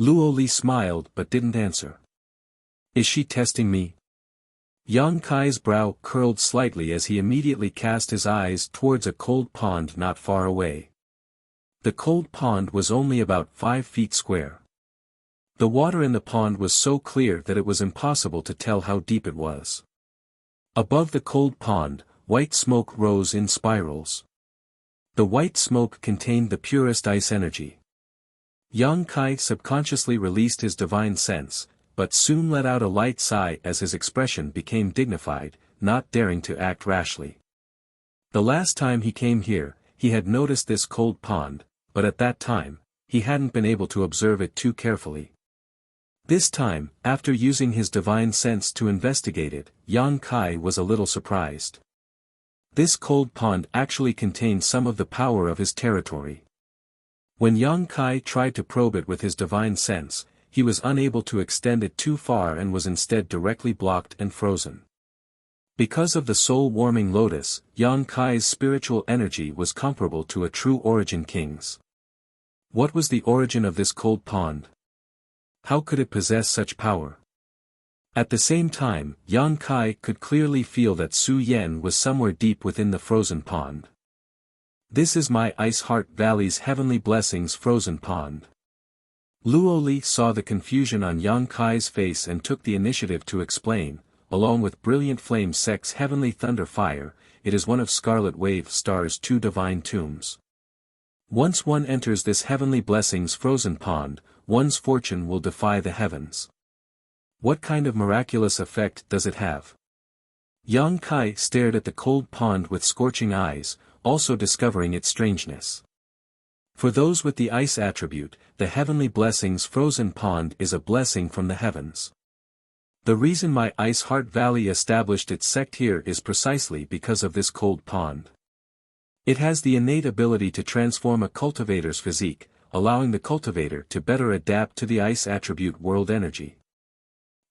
Luo Li smiled but didn't answer. Is she testing me? Yang Kai's brow curled slightly as he immediately cast his eyes towards a cold pond not far away. The cold pond was only about 5 feet square. The water in the pond was so clear that it was impossible to tell how deep it was. Above the cold pond, white smoke rose in spirals. The white smoke contained the purest ice energy. Yang Kai subconsciously released his divine sense, but soon let out a light sigh as his expression became dignified, not daring to act rashly. The last time he came here, he had noticed this cold pond, but at that time, he hadn't been able to observe it too carefully. This time, after using his divine sense to investigate it, Yang Kai was a little surprised. This cold pond actually contained some of the power of his territory. When Yang Kai tried to probe it with his divine sense, he was unable to extend it too far and was instead directly blocked and frozen. Because of the soul-warming lotus, Yang Kai's spiritual energy was comparable to a true origin king's. What was the origin of this cold pond? How could it possess such power? At the same time, Yang Kai could clearly feel that Su Yan was somewhere deep within the frozen pond. This is my Ice Heart Valley's Heavenly Blessings frozen pond. Luo Li saw the confusion on Yang Kai's face and took the initiative to explain, along with Brilliant Flame Sect's Heavenly Thunder Fire, it is one of Scarlet Wave Star's 2 divine tombs. Once one enters this Heavenly Blessings frozen pond, one's fortune will defy the heavens. What kind of miraculous effect does it have? Yang Kai stared at the cold pond with scorching eyes, also discovering its strangeness. For those with the ice attribute, the Heavenly Blessings frozen pond is a blessing from the heavens. The reason my Ice Heart Valley established its sect here is precisely because of this cold pond. It has the innate ability to transform a cultivator's physique, allowing the cultivator to better adapt to the ice attribute world energy.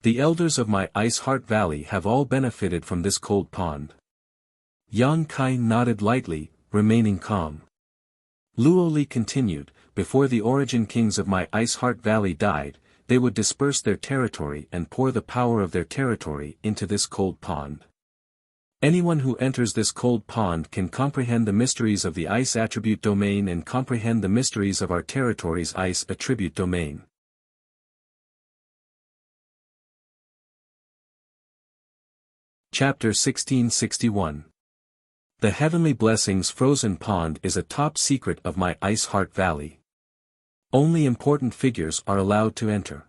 The elders of my Ice Heart Valley have all benefited from this cold pond. Yang Kai nodded lightly, remaining calm. Luo Li continued, before the origin kings of my Ice Heart Valley died, they would disperse their territory and pour the power of their territory into this cold pond. Anyone who enters this cold pond can comprehend the mysteries of the ice attribute domain and comprehend the mysteries of our territory's ice attribute domain. Chapter 1661. The Heavenly Blessings frozen pond is a top secret of my Ice Heart Valley. Only important figures are allowed to enter.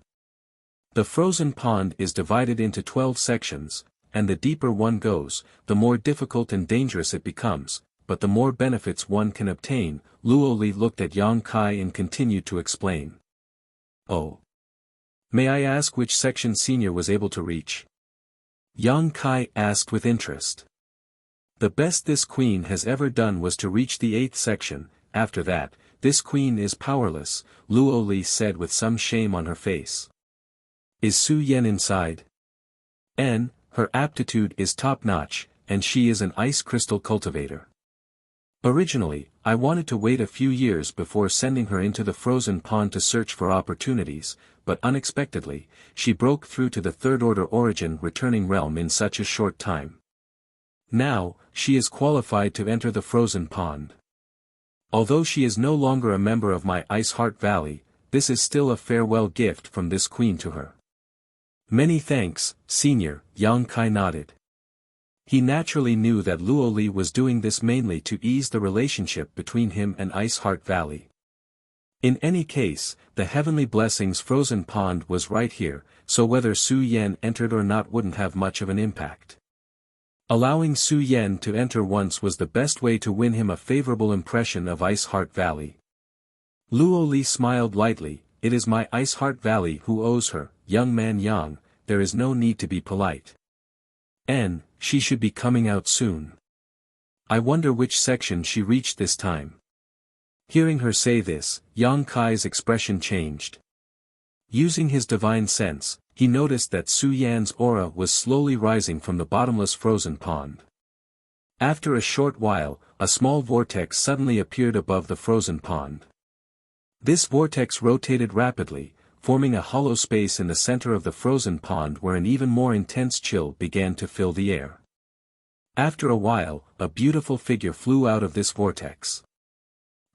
The frozen pond is divided into 12 sections, and the deeper one goes, the more difficult and dangerous it becomes, but the more benefits one can obtain. Luo Li looked at Yang Kai and continued to explain. Oh. May I ask which section Senior was able to reach? Yang Kai asked with interest. The best this queen has ever done was to reach the 8th section. After that, this queen is powerless, Luo Li said with some shame on her face. Is Su Yan inside? Her aptitude is top-notch, and she is an ice crystal cultivator. Originally, I wanted to wait a few years before sending her into the frozen pond to search for opportunities, but unexpectedly, she broke through to the third-order origin returning realm in such a short time. Now, she is qualified to enter the frozen pond. Although she is no longer a member of my Ice Heart Valley, this is still a farewell gift from this queen to her. Many thanks, Senior, Yang Kai nodded. He naturally knew that Luo Li was doing this mainly to ease the relationship between him and Ice Heart Valley. In any case, the Heavenly Blessings frozen pond was right here, so whether Su Yan entered or not wouldn't have much of an impact. Allowing Su Yan to enter once was the best way to win him a favorable impression of Ice Heart Valley. Luo Li smiled lightly. It is my Ice Heart Valley who owes her, young man Yang, there is no need to be polite. She should be coming out soon. I wonder which section she reached this time. Hearing her say this, Yang Kai's expression changed. Using his divine sense, he noticed that Su Yan's aura was slowly rising from the bottomless frozen pond. After a short while, a small vortex suddenly appeared above the frozen pond. This vortex rotated rapidly, forming a hollow space in the center of the frozen pond where an even more intense chill began to fill the air. After a while, a beautiful figure flew out of this vortex.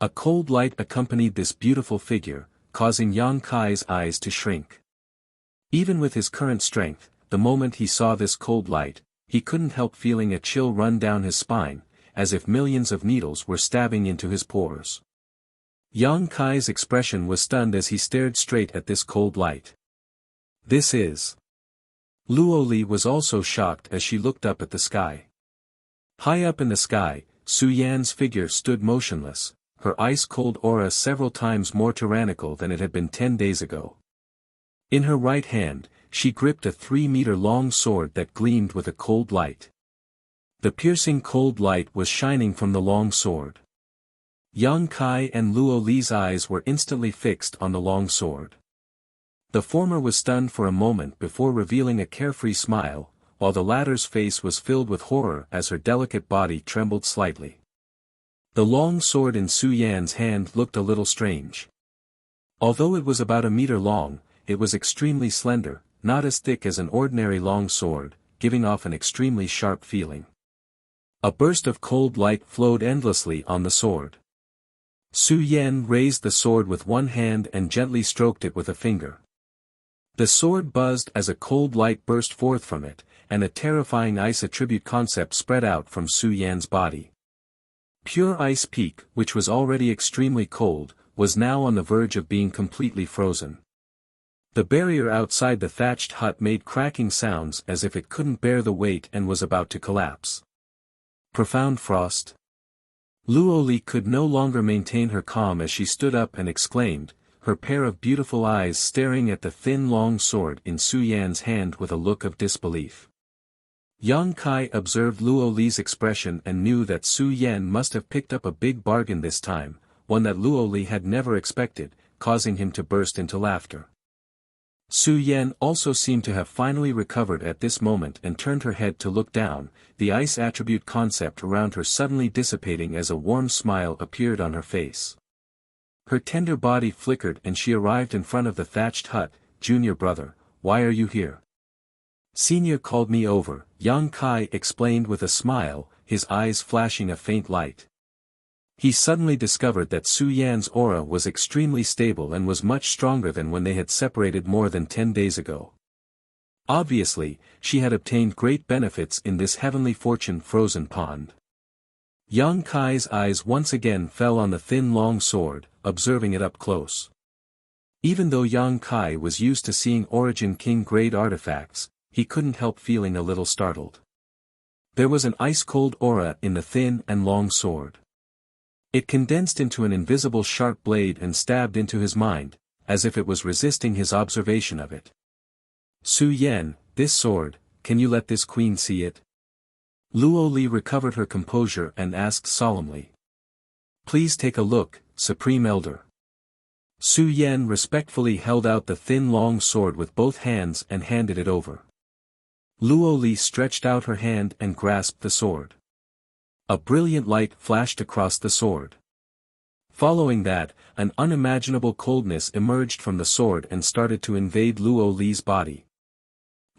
A cold light accompanied this beautiful figure, causing Yang Kai's eyes to shrink. Even with his current strength, the moment he saw this cold light, he couldn't help feeling a chill run down his spine, as if millions of needles were stabbing into his pores. Yang Kai's expression was stunned as he stared straight at this cold light. This is... Luo Li was also shocked as she looked up at the sky. High up in the sky, Su Yan's figure stood motionless, her ice-cold aura several times more tyrannical than it had been 10 days ago. In her right hand, she gripped a 3-meter-long sword that gleamed with a cold light. The piercing cold light was shining from the long sword. Yang Kai and Luo Li's eyes were instantly fixed on the long sword. The former was stunned for a moment before revealing a carefree smile, while the latter's face was filled with horror as her delicate body trembled slightly. The long sword in Su Yan's hand looked a little strange. Although it was about a meter long, it was extremely slender, not as thick as an ordinary long sword, giving off an extremely sharp feeling. A burst of cold light flowed endlessly on the sword. Su Yan raised the sword with one hand and gently stroked it with a finger. The sword buzzed as a cold light burst forth from it, and a terrifying ice attribute concept spread out from Su Yan's body. Pure Ice Peak, which was already extremely cold, was now on the verge of being completely frozen. The barrier outside the thatched hut made cracking sounds as if it couldn't bear the weight and was about to collapse. Profound frost. Luo Li could no longer maintain her calm as she stood up and exclaimed, her pair of beautiful eyes staring at the thin long sword in Su Yan's hand with a look of disbelief. Yang Kai observed Luo Li's expression and knew that Su Yan must have picked up a big bargain this time, one that Luo Li had never expected, causing him to burst into laughter. Su Yan also seemed to have finally recovered at this moment and turned her head to look down, the ice attribute concept around her suddenly dissipating as a warm smile appeared on her face. Her tender body flickered and she arrived in front of the thatched hut. Junior brother, why are you here? Senior called me over, Yang Kai explained with a smile, his eyes flashing a faint light. He suddenly discovered that Su Yan's aura was extremely stable and was much stronger than when they had separated more than 10 days ago. Obviously, she had obtained great benefits in this heavenly fortune frozen pond. Yang Kai's eyes once again fell on the thin long sword, observing it up close. Even though Yang Kai was used to seeing Origin King-grade artifacts, he couldn't help feeling a little startled. There was an ice-cold aura in the thin and long sword. It condensed into an invisible sharp blade and stabbed into his mind, as if it was resisting his observation of it. Su Yan, this sword, can you let this queen see it? Luo Li recovered her composure and asked solemnly. Please take a look, Supreme Elder. Su Yan respectfully held out the thin long sword with both hands and handed it over. Luo Li stretched out her hand and grasped the sword. A brilliant light flashed across the sword. Following that, an unimaginable coldness emerged from the sword and started to invade Luo Li's body.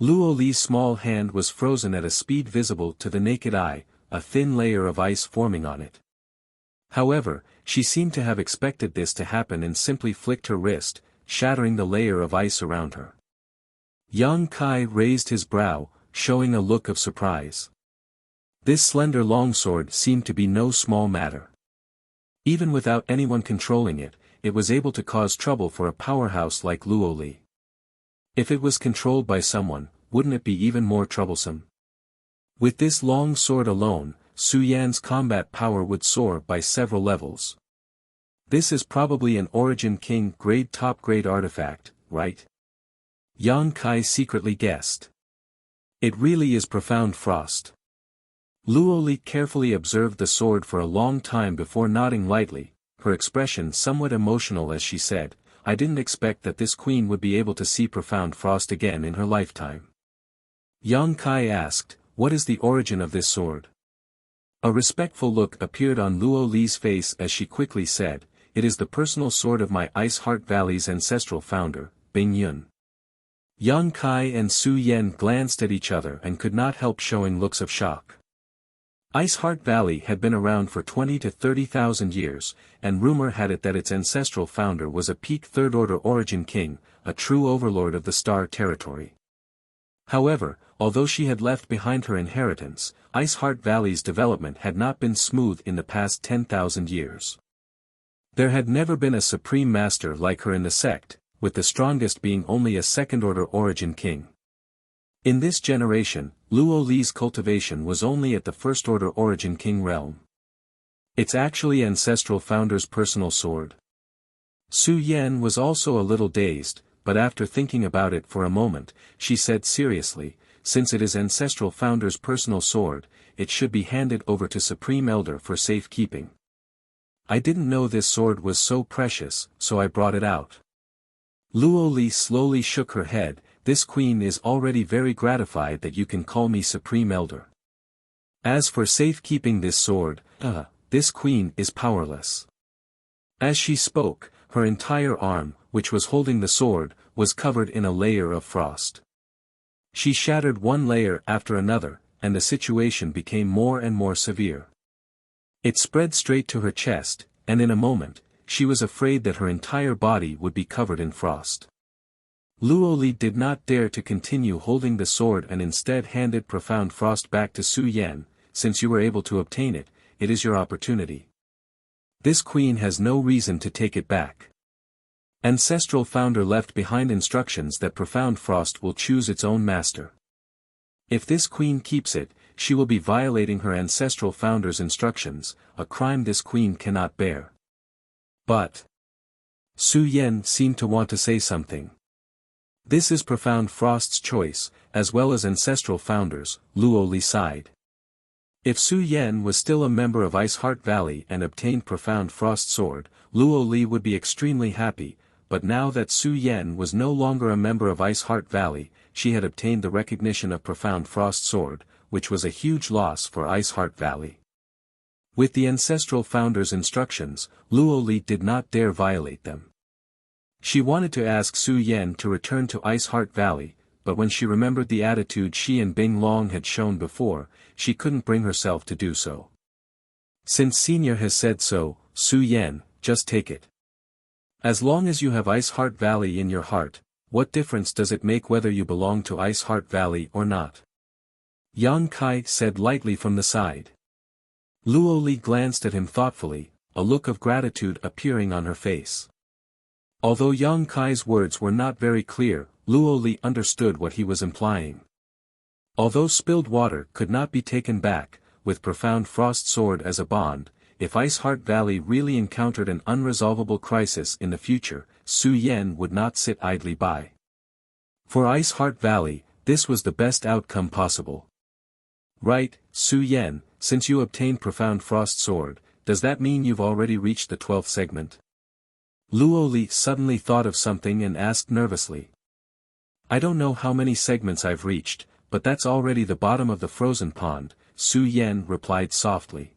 Luo Li's small hand was frozen at a speed visible to the naked eye, a thin layer of ice forming on it. However, she seemed to have expected this to happen and simply flicked her wrist, shattering the layer of ice around her. Yang Kai raised his brow, showing a look of surprise. This slender longsword seemed to be no small matter. Even without anyone controlling it, it was able to cause trouble for a powerhouse like Luo Li. If it was controlled by someone, wouldn't it be even more troublesome? With this long sword alone, Su Yan's combat power would soar by several levels. This is probably an Origin King grade top grade artifact, right? Yang Kai secretly guessed. It really is profound frost. Luo Li carefully observed the sword for a long time before nodding lightly, her expression somewhat emotional as she said, "I didn't expect that this queen would be able to see profound frost again in her lifetime." Yang Kai asked, "What is the origin of this sword?" A respectful look appeared on Luo Li's face as she quickly said, "It is the personal sword of my Ice Heart Valley's ancestral founder, Bing Yun." Yang Kai and Su Yan glanced at each other and could not help showing looks of shock. Ice Heart Valley had been around for 20 to 30,000 years, and rumor had it that its ancestral founder was a peak third-order origin king, a true overlord of the Star Territory. However, although she had left behind her inheritance, Ice Heart Valley's development had not been smooth in the past 10,000 years. There had never been a supreme master like her in the sect, with the strongest being only a second-order origin king. In this generation, Luo Li's cultivation was only at the first-order origin king realm. It's actually ancestral founder's personal sword. Su Yan was also a little dazed, but after thinking about it for a moment, she said seriously, "Since it is ancestral founder's personal sword, it should be handed over to Supreme Elder for safekeeping. I didn't know this sword was so precious, so I brought it out." Luo Li slowly shook her head. "This queen is already very gratified that you can call me Supreme Elder. As for safekeeping this sword, this queen is powerless." As she spoke, her entire arm, which was holding the sword, was covered in a layer of frost. She shattered one layer after another, and the situation became more and more severe. It spread straight to her chest, and in a moment, she was afraid that her entire body would be covered in frost. Luo Li did not dare to continue holding the sword and instead handed profound frost back to Su Yan. "Since you were able to obtain it, it is your opportunity. This queen has no reason to take it back. Ancestral founder left behind instructions that profound frost will choose its own master. If this queen keeps it, she will be violating her ancestral founder's instructions, a crime this queen cannot bear." But Su Yan seemed to want to say something. "This is profound frost's choice, as well as ancestral founders," Luo Li sighed. If Su Yan was still a member of Ice Heart Valley and obtained profound frost sword, Luo Li would be extremely happy, but now that Su Yan was no longer a member of Ice Heart Valley, she had obtained the recognition of profound frost sword, which was a huge loss for Ice Heart Valley. With the ancestral founder's instructions, Luo Li did not dare violate them. She wanted to ask Su Yan to return to Ice Heart Valley, but when she remembered the attitude she and Bing Long had shown before, she couldn't bring herself to do so. "Since Senior has said so, Su Yan, just take it. As long as you have Ice Heart Valley in your heart, what difference does it make whether you belong to Ice Heart Valley or not?" Yang Kai said lightly from the side. Luo Li glanced at him thoughtfully, a look of gratitude appearing on her face. Although Yang Kai's words were not very clear, Luo Li understood what he was implying. Although spilled water could not be taken back, with profound frost sword as a bond, if Ice Heart Valley really encountered an unresolvable crisis in the future, Su Yan would not sit idly by. For Ice Heart Valley, this was the best outcome possible. "Right, Su Yan, since you obtained profound frost sword, does that mean you've already reached the 12th segment?" Luo Li suddenly thought of something and asked nervously. "I don't know how many segments I've reached, but that's already the bottom of the frozen pond," Su Yan replied softly.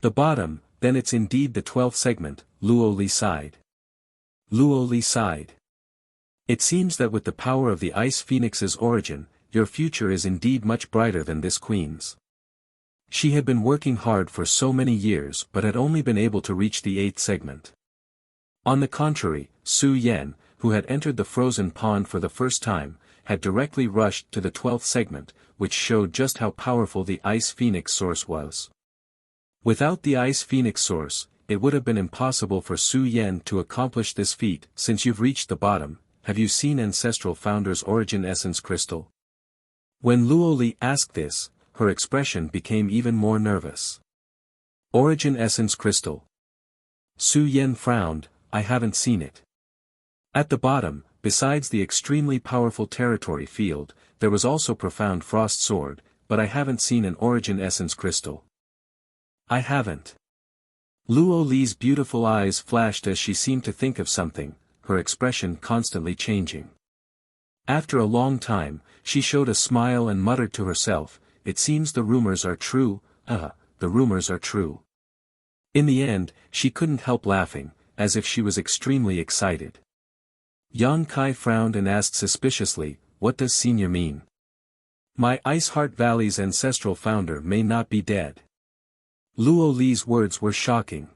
"The bottom, then it's indeed the 12th segment," Luo Li sighed. Luo Li sighed. "It seems that with the power of the Ice Phoenix's origin, your future is indeed much brighter than this queen's." She had been working hard for so many years but had only been able to reach the 8th segment. On the contrary, Su Yan, who had entered the frozen pond for the first time, had directly rushed to the 12th segment, which showed just how powerful the Ice Phoenix source was. Without the Ice Phoenix source, it would have been impossible for Su Yan to accomplish this feat. "Since you've reached the bottom, have you seen Ancestral Founder's Origin Essence Crystal?" When Luo Li asked this, her expression became even more nervous. "Origin Essence Crystal?" Su Yan frowned. "I haven't seen it." At the bottom, besides the extremely powerful territory field, there was also profound frost sword, but I haven't seen an Origin Essence Crystal. "I haven't." Luo Li's beautiful eyes flashed as she seemed to think of something, her expression constantly changing. After a long time, she showed a smile and muttered to herself, "It seems the rumors are true, the rumors are true." In the end, she couldn't help laughing, as if she was extremely excited. Yang Kai frowned and asked suspiciously, "What does senior mean?" "My Ice Heart Valley's ancestral founder may not be dead." Luo Li's words were shocking.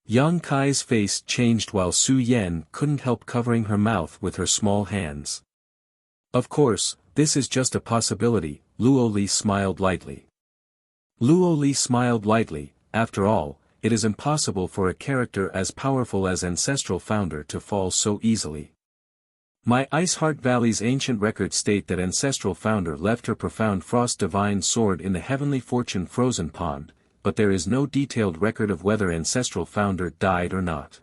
Yang Kai's face changed while Su Yan couldn't help covering her mouth with her small hands. "Of course, this is just a possibility," Luo Li smiled lightly. Luo Li smiled lightly. After all, it is impossible for a character as powerful as Ancestral Founder to fall so easily. "My Ice Heart Valley's ancient records state that Ancestral Founder left her profound Frost Divine Sword in the Heavenly Fortune Frozen Pond, but there is no detailed record of whether Ancestral Founder died or not.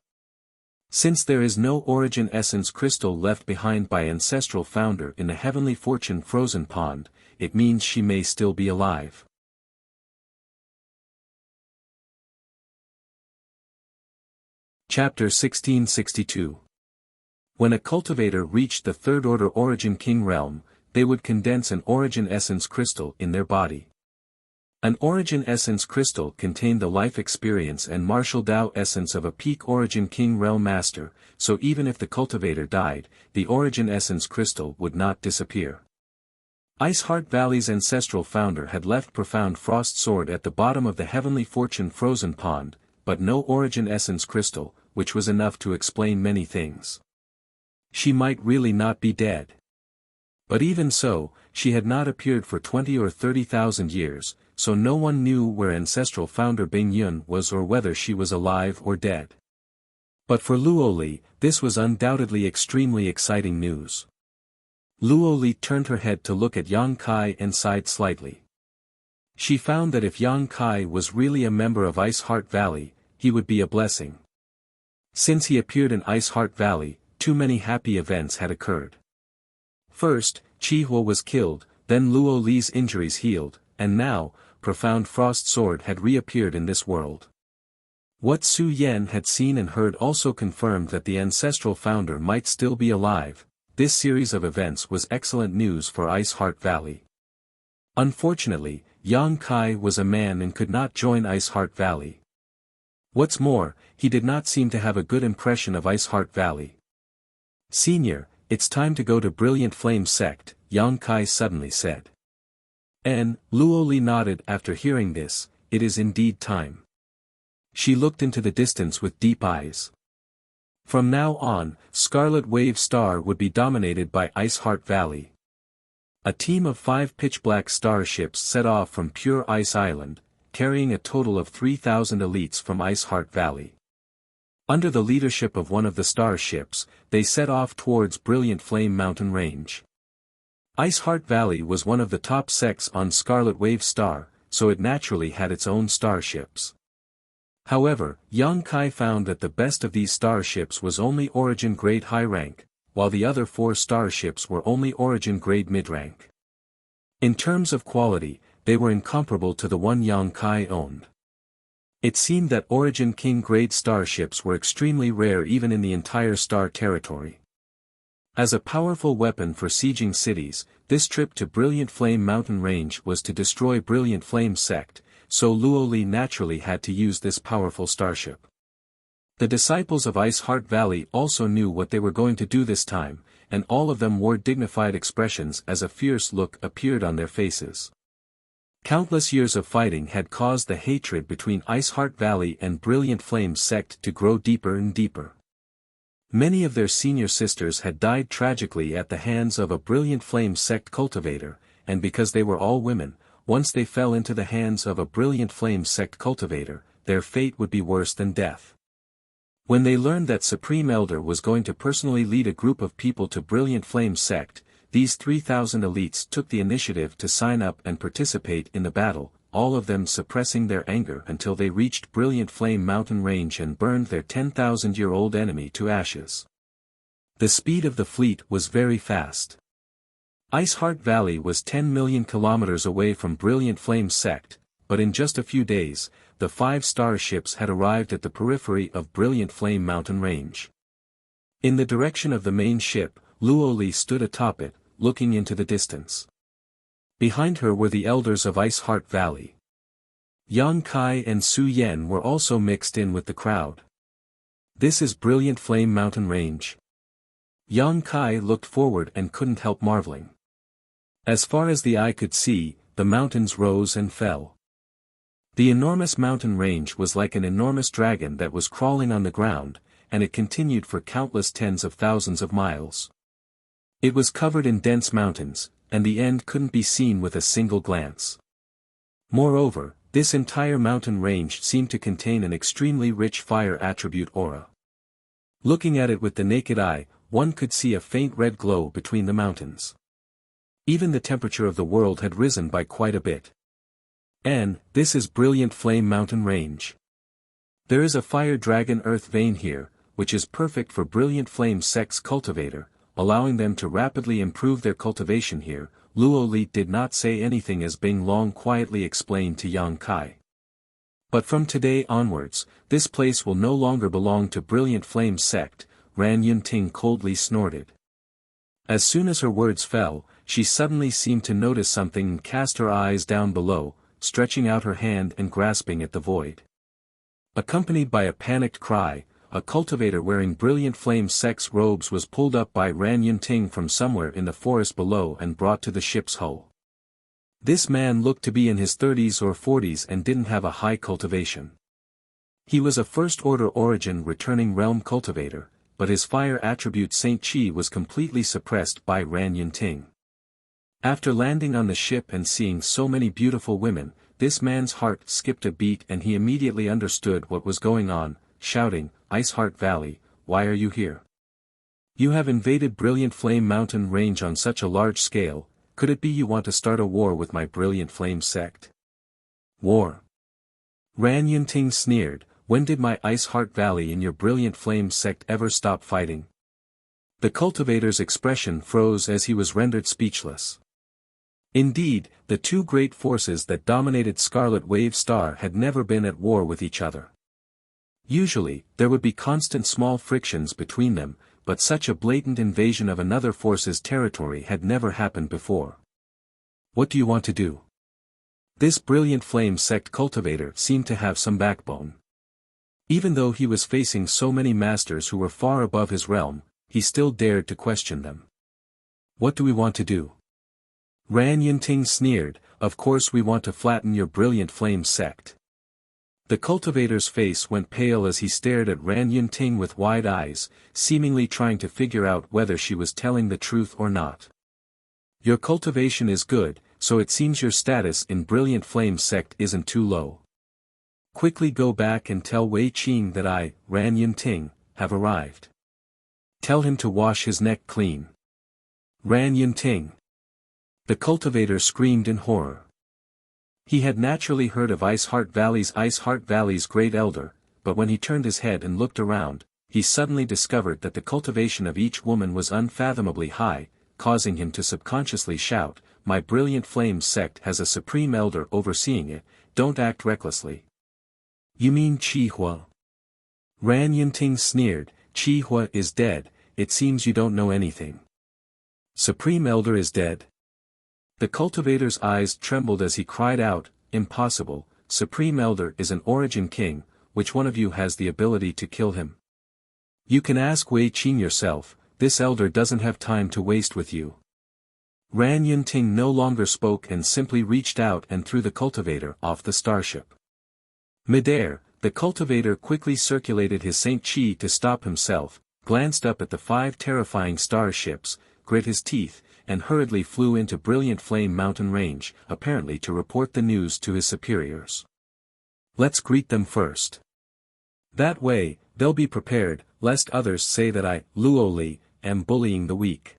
Since there is no Origin Essence Crystal left behind by Ancestral Founder in the Heavenly Fortune Frozen Pond, it means she may still be alive." Chapter 1662. When a cultivator reached the Third Order Origin King realm, they would condense an Origin Essence Crystal in their body. An Origin Essence Crystal contained the life experience and martial Tao essence of a peak Origin King realm master, so even if the cultivator died, the Origin Essence Crystal would not disappear. Ice Heart Valley's ancestral founder had left Profound Frost Sword at the bottom of the Heavenly Fortune Frozen Pond, but no Origin Essence Crystal, which was enough to explain many things. She might really not be dead. But even so, she had not appeared for 20 or 30,000 years, so no one knew where ancestral founder Bing Yun was or whether she was alive or dead. But for Luo Li, this was undoubtedly extremely exciting news. Luo Li turned her head to look at Yang Kai and sighed slightly. She found that if Yang Kai was really a member of Ice Heart Valley, he would be a blessing. Since he appeared in Ice Heart Valley, too many happy events had occurred. First, Chi Huo was killed, then Luo Li's injuries healed, and now, Profound Frost Sword had reappeared in this world. What Su Yan had seen and heard also confirmed that the ancestral founder might still be alive. This series of events was excellent news for Ice Heart Valley. Unfortunately, Yang Kai was a man and could not join Ice Heart Valley. What's more, he did not seem to have a good impression of Ice Heart Valley. "Senior, it's time to go to Brilliant Flame Sect," Yang Kai suddenly said. Luo Li nodded after hearing this, "It is indeed time." She looked into the distance with deep eyes. From now on, Scarlet Wave Star would be dominated by Ice Heart Valley. A team of 5 pitch-black starships set off from Pure Ice Island, carrying a total of 3,000 elites from Ice Heart Valley. Under the leadership of one of the starships, they set off towards Brilliant Flame Mountain Range. Ice Heart Valley was one of the top sects on Scarlet Wave Star, so it naturally had its own starships. However, Yang Kai found that the best of these starships was only Origin Grade High Rank, while the other 4 starships were only Origin Grade Mid Rank. In terms of quality, they were incomparable to the one Yang Kai owned. It seemed that Origin King Grade starships were extremely rare even in the entire star territory. As a powerful weapon for sieging cities, this trip to Brilliant Flame Mountain Range was to destroy Brilliant Flame Sect, so Luo Li naturally had to use this powerful starship. The disciples of Ice Heart Valley also knew what they were going to do this time, and all of them wore dignified expressions as a fierce look appeared on their faces. Countless years of fighting had caused the hatred between Ice Heart Valley and Brilliant Flame Sect to grow deeper and deeper. Many of their senior sisters had died tragically at the hands of a Brilliant Flame Sect cultivator, and because they were all women, once they fell into the hands of a Brilliant Flame Sect cultivator, their fate would be worse than death. When they learned that Supreme Elder was going to personally lead a group of people to Brilliant Flame Sect, these 3,000 elites took the initiative to sign up and participate in the battle, all of them suppressing their anger until they reached Brilliant Flame Mountain Range and burned their 10,000-year-old enemy to ashes. The speed of the fleet was very fast. Ice Heart Valley was 10 million kilometers away from Brilliant Flame Sect, but in just a few days, the 5-star ships had arrived at the periphery of Brilliant Flame Mountain Range. In the direction of the main ship, Luo Li stood atop it, looking into the distance. Behind her were the elders of Ice Heart Valley. Yang Kai and Su Yan were also mixed in with the crowd. This is Brilliant Flame Mountain Range. Yang Kai looked forward and couldn't help marveling. As far as the eye could see, the mountains rose and fell. The enormous mountain range was like an enormous dragon that was crawling on the ground, and it continued for countless tens of thousands of miles. It was covered in dense mountains, and the end couldn't be seen with a single glance. Moreover, this entire mountain range seemed to contain an extremely rich fire attribute aura. Looking at it with the naked eye, one could see a faint red glow between the mountains. Even the temperature of the world had risen by quite a bit. And, this is Brilliant Flame Mountain Range. There is a fire dragon earth vein here, which is perfect for Brilliant Flame Sect's cultivator, allowing them to rapidly improve their cultivation here. Luo Li did not say anything as Bing Long quietly explained to Yang Kai. But from today onwards, this place will no longer belong to Brilliant Flame Sect, Ran Yunting coldly snorted. As soon as her words fell, she suddenly seemed to notice something and cast her eyes down below, stretching out her hand and grasping at the void. Accompanied by a panicked cry, a cultivator wearing Brilliant Flame Sect's robes was pulled up by Ran Yunting from somewhere in the forest below and brought to the ship's hull. This man looked to be in his 30s or 40s and didn't have a high cultivation. He was a first-order origin returning realm cultivator, but his fire attribute Saint Chi was completely suppressed by Ran Yunting. After landing on the ship and seeing so many beautiful women, this man's heart skipped a beat and he immediately understood what was going on, shouting, "Ice Heart Valley, why are you here? You have invaded Brilliant Flame Mountain Range on such a large scale, could it be you want to start a war with my Brilliant Flame Sect?" War? Ran Yunting sneered, when did my Ice Heart Valley and your Brilliant Flame Sect ever stop fighting? The cultivator's expression froze as he was rendered speechless. Indeed, the two great forces that dominated Scarlet Wave Star had never been at war with each other. Usually, there would be constant small frictions between them, but such a blatant invasion of another force's territory had never happened before. What do you want to do? This Brilliant Flame Sect cultivator seemed to have some backbone. Even though he was facing so many masters who were far above his realm, he still dared to question them. What do we want to do? Ran Yunting sneered, of course we want to flatten your Brilliant Flame Sect. The cultivator's face went pale as he stared at Ran Yunting with wide eyes, seemingly trying to figure out whether she was telling the truth or not. Your cultivation is good, so it seems your status in Brilliant Flame Sect isn't too low. Quickly go back and tell Wei Qing that I, Ran Yunting, have arrived. Tell him to wash his neck clean. Ran Yunting. The cultivator screamed in horror. He had naturally heard of Ice Heart Valley's great elder, but when he turned his head and looked around, he suddenly discovered that the cultivation of each woman was unfathomably high, causing him to subconsciously shout, "My Brilliant Flame Sect has a supreme elder overseeing it, don't act recklessly." You mean Qi Hua? Ran Yunting sneered, "Qi Hua is dead, it seems you don't know anything. Supreme Elder is dead?" The cultivator's eyes trembled as he cried out, "Impossible, Supreme Elder is an origin king, which one of you has the ability to kill him? You can ask Wei Qing yourself, this elder doesn't have time to waste with you." Ran Yunting no longer spoke and simply reached out and threw the cultivator off the starship. Midair, the cultivator quickly circulated his Saint Chi to stop himself, glanced up at the 5 terrifying starships, grit his teeth, and hurriedly flew into Brilliant Flame Mountain Range, apparently to report the news to his superiors. Let's greet them first. That way, they'll be prepared, lest others say that I, Luo Li, am bullying the weak.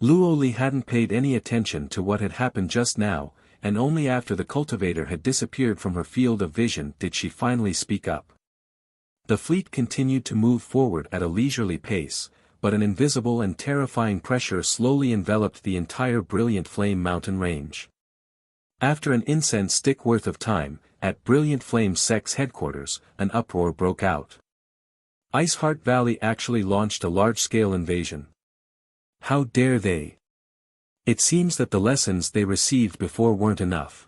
Luo Li hadn't paid any attention to what had happened just now, and only after the cultivator had disappeared from her field of vision did she finally speak up. The fleet continued to move forward at a leisurely pace, but an invisible and terrifying pressure slowly enveloped the entire Brilliant Flame Mountain Range. After an incense stick worth of time, at Brilliant Flame Sect's headquarters, an uproar broke out. Iceheart Valley actually launched a large-scale invasion. How dare they? It seems that the lessons they received before weren't enough.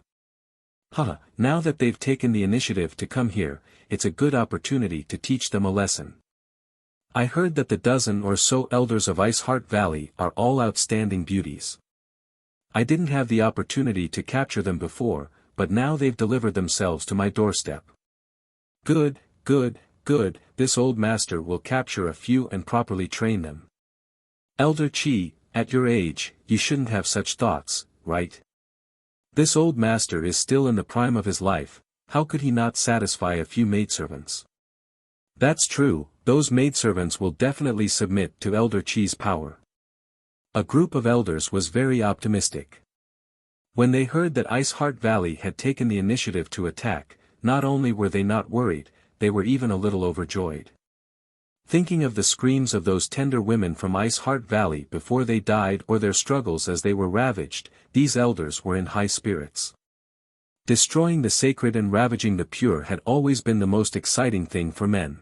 Now that they've taken the initiative to come here, it's a good opportunity to teach them a lesson. I heard that the dozen or so elders of Iceheart Valley are all outstanding beauties. I didn't have the opportunity to capture them before, but now they've delivered themselves to my doorstep. Good, this old master will capture a few and properly train them. Elder Chi, at your age, you shouldn't have such thoughts, right? This old master is still in the prime of his life, how could he not satisfy a few maidservants? That's true, those maidservants will definitely submit to Elder Chi's power. A group of elders was very optimistic. When they heard that Iceheart Valley had taken the initiative to attack, not only were they not worried, they were even a little overjoyed. Thinking of the screams of those tender women from Iceheart Valley before they died or their struggles as they were ravaged, these elders were in high spirits. Destroying the sacred and ravaging the pure had always been the most exciting thing for men.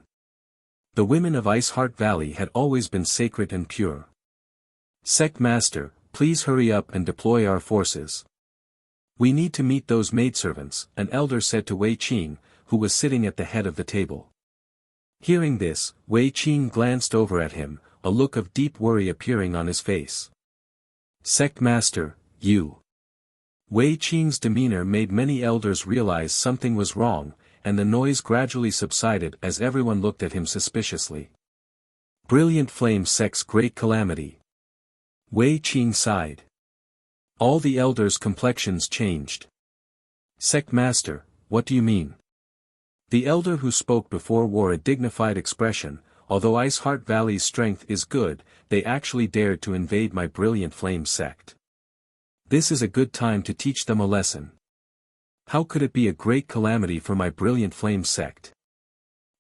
The women of Iceheart Valley had always been sacred and pure. Sect Master, please hurry up and deploy our forces. We need to meet those maidservants, an elder said to Wei Qing, who was sitting at the head of the table. Hearing this, Wei Qing glanced over at him, a look of deep worry appearing on his face. Sect Master, you. Wei Qing's demeanor made many elders realize something was wrong, and the noise gradually subsided as everyone looked at him suspiciously. Brilliant Flame Sect's great calamity. Wei Qing sighed. All the elders' complexions changed. Sect Master, what do you mean? The elder who spoke before wore a dignified expression. Although Iceheart Valley's strength is good, they actually dared to invade my Brilliant Flame Sect. This is a good time to teach them a lesson. How could it be a great calamity for my Brilliant Flame Sect?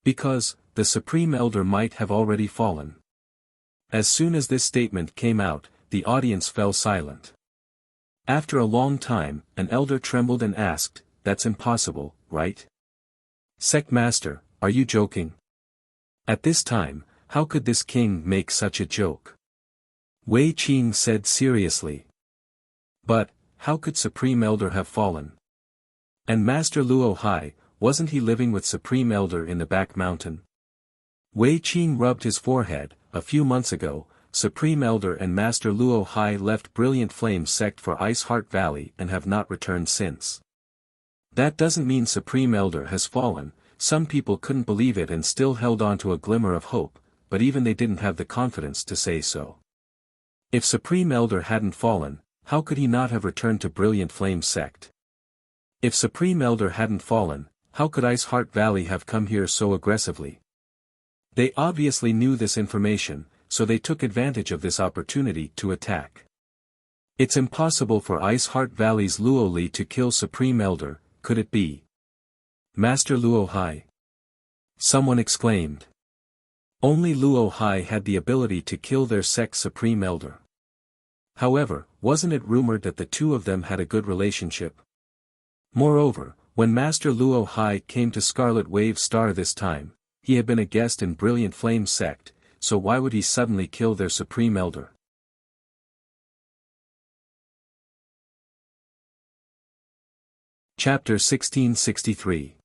Because, the Supreme Elder might have already fallen. As soon as this statement came out, the audience fell silent. After a long time, an elder trembled and asked, "That's impossible, right? Sect Master, are you joking?" At this time, how could this king make such a joke? Wei Qing said seriously. But, how could Supreme Elder have fallen? And Master Luo Hai, wasn't he living with Supreme Elder in the back mountain? Wei Qing rubbed his forehead. A few months ago, Supreme Elder and Master Luo Hai left Brilliant Flame Sect for Iceheart Valley and have not returned since. That doesn't mean Supreme Elder has fallen. Some people couldn't believe it and still held on to a glimmer of hope, but even they didn't have the confidence to say so. If Supreme Elder hadn't fallen, how could he not have returned to Brilliant Flame Sect? If Supreme Elder hadn't fallen, how could Iceheart Valley have come here so aggressively? They obviously knew this information, so they took advantage of this opportunity to attack. It's impossible for Iceheart Valley's Luo Li to kill Supreme Elder, could it be? Master Luo Hai. Someone exclaimed. Only Luo Hai had the ability to kill their sect's Supreme Elder. However, wasn't it rumored that the two of them had a good relationship? Moreover, when Master Luo Hai came to Scarlet Wave Star this time, he had been a guest in Brilliant Flame Sect, so why would he suddenly kill their Supreme Elder? Chapter 1663.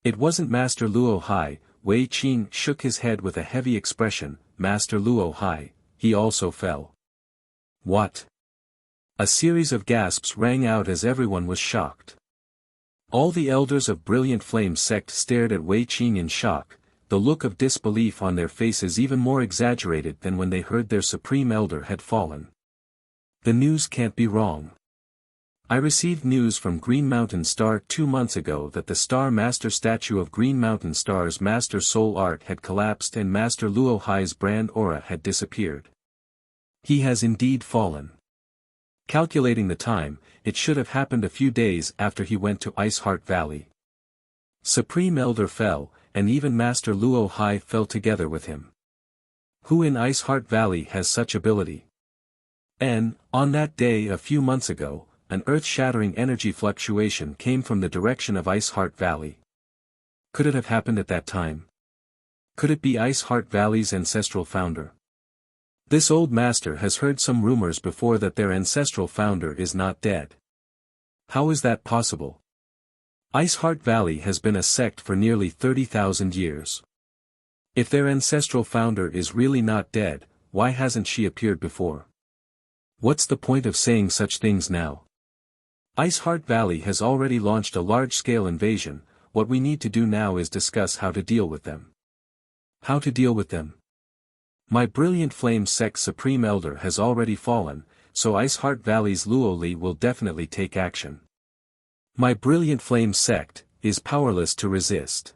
It wasn't Master Luo Hai. Wei Qing shook his head with a heavy expression. Master Luo Hai, he also fell. What? A series of gasps rang out as everyone was shocked. All the elders of Brilliant Flame Sect stared at Wei Qing in shock, the look of disbelief on their faces even more exaggerated than when they heard their Supreme Elder had fallen. The news can't be wrong. I received news from Green Mountain Star 2 months ago that the Star Master statue of Green Mountain Star's Master Soul Art had collapsed and Master Luo Hai's brand aura had disappeared. He has indeed fallen. Calculating the time, it should have happened a few days after he went to Iceheart Valley. Supreme Elder fell, and even Master Luo Hai fell together with him. Who in Iceheart Valley has such ability? And, on that day a few months ago, an earth-shattering energy fluctuation came from the direction of Ice Heart Valley. Could it have happened at that time? Could it be Ice Heart Valley's ancestral founder? This old master has heard some rumors before that their ancestral founder is not dead. How is that possible? Ice Heart Valley has been a sect for nearly 30,000 years. If their ancestral founder is really not dead, why hasn't she appeared before? What's the point of saying such things now? Ice Heart Valley has already launched a large-scale invasion. What we need to do now is discuss how to deal with them. How to deal with them? My Brilliant Flame Sect's Supreme Elder has already fallen, so Ice Heart Valley's Luo Li will definitely take action. My Brilliant Flame Sect is powerless to resist.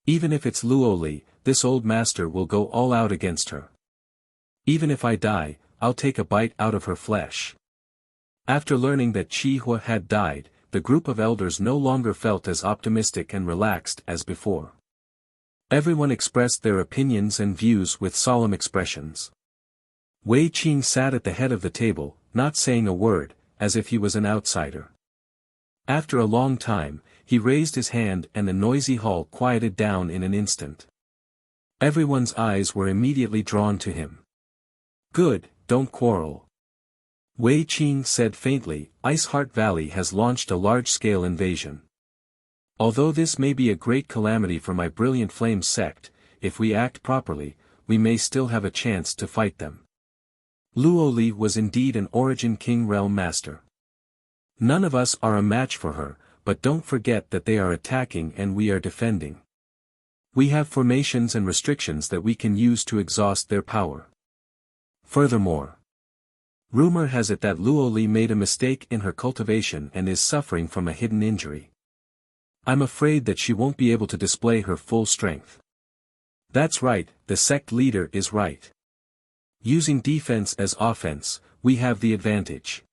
Even if it's Luo Li, this old master will go all out against her. Even if I die, I'll take a bite out of her flesh. After learning that Qi Hua had died, the group of elders no longer felt as optimistic and relaxed as before. Everyone expressed their opinions and views with solemn expressions. Wei Qing sat at the head of the table, not saying a word, as if he was an outsider. After a long time, he raised his hand and the noisy hall quieted down in an instant. Everyone's eyes were immediately drawn to him. Good, don't quarrel. Wei Qing said faintly, Ice Heart Valley has launched a large-scale invasion. Although this may be a great calamity for my Brilliant Flame Sect, if we act properly, we may still have a chance to fight them. Luo Li was indeed an Origin King Realm Master. None of us are a match for her, but don't forget that they are attacking and we are defending. We have formations and restrictions that we can use to exhaust their power. Furthermore, rumor has it that Luo Li made a mistake in her cultivation and is suffering from a hidden injury. I'm afraid that she won't be able to display her full strength. That's right, the sect leader is right. Using defense as offense, we have the advantage.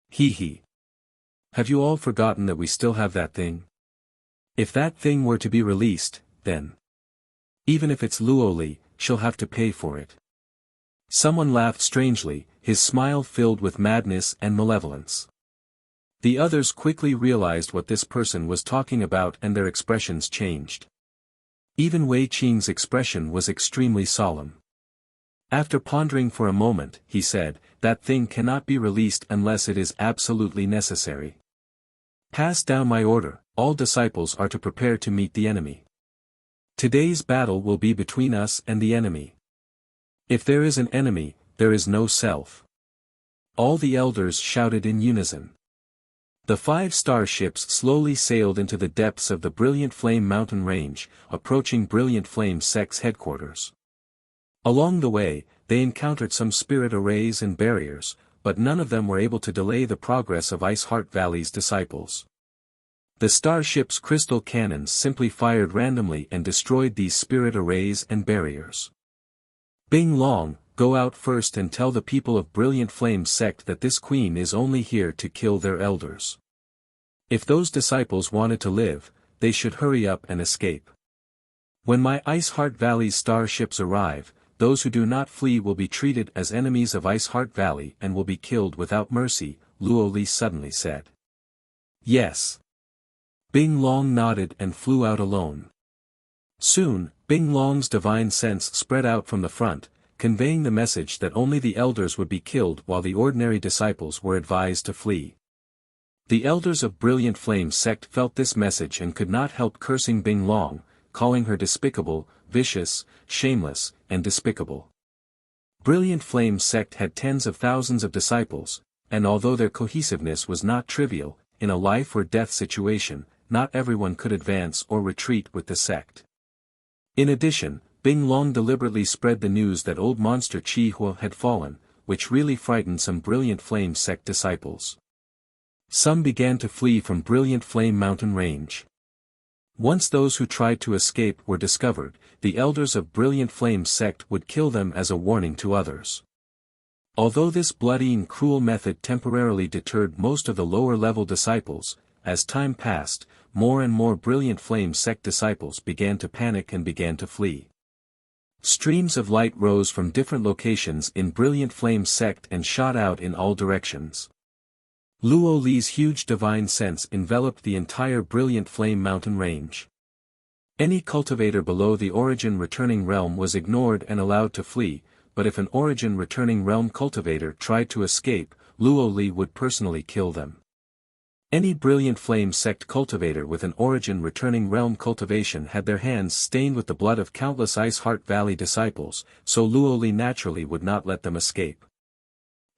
Hee. Have you all forgotten that we still have that thing? If that thing were to be released, then, even if it's Luo Li, she'll have to pay for it. Someone laughed strangely, his smile filled with madness and malevolence. The others quickly realized what this person was talking about and their expressions changed. Even Wei Qing's expression was extremely solemn. After pondering for a moment, he said, that thing cannot be released unless it is absolutely necessary. Pass down my order, all disciples are to prepare to meet the enemy. Today's battle will be between us and the enemy. If there is an enemy, there is no self. All the elders shouted in unison. The 5 starships slowly sailed into the depths of the Brilliant Flame mountain range, approaching Brilliant Flame Sect's headquarters. Along the way, they encountered some spirit arrays and barriers, but none of them were able to delay the progress of Ice Heart Valley's disciples. The starship's crystal cannons simply fired randomly and destroyed these spirit arrays and barriers. Bing Long, go out first and tell the people of Brilliant Flame Sect that this queen is only here to kill their elders. If those disciples wanted to live, they should hurry up and escape. When my Ice Heart Valley's starships arrive, those who do not flee will be treated as enemies of Ice Heart Valley and will be killed without mercy, Luo Li suddenly said. Yes. Bing Long nodded and flew out alone. Soon, Bing Long's divine sense spread out from the front, conveying the message that only the elders would be killed while the ordinary disciples were advised to flee. The elders of Brilliant Flame Sect felt this message and could not help cursing Bing Long, calling her despicable, vicious, shameless, and despicable. Brilliant Flame Sect had tens of thousands of disciples, and although their cohesiveness was not trivial, in a life-or-death situation, not everyone could advance or retreat with the sect. In addition, Bing Long deliberately spread the news that old monster Qi Hua had fallen, which really frightened some Brilliant Flame Sect disciples. Some began to flee from Brilliant Flame Mountain Range. Once those who tried to escape were discovered, the elders of Brilliant Flame Sect would kill them as a warning to others. Although this bloody and cruel method temporarily deterred most of the lower-level disciples, as time passed, more and more Brilliant Flame Sect disciples began to panic and began to flee. Streams of light rose from different locations in Brilliant Flame Sect and shot out in all directions. Luo Li's huge divine sense enveloped the entire Brilliant Flame Mountain range. Any cultivator below the Origin Returning Realm was ignored and allowed to flee, but if an Origin Returning Realm cultivator tried to escape, Luo Li would personally kill them. Any Brilliant Flame Sect cultivator with an Origin Returning Realm cultivation had their hands stained with the blood of countless Ice Heart Valley disciples, so Luo Li naturally would not let them escape.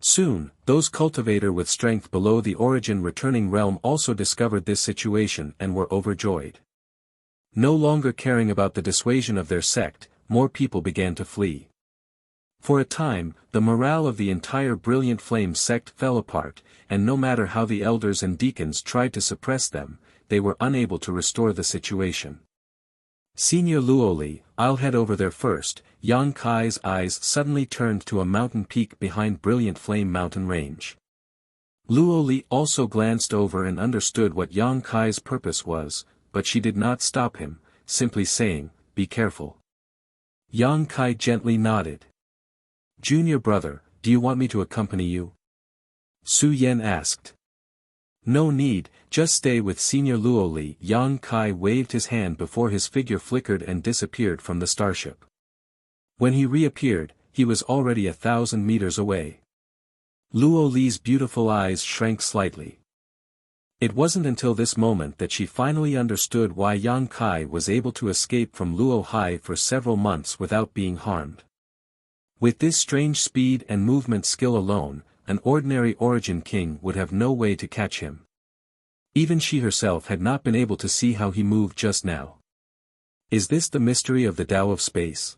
Soon, those cultivator with strength below the Origin Returning Realm also discovered this situation and were overjoyed. No longer caring about the dissuasion of their sect, more people began to flee. For a time, the morale of the entire Brilliant Flame sect fell apart, and no matter how the elders and deacons tried to suppress them, they were unable to restore the situation. Senior Luo Li, I'll head over there first. Yang Kai's eyes suddenly turned to a mountain peak behind Brilliant Flame Mountain range. Luo Li also glanced over and understood what Yang Kai's purpose was, but she did not stop him, simply saying, "Be careful." Yang Kai gently nodded. "Junior brother, do you want me to accompany you?" Su Yan asked. "No need, just stay with Senior Luo Li." Yang Kai waved his hand before his figure flickered and disappeared from the starship. When he reappeared, he was already 1,000 meters away. Luo Li's beautiful eyes shrank slightly. It wasn't until this moment that she finally understood why Yang Kai was able to escape from Luo Hai for several months without being harmed. With this strange speed and movement skill alone, an ordinary Origin King would have no way to catch him. Even she herself had not been able to see how he moved just now. Is this the mystery of the Tao of Space?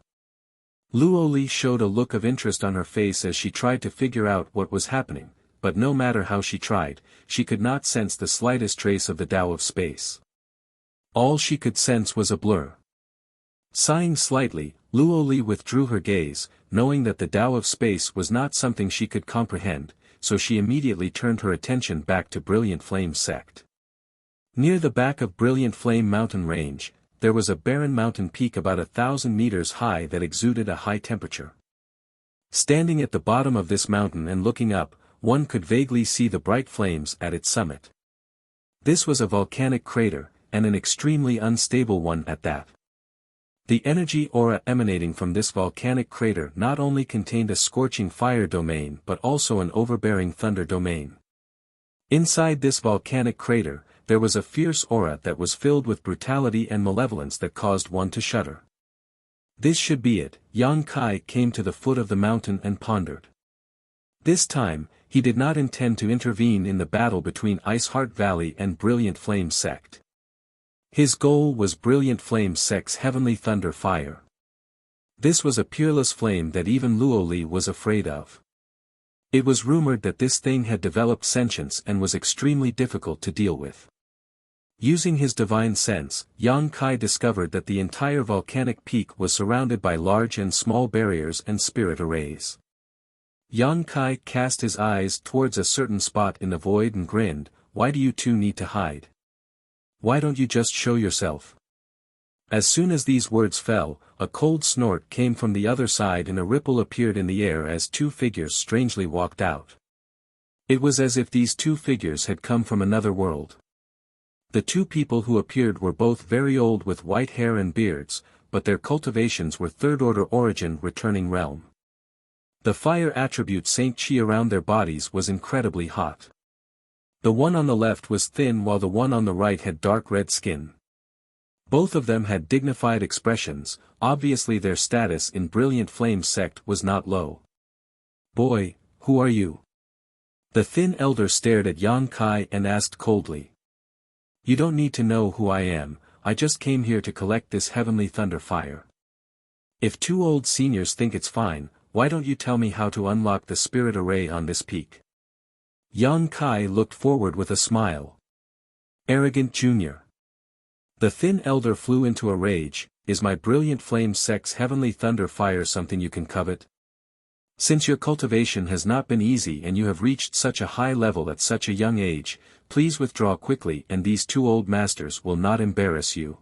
Luo Li showed a look of interest on her face as she tried to figure out what was happening, but no matter how she tried, she could not sense the slightest trace of the Tao of Space. All she could sense was a blur. Sighing slightly, Luo Li withdrew her gaze, knowing that the Tao of Space was not something she could comprehend, so she immediately turned her attention back to Brilliant Flame Sect. Near the back of Brilliant Flame Mountain Range, there was a barren mountain peak about 1,000 meters high that exuded a high temperature. Standing at the bottom of this mountain and looking up, one could vaguely see the bright flames at its summit. This was a volcanic crater, and an extremely unstable one at that. The energy aura emanating from this volcanic crater not only contained a scorching fire domain but also an overbearing thunder domain. Inside this volcanic crater, there was a fierce aura that was filled with brutality and malevolence that caused one to shudder. This should be it. Yang Kai came to the foot of the mountain and pondered. This time, he did not intend to intervene in the battle between Ice Heart Valley and Brilliant Flame Sect. His goal was Brilliant Flame Sect's Heavenly Thunder Fire. This was a peerless flame that even Luo Li was afraid of. It was rumored that this thing had developed sentience and was extremely difficult to deal with. Using his divine sense, Yang Kai discovered that the entire volcanic peak was surrounded by large and small barriers and spirit arrays. Yang Kai cast his eyes towards a certain spot in the void and grinned, "Why do you two need to hide? Why don't you just show yourself?" As soon as these words fell, a cold snort came from the other side and a ripple appeared in the air as two figures strangely walked out. It was as if these two figures had come from another world. The two people who appeared were both very old with white hair and beards, but their cultivations were third-order Origin Returning Realm. The fire attribute Saint Chi around their bodies was incredibly hot. The one on the left was thin while the one on the right had dark red skin. Both of them had dignified expressions, obviously their status in Brilliant Flame Sect was not low. "Boy, who are you?" The thin elder stared at Yang Kai and asked coldly. "You don't need to know who I am, I just came here to collect this Heavenly Thunder Fire. If two old seniors think it's fine, why don't you tell me how to unlock the spirit array on this peak?" Yang Kai looked forward with a smile. "Arrogant junior." The thin elder flew into a rage. "Is my Brilliant Flame Sect's Heavenly Thunder Fire something you can covet? Since your cultivation has not been easy and you have reached such a high level at such a young age, please withdraw quickly and these two old masters will not embarrass you."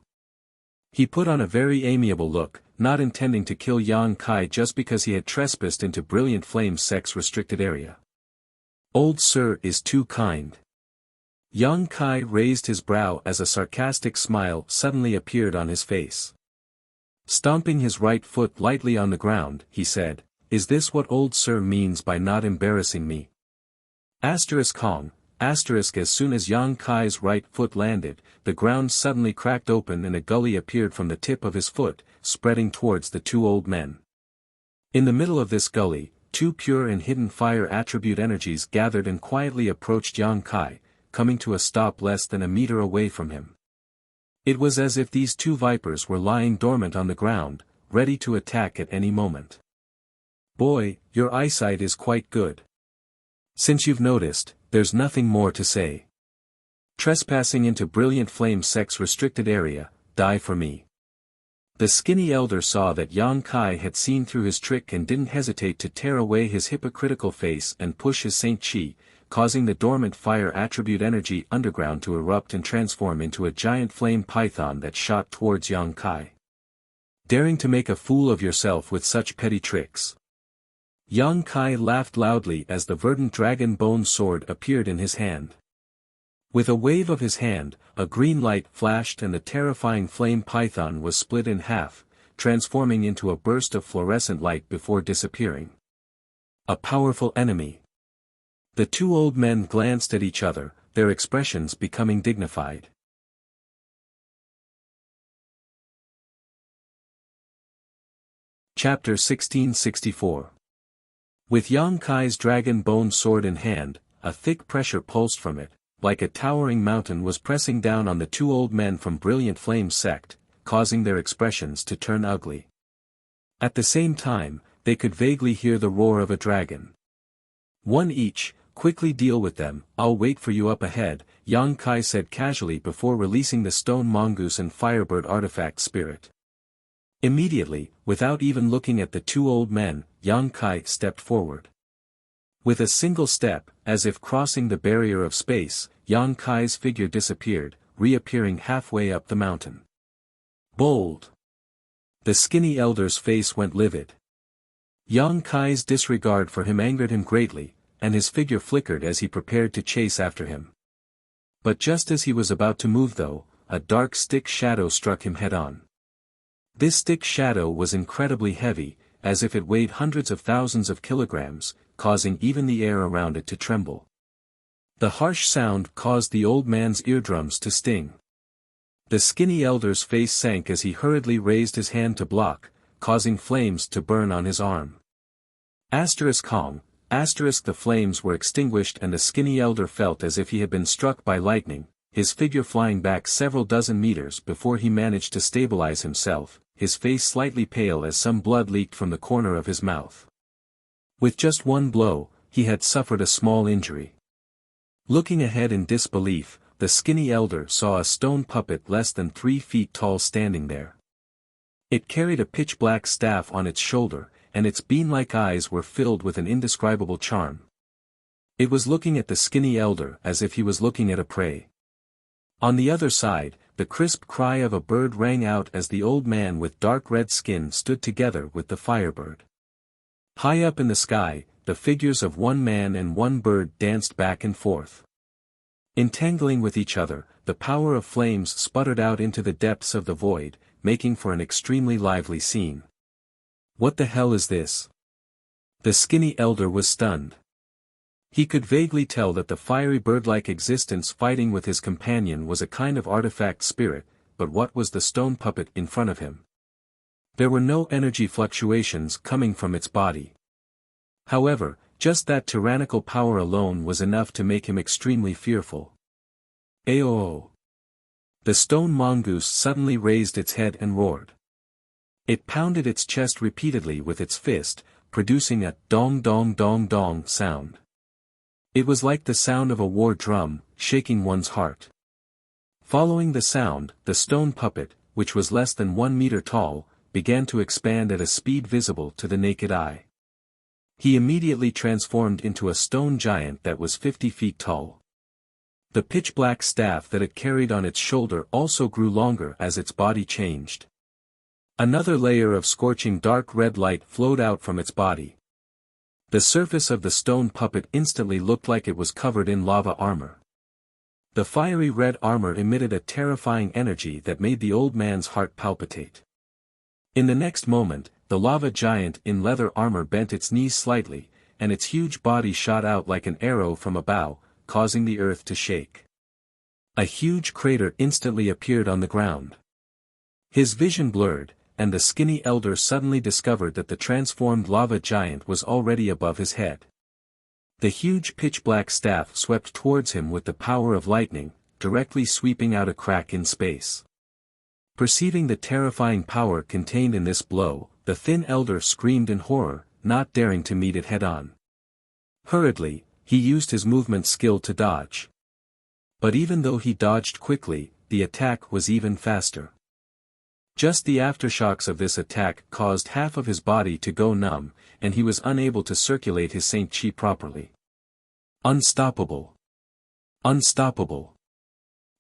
He put on a very amiable look, not intending to kill Yang Kai just because he had trespassed into Brilliant Flame Sect's restricted area. Old Sir is too kind. Yang Kai raised his brow as a sarcastic smile suddenly appeared on his face. Stomping his right foot lightly on the ground, he said, "Is this what Old Sir means by not embarrassing me?" Kong, as soon as Yang Kai's right foot landed, the ground suddenly cracked open and a gully appeared from the tip of his foot, spreading towards the two old men. In the middle of this gully, two pure and hidden fire attribute energies gathered and quietly approached Yang Kai, coming to a stop less than a meter away from him. It was as if these two vipers were lying dormant on the ground, ready to attack at any moment. "Boy, your eyesight is quite good. Since you've noticed, there's nothing more to say. Trespassing into Brilliant Flame's sex-restricted area, die for me." The skinny elder saw that Yang Kai had seen through his trick and didn't hesitate to tear away his hypocritical face and push his Saint Chi, causing the dormant fire attribute energy underground to erupt and transform into a giant flame python that shot towards Yang Kai. "Daring to make a fool of yourself with such petty tricks." Yang Kai laughed loudly as the verdant dragon bone sword appeared in his hand. With a wave of his hand, a green light flashed and the terrifying flame python was split in half, transforming into a burst of fluorescent light before disappearing. A powerful enemy. The two old men glanced at each other, their expressions becoming dignified. Chapter 1664. With Yang Kai's dragon bone sword in hand, a thick pressure pulsed from it, like a towering mountain was pressing down on the two old men from Brilliant Flame's sect, causing their expressions to turn ugly. At the same time, they could vaguely hear the roar of a dragon. "One each, quickly deal with them, I'll wait for you up ahead," Yang Kai said casually before releasing the stone mongoose and firebird artifact spirit. Immediately, without even looking at the two old men, Yang Kai stepped forward. With a single step, as if crossing the barrier of space, Yang Kai's figure disappeared, reappearing halfway up the mountain. "Bold!" The skinny elder's face went livid. Yang Kai's disregard for him angered him greatly, and his figure flickered as he prepared to chase after him. But just as he was about to move though, a dark stick shadow struck him head-on. This stick shadow was incredibly heavy, as if it weighed hundreds of thousands of kilograms, causing even the air around it to tremble. The harsh sound caused the old man's eardrums to sting. The skinny elder's face sank as he hurriedly raised his hand to block, causing flames to burn on his arm. Kong, the flames were extinguished and the skinny elder felt as if he had been struck by lightning, his figure flying back several dozen meters before he managed to stabilize himself, his face slightly pale as some blood leaked from the corner of his mouth. With just one blow, he had suffered a small injury. Looking ahead in disbelief, the skinny elder saw a stone puppet less than 3 feet tall standing there. It carried a pitch-black staff on its shoulder, and its bean-like eyes were filled with an indescribable charm. It was looking at the skinny elder as if he was looking at a prey. On the other side, the crisp cry of a bird rang out as the old man with dark red skin stood together with the firebird. High up in the sky, the figures of one man and one bird danced back and forth. Entangling with each other, the power of flames sputtered out into the depths of the void, making for an extremely lively scene. "What the hell is this?" The skinny elder was stunned. He could vaguely tell that the fiery bird-like existence fighting with his companion was a kind of artifact spirit, but what was the stone puppet in front of him? There were no energy fluctuations coming from its body. However, just that tyrannical power alone was enough to make him extremely fearful. "Ayo!" The stone mongoose suddenly raised its head and roared. It pounded its chest repeatedly with its fist, producing a dong dong dong dong sound. It was like the sound of a war drum, shaking one's heart. Following the sound, the stone puppet, which was less than 1 meter tall, began to expand at a speed visible to the naked eye. He immediately transformed into a stone giant that was 50 feet tall. The pitch-black staff that it carried on its shoulder also grew longer as its body changed. Another layer of scorching dark red light flowed out from its body. The surface of the stone puppet instantly looked like it was covered in lava armor. The fiery red armor emitted a terrifying energy that made the old man's heart palpitate. In the next moment, the lava giant in leather armor bent its knees slightly, and its huge body shot out like an arrow from a bow, causing the earth to shake. A huge crater instantly appeared on the ground. His vision blurred, and the skinny elder suddenly discovered that the transformed lava giant was already above his head. The huge pitch-black staff swept towards him with the power of lightning, directly sweeping out a crack in space. Perceiving the terrifying power contained in this blow, the thin elder screamed in horror, not daring to meet it head-on. Hurriedly, he used his movement skill to dodge. But even though he dodged quickly, the attack was even faster. Just the aftershocks of this attack caused half of his body to go numb, and he was unable to circulate his Saint Chi properly. Unstoppable! Unstoppable!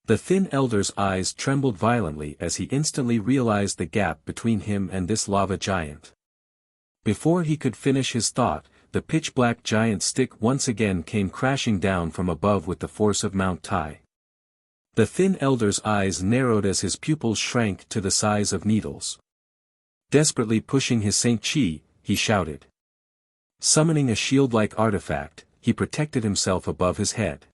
The thin elder's eyes trembled violently as he instantly realized the gap between him and this lava giant. Before he could finish his thought, the pitch-black giant stick once again came crashing down from above with the force of Mount Tai. The thin elder's eyes narrowed as his pupils shrank to the size of needles. Desperately pushing his Saint Chi, he shouted. Summoning a shield-like artifact, he protected himself above his head.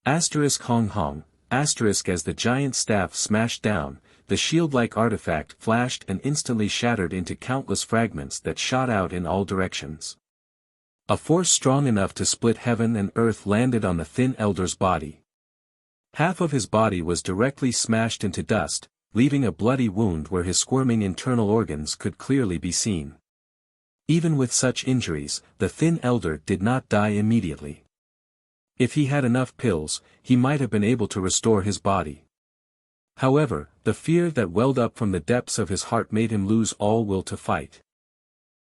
Asterisk Hong Hong, asterisk as the giant staff smashed down, the shield-like artifact flashed and instantly shattered into countless fragments that shot out in all directions. A force strong enough to split heaven and earth landed on the thin elder's body. Half of his body was directly smashed into dust, leaving a bloody wound where his squirming internal organs could clearly be seen. Even with such injuries, the thin elder did not die immediately. If he had enough pills, he might have been able to restore his body. However, the fear that welled up from the depths of his heart made him lose all will to fight.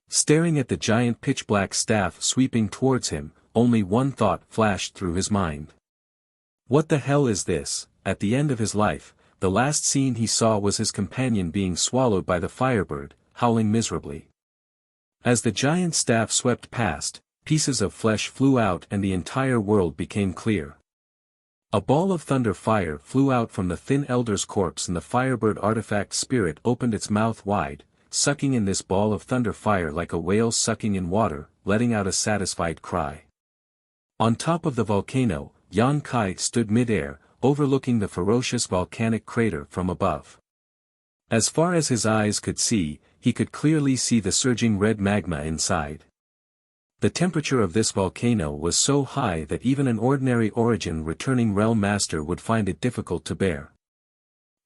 Staring at the giant pitch-black staff sweeping towards him, only one thought flashed through his mind. What the hell is this? At the end of his life, the last scene he saw was his companion being swallowed by the firebird, howling miserably. As the giant staff swept past, pieces of flesh flew out and the entire world became clear. A ball of thunder fire flew out from the thin elder's corpse and the firebird artifact spirit opened its mouth wide, sucking in this ball of thunder fire like a whale sucking in water, letting out a satisfied cry. On top of the volcano, Yan Kai stood mid-air, overlooking the ferocious volcanic crater from above. As far as his eyes could see, he could clearly see the surging red magma inside. The temperature of this volcano was so high that even an ordinary origin returning realm master would find it difficult to bear.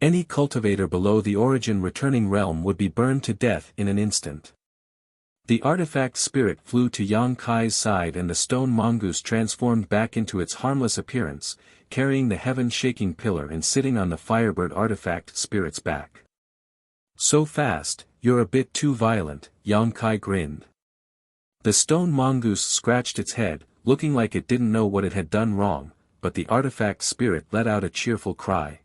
Any cultivator below the origin returning realm would be burned to death in an instant. The artifact spirit flew to Yang Kai's side and the stone mongoose transformed back into its harmless appearance, carrying the heaven-shaking pillar and sitting on the firebird artifact spirit's back. So fast, you're a bit too violent, Yang Kai grinned. The stone mongoose scratched its head, looking like it didn't know what it had done wrong, but the artifact spirit let out a cheerful cry.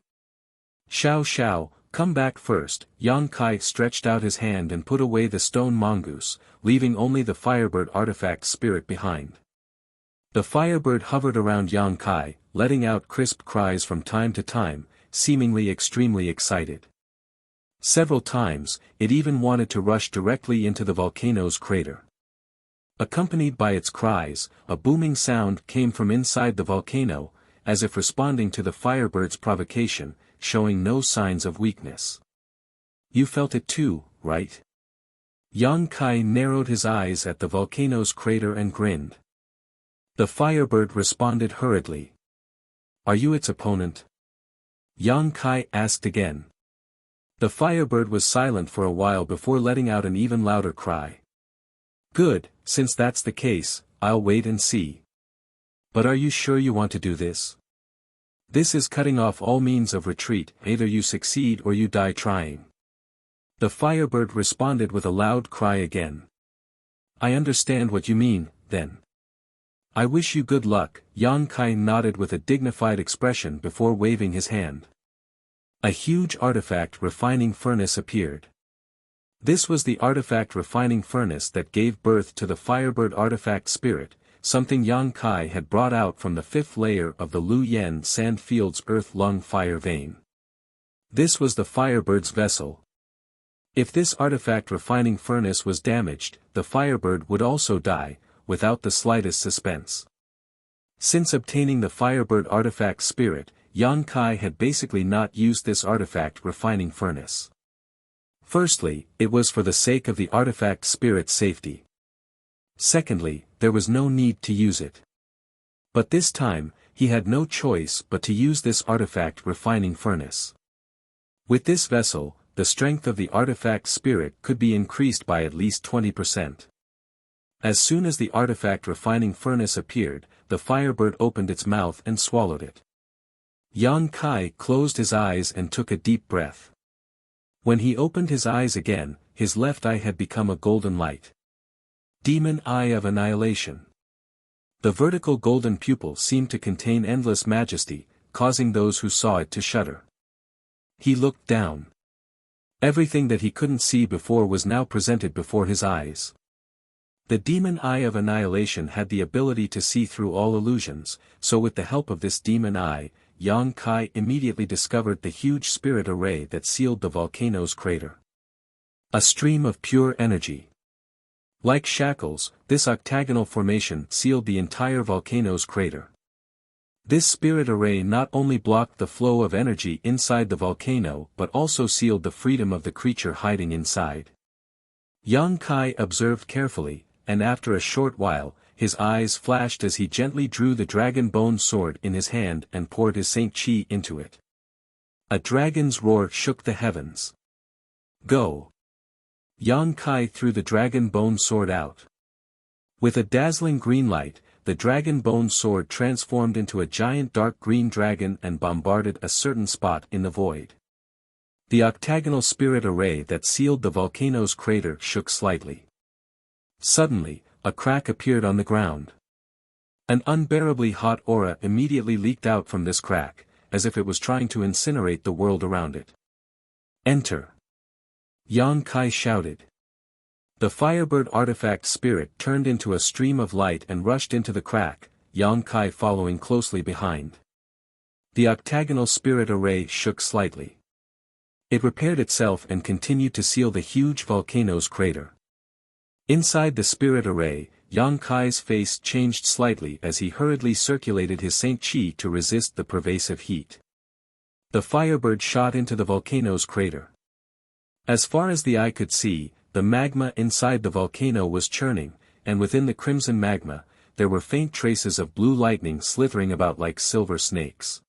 Xiao Xiao, come back first. Yang Kai stretched out his hand and put away the stone mongoose, leaving only the firebird artifact spirit behind. The firebird hovered around Yang Kai, letting out crisp cries from time to time, seemingly extremely excited. Several times, it even wanted to rush directly into the volcano's crater. Accompanied by its cries, a booming sound came from inside the volcano, as if responding to the firebird's provocation, showing no signs of weakness. You felt it too, right? Yang Kai narrowed his eyes at the volcano's crater and grinned. The firebird responded hurriedly. Are you its opponent? Yang Kai asked again. The firebird was silent for a while before letting out an even louder cry. Good, since that's the case, I'll wait and see. But are you sure you want to do this? This is cutting off all means of retreat, either you succeed or you die trying. The firebird responded with a loud cry again. I understand what you mean, then. I wish you good luck. Yang Kai nodded with a dignified expression before waving his hand. A huge artifact refining furnace appeared. This was the artifact refining furnace that gave birth to the Firebird artifact spirit, something Yang Kai had brought out from the fifth layer of the Lu Yen Sandfield's earth-lung fire vein. This was the Firebird's vessel. If this artifact refining furnace was damaged, the Firebird would also die, without the slightest suspense. Since obtaining the Firebird artifact spirit, Yang Kai had basically not used this artifact refining furnace. Firstly, it was for the sake of the artifact spirit's safety. Secondly, there was no need to use it. But this time, he had no choice but to use this artifact refining furnace. With this vessel, the strength of the artifact spirit could be increased by at least 20%. As soon as the artifact refining furnace appeared, the Firebird opened its mouth and swallowed it. Yang Kai closed his eyes and took a deep breath. When he opened his eyes again, his left eye had become a golden light. Demon Eye of Annihilation. The vertical golden pupil seemed to contain endless majesty, causing those who saw it to shudder. He looked down. Everything that he couldn't see before was now presented before his eyes. The Demon Eye of Annihilation had the ability to see through all illusions, so with the help of this demon eye, Yang Kai immediately discovered the huge spirit array that sealed the volcano's crater. A stream of pure energy. Like shackles, this octagonal formation sealed the entire volcano's crater. This spirit array not only blocked the flow of energy inside the volcano but also sealed the freedom of the creature hiding inside. Yang Kai observed carefully, and after a short while, his eyes flashed as he gently drew the dragon bone sword in his hand and poured his Saint Chi into it. A dragon's roar shook the heavens. Go! Yang Kai threw the dragon bone sword out. With a dazzling green light, the dragon bone sword transformed into a giant dark green dragon and bombarded a certain spot in the void. The octagonal spirit array that sealed the volcano's crater shook slightly. Suddenly, a crack appeared on the ground. An unbearably hot aura immediately leaked out from this crack, as if it was trying to incinerate the world around it. Enter! Yang Kai shouted. The Firebird artifact spirit turned into a stream of light and rushed into the crack, Yang Kai following closely behind. The octagonal spirit array shook slightly. It repaired itself and continued to seal the huge volcano's crater. Inside the spirit array, Yang Kai's face changed slightly as he hurriedly circulated his Saint Chi to resist the pervasive heat. The Firebird shot into the volcano's crater. As far as the eye could see, the magma inside the volcano was churning, and within the crimson magma, there were faint traces of blue lightning slithering about like silver snakes.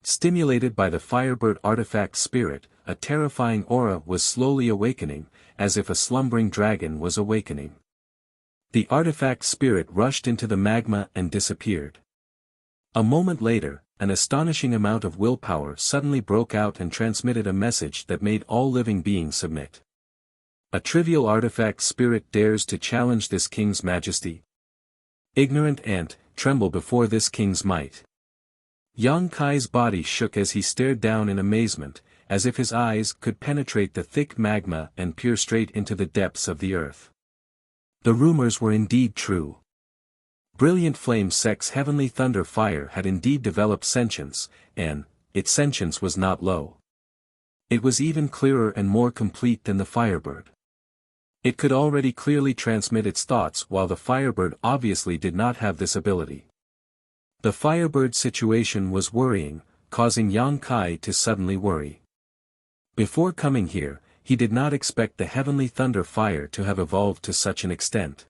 Stimulated by the Firebird artifact spirit, a terrifying aura was slowly awakening, as if a slumbering dragon was awakening. The artifact spirit rushed into the magma and disappeared. A moment later, an astonishing amount of willpower suddenly broke out and transmitted a message that made all living beings submit. A trivial artifact spirit dares to challenge this king's majesty. Ignorant ant, tremble before this king's might. Yang Kai's body shook as he stared down in amazement, as if his eyes could penetrate the thick magma and peer straight into the depths of the earth. The rumors were indeed true. Brilliant Flame Sect's heavenly thunder fire had indeed developed sentience, and its sentience was not low. It was even clearer and more complete than the Firebird. It could already clearly transmit its thoughts while the Firebird obviously did not have this ability. The Firebird's situation was worrying, causing Yang Kai to suddenly worry. Before coming here, he did not expect the heavenly thunder fire to have evolved to such an extent.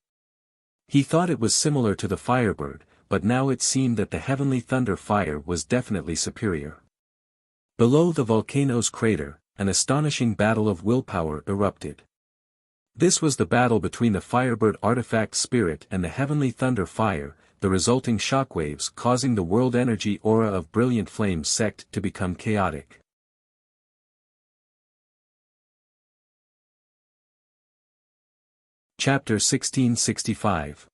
He thought it was similar to the Firebird, but now it seemed that the heavenly thunder fire was definitely superior. Below the volcano's crater, an astonishing battle of willpower erupted. This was the battle between the Firebird artifact spirit and the heavenly thunder fire, the resulting shockwaves causing the world energy aura of Brilliant Flame Sect to become chaotic. Chapter 1665.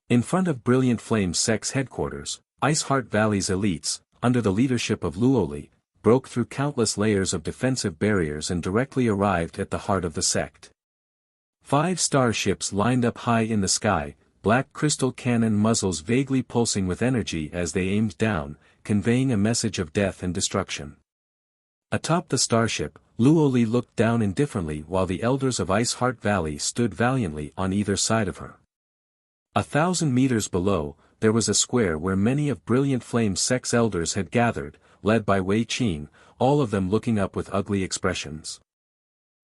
In front of Brilliant Flame Sect's headquarters, Iceheart Valley's elites, under the leadership of Luoli, broke through countless layers of defensive barriers and directly arrived at the heart of the sect. 5 starships lined up high in the sky, black crystal cannon muzzles vaguely pulsing with energy as they aimed down, conveying a message of death and destruction. Atop the starship, Luoli looked down indifferently while the elders of Ice Heart Valley stood valiantly on either side of her. 1,000 meters below, there was a square where many of Brilliant Flame's sect's elders had gathered, led by Wei Qing, all of them looking up with ugly expressions.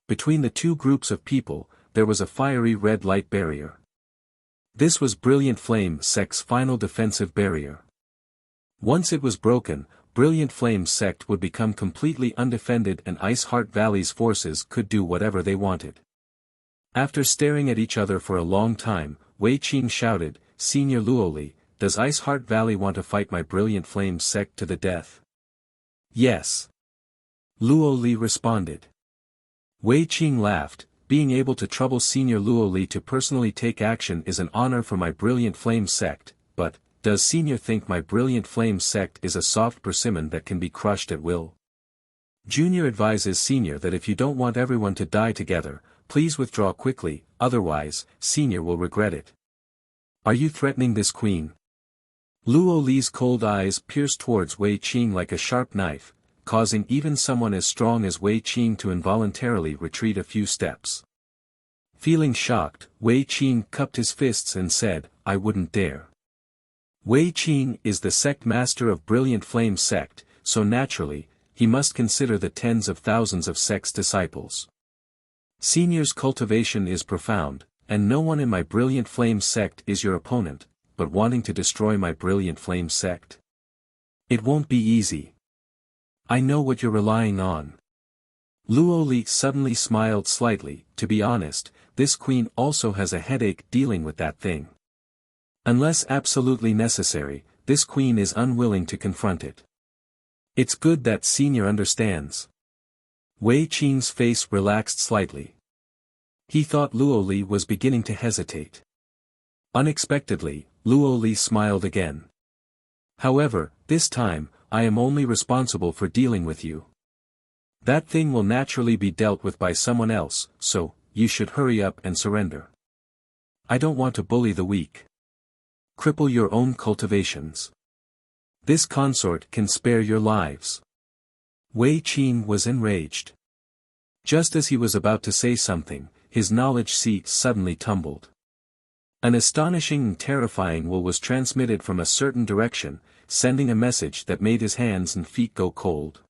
Between the two groups of people, there was a fiery red light barrier. This was Brilliant Flame's sect's final defensive barrier. Once it was broken, Brilliant Flame's sect would become completely undefended and Ice Heart Valley's forces could do whatever they wanted. After staring at each other for a long time, Wei Qing shouted, "Senior Luoli, does Ice Heart Valley want to fight my Brilliant Flame's sect to the death?" "Yes." Luoli responded. Wei Qing laughed, "Being able to trouble Senior Luoli to personally take action is an honor for my Brilliant Flame sect, but, does Senior think my Brilliant Flame sect is a soft persimmon that can be crushed at will? Junior advises Senior that if you don't want everyone to die together, please withdraw quickly, otherwise, Senior will regret it. Are you threatening this queen?" Luoli's cold eyes pierced towards Wei Qing like a sharp knife, causing even someone as strong as Wei Qing to involuntarily retreat a few steps. Feeling shocked, Wei Qing cupped his fists and said, "I wouldn't dare." Wei Qing is the sect master of Brilliant Flame sect, so naturally, he must consider the tens of thousands of sect's disciples. Senior's cultivation is profound, and no one in my Brilliant Flame sect is your opponent, but wanting to destroy my Brilliant Flame sect? It won't be easy. I know what you're relying on. Luoli suddenly smiled slightly. To be honest, this queen also has a headache dealing with that thing. Unless absolutely necessary, this queen is unwilling to confront it. It's good that Senior understands. Wei Qing's face relaxed slightly. He thought Luoli was beginning to hesitate. Unexpectedly, Luoli smiled again. However, this time, I am only responsible for dealing with you. That thing will naturally be dealt with by someone else, so, you should hurry up and surrender. I don't want to bully the weak. Cripple your own cultivations. This consort can spare your lives. Wei Qing was enraged. Just as he was about to say something, his knowledge seat suddenly tumbled. An astonishing and terrifying will was transmitted from a certain direction, sending a message that made his hands and feet go cold.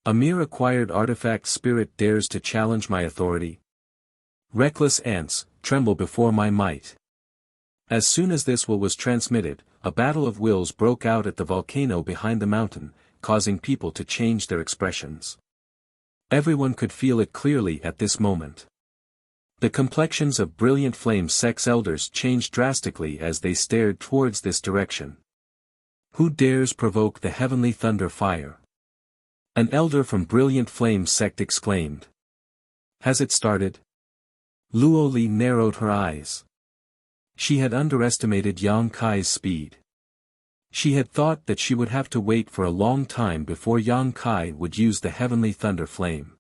A mere acquired artifact spirit dares to challenge my authority? Reckless ants, tremble before my might. As soon as this will was transmitted, a battle of wills broke out at the volcano behind the mountain, causing people to change their expressions. Everyone could feel it clearly at this moment. The complexions of Brilliant Flame sect's elders changed drastically as they stared towards this direction. Who dares provoke the heavenly thunder fire? An elder from Brilliant Flame sect exclaimed. Has it started? Luoli narrowed her eyes. She had underestimated Yang Kai's speed. She had thought that she would have to wait for a long time before Yang Kai would use the heavenly thunder flame.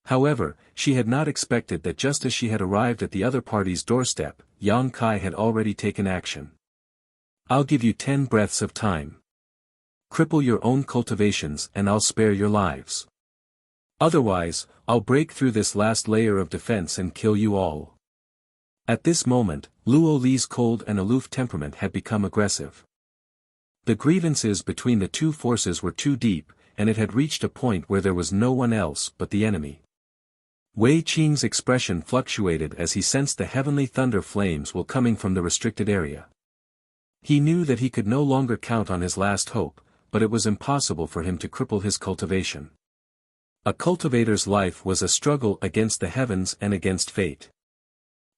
However, she had not expected that just as she had arrived at the other party's doorstep, Yang Kai had already taken action. I'll give you 10 breaths of time. Cripple your own cultivations and I'll spare your lives. Otherwise, I'll break through this last layer of defense and kill you all. At this moment, Luoli's cold and aloof temperament had become aggressive. The grievances between the two forces were too deep, and it had reached a point where there was no one else but the enemy. Wei Qing's expression fluctuated as he sensed the heavenly thunder flames were coming from the restricted area. He knew that he could no longer count on his last hope, but it was impossible for him to cripple his cultivation. A cultivator's life was a struggle against the heavens and against fate.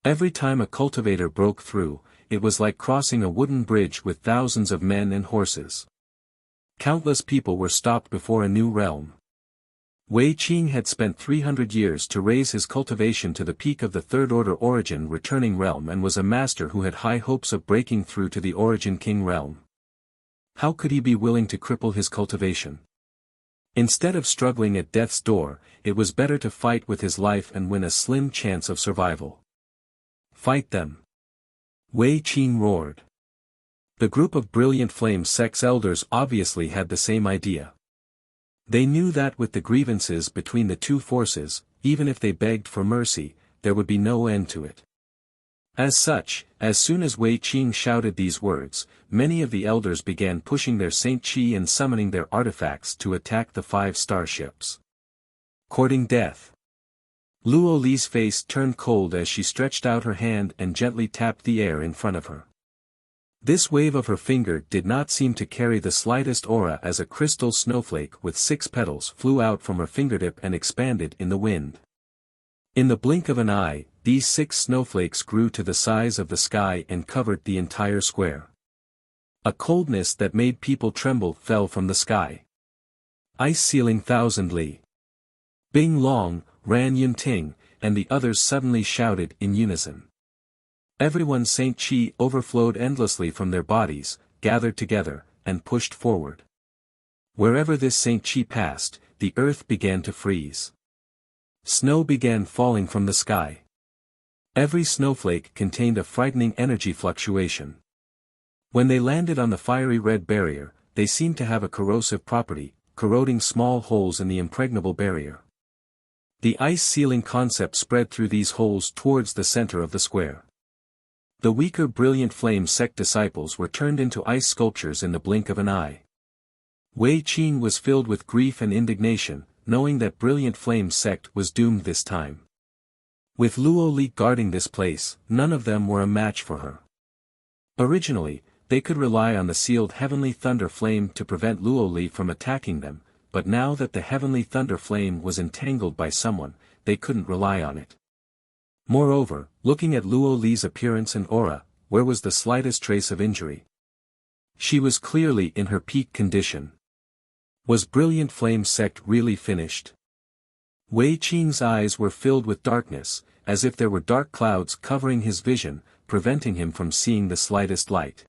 Every time a cultivator broke through, it was like crossing a wooden bridge with thousands of men and horses. Countless people were stopped before a new realm. Wei Qing had spent 300 years to raise his cultivation to the peak of the third-order origin returning realm and was a master who had high hopes of breaking through to the origin king realm. How could he be willing to cripple his cultivation? Instead of struggling at death's door, it was better to fight with his life and win a slim chance of survival. Fight them! Wei Qing roared. The group of Brilliant Flame sect's elders obviously had the same idea. They knew that with the grievances between the two forces, even if they begged for mercy, there would be no end to it. As such, as soon as Wei Qing shouted these words, many of the elders began pushing their Saint Qi and summoning their artifacts to attack the 5 starships. Courting death. Luo Li's face turned cold as she stretched out her hand and gently tapped the air in front of her. This wave of her finger did not seem to carry the slightest aura as a crystal snowflake with 6 petals flew out from her fingertip and expanded in the wind. In the blink of an eye, these 6 snowflakes grew to the size of the sky and covered the entire square. A coldness that made people tremble fell from the sky. Ice ceiling 1,000 li. Bing Long, Ran Yunting, and the others suddenly shouted in unison. Everyone's Saint Qi overflowed endlessly from their bodies, gathered together, and pushed forward. Wherever this Saint Qi passed, the earth began to freeze. Snow began falling from the sky. Every snowflake contained a frightening energy fluctuation. When they landed on the fiery red barrier, they seemed to have a corrosive property, corroding small holes in the impregnable barrier. The ice ceiling concept spread through these holes towards the center of the square. The weaker Brilliant Flame sect disciples were turned into ice sculptures in the blink of an eye. Wei Qing was filled with grief and indignation, knowing that Brilliant Flame sect was doomed this time. With Luo Li guarding this place, none of them were a match for her. Originally, they could rely on the sealed Heavenly Thunder Flame to prevent Luo Li from attacking them, but now that the Heavenly Thunder Flame was entangled by someone, they couldn't rely on it. Moreover, looking at Luo Li's appearance and aura, where was the slightest trace of injury? She was clearly in her peak condition. Was Brilliant Flame sect really finished? Wei Qing's eyes were filled with darkness, as if there were dark clouds covering his vision, preventing him from seeing the slightest light.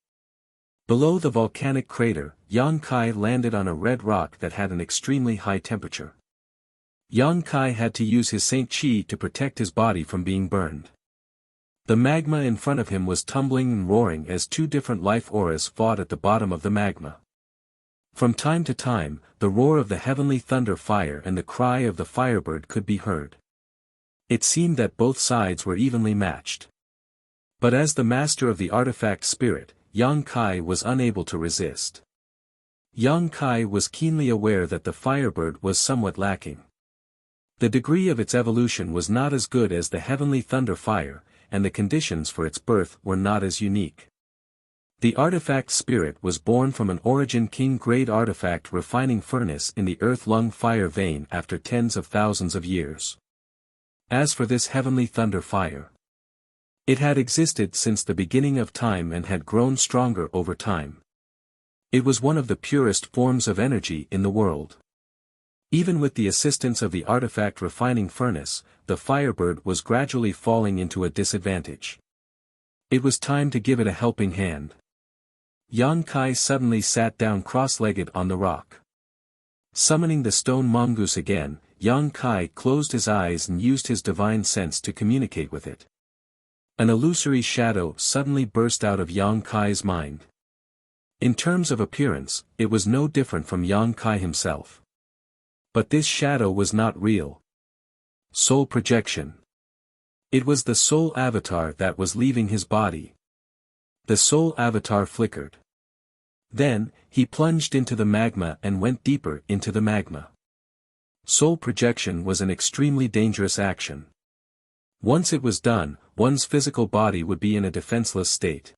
Below the volcanic crater, Yang Kai landed on a red rock that had an extremely high temperature. Yang Kai had to use his Saint Qi to protect his body from being burned. The magma in front of him was tumbling and roaring as 2 different life auras fought at the bottom of the magma. From time to time, the roar of the heavenly thunder fire and the cry of the firebird could be heard. It seemed that both sides were evenly matched. But as the master of the artifact spirit, Yang Kai was unable to resist. Yang Kai was keenly aware that the firebird was somewhat lacking. The degree of its evolution was not as good as the heavenly thunder fire, and the conditions for its birth were not as unique. The artifact spirit was born from an Origin King-grade artifact refining furnace in the earth-lung fire vein after tens of thousands of years. As for this heavenly thunder fire, it had existed since the beginning of time and had grown stronger over time. It was one of the purest forms of energy in the world. Even with the assistance of the artifact refining furnace, the firebird was gradually falling into a disadvantage. It was time to give it a helping hand. Yang Kai suddenly sat down cross-legged on the rock. Summoning the stone mongoose again, Yang Kai closed his eyes and used his divine sense to communicate with it. An illusory shadow suddenly burst out of Yang Kai's mind. In terms of appearance, it was no different from Yang Kai himself. But this shadow was not real. Soul projection. It was the soul avatar that was leaving his body. The soul avatar flickered. Then, he plunged into the magma and went deeper into the magma. Soul projection was an extremely dangerous action. Once it was done, one's physical body would be in a defenseless state.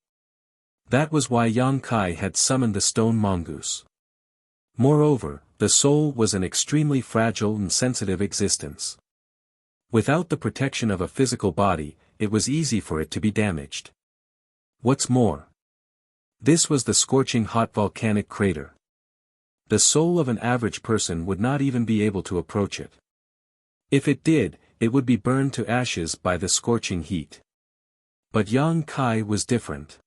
That was why Yang Kai had summoned the stone mongoose. Moreover, the soul was an extremely fragile and sensitive existence. Without the protection of a physical body, it was easy for it to be damaged. What's more, this was the scorching hot volcanic crater. The soul of an average person would not even be able to approach it. If it did, it would be burned to ashes by the scorching heat. But Yang Kai was different.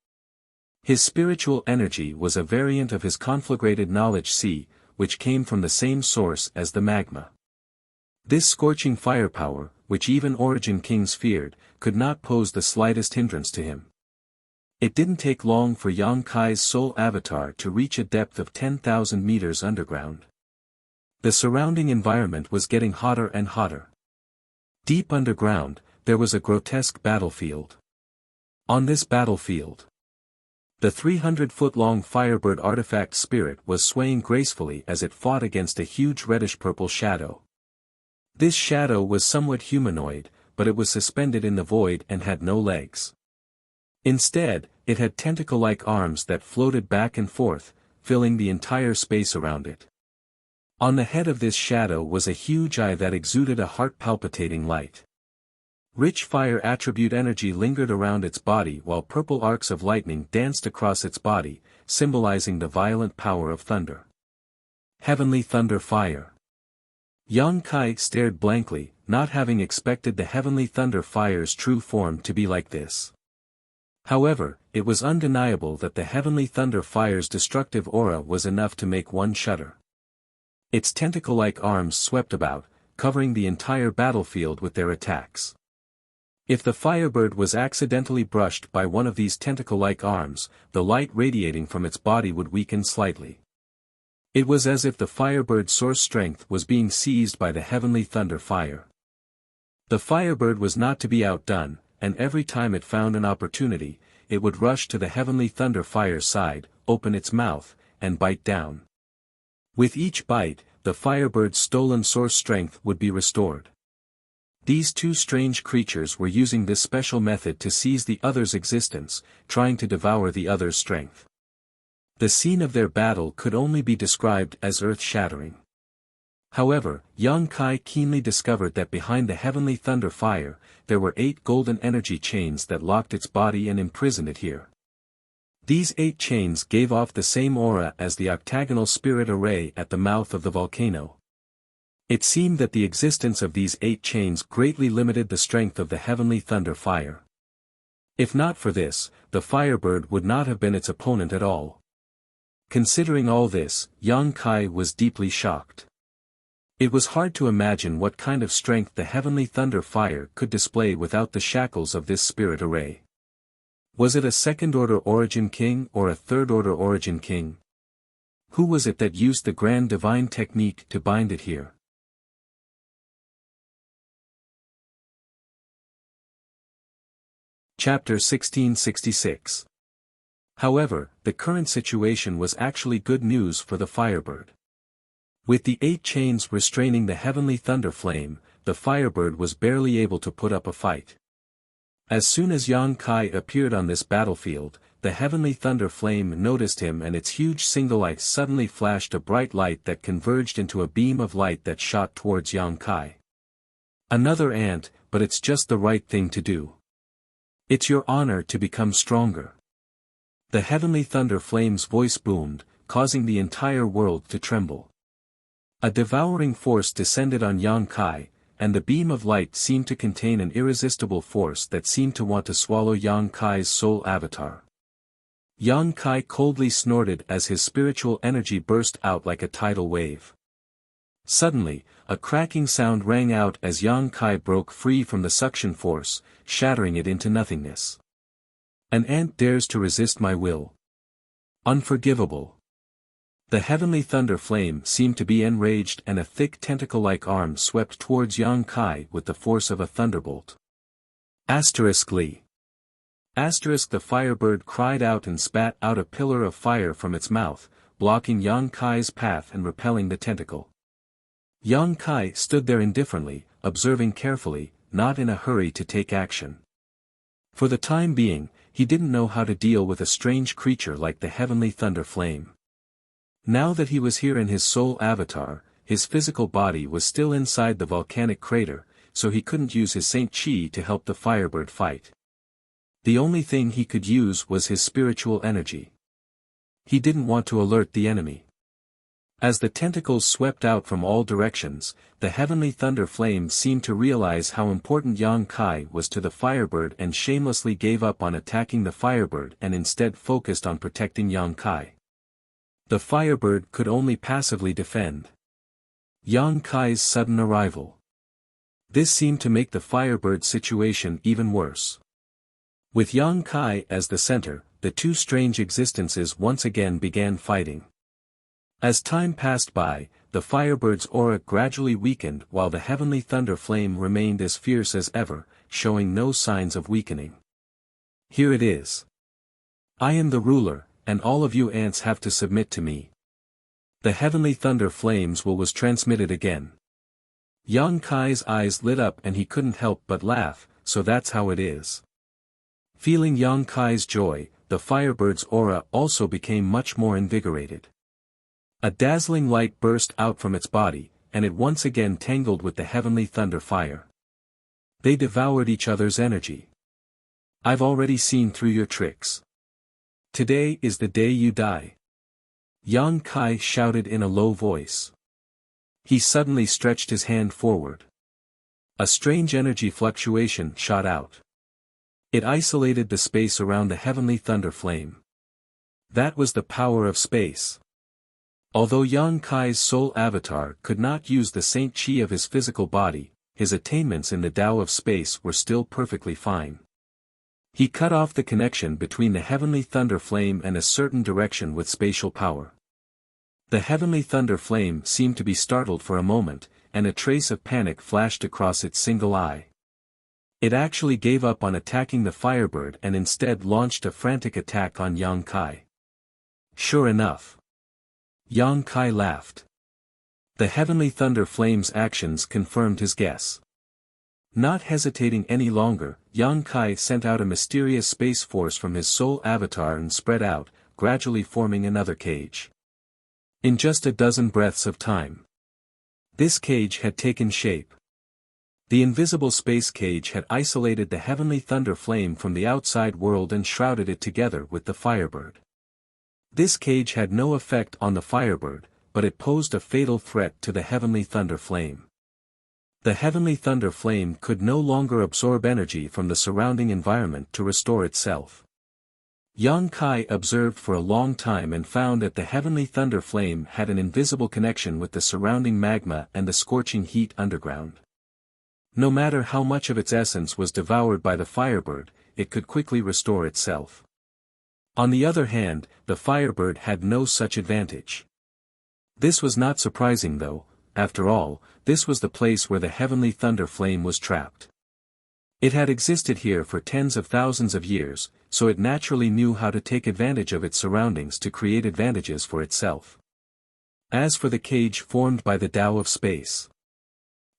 His spiritual energy was a variant of his conflagrated knowledge sea, which came from the same source as the magma. This scorching firepower, which even Origin Kings feared, could not pose the slightest hindrance to him. It didn't take long for Yang Kai's soul avatar to reach a depth of 10,000 meters underground. The surrounding environment was getting hotter and hotter. Deep underground, there was a grotesque battlefield. On this battlefield, the 300-foot-long Firebird artifact spirit was swaying gracefully as it fought against a huge reddish-purple shadow. This shadow was somewhat humanoid, but it was suspended in the void and had no legs. Instead, it had tentacle-like arms that floated back and forth, filling the entire space around it. On the head of this shadow was a huge eye that exuded a heart-palpitating light. Rich fire attribute energy lingered around its body while purple arcs of lightning danced across its body, symbolizing the violent power of thunder. Heavenly Thunder Fire. Yang Kai stared blankly, not having expected the Heavenly Thunder Fire's true form to be like this. However, it was undeniable that the Heavenly Thunder Fire's destructive aura was enough to make one shudder. Its tentacle-like arms swept about, covering the entire battlefield with their attacks. If the Firebird was accidentally brushed by one of these tentacle-like arms, the light radiating from its body would weaken slightly. It was as if the Firebird's source strength was being seized by the Heavenly Thunder Fire. The Firebird was not to be outdone, and every time it found an opportunity, it would rush to the Heavenly Thunder Fire's side, open its mouth, and bite down. With each bite, the Firebird's stolen source strength would be restored. These two strange creatures were using this special method to seize the other's existence, trying to devour the other's strength. The scene of their battle could only be described as earth-shattering. However, Yang Kai keenly discovered that behind the Heavenly Thunder Fire, there were 8 golden energy chains that locked its body and imprisoned it here. These 8 chains gave off the same aura as the octagonal spirit array at the mouth of the volcano. It seemed that the existence of these 8 chains greatly limited the strength of the Heavenly Thunder Fire. If not for this, the Firebird would not have been its opponent at all. Considering all this, Yang Kai was deeply shocked. It was hard to imagine what kind of strength the Heavenly Thunder Fire could display without the shackles of this spirit array. Was it a second-order Origin King or a third-order Origin King? Who was it that used the Grand Divine Technique to bind it here? Chapter 1666. However, the current situation was actually good news for the Firebird. With the 8 chains restraining the Heavenly Thunder Flame, the Firebird was barely able to put up a fight. As soon as Yang Kai appeared on this battlefield, the Heavenly Thunder Flame noticed him and its huge single eye suddenly flashed a bright light that converged into a beam of light that shot towards Yang Kai. Another ant, but it's just the right thing to do. It's your honor to become stronger. The Heavenly Thunder Flame's voice boomed, causing the entire world to tremble. A devouring force descended on Yang Kai, and the beam of light seemed to contain an irresistible force that seemed to want to swallow Yang Kai's soul avatar. Yang Kai coldly snorted as his spiritual energy burst out like a tidal wave. Suddenly, a cracking sound rang out as Yang Kai broke free from the suction force, shattering it into nothingness. An ant dares to resist my will. Unforgivable. The Heavenly Thunder Flame seemed to be enraged and a thick tentacle-like arm swept towards Yang Kai with the force of a thunderbolt. Asteriskly. The Firebird cried out and spat out a pillar of fire from its mouth, blocking Yang Kai's path and repelling the tentacle. Yang Kai stood there indifferently, observing carefully, not in a hurry to take action. For the time being, he didn't know how to deal with a strange creature like the Heavenly Thunder Flame. Now that he was here in his soul avatar, his physical body was still inside the volcanic crater, so he couldn't use his Saint Chi to help the Firebird fight. The only thing he could use was his spiritual energy. He didn't want to alert the enemy. As the tentacles swept out from all directions, the Heavenly Thunder Flame seemed to realize how important Yang Kai was to the Firebird and shamelessly gave up on attacking the Firebird and instead focused on protecting Yang Kai. The Firebird could only passively defend. Yang Kai's sudden arrival. This seemed to make the Firebird's situation even worse. With Yang Kai as the center, the two strange existences once again began fighting. As time passed by, the Firebird's aura gradually weakened while the heavenly thunder flame remained as fierce as ever, showing no signs of weakening. Here it is. I am the ruler, and all of you ants have to submit to me. The heavenly thunder flames was transmitted again. Yang Kai's eyes lit up and he couldn't help but laugh, so that's how it is. Feeling Yang Kai's joy, the Firebird's aura also became much more invigorated. A dazzling light burst out from its body, and it once again tangled with the heavenly thunder fire. They devoured each other's energy. I've already seen through your tricks. Today is the day you die. Yang Kai shouted in a low voice. He suddenly stretched his hand forward. A strange energy fluctuation shot out. It isolated the space around the heavenly thunder flame. That was the power of space. Although Yang Kai's soul avatar could not use the Saint Chi of his physical body, his attainments in the Tao of space were still perfectly fine. He cut off the connection between the heavenly thunder flame and a certain direction with spatial power. The heavenly thunder flame seemed to be startled for a moment, and a trace of panic flashed across its single eye. It actually gave up on attacking the Firebird and instead launched a frantic attack on Yang Kai. Sure enough. Yang Kai laughed. The heavenly thunder flame's actions confirmed his guess. Not hesitating any longer, Yang Kai sent out a mysterious space force from his soul avatar and spread out, gradually forming another cage. In just a dozen breaths of time, this cage had taken shape. The invisible space cage had isolated the heavenly thunder flame from the outside world and shrouded it together with the Firebird. This cage had no effect on the Firebird, but it posed a fatal threat to the heavenly thunder flame. The heavenly thunder flame could no longer absorb energy from the surrounding environment to restore itself. Yang Kai observed for a long time and found that the heavenly thunder flame had an invisible connection with the surrounding magma and the scorching heat underground. No matter how much of its essence was devoured by the Firebird, it could quickly restore itself. On the other hand, the Firebird had no such advantage. This was not surprising though, after all, this was the place where the heavenly thunder flame was trapped. It had existed here for tens of thousands of years, so it naturally knew how to take advantage of its surroundings to create advantages for itself. As for the cage formed by the Tao of space,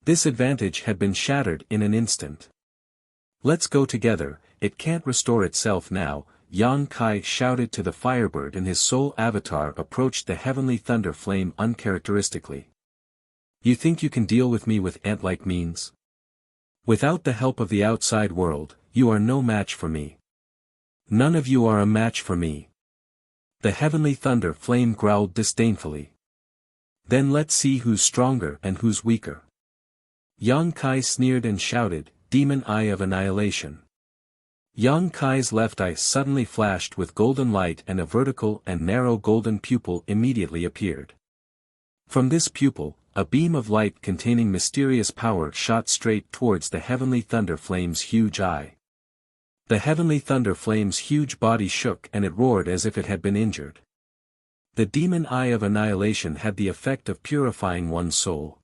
this advantage had been shattered in an instant. Let's go together, it can't restore itself now, Yang Kai shouted to the Firebird and his soul avatar approached the heavenly thunder flame uncharacteristically. You think you can deal with me with ant-like means? Without the help of the outside world, you are no match for me. None of you are a match for me. The heavenly thunder flame growled disdainfully. Then let's see who's stronger and who's weaker. Yang Kai sneered and shouted, Demon Eye of Annihilation. Yang Kai's left eye suddenly flashed with golden light and a vertical and narrow golden pupil immediately appeared. From this pupil, a beam of light containing mysterious power shot straight towards the heavenly thunder flame's huge eye. The heavenly thunder flame's huge body shook and it roared as if it had been injured. The demon eye of annihilation had the effect of purifying one's soul.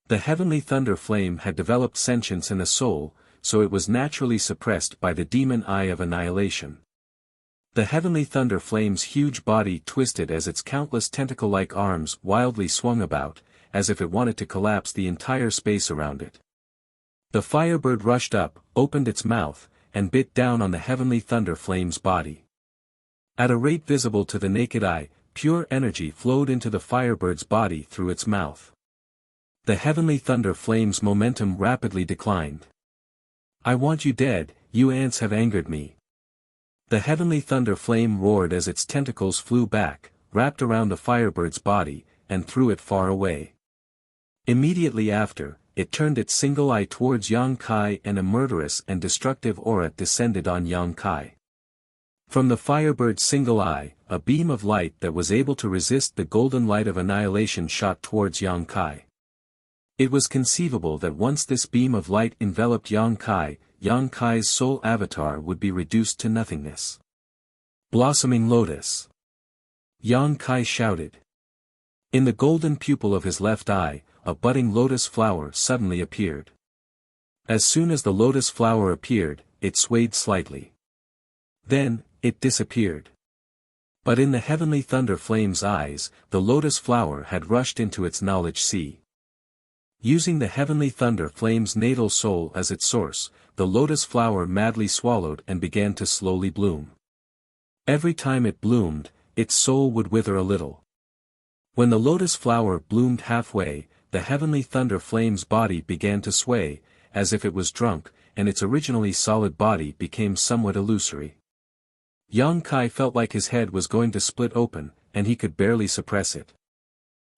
The heavenly thunder flame had developed sentience and a soul, so it was naturally suppressed by the demon eye of annihilation. The heavenly thunder flame's huge body twisted as its countless tentacle-like arms wildly swung about, as if it wanted to collapse the entire space around it. The Firebird rushed up, opened its mouth, and bit down on the heavenly thunder flame's body. At a rate visible to the naked eye, pure energy flowed into the Firebird's body through its mouth. The heavenly thunder flame's momentum rapidly declined. I want you dead, you ants have angered me. The heavenly thunder flame roared as its tentacles flew back, wrapped around the Firebird's body, and threw it far away. Immediately after, it turned its single eye towards Yang Kai and a murderous and destructive aura descended on Yang Kai. From the Firebird's single eye, a beam of light that was able to resist the golden light of annihilation shot towards Yang Kai. It was conceivable that once this beam of light enveloped Yang Kai's soul avatar would be reduced to nothingness. Blossoming Lotus. Yang Kai shouted. In the golden pupil of his left eye, a budding lotus flower suddenly appeared. As soon as the lotus flower appeared, it swayed slightly. Then, it disappeared. But in the heavenly thunder flame's eyes, the lotus flower had rushed into its knowledge sea. Using the heavenly thunder flame's natal soul as its source, the lotus flower madly swallowed and began to slowly bloom. Every time it bloomed, its soul would wither a little. When the lotus flower bloomed halfway, the heavenly thunder flame's body began to sway, as if it was drunk, and its originally solid body became somewhat illusory. Yang Kai felt like his head was going to split open, and he could barely suppress it.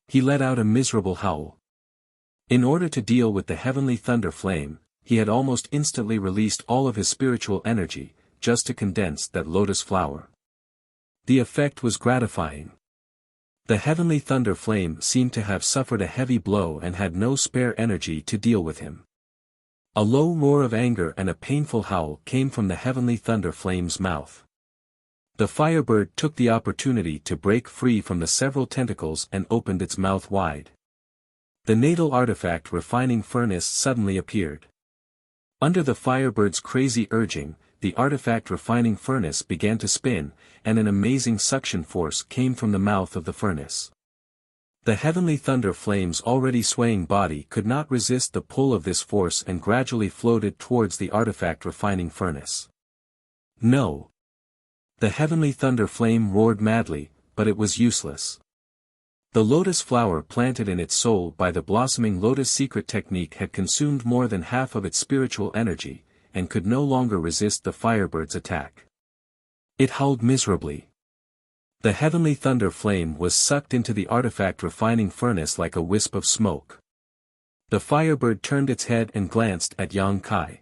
He let out a miserable howl. In order to deal with the heavenly thunder flame, he had almost instantly released all of his spiritual energy, just to condense that lotus flower. The effect was gratifying. The heavenly thunder flame seemed to have suffered a heavy blow and had no spare energy to deal with him. A low roar of anger and a painful howl came from the heavenly thunder flame's mouth. The Firebird took the opportunity to break free from the several tentacles and opened its mouth wide. The natal artifact refining furnace suddenly appeared. Under the Firebird's crazy urging, the artifact refining furnace began to spin, and an amazing suction force came from the mouth of the furnace. The heavenly thunder flame's already swaying body could not resist the pull of this force and gradually floated towards the artifact refining furnace. No! The heavenly thunder flame roared madly, but it was useless. The lotus flower planted in its soul by the blossoming lotus secret technique had consumed more than half of its spiritual energy, and could no longer resist the Firebird's attack. It howled miserably. The heavenly thunder flame was sucked into the artifact refining furnace like a wisp of smoke. The Firebird turned its head and glanced at Yang Kai.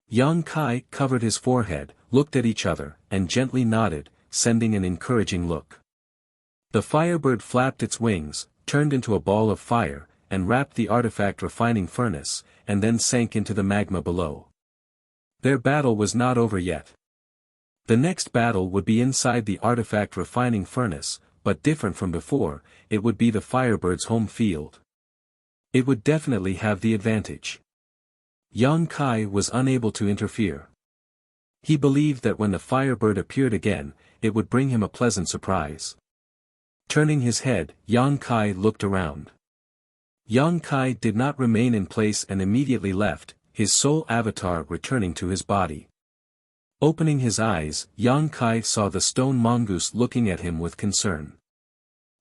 Yang Kai covered his forehead, looked at each other, and gently nodded, sending an encouraging look. The Firebird flapped its wings, turned into a ball of fire, and wrapped the artifact refining furnace, and then sank into the magma below. Their battle was not over yet. The next battle would be inside the artifact refining furnace, but different from before, it would be the Firebird's home field. It would definitely have the advantage. Yang Kai was unable to interfere. He believed that when the Firebird appeared again, it would bring him a pleasant surprise. Turning his head, Yang Kai looked around. Yang Kai did not remain in place and immediately left, his soul avatar returning to his body. Opening his eyes, Yang Kai saw the stone mongoose looking at him with concern.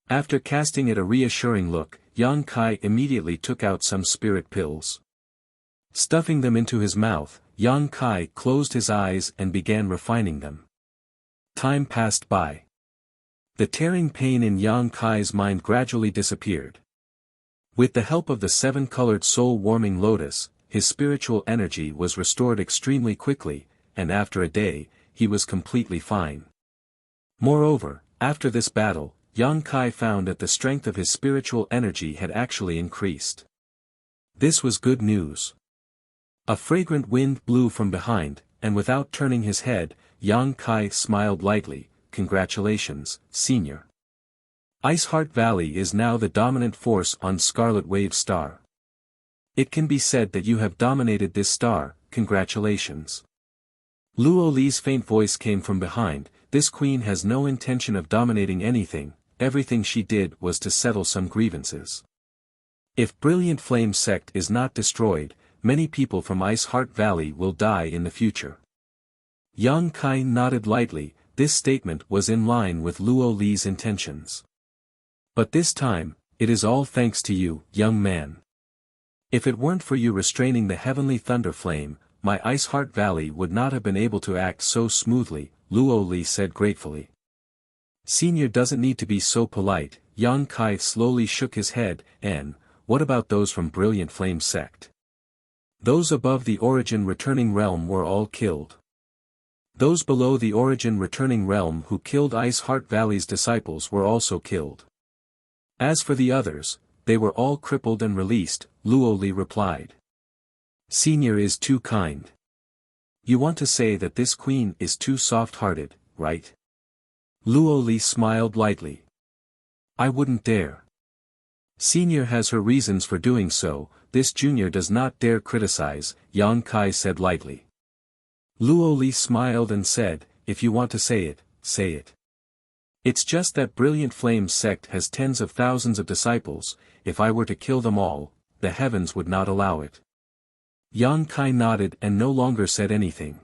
After casting it a reassuring look, Yang Kai immediately took out some spirit pills. Stuffing them into his mouth, Yang Kai closed his eyes and began refining them. Time passed by. The tearing pain in Yang Kai's mind gradually disappeared. With the help of the seven-colored soul-warming lotus, his spiritual energy was restored extremely quickly, and after a day, he was completely fine. Moreover, after this battle, Yang Kai found that the strength of his spiritual energy had actually increased. This was good news. A fragrant wind blew from behind, and without turning his head, Yang Kai smiled lightly. Congratulations, Senior. Iceheart Valley is now the dominant force on Scarlet Wave Star. It can be said that you have dominated this star, congratulations. Luo Li's faint voice came from behind. This queen has no intention of dominating anything, everything she did was to settle some grievances. If Brilliant Flame Sect is not destroyed, many people from Iceheart Valley will die in the future. Yang Kai nodded lightly. This statement was in line with Luo Li's intentions. But this time, it is all thanks to you, young man. If it weren't for you restraining the heavenly thunder flame, my Iceheart Valley would not have been able to act so smoothly, Luo Li said gratefully. Senior doesn't need to be so polite. Yang Kai slowly shook his head, and, what about those from Brilliant Flame Sect? Those above the Origin Returning Realm were all killed. Those below the origin returning realm who killed Ice Heart Valley's disciples were also killed. As for the others, they were all crippled and released, Luo Li replied. Senior is too kind. You want to say that this queen is too soft-hearted, right? Luo Li smiled lightly. I wouldn't dare. Senior has her reasons for doing so, this junior does not dare criticize, Yang Kai said lightly. Luo Li smiled and said, if you want to say it, say it. It's just that Brilliant Flame's sect has tens of thousands of disciples, if I were to kill them all, the heavens would not allow it. Yang Kai nodded and no longer said anything.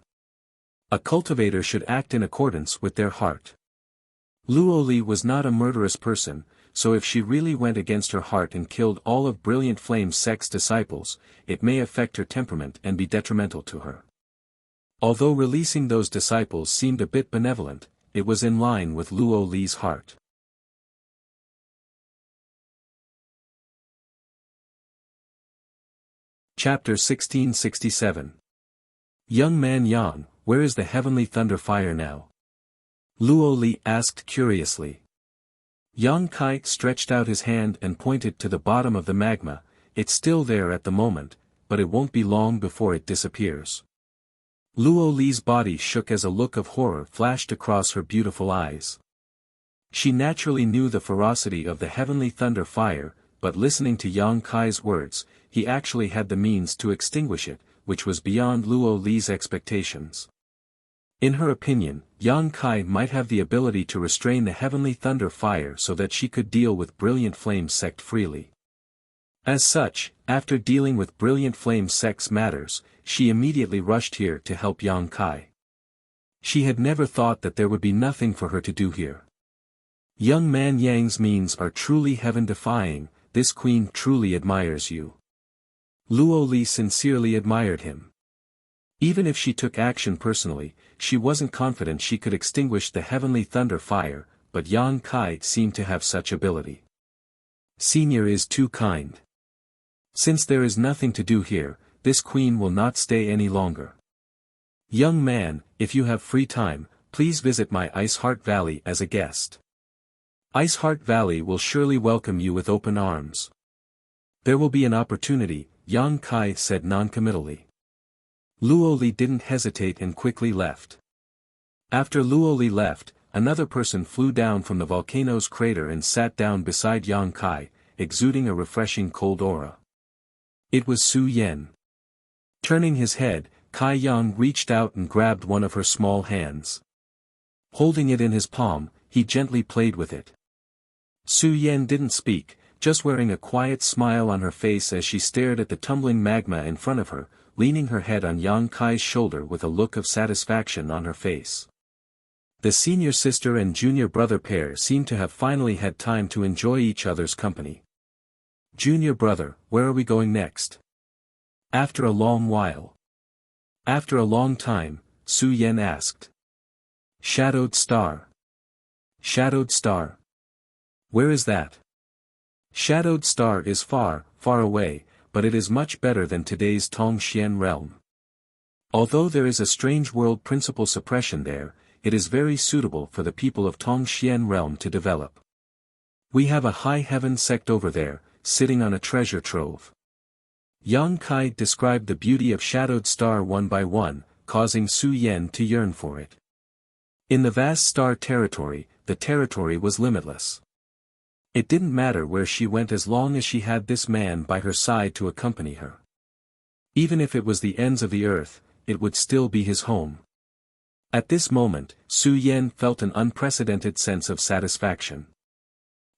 A cultivator should act in accordance with their heart. Luo Li was not a murderous person, so if she really went against her heart and killed all of Brilliant Flame's sect's disciples, it may affect her temperament and be detrimental to her. Although releasing those disciples seemed a bit benevolent, it was in line with Luo Li's heart. Chapter 1667. Young man Yang, where is the heavenly thunder fire now? Luo Li asked curiously. Yang Kai stretched out his hand and pointed to the bottom of the magma. It's still there at the moment, but it won't be long before it disappears. Luo Li's body shook as a look of horror flashed across her beautiful eyes. She naturally knew the ferocity of the heavenly thunder fire, but listening to Yang Kai's words, he actually had the means to extinguish it, which was beyond Luo Li's expectations. In her opinion, Yang Kai might have the ability to restrain the heavenly thunder fire so that she could deal with Brilliant Flame's sect freely. As such, after dealing with Brilliant Flame's sect's matters, she immediately rushed here to help Yang Kai. She had never thought that there would be nothing for her to do here. Young man Yang's means are truly heaven-defying, this queen truly admires you. Luo Li sincerely admired him. Even if she took action personally, she wasn't confident she could extinguish the heavenly thunder fire, but Yang Kai seemed to have such ability. Senior is too kind. Since there is nothing to do here, this queen will not stay any longer. Young man, if you have free time, please visit my Ice Heart Valley as a guest. Ice Heart Valley will surely welcome you with open arms. There will be an opportunity, Yang Kai said non-committally. Luo Li didn't hesitate and quickly left. After Luo Li left, another person flew down from the volcano's crater and sat down beside Yang Kai, exuding a refreshing cold aura. It was Su Yan. Turning his head, Kai Yang reached out and grabbed one of her small hands. Holding it in his palm, he gently played with it. Su Yan didn't speak, just wearing a quiet smile on her face as she stared at the tumbling magma in front of her, leaning her head on Yang Kai's shoulder with a look of satisfaction on her face. The senior sister and junior brother pair seemed to have finally had time to enjoy each other's company. Junior brother, where are we going next? After a long while. After a long time, Su Yan asked. Shadowed Star. Shadowed Star. Where is that? Shadowed Star is far, far away, but it is much better than today's Tongxian realm. Although there is a strange world principle suppression there, it is very suitable for the people of Tongxian realm to develop. We have a high heaven sect over there, sitting on a treasure trove. Yang Kai described the beauty of Shadowed Star one by one, causing Su Yan to yearn for it. In the vast star territory, the territory was limitless. It didn't matter where she went as long as she had this man by her side to accompany her. Even if it was the ends of the earth, it would still be his home. At this moment, Su Yan felt an unprecedented sense of satisfaction.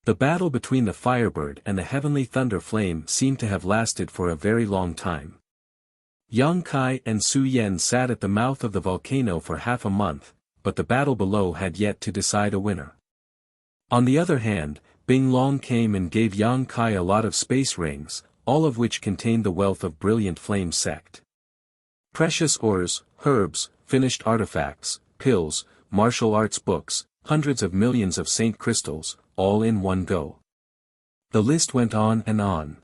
The battle between the Firebird and the Heavenly Thunder Flame seemed to have lasted for a very long time. Yang Kai and Su Yan sat at the mouth of the volcano for half a month, but the battle below had yet to decide a winner. On the other hand, Bing Long came and gave Yang Kai a lot of space rings, all of which contained the wealth of Brilliant Flame sect. Precious ores, herbs, finished artifacts, pills, martial arts books, hundreds of millions of saint crystals, all in one go. The list went on and on.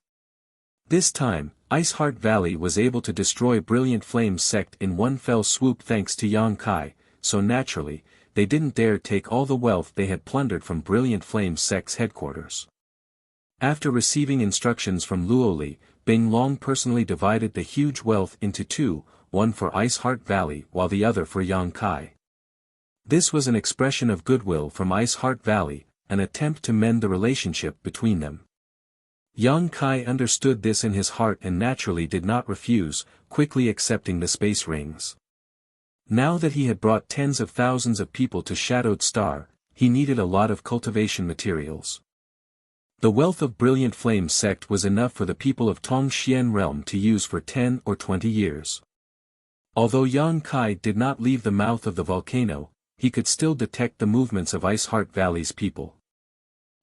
This time, Ice Heart Valley was able to destroy Brilliant Flame sect in one fell swoop thanks to Yang Kai, so naturally, they didn't dare take all the wealth they had plundered from Brilliant Flame's sect's headquarters. After receiving instructions from Luoli, Bing Long personally divided the huge wealth into two, one for Ice Heart Valley while the other for Yang Kai. This was an expression of goodwill from Ice Heart Valley, an attempt to mend the relationship between them. Yang Kai understood this in his heart and naturally did not refuse, quickly accepting the space rings. Now that he had brought tens of thousands of people to Shadowed Star, he needed a lot of cultivation materials. The wealth of Brilliant Flame sect was enough for the people of Tongxian realm to use for 10 or 20 years. Although Yang Kai did not leave the mouth of the volcano, he could still detect the movements of Ice Heart Valley's people.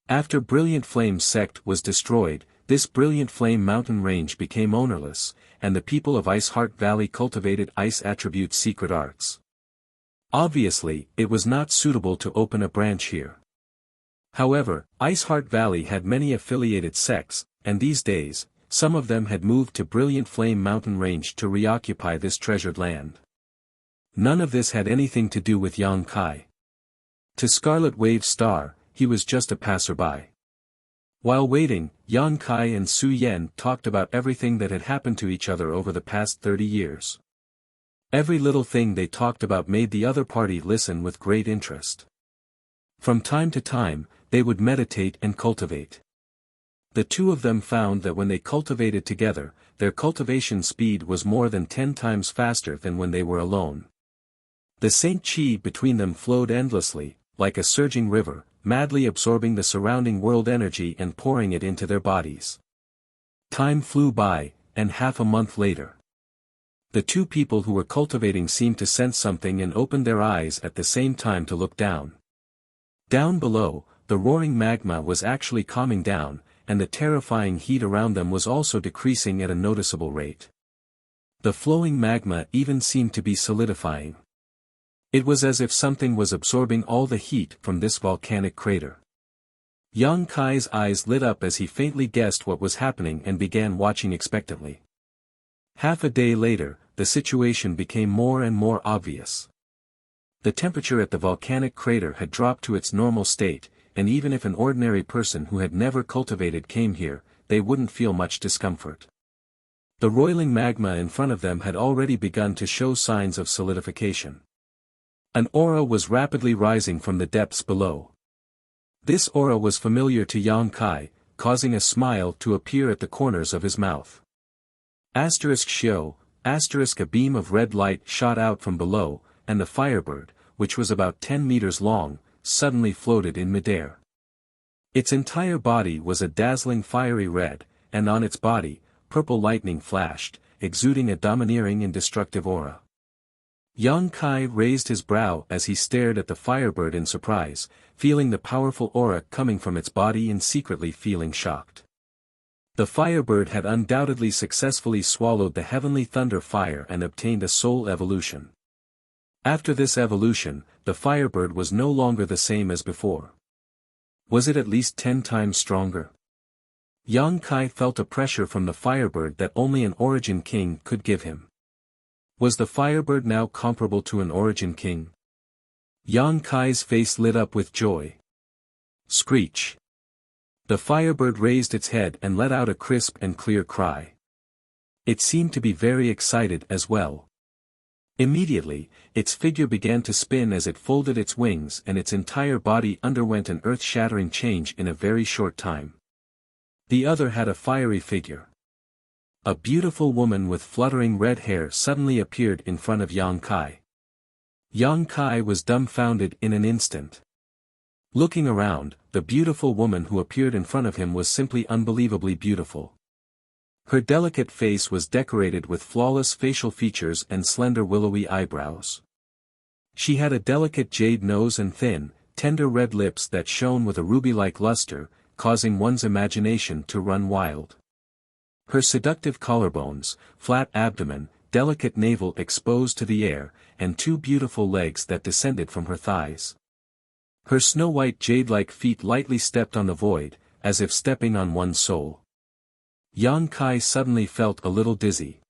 After Brilliant Flame sect was destroyed, this Brilliant Flame mountain range became ownerless, and the people of Ice Heart Valley cultivated Ice Attribute secret arts. Obviously, it was not suitable to open a branch here. However, Ice Heart Valley had many affiliated sects, and these days, some of them had moved to Brilliant Flame mountain range to reoccupy this treasured land. None of this had anything to do with Yang Kai. To Scarlet Wave Star, he was just a passerby. While waiting, Yang Kai and Su Yen talked about everything that had happened to each other over the past 30 years. Every little thing they talked about made the other party listen with great interest. From time to time, they would meditate and cultivate. The two of them found that when they cultivated together, their cultivation speed was more than 10 times faster than when they were alone. The Saint Chi between them flowed endlessly, like a surging river, madly absorbing the surrounding world energy and pouring it into their bodies. Time flew by, and half a month later. The two people who were cultivating seemed to sense something and opened their eyes at the same time to look down. Down below, the roaring magma was actually calming down, and the terrifying heat around them was also decreasing at a noticeable rate. The flowing magma even seemed to be solidifying. It was as if something was absorbing all the heat from this volcanic crater. Yang Kai's eyes lit up as he faintly guessed what was happening and began watching expectantly. Half a day later, the situation became more and more obvious. The temperature at the volcanic crater had dropped to its normal state, and even if an ordinary person who had never cultivated came here, they wouldn't feel much discomfort. The roiling magma in front of them had already begun to show signs of solidification. An aura was rapidly rising from the depths below. This aura was familiar to Yang Kai, causing a smile to appear at the corners of his mouth. *Shio, *, a beam of red light shot out from below, and the Firebird, which was about 10 meters long, suddenly floated in midair. Its entire body was a dazzling fiery red, and on its body, purple lightning flashed, exuding a domineering and destructive aura. Yang Kai raised his brow as he stared at the Firebird in surprise, feeling the powerful aura coming from its body and secretly feeling shocked. The Firebird had undoubtedly successfully swallowed the heavenly thunder fire and obtained a soul evolution. After this evolution, the Firebird was no longer the same as before. Was it at least 10 times stronger? Yang Kai felt a pressure from the Firebird that only an Origin King could give him. Was the Firebird now comparable to an Origin King? Yang Kai's face lit up with joy. Screech! The Firebird raised its head and let out a crisp and clear cry. It seemed to be very excited as well. Immediately, its figure began to spin as it folded its wings and its entire body underwent an earth-shattering change in a very short time. The other had a fiery figure. A beautiful woman with fluttering red hair suddenly appeared in front of Yang Kai. Yang Kai was dumbfounded in an instant. Looking around, the beautiful woman who appeared in front of him was simply unbelievably beautiful. Her delicate face was decorated with flawless facial features and slender willowy eyebrows. She had a delicate jade nose and thin, tender red lips that shone with a ruby-like luster, causing one's imagination to run wild. Her seductive collarbones, flat abdomen, delicate navel exposed to the air, and two beautiful legs that descended from her thighs. Her snow-white jade-like feet lightly stepped on the void, as if stepping on one's soul. Yang Kai suddenly felt a little dizzy.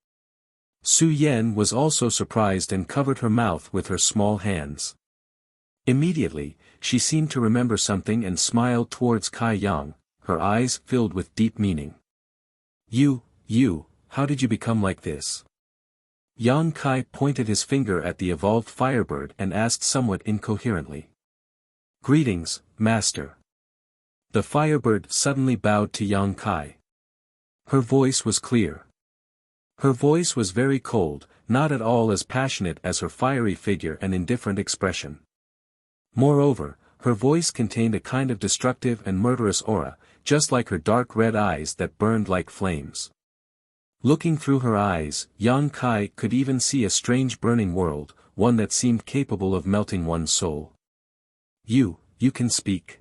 Su Yan was also surprised and covered her mouth with her small hands. Immediately, she seemed to remember something and smiled towards Kai Yang, her eyes filled with deep meaning. You, how did you become like this? Yang Kai pointed his finger at the evolved firebird and asked somewhat incoherently. Greetings, Master. The firebird suddenly bowed to Yang Kai. Her voice was clear. Her voice was very cold, not at all as passionate as her fiery figure and indifferent expression. Moreover, her voice contained a kind of destructive and murderous aura, just like her dark red eyes that burned like flames. Looking through her eyes, Yang Kai could even see a strange burning world, one that seemed capable of melting one's soul. You can speak.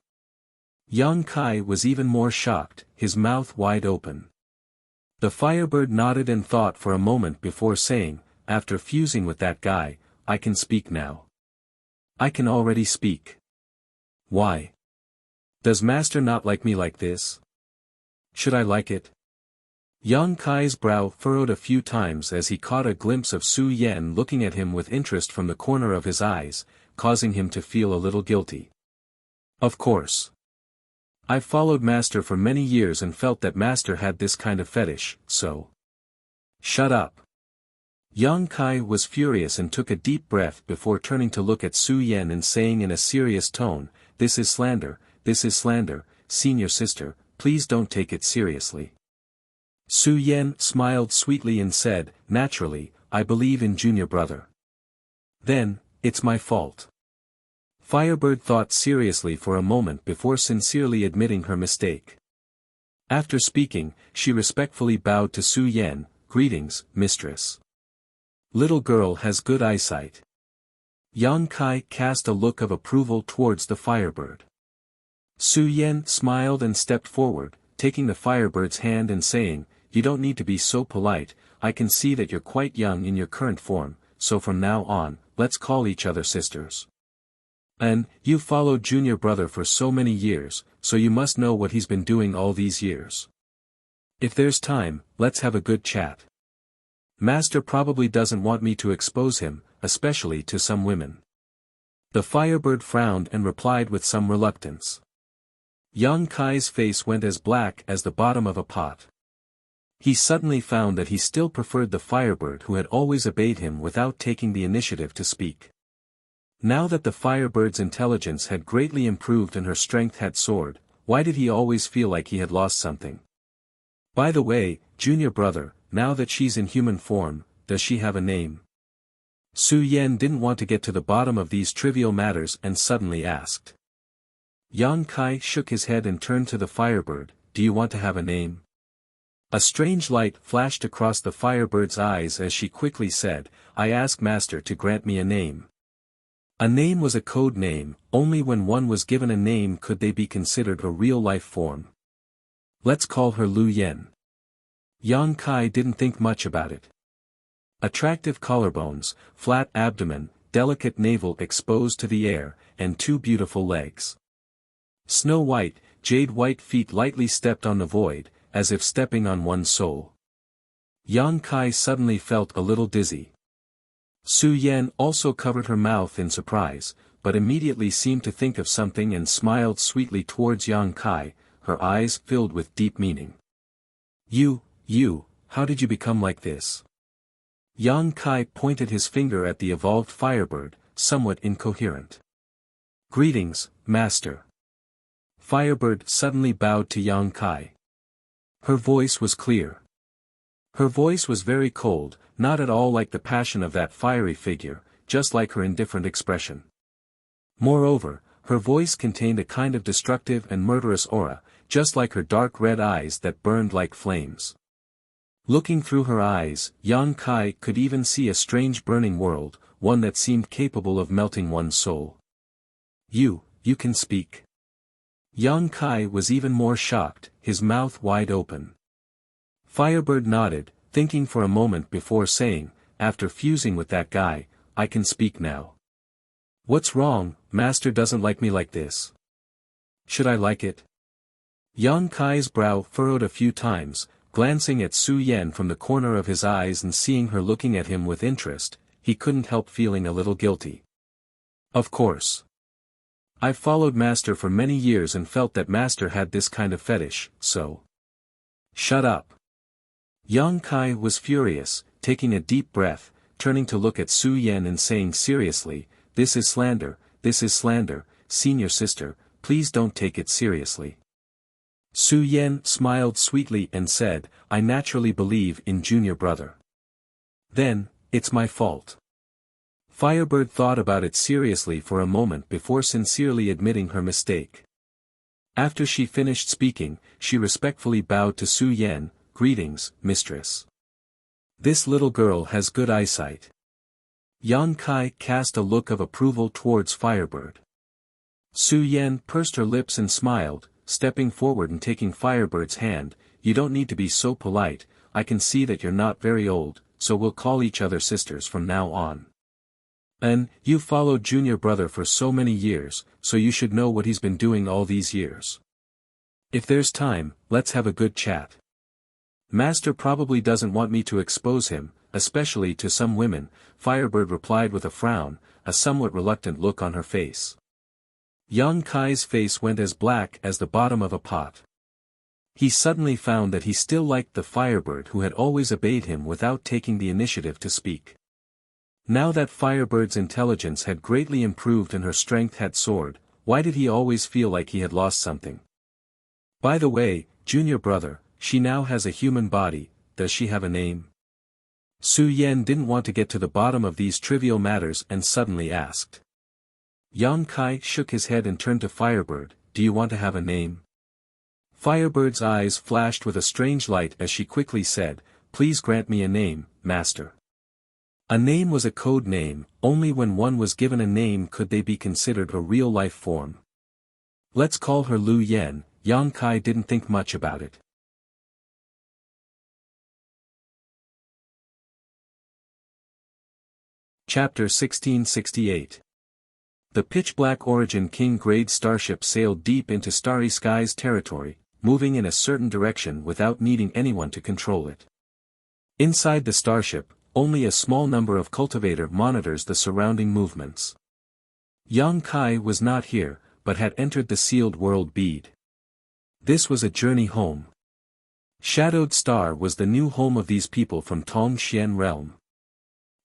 Yang Kai was even more shocked, his mouth wide open. The firebird nodded and thought for a moment before saying, after fusing with that guy, I can speak now. I can already speak. Why? Does Master not like me like this? Should I like it? Yang Kai's brow furrowed a few times as he caught a glimpse of Su Yan looking at him with interest from the corner of his eyes, causing him to feel a little guilty. Of course. I've followed Master for many years and felt that Master had this kind of fetish, so. Shut up. Yang Kai was furious and took a deep breath before turning to look at Su Yan and saying in a serious tone, This is slander, senior sister, please don't take it seriously. Su Yan smiled sweetly and said, Naturally, I believe in junior brother. Then, it's my fault. Firebird thought seriously for a moment before sincerely admitting her mistake. After speaking, she respectfully bowed to Su Yan, Greetings, mistress. Little girl has good eyesight. Yang Kai cast a look of approval towards the firebird. Su Yan smiled and stepped forward, taking the firebird's hand and saying, You don't need to be so polite, I can see that you're quite young in your current form, so from now on, let's call each other sisters. And, you followed junior brother for so many years, so you must know what he's been doing all these years. If there's time, let's have a good chat. Master probably doesn't want me to expose him, especially to some women. The firebird frowned and replied with some reluctance. Yang Kai's face went as black as the bottom of a pot. He suddenly found that he still preferred the firebird who had always obeyed him without taking the initiative to speak. Now that the firebird's intelligence had greatly improved and her strength had soared, why did he always feel like he had lost something? By the way, junior brother, now that she's in human form, does she have a name? Su Yan didn't want to get to the bottom of these trivial matters and suddenly asked. Yang Kai shook his head and turned to the firebird, Do you want to have a name? A strange light flashed across the firebird's eyes as she quickly said, I ask Master to grant me a name. A name was a code name, only when one was given a name could they be considered a real-life form. Let's call her Lu Yen. Yang Kai didn't think much about it. Attractive collarbones, flat abdomen, delicate navel exposed to the air, and two beautiful legs. Snow-white, jade-white feet lightly stepped on the void, as if stepping on one's soul. Yang Kai suddenly felt a little dizzy. Su Yan also covered her mouth in surprise, but immediately seemed to think of something and smiled sweetly towards Yang Kai, her eyes filled with deep meaning. You, how did you become like this? Yang Kai pointed his finger at the evolved firebird, somewhat incoherent. Greetings, Master. Firebird suddenly bowed to Yang Kai. Her voice was clear. Her voice was very cold, not at all like the passion of that fiery figure, just like her indifferent expression. Moreover, her voice contained a kind of destructive and murderous aura, just like her dark red eyes that burned like flames. Looking through her eyes, Yang Kai could even see a strange burning world, one that seemed capable of melting one's soul. You can speak. Yang Kai was even more shocked, his mouth wide open. Firebird nodded, thinking for a moment before saying, After fusing with that guy, I can speak now. What's wrong? Master doesn't like me like this. Should I like it? Yang Kai's brow furrowed a few times, glancing at Su Yan from the corner of his eyes and seeing her looking at him with interest, he couldn't help feeling a little guilty. Of course. I've followed Master for many years and felt that Master had this kind of fetish, so. Shut up. Yang Kai was furious, taking a deep breath, turning to look at Su Yan and saying seriously, this is slander, senior sister, please don't take it seriously. Su Yan smiled sweetly and said, I naturally believe in junior brother. Then, it's my fault. Firebird thought about it seriously for a moment before sincerely admitting her mistake. After she finished speaking, she respectfully bowed to Su Yan, greetings, mistress. This little girl has good eyesight. Yang Kai cast a look of approval towards Firebird. Su Yan pursed her lips and smiled, stepping forward and taking Firebird's hand, you don't need to be so polite, I can see that you're not very old, so we'll call each other sisters from now on. And, you followed junior brother for so many years, so you should know what he's been doing all these years. If there's time, let's have a good chat. Master probably doesn't want me to expose him, especially to some women, Firebird replied with a frown, a somewhat reluctant look on her face. Yang Kai's face went as black as the bottom of a pot. He suddenly found that he still liked the Firebird who had always obeyed him without taking the initiative to speak. Now that Firebird's intelligence had greatly improved and her strength had soared, why did he always feel like he had lost something? By the way, junior brother, she now has a human body, does she have a name? Su Yan didn't want to get to the bottom of these trivial matters and suddenly asked. Yang Kai shook his head and turned to Firebird, do you want to have a name? Firebird's eyes flashed with a strange light as she quickly said, please grant me a name, master. A name was a code name, only when one was given a name could they be considered a real-life form. Let's call her Lu Yan, Yang Kai didn't think much about it. Chapter 1668. The pitch-black Origin King grade starship sailed deep into Starry Sky's territory, moving in a certain direction without needing anyone to control it. Inside the starship, only a small number of cultivator monitors the surrounding movements. Yang Kai was not here, but had entered the sealed world bead. This was a journey home. Shadowed Star was the new home of these people from Tongxian realm.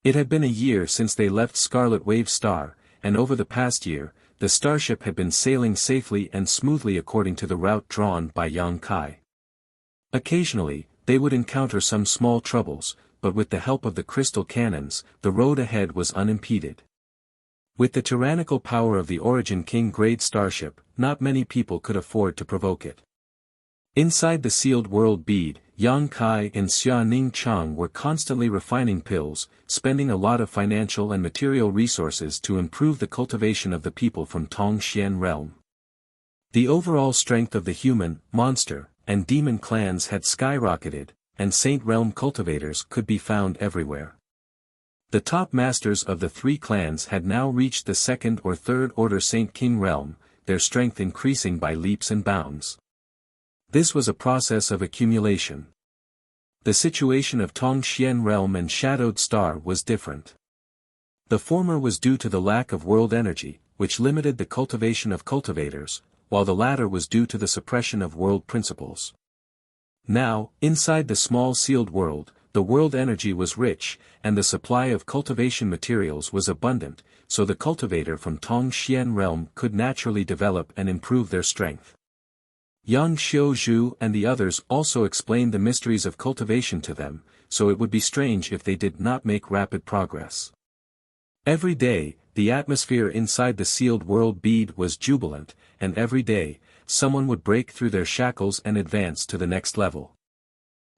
It had been a year since they left Scarlet Wave Star, and over the past year, the starship had been sailing safely and smoothly according to the route drawn by Yang Kai. Occasionally, they would encounter some small troubles, but with the help of the crystal cannons, the road ahead was unimpeded. With the tyrannical power of the Origin King grade starship, not many people could afford to provoke it. Inside the sealed world bead, Yang Kai and Xia Ning Chang were constantly refining pills, spending a lot of financial and material resources to improve the cultivation of the people from Tongxian realm. The overall strength of the human, monster, and demon clans had skyrocketed, and Saint Realm cultivators could be found everywhere. The top masters of the three clans had now reached the second or third order Saint King realm, their strength increasing by leaps and bounds. This was a process of accumulation. The situation of Tongxian realm and Shadowed Star was different. The former was due to the lack of world energy, which limited the cultivation of cultivators, while the latter was due to the suppression of world principles. Now, inside the small sealed world, the world energy was rich, and the supply of cultivation materials was abundant, so the cultivator from Tongxian realm could naturally develop and improve their strength. Yang Xiuzhu and the others also explained the mysteries of cultivation to them, so it would be strange if they did not make rapid progress. Every day, the atmosphere inside the sealed world bead was jubilant, and every day, someone would break through their shackles and advance to the next level.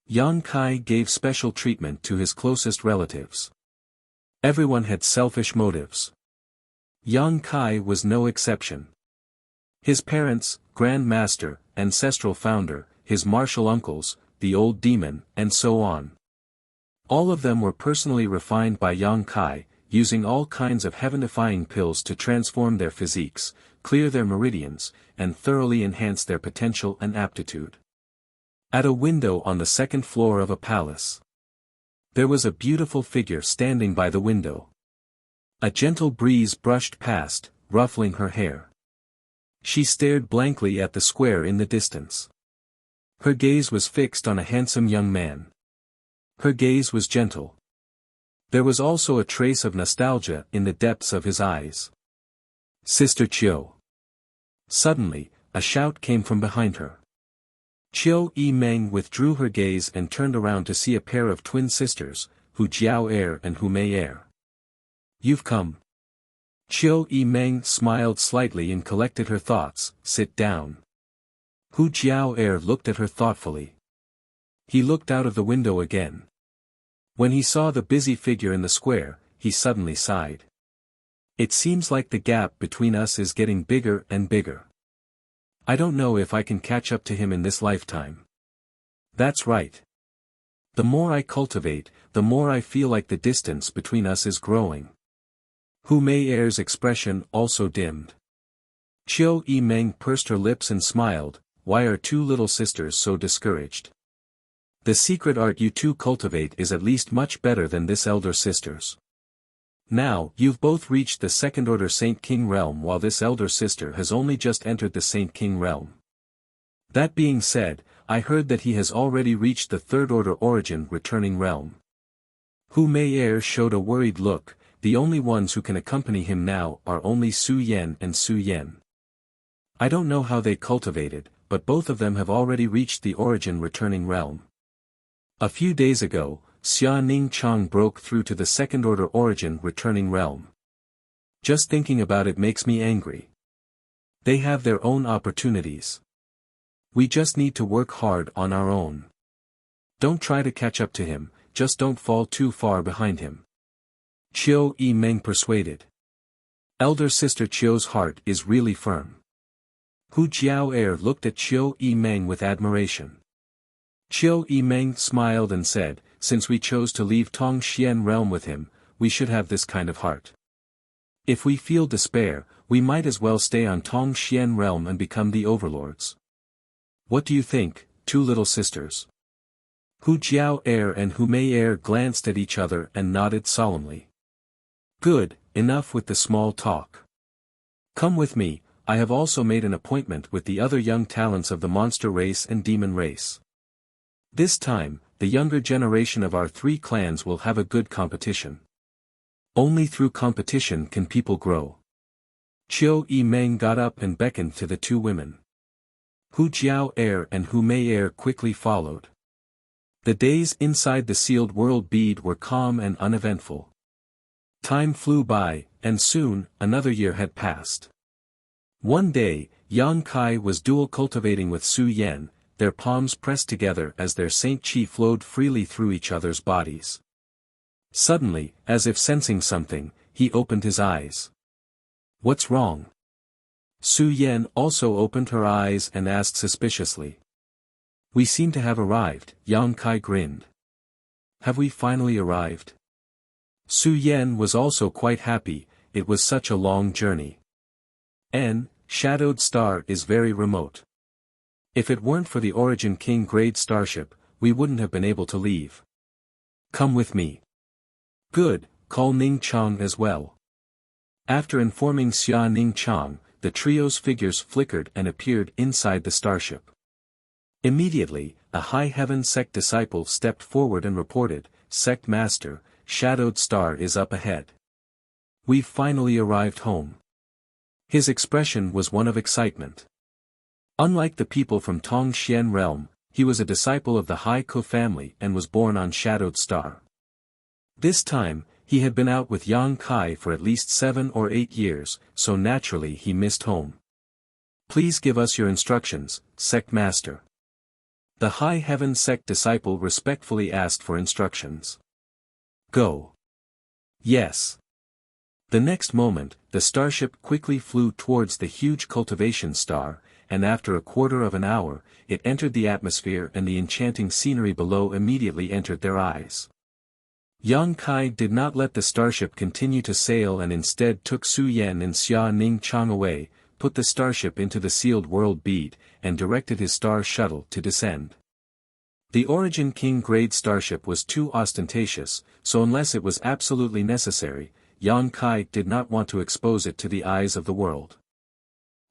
Yang Kai gave special treatment to his closest relatives. Everyone had selfish motives. Yang Kai was no exception. His parents, Grand Master, Ancestral Founder, his martial uncles, the old demon, and so on. All of them were personally refined by Yang Kai, using all kinds of heaven-defying pills to transform their physiques, clear their meridians, and thoroughly enhance their potential and aptitude. At a window on the second floor of a palace. There was a beautiful figure standing by the window. A gentle breeze brushed past, ruffling her hair. She stared blankly at the square in the distance. Her gaze was fixed on a handsome young man. Her gaze was gentle. There was also a trace of nostalgia in the depths of his eyes. Sister Chiu. Suddenly, a shout came from behind her. Chiu Meng withdrew her gaze and turned around to see a pair of twin sisters, Hu Jiao and Hu Mei. You've come. Chiu Meng smiled slightly and collected her thoughts. Sit down. Hu Jiao looked at her thoughtfully. He looked out of the window again. When he saw the busy figure in the square, he suddenly sighed. It seems like the gap between us is getting bigger and bigger. I don't know if I can catch up to him in this lifetime. That's right. The more I cultivate, the more I feel like the distance between us is growing. Hu Mei's expression also dimmed. Chiu Meng pursed her lips and smiled. Why are two little sisters so discouraged? The secret art you two cultivate is at least much better than this elder sister's. Now, you've both reached the second-order Saint King realm while this elder sister has only just entered the Saint King realm. That being said, I heard that he has already reached the third-order origin returning realm. Hu Mei showed a worried look. The only ones who can accompany him now are only Su Yan and Su Yen. I don't know how they cultivated, but both of them have already reached the origin returning realm. A few days ago, Xia Ning Chang broke through to the second-order origin returning realm. Just thinking about it makes me angry. They have their own opportunities. We just need to work hard on our own. Don't try to catch up to him, just don't fall too far behind him. Chiu Meng persuaded. Elder sister Chiu's heart is really firm. Hu Jiao looked at Chiu Meng with admiration. Chiu Meng smiled and said, since we chose to leave Tong Xian realm with him, we should have this kind of heart. If we feel despair, we might as well stay on Tong Xian realm and become the overlords. What do you think, two little sisters? Hu Jiao and Hu Mei glanced at each other and nodded solemnly. Good, enough with the small talk. Come with me, I have also made an appointment with the other young talents of the monster race and demon race. This time, the younger generation of our three clans will have a good competition. Only through competition can people grow. Chiu Meng got up and beckoned to the two women. Hu Jiao and Hu Mei quickly followed. The days inside the sealed world bead were calm and uneventful. Time flew by, and soon, another year had passed. One day, Yang Kai was dual cultivating with Su Yan, their palms pressed together as their saint chi flowed freely through each other's bodies. Suddenly, as if sensing something, he opened his eyes. What's wrong? Su Yan also opened her eyes and asked suspiciously. We seem to have arrived, Yang Kai grinned. Have we finally arrived? Su Yan was also quite happy, it was such a long journey. Shadowed Star is very remote. If it weren't for the Origin King grade starship, we wouldn't have been able to leave. Come with me. Good, call Ning Chang as well. After informing Xia Ning Chang, the trio's figures flickered and appeared inside the starship. Immediately, a High Heaven Sect disciple stepped forward and reported, Sect Master, Shadowed Star is up ahead. We've finally arrived home. His expression was one of excitement. Unlike the people from Tong Xian realm, he was a disciple of the Hai Ko family and was born on Shadowed Star. This time, he had been out with Yang Kai for at least 7 or 8 years, so naturally he missed home. Please give us your instructions, Sect Master. The High Heaven Sect disciple respectfully asked for instructions. Go. Yes. The next moment, the starship quickly flew towards the huge cultivation star, and after a quarter of an hour, it entered the atmosphere and the enchanting scenery below immediately entered their eyes. Yang Kai did not let the starship continue to sail and instead took Su Yan and Xia Ning Chang away, put the starship into the sealed world bead, and directed his star shuttle to descend. The Origin King grade starship was too ostentatious, so unless it was absolutely necessary, Yang Kai did not want to expose it to the eyes of the world.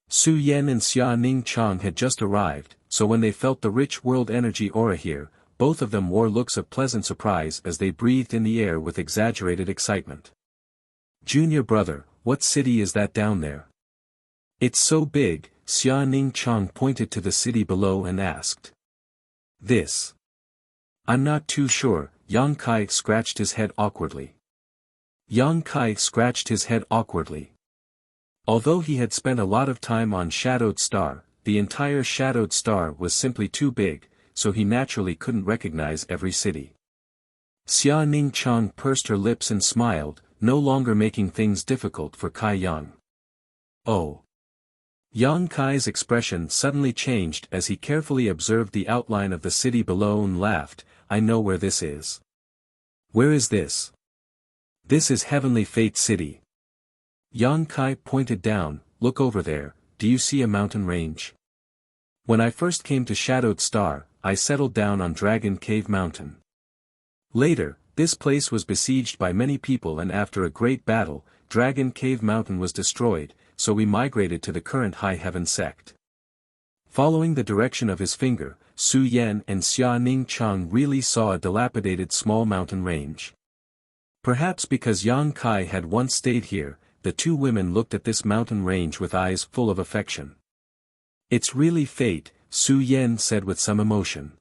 Su Yan and Xia Ning Chang had just arrived, so when they felt the rich world energy aura here, both of them wore looks of pleasant surprise as they breathed in the air with exaggerated excitement. "Junior brother, what city is that down there?" "It's so big," Xia Ning Chang pointed to the city below and asked. "This? I'm not too sure," Yang Kai scratched his head awkwardly. Although he had spent a lot of time on Shadowed Star, the entire Shadowed Star was simply too big, so he naturally couldn't recognize every city. Xia Ning Chang pursed her lips and smiled, no longer making things difficult for Kai Yang. "Oh." Yang Kai's expression suddenly changed as he carefully observed the outline of the city below and laughed, "I know where this is." "Where is this?" "This is Heavenly Fate City." Yang Kai pointed down, "Look over there, do you see a mountain range? When I first came to Shadowed Star, I settled down on Dragon Cave Mountain. Later, this place was besieged by many people and after a great battle, Dragon Cave Mountain was destroyed, so we migrated to the current High Heaven sect." Following the direction of his finger, Su Yan and Xia Ning Chang really saw a dilapidated small mountain range. Perhaps because Yang Kai had once stayed here, the two women looked at this mountain range with eyes full of affection. "It's really fate," Su Yan said with some emotion.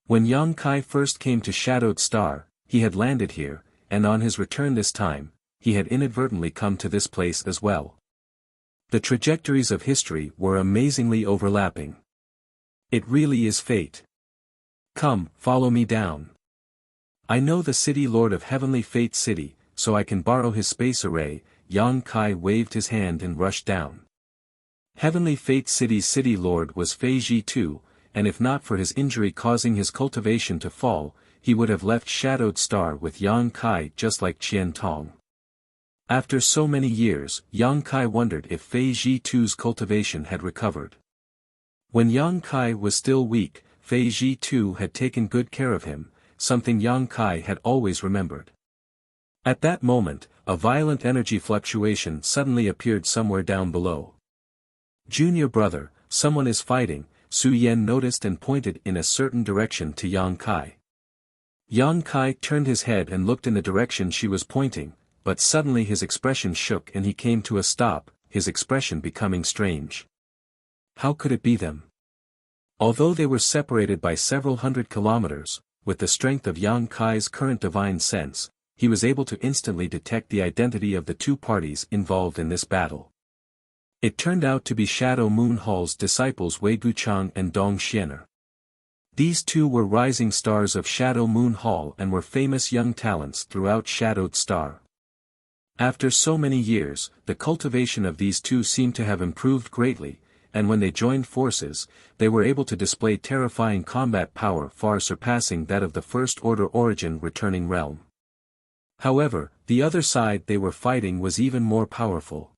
When Yang Kai first came to Shadowed Star, he had landed here, and on his return this time, he had inadvertently come to this place as well. The trajectories of history were amazingly overlapping. It really is fate. "Come, follow me down. I know the city lord of Heavenly Fate City, so I can borrow his space array." Yang Kai waved his hand and rushed down. Heavenly Fate City's city lord was Fei Ji too, and if not for his injury causing his cultivation to fall, he would have left Shadowed Star with Yang Kai just like Qian Tong. After so many years, Yang Kai wondered if Fei Ji too's cultivation had recovered. When Yang Kai was still weak, Fei Ji too had taken good care of him, something Yang Kai had always remembered. At that moment, a violent energy fluctuation suddenly appeared somewhere down below. "Junior brother, someone is fighting," Su Yan noticed and pointed in a certain direction to Yang Kai. Yang Kai turned his head and looked in the direction she was pointing, but suddenly his expression shook and he came to a stop, his expression becoming strange. How could it be them? Although they were separated by several hundred kilometers, with the strength of Yang Kai's current divine sense, he was able to instantly detect the identity of the two parties involved in this battle. It turned out to be Shadow Moon Hall's disciples Wei Guchang and Dong Xiener. These two were rising stars of Shadow Moon Hall and were famous young talents throughout Shadowed Star. After so many years, the cultivation of these two seemed to have improved greatly, and when they joined forces, they were able to display terrifying combat power far surpassing that of the First Order Origin returning realm. However, the other side they were fighting was even more powerful.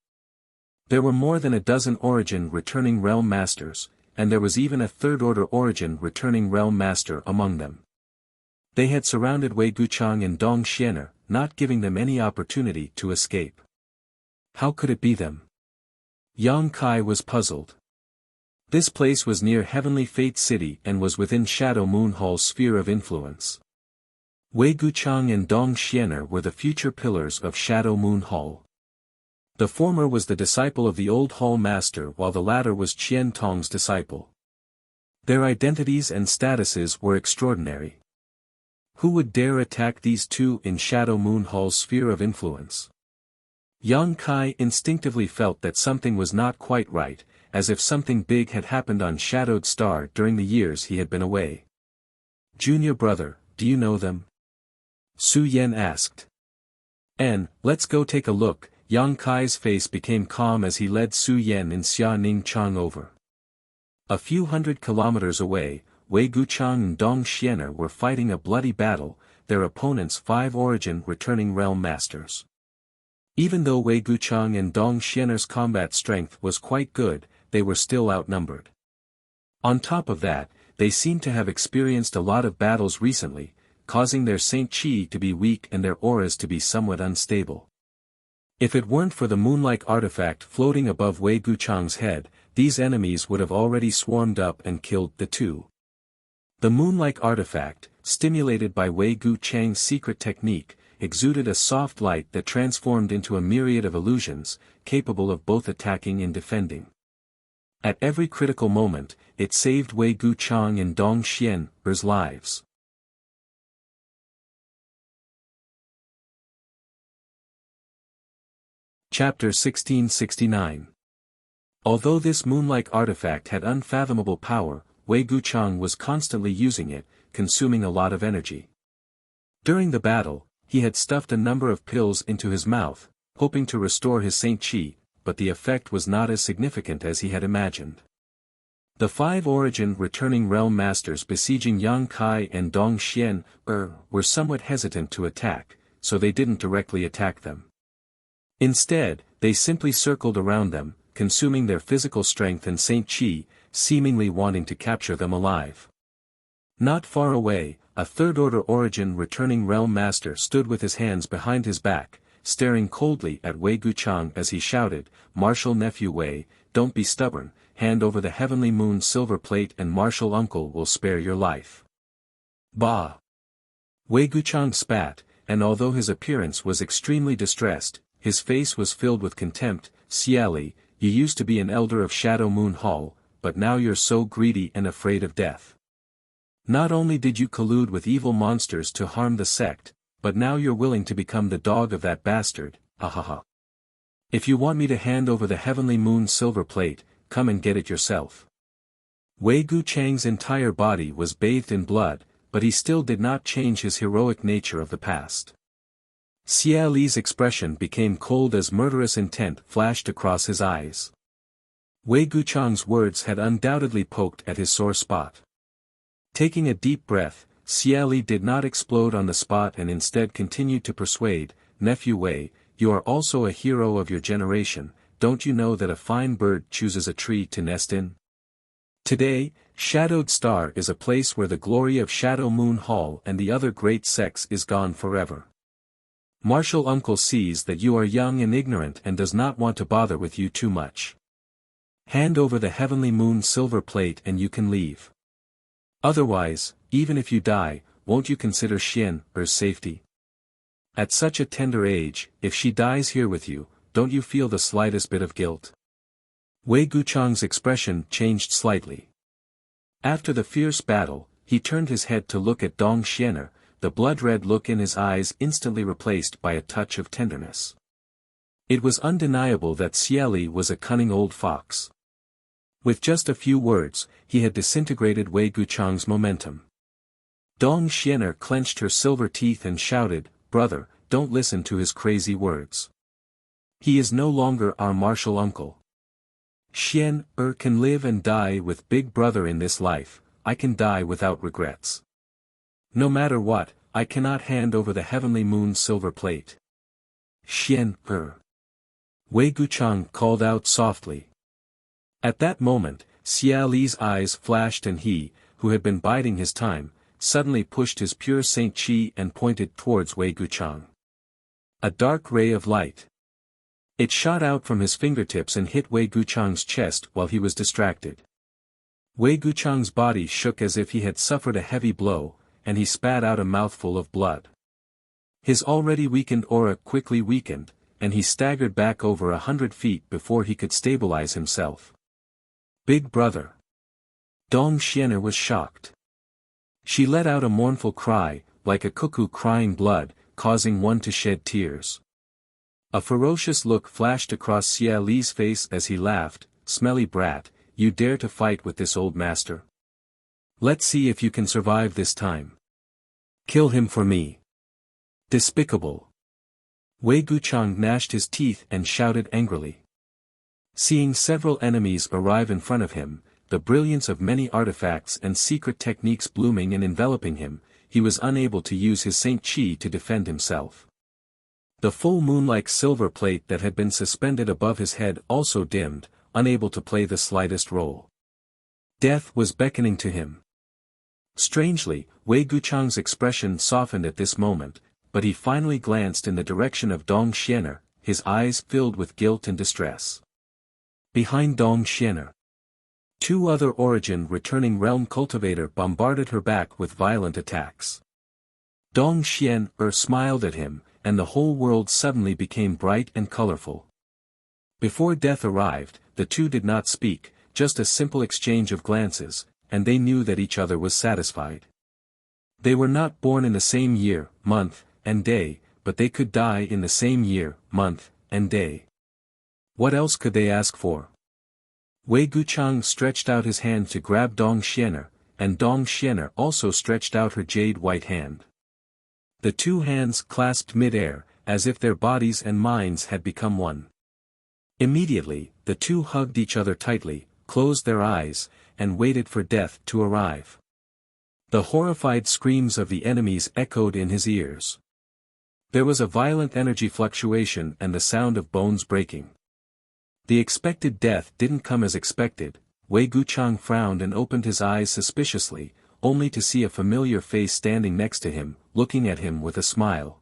There were more than a dozen Origin returning realm masters, and there was even a Third Order Origin returning realm master among them. They had surrounded Wei Guchang and Dong Xiener, not giving them any opportunity to escape. How could it be them? Yang Kai was puzzled. This place was near Heavenly Fate City and was within Shadow Moon Hall's sphere of influence. Wei Guchang and Dong Xiener were the future pillars of Shadow Moon Hall. The former was the disciple of the old Hall Master while the latter was Qian Tong's disciple. Their identities and statuses were extraordinary. Who would dare attack these two in Shadow Moon Hall's sphere of influence? Yang Kai instinctively felt that something was not quite right, as if something big had happened on Shadowed Star during the years he had been away. "Junior brother, do you know them?" Su Yan asked. Let's go take a look." Yang Kai's face became calm as he led Su Yan and Xia Ning Chang over. A few hundred kilometers away, Wei Guchang and Dong Xiener were fighting a bloody battle, their opponents 5 Origin returning realm masters. Even though Wei Guchang and Dong Xiener's combat strength was quite good, they were still outnumbered. On top of that, they seemed to have experienced a lot of battles recently, causing their Saint Chi to be weak and their auras to be somewhat unstable. If it weren't for the moon-like artifact floating above Wei Guchang's head, these enemies would have already swarmed up and killed the two. The moon-like artifact, stimulated by Wei Guchang's secret technique, exuded a soft light that transformed into a myriad of illusions, capable of both attacking and defending. At every critical moment, it saved Wei Guchang and Dong Xian'er's lives. Chapter 1669. Although this moon-like artifact had unfathomable power, Wei Guchang was constantly using it, consuming a lot of energy. During the battle, he had stuffed a number of pills into his mouth, hoping to restore his Saint Chi, but the effect was not as significant as he had imagined. The 5 origin returning realm masters besieging Yang Kai and Dong Xian'er were somewhat hesitant to attack, so they didn't directly attack them. Instead, they simply circled around them, consuming their physical strength and Saint Chi, seemingly wanting to capture them alive. Not far away, a third-order origin returning realm master stood with his hands behind his back, staring coldly at Wei Guchang as he shouted, "Martial nephew Wei, don't be stubborn, hand over the heavenly moon silver plate and martial uncle will spare your life." Bah! Wei Guchang spat, and although his appearance was extremely distressed, his face was filled with contempt. "Xiali, you used to be an elder of Shadow Moon Hall, but now you're so greedy and afraid of death. Not only did you collude with evil monsters to harm the sect, but now you're willing to become the dog of that bastard, ahaha. If you want me to hand over the heavenly moon silver plate, come and get it yourself." Wei Guchang's entire body was bathed in blood, but he still did not change his heroic nature of the past. Xia Li's expression became cold as murderous intent flashed across his eyes. Wei Guchang's words had undoubtedly poked at his sore spot. Taking a deep breath, Xia Li did not explode on the spot and instead continued to persuade, "Nephew Wei, you are also a hero of your generation, don't you know that a fine bird chooses a tree to nest in? Today, Shadowed Star is a place where the glory of Shadow Moon Hall and the other great sects is gone forever. Martial uncle sees that you are young and ignorant and does not want to bother with you too much. Hand over the heavenly moon silver plate and you can leave. Otherwise, even if you die, won't you consider Xian'er's safety? At such a tender age, if she dies here with you, don't you feel the slightest bit of guilt?" Wei Guchang's expression changed slightly. After the fierce battle, he turned his head to look at Dong Xian'er, the blood-red look in his eyes instantly replaced by a touch of tenderness. It was undeniable that Xia Li was a cunning old fox. With just a few words, he had disintegrated Wei Guchang's momentum. Dong Xian'er clenched her silver teeth and shouted, "Brother, don't listen to his crazy words. He is no longer our martial uncle. Xian'er can live and die with Big Brother in this life, I can die without regrets. No matter what, I cannot hand over the heavenly moon silver plate." "Xian'er!" Wei Guchang called out softly. At that moment, Xia Li's eyes flashed and he, who had been biding his time, suddenly pushed his pure Saint Chi and pointed towards Wei Guchang. A dark ray of light. It shot out from his fingertips and hit Wei Guchang's chest while he was distracted. Wei Guchang's body shook as if he had suffered a heavy blow, and he spat out a mouthful of blood. His already weakened aura quickly weakened, and he staggered back over 100 feet before he could stabilize himself. "Big Brother!" Dong Xian'er was shocked. She let out a mournful cry, like a cuckoo crying blood, causing one to shed tears. A ferocious look flashed across Xia Li's face as he laughed, "Smelly brat, you dare to fight with this old master? Let's see if you can survive this time. Kill him for me." "Despicable!" Wei Guchang gnashed his teeth and shouted angrily. Seeing several enemies arrive in front of him, the brilliance of many artifacts and secret techniques blooming and enveloping him, he was unable to use his Saint Chi to defend himself. The full moon-like silver plate that had been suspended above his head also dimmed, unable to play the slightest role. Death was beckoning to him. Strangely, Wei Guchang's expression softened at this moment, but he finally glanced in the direction of Dong Xianer, his eyes filled with guilt and distress. Behind Dong Xianer, two other origin returning realm cultivator bombarded her back with violent attacks. Dong Xianer smiled at him, and the whole world suddenly became bright and colorful. Before death arrived, the two did not speak, just a simple exchange of glances, and they knew that each other was satisfied. They were not born in the same year, month, and day, but they could die in the same year, month, and day. What else could they ask for? Wei Guchang stretched out his hand to grab Dong Xianer, and Dong Xianer also stretched out her jade white hand. The two hands clasped mid-air, as if their bodies and minds had become one. Immediately, the two hugged each other tightly, closed their eyes, and waited for death to arrive. The horrified screams of the enemies echoed in his ears. There was a violent energy fluctuation and the sound of bones breaking. The expected death didn't come as expected. Wei Guchang frowned and opened his eyes suspiciously, only to see a familiar face standing next to him, looking at him with a smile.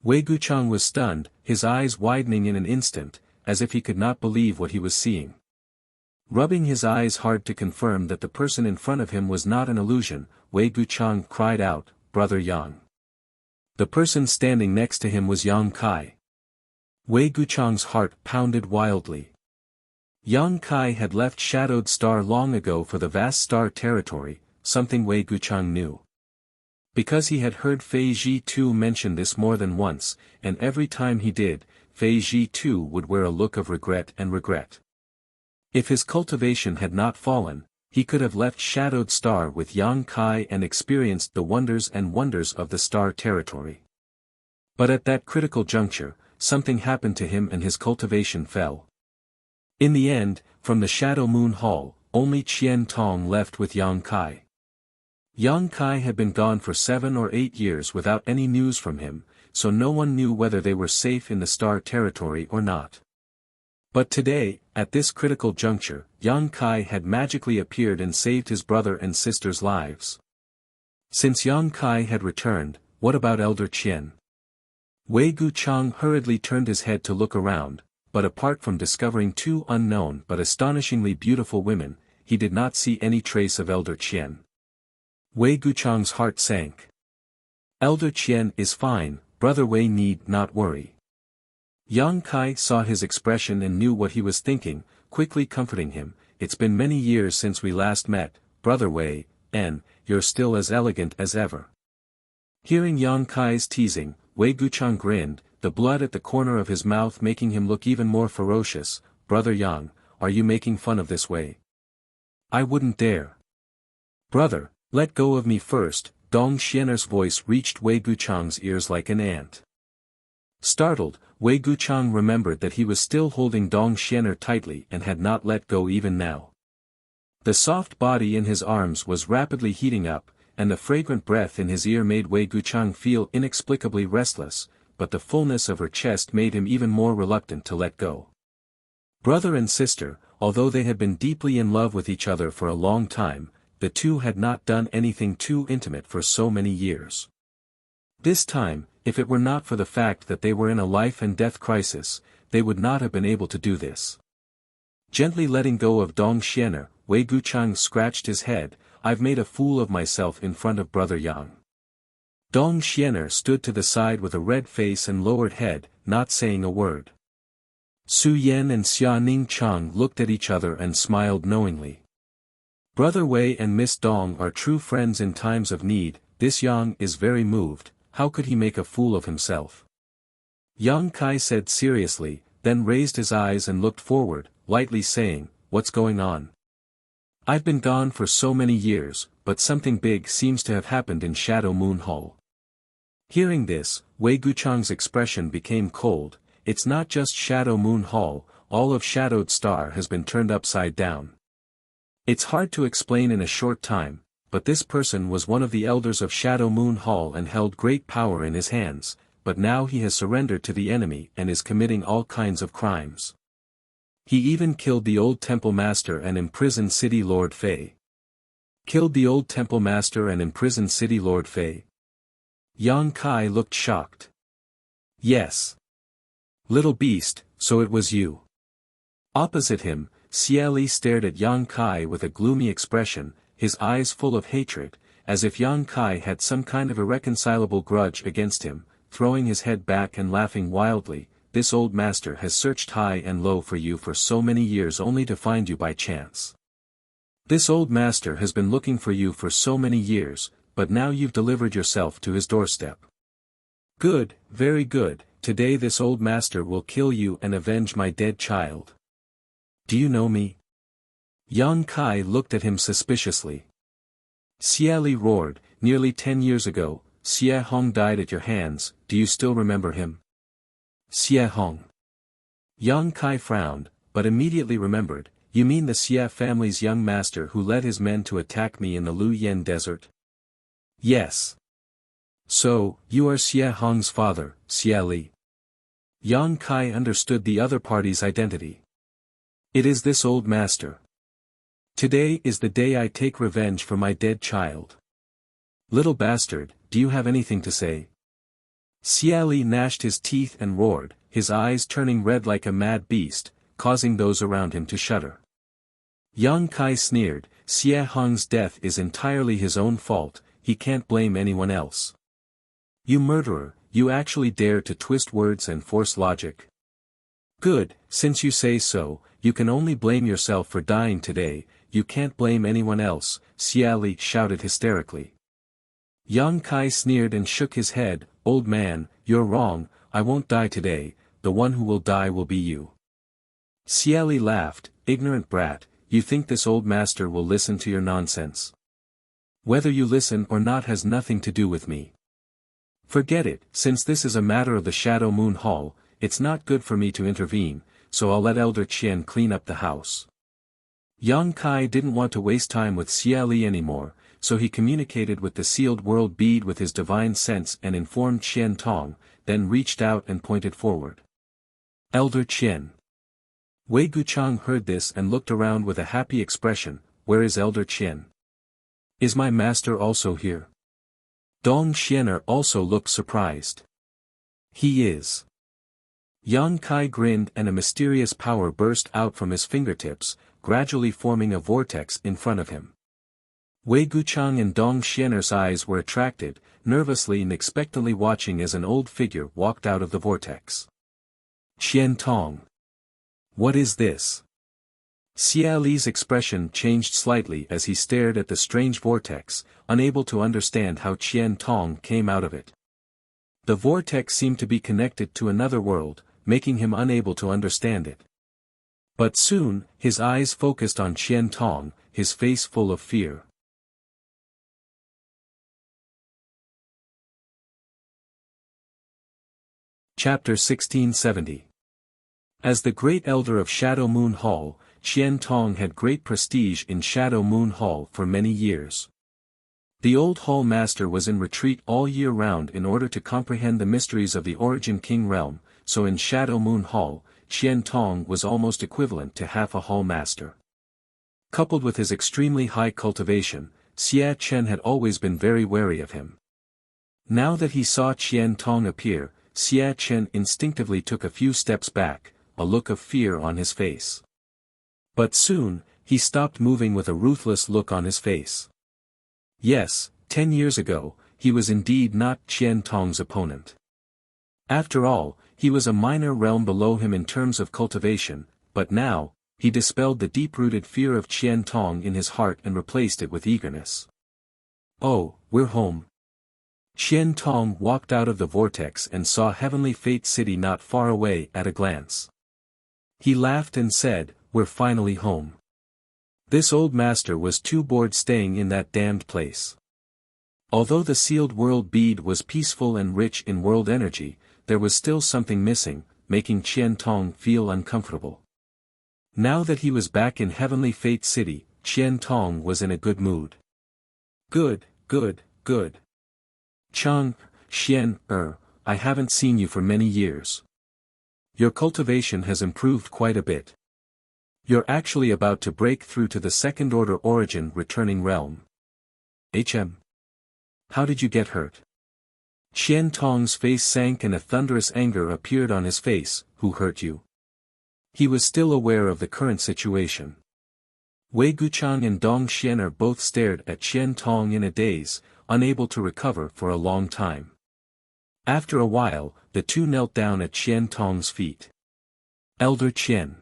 Wei Guchang was stunned, his eyes widening in an instant, as if he could not believe what he was seeing. Rubbing his eyes hard to confirm that the person in front of him was not an illusion, Wei Guchang cried out, "Brother Yang." The person standing next to him was Yang Kai. Wei Guchang's heart pounded wildly. Yang Kai had left Shadowed Star long ago for the vast star territory, something Wei Guchang knew. Because he had heard Fei Ji too mention this more than once, and every time he did, Fei Ji too would wear a look of regret and regret. If his cultivation had not fallen, he could have left Shadowed Star with Yang Kai and experienced the wonders and wonders of the star territory. But at that critical juncture, something happened to him and his cultivation fell. In the end, from the Shadow Moon Hall, only Qian Tong left with Yang Kai. Yang Kai had been gone for 7 or 8 years without any news from him, so no one knew whether they were safe in the star territory or not. But today, at this critical juncture, Yang Kai had magically appeared and saved his brother and sister's lives. Since Yang Kai had returned, what about Elder Qian? Wei Guchang hurriedly turned his head to look around, but apart from discovering 2 unknown but astonishingly beautiful women, he did not see any trace of Elder Qian. Wei Guchang's heart sank. Elder Qian is fine, Brother Wei need not worry. Yang Kai saw his expression and knew what he was thinking, quickly comforting him. It's been many years since we last met, Brother Wei, and you're still as elegant as ever. Hearing Yang Kai's teasing, Wei Guchang grinned, the blood at the corner of his mouth making him look even more ferocious. Brother Yang, are you making fun of this Wei? I wouldn't dare. Brother, let go of me first. Dong Xianer's voice reached Wei Guchang's ears like an ant. Startled, Wei Guchang remembered that he was still holding Dong Xianer tightly and had not let go even now. The soft body in his arms was rapidly heating up, and the fragrant breath in his ear made Wei Guchang feel inexplicably restless, but the fullness of her chest made him even more reluctant to let go. Brother and sister, although they had been deeply in love with each other for a long time, the two had not done anything too intimate for so many years. This time, if it were not for the fact that they were in a life and death crisis, they would not have been able to do this. Gently letting go of Dong Xianer, Wei Guchang scratched his head. I've made a fool of myself in front of Brother Yang. Dong Xianer stood to the side with a red face and lowered head, not saying a word. Su Yan and Xia Ning Chang looked at each other and smiled knowingly. Brother Wei and Miss Dong are true friends in times of need. This Yang is very moved. How could he make a fool of himself? Yang Kai said seriously, then raised his eyes and looked forward, lightly saying, what's going on? I've been gone for so many years, but something big seems to have happened in Shadow Moon Hall. Hearing this, Wei Guchang's expression became cold. It's not just Shadow Moon Hall, all of Shadowed Star has been turned upside down. It's hard to explain in a short time, but this person was one of the elders of Shadow Moon Hall and held great power in his hands, but now he has surrendered to the enemy and is committing all kinds of crimes. He even killed the old temple master and imprisoned City Lord Fei. Killed the old temple master and imprisoned city lord Fei? Yang Kai looked shocked. Yes. Little beast, so it was you. Opposite him, Xie Li stared at Yang Kai with a gloomy expression, his eyes full of hatred, as if Yang Kai had some kind of irreconcilable grudge against him. Throwing his head back and laughing wildly, this old master has searched high and low for you for so many years only to find you by chance. This old master has been looking for you for so many years, but now you've delivered yourself to his doorstep. Good, very good, today this old master will kill you and avenge my dead child. Do you know me? Yang Kai looked at him suspiciously. Xie Li roared, nearly 10 years ago, Xie Hong died at your hands, do you still remember him? Xie Hong. Yang Kai frowned, but immediately remembered, you mean the Xie family's young master who led his men to attack me in the Lu Yen desert? Yes. So, you are Xie Hong's father, Xie Li. Yang Kai understood the other party's identity. It is this old master. Today is the day I take revenge for my dead child. Little bastard, do you have anything to say? Xie Li gnashed his teeth and roared, his eyes turning red like a mad beast, causing those around him to shudder. Yang Kai sneered, Xie Hong's death is entirely his own fault, he can't blame anyone else. You murderer, you actually dare to twist words and force logic. Good, since you say so, you can only blame yourself for dying today, you can't blame anyone else, Xie Li shouted hysterically. Yang Kai sneered and shook his head, old man, you're wrong, I won't die today, the one who will die will be you. Xie Li laughed, ignorant brat, you think this old master will listen to your nonsense? Whether you listen or not has nothing to do with me. Forget it, since this is a matter of the Shadow Moon Hall, it's not good for me to intervene, so I'll let Elder Qian clean up the house. Yang Kai didn't want to waste time with Xie Li anymore, so he communicated with the sealed world bead with his divine sense and informed Qian Tong, then reached out and pointed forward. Elder Qian. Wei Guchang heard this and looked around with a happy expression, where is Elder Qian? Is my master also here? Dong Xianer also looked surprised. He is. Yang Kai grinned and a mysterious power burst out from his fingertips, gradually forming a vortex in front of him. Wei Guchang and Dong Xianer's eyes were attracted, nervously and expectantly watching as an old figure walked out of the vortex. Qian Tong. What is this? Xie Li's expression changed slightly as he stared at the strange vortex, unable to understand how Qian Tong came out of it. The vortex seemed to be connected to another world, making him unable to understand it. But soon, his eyes focused on Qian Tong, his face full of fear. Chapter 1670. As the great elder of Shadow Moon Hall, Qian Tong had great prestige in Shadow Moon Hall for many years. The old hall master was in retreat all year round in order to comprehend the mysteries of the Origin King realm, so in Shadow Moon Hall, Qian Tong was almost equivalent to half a hall master. Coupled with his extremely high cultivation, Xie Chen had always been very wary of him. Now that he saw Qian Tong appear, Xie Chen instinctively took a few steps back, a look of fear on his face. But soon, he stopped moving with a ruthless look on his face. Yes, 10 years ago, he was indeed not Qian Tong's opponent. After all, he was a minor realm below him in terms of cultivation, but now, he dispelled the deep-rooted fear of Qian Tong in his heart and replaced it with eagerness. Oh, we're home. Qian Tong walked out of the vortex and saw Heavenly Fate City not far away at a glance. He laughed and said, we're finally home. This old master was too bored staying in that damned place. Although the sealed world bead was peaceful and rich in world energy, there was still something missing, making Qian Tong feel uncomfortable. Now that he was back in Heavenly Fate City, Qian Tong was in a good mood. Good, good, good. Chang, Xian, I haven't seen you for many years. Your cultivation has improved quite a bit. You're actually about to break through to the second-order origin returning realm. How did you get hurt? Qian Tong's face sank and a thunderous anger appeared on his face. Who hurt you? He was still aware of the current situation. Wei Guchang and Dong Xianer both stared at Qian Tong in a daze, unable to recover for a long time. After a while, the two knelt down at Qian Tong's feet. Elder Qian.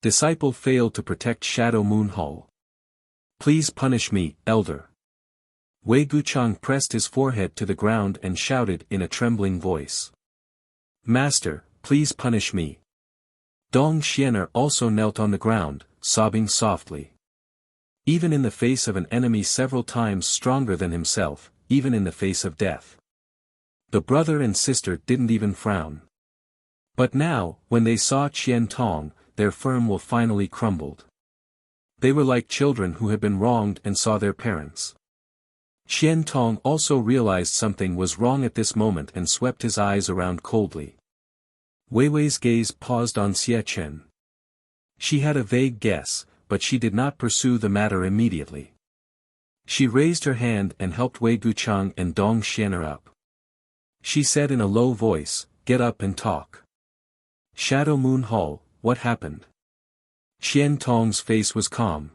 Disciple failed to protect Shadow Moon Hall. Please punish me, Elder. Wei Guchang pressed his forehead to the ground and shouted in a trembling voice. Master, please punish me. Dong Xianer also knelt on the ground, sobbing softly. Even in the face of an enemy several times stronger than himself, even in the face of death. The brother and sister didn't even frown. But now, when they saw Qian Tong, their firm will finally crumbled. They were like children who had been wronged and saw their parents. Qian Tong also realized something was wrong at this moment and swept his eyes around coldly. Wei Wei's gaze paused on Xie Chen. She had a vague guess, but she did not pursue the matter immediately. She raised her hand and helped Wei Guchang and Dong Xianer up. She said in a low voice, "Get up and talk." Shadow Moon Hall, what happened? Qian Tong's face was calm.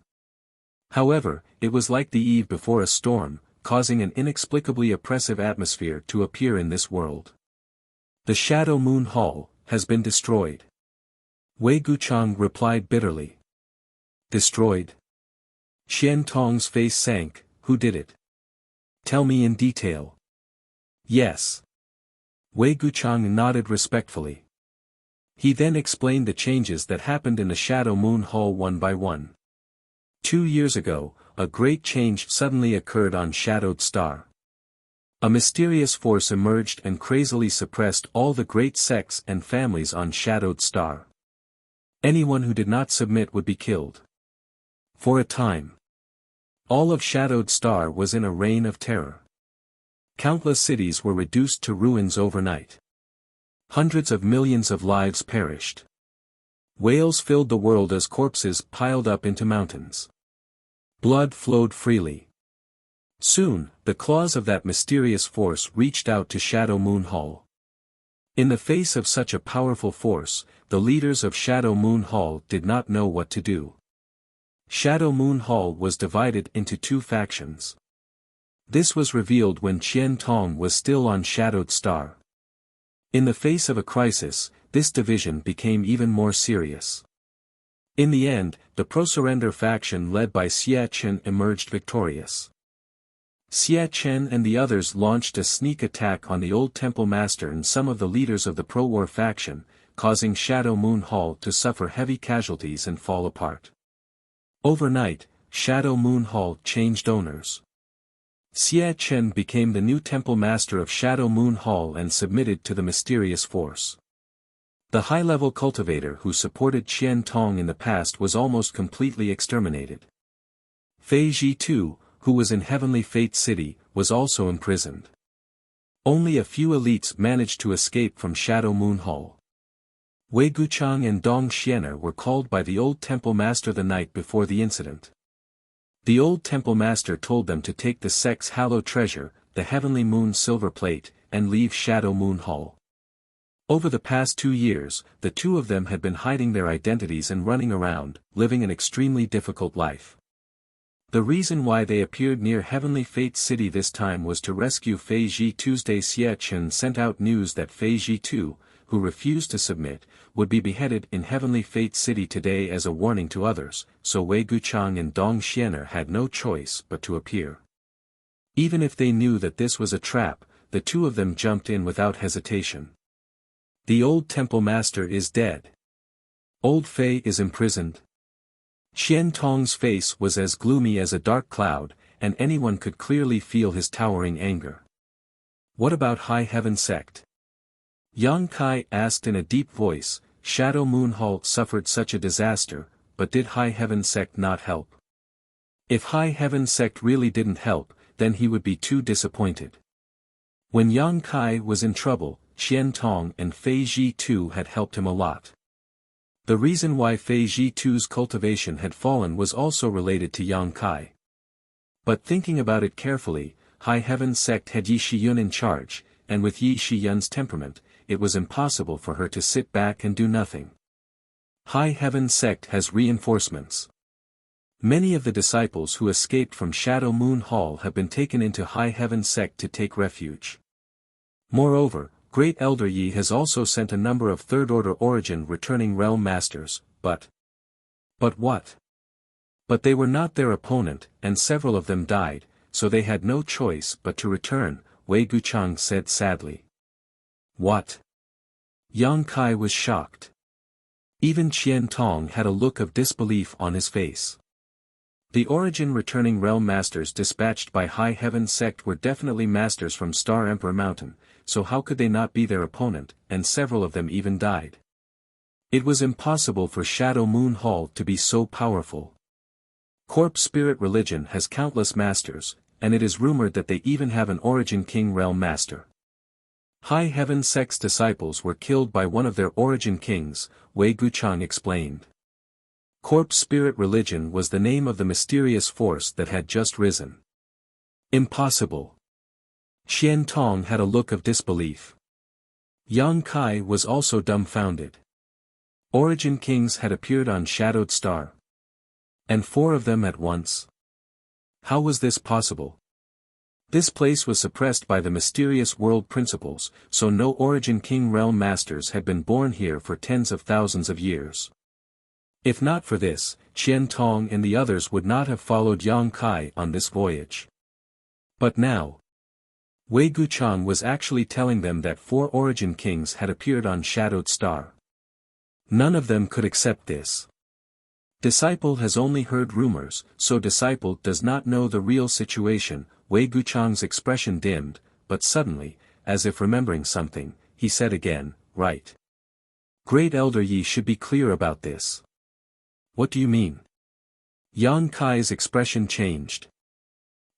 However, it was like the eve before a storm, causing an inexplicably oppressive atmosphere to appear in this world. The Shadow Moon Hall has been destroyed. Wei Guchang replied bitterly. Destroyed? Qian Tong's face sank. Who did it? Tell me in detail. Yes. Wei Guchang nodded respectfully. He then explained the changes that happened in the Shadow Moon Hall one by one. 2 years ago, a great change suddenly occurred on Shadowed Star. A mysterious force emerged and crazily suppressed all the great sects and families on Shadowed Star. Anyone who did not submit would be killed. For a time, all of Shadowed Star was in a reign of terror. Countless cities were reduced to ruins overnight. Hundreds of millions of lives perished. Whales filled the world as corpses piled up into mountains. Blood flowed freely. Soon, the claws of that mysterious force reached out to Shadow Moon Hall. In the face of such a powerful force, the leaders of Shadow Moon Hall did not know what to do. Shadow Moon Hall was divided into 2 factions. This was revealed when Qian Tong was still on Shadowed Star. In the face of a crisis, this division became even more serious. In the end, the pro-surrender faction led by Xie Chen emerged victorious. Xie Chen and the others launched a sneak attack on the old temple master and some of the leaders of the pro-war faction, causing Shadow Moon Hall to suffer heavy casualties and fall apart. Overnight, Shadow Moon Hall changed owners. Xie Chen became the new temple master of Shadow Moon Hall and submitted to the mysterious force. The high-level cultivator who supported Qian Tong in the past was almost completely exterminated. Fei Ji too, who was in Heavenly Fate City, was also imprisoned. Only a few elites managed to escape from Shadow Moon Hall. Wei Guchang and Dong Xianer were called by the old temple master the night before the incident. The old temple master told them to take the sect's hallowed treasure, the Heavenly Moon silver plate, and leave Shadow Moon Hall. Over the past 2 years, the two of them had been hiding their identities and running around, living an extremely difficult life. The reason why they appeared near Heavenly Fate City this time was to rescue Fei Ji. Tuesday Xie Chen sent out news that Fei Ji too, who refused to submit, would be beheaded in Heavenly Fate City today as a warning to others, so Wei Guchang and Dong Xianer had no choice but to appear. Even if they knew that this was a trap, the two of them jumped in without hesitation. The old temple master is dead. Old Fei is imprisoned. Qian Tong's face was as gloomy as a dark cloud, and anyone could clearly feel his towering anger. What about High Heaven Sect? Yang Kai asked in a deep voice. Shadow Moon Hall suffered such a disaster, but did High Heaven Sect not help? If High Heaven Sect really didn't help, then he would be too disappointed. When Yang Kai was in trouble, Qian Tong and Fei Ji too had helped him a lot. The reason why Fei Ji too's cultivation had fallen was also related to Yang Kai. But thinking about it carefully, High Heaven Sect had Yi Shiyun in charge, and with Yi Shiyun's temperament, it was impossible for her to sit back and do nothing. High Heaven Sect has reinforcements. Many of the disciples who escaped from Shadow Moon Hall have been taken into High Heaven Sect to take refuge. Moreover, Great Elder Yi has also sent a number of third-order origin returning realm masters, but what? But they were not their opponent, and several of them died, so they had no choice but to return, Wei Guchang said sadly. What? Yang Kai was shocked. Even Qian Tong had a look of disbelief on his face. The origin returning realm masters dispatched by High Heaven Sect were definitely masters from Star Emperor Mountain, so how could they not be their opponent, and several of them even died. It was impossible for Shadow Moon Hall to be so powerful. Corpse Spirit Religion has countless masters, and it is rumored that they even have an Origin King Realm Master. High Heaven Sect's disciples were killed by one of their Origin Kings, Wei Guchang explained. Corpse Spirit Religion was the name of the mysterious force that had just risen. Impossible. Qian Tong had a look of disbelief. Yang Kai was also dumbfounded. Origin Kings had appeared on Shadowed Star. And 4 of them at once? How was this possible? This place was suppressed by the mysterious world principles, so no Origin King Realm Masters had been born here for tens of thousands of years. If not for this, Qian Tong and the others would not have followed Yang Kai on this voyage. But now, Wei Guchang was actually telling them that 4 Origin Kings had appeared on Shadowed Star. None of them could accept this. Disciple has only heard rumors, so Disciple does not know the real situation. Wei Guchang's expression dimmed, but suddenly, as if remembering something, he said again, right. Great Elder Yi should be clear about this. What do you mean? Yang Kai's expression changed.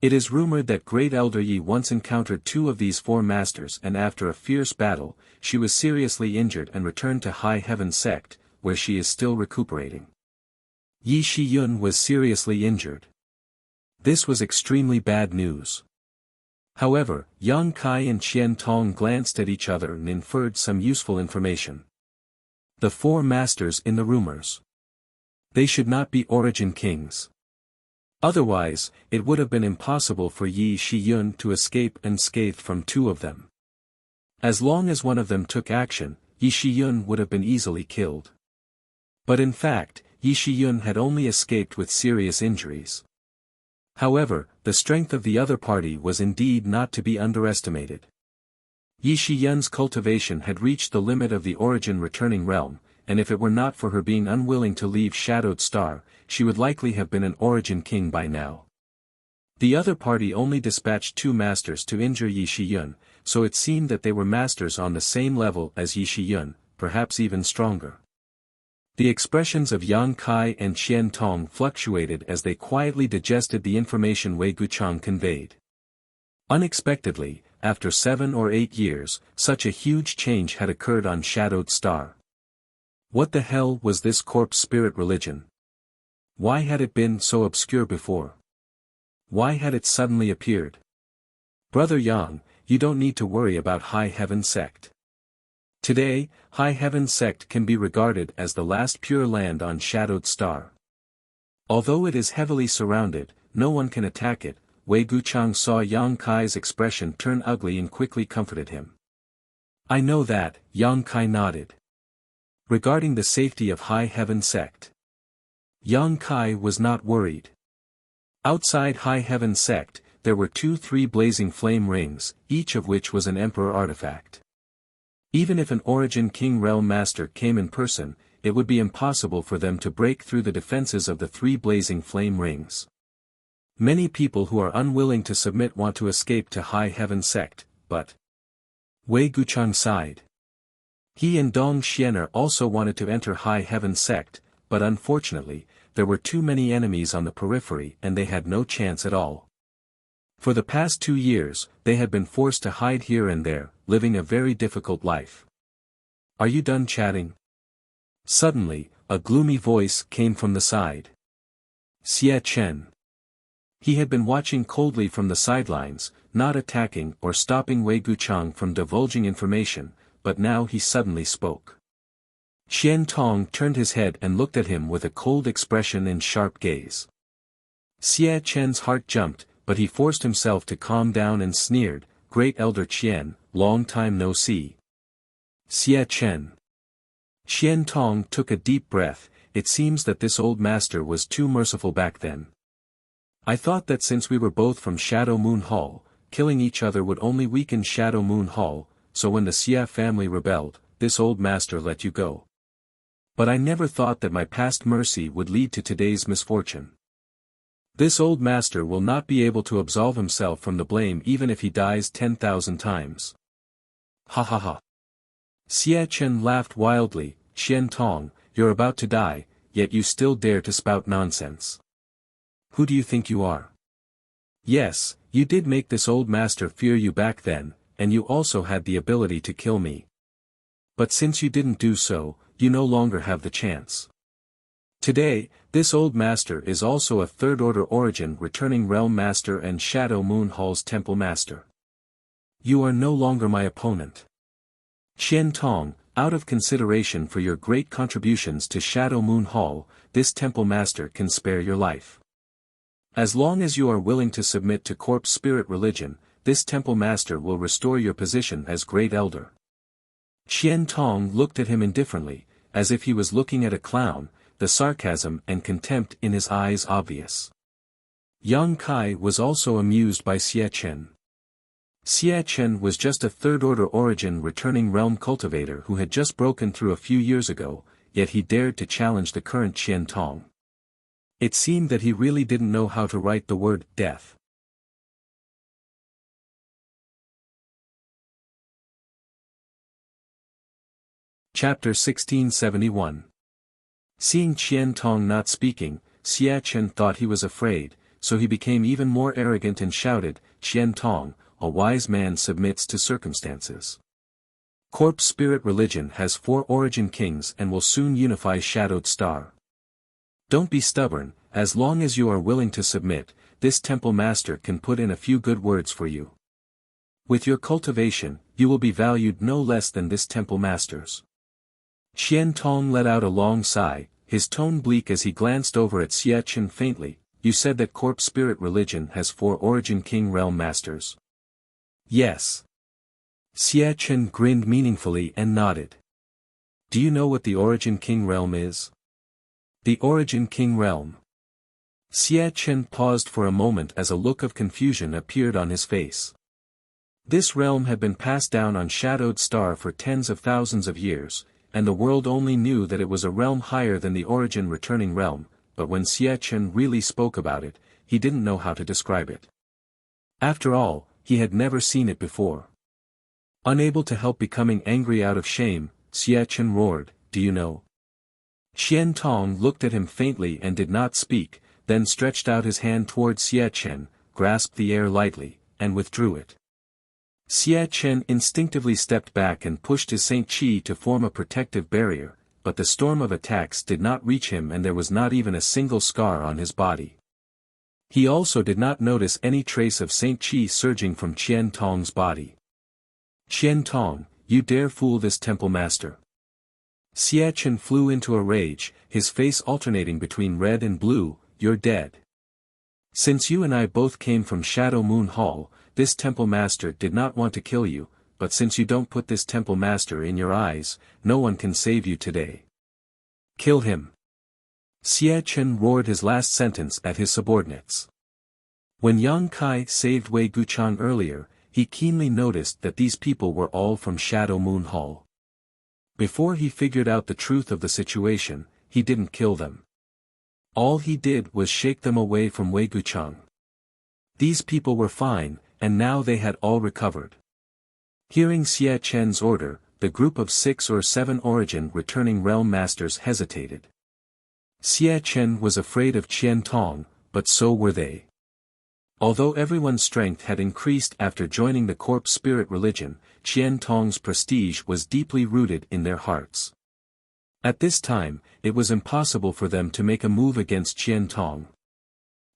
It is rumored that Great Elder Yi once encountered 2 of these 4 masters, and after a fierce battle, she was seriously injured and returned to High Heaven Sect, where she is still recuperating. Yi Shiyun was seriously injured. This was extremely bad news. However, Yang Kai and Qian Tong glanced at each other and inferred some useful information. The 4 masters in the rumors. They should not be Origin Kings. Otherwise, it would have been impossible for Yi Shiyun to escape unscathed from 2 of them. As long as one of them took action, Yi Shiyun would have been easily killed. But in fact, Yi Shiyun had only escaped with serious injuries. However, the strength of the other party was indeed not to be underestimated. Yi Shiyun's cultivation had reached the limit of the Origin returning realm, and if it were not for her being unwilling to leave Shadowed Star, she would likely have been an Origin King by now. The other party only dispatched 2 masters to injure Yi Shiyun, so it seemed that they were masters on the same level as Yi Shiyun, perhaps even stronger. The expressions of Yang Kai and Qian Tong fluctuated as they quietly digested the information Wei Guchang conveyed. Unexpectedly, after 7 or 8 years, such a huge change had occurred on Shadowed Star. What the hell was this Corpse Spirit Religion? Why had it been so obscure before? Why had it suddenly appeared? Brother Yang, you don't need to worry about High Heaven Sect. Today, High Heaven Sect can be regarded as the last pure land on Shadowed Star. Although it is heavily surrounded, no one can attack it. Wei Guchang saw Yang Kai's expression turn ugly and quickly comforted him. I know that, Yang Kai nodded. Regarding the safety of High Heaven Sect, Yang Kai was not worried. Outside High Heaven Sect, there were 3 blazing flame rings, each of which was an Emperor artifact. Even if an Origin King Realm Master came in person, it would be impossible for them to break through the defenses of the 3 blazing flame rings. Many people who are unwilling to submit want to escape to High Heaven Sect, but Wei Guchang sighed. He and Dong Xiener also wanted to enter High Heaven Sect, but unfortunately, there were too many enemies on the periphery and they had no chance at all. For the past 2 years, they had been forced to hide here and there, living a very difficult life. Are you done chatting? Suddenly, a gloomy voice came from the side. Xie Chen. He had been watching coldly from the sidelines, not attacking or stopping Wei Guchang from divulging information, but now he suddenly spoke. Qian Tong turned his head and looked at him with a cold expression and sharp gaze. Xie Chen's heart jumped, but he forced himself to calm down and sneered, "Great Elder Qian, long time no see." Xie Chen. Qian Tong took a deep breath. It seems that this old master was too merciful back then. I thought that since we were both from Shadow Moon Hall, killing each other would only weaken Shadow Moon Hall, so when the Xie family rebelled, this old master let you go. But I never thought that my past mercy would lead to today's misfortune. This old master will not be able to absolve himself from the blame even if he dies 10,000 times. Ha ha ha. Xie Chen laughed wildly. Qian Tong, you're about to die, yet you still dare to spout nonsense. Who do you think you are? Yes, you did make this old master fear you back then, and you also had the ability to kill me. But since you didn't do so, you no longer have the chance. Today, this old master is also a third-order origin returning realm master and Shadow Moon Hall's temple master. You are no longer my opponent. Qian Tong, out of consideration for your great contributions to Shadow Moon Hall, this temple master can spare your life. As long as you are willing to submit to corpse spirit religion, this temple master will restore your position as great elder. Qian Tong looked at him indifferently, as if he was looking at a clown, the sarcasm and contempt in his eyes obvious. Yang Kai was also amused by Xie Chen. Xie Chen was just a third-order origin returning realm cultivator who had just broken through a few years ago, yet he dared to challenge the current Qian Tong. It seemed that he really didn't know how to write the word death. Chapter 1671. Seeing Qian Tong not speaking, Xie Chen thought he was afraid, so he became even more arrogant and shouted, "Qian Tong, a wise man submits to circumstances. Corpse spirit religion has 4 origin kings and will soon unify Shadowed Star. Don't be stubborn, as long as you are willing to submit, this temple master can put in a few good words for you. With your cultivation, you will be valued no less than this temple master's." Qian Tong let out a long sigh, his tone bleak as he glanced over at Xie Chen faintly. "You said that corpse spirit religion has 4 origin king realm masters." "Yes." Xie Chen grinned meaningfully and nodded. "Do you know what the origin king realm is?" "The origin king realm." Xie Chen paused for a moment as a look of confusion appeared on his face. This realm had been passed down on Shadowed Star for tens of thousands of years, and the world only knew that it was a realm higher than the origin returning realm, but when Xie Chen really spoke about it, he didn't know how to describe it. After all, he had never seen it before. Unable to help becoming angry out of shame, Xie Chen roared, "Do you know?" Qian Tong looked at him faintly and did not speak, then stretched out his hand toward Xie Chen, grasped the air lightly, and withdrew it. Xie Chen instinctively stepped back and pushed his Saint Qi to form a protective barrier, but the storm of attacks did not reach him and there was not even a single scar on his body. He also did not notice any trace of Saint Qi surging from Qian Tong's body. "Qian Tong, you dare fool this temple master." Xie Chen flew into a rage, his face alternating between red and blue. "You're dead. Since you and I both came from Shadow Moon Hall, this temple master did not want to kill you, but since you don't put this temple master in your eyes, no one can save you today. Kill him." Xie Chen roared his last sentence at his subordinates. When Yang Kai saved Wei Guchang earlier, he keenly noticed that these people were all from Shadow Moon Hall. Before he figured out the truth of the situation, he didn't kill them. All he did was shake them away from Wei Guchang. These people were fine, and now they had all recovered. Hearing Xie Chen's order, the group of 6 or 7 origin returning realm masters hesitated. Xie Chen was afraid of Qian Tong, but so were they. Although everyone's strength had increased after joining the corpse spirit religion, Qian Tong's prestige was deeply rooted in their hearts. At this time, it was impossible for them to make a move against Qian Tong.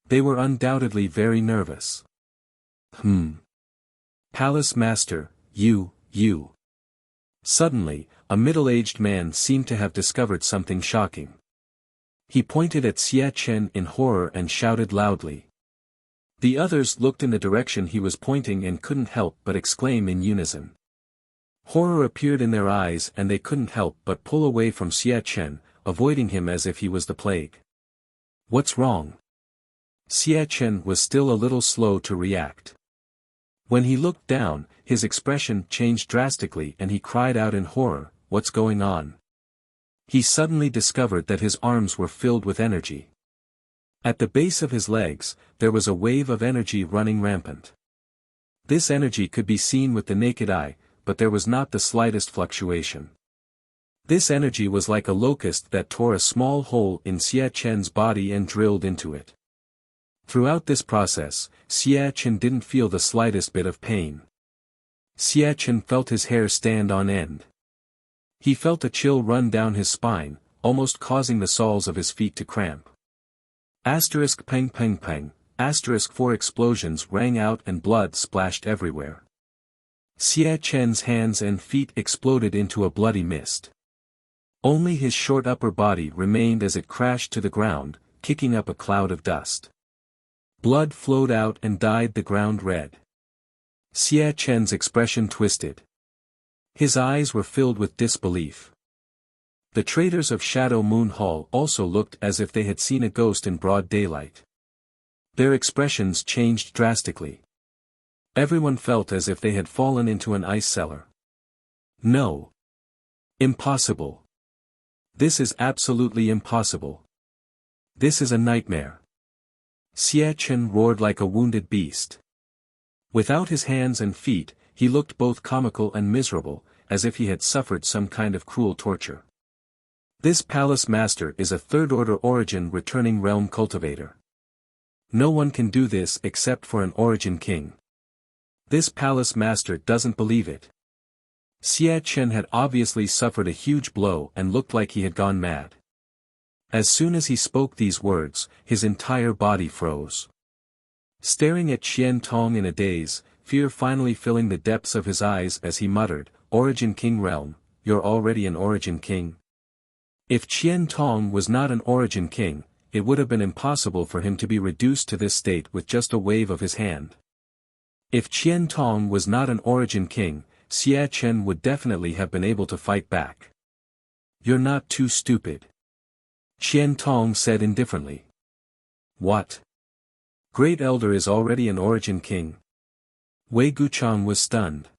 They were undoubtedly very nervous. Palace Master, you. Suddenly, a middle-aged man seemed to have discovered something shocking. He pointed at Xie Chen in horror and shouted loudly. The others looked in the direction he was pointing and couldn't help but exclaim in unison. Horror appeared in their eyes and they couldn't help but pull away from Xie Chen, avoiding him as if he was the plague. What's wrong? Xie Chen was still a little slow to react. When he looked down, his expression changed drastically and he cried out in horror, "What's going on?" He suddenly discovered that his arms were filled with energy. At the base of his legs, there was a wave of energy running rampant. This energy could be seen with the naked eye, but there was not the slightest fluctuation. This energy was like a locust that tore a small hole in Xie Chen's body and drilled into it. Throughout this process, Xie Chen didn't feel the slightest bit of pain. Xie Chen felt his hair stand on end. He felt a chill run down his spine, almost causing the soles of his feet to cramp. Asterisk peng peng peng, asterisk 4 explosions rang out and blood splashed everywhere. Xie Chen's hands and feet exploded into a bloody mist. Only his short upper body remained as it crashed to the ground, kicking up a cloud of dust. Blood flowed out and dyed the ground red. Xie Chen's expression twisted. His eyes were filled with disbelief. The traders of Shadow Moon Hall also looked as if they had seen a ghost in broad daylight. Their expressions changed drastically. Everyone felt as if they had fallen into an ice cellar. No. Impossible. This is absolutely impossible. This is a nightmare. Xie Chen roared like a wounded beast. Without his hands and feet, he looked both comical and miserable, as if he had suffered some kind of cruel torture. This palace master is a third-order origin returning realm cultivator. No one can do this except for an origin king. This palace master doesn't believe it. Xie Chen had obviously suffered a huge blow and looked like he had gone mad. As soon as he spoke these words, his entire body froze. Staring at Qian Tong in a daze, fear finally filling the depths of his eyes as he muttered, "Origin King Realm, you're already an Origin King?" If Qian Tong was not an Origin King, it would have been impossible for him to be reduced to this state with just a wave of his hand. If Qian Tong was not an Origin King, Xie Chen would definitely have been able to fight back. "You're not too stupid," Qian Tong said indifferently. "What? Great Elder is already an Origin King?" Wei Guchang was stunned.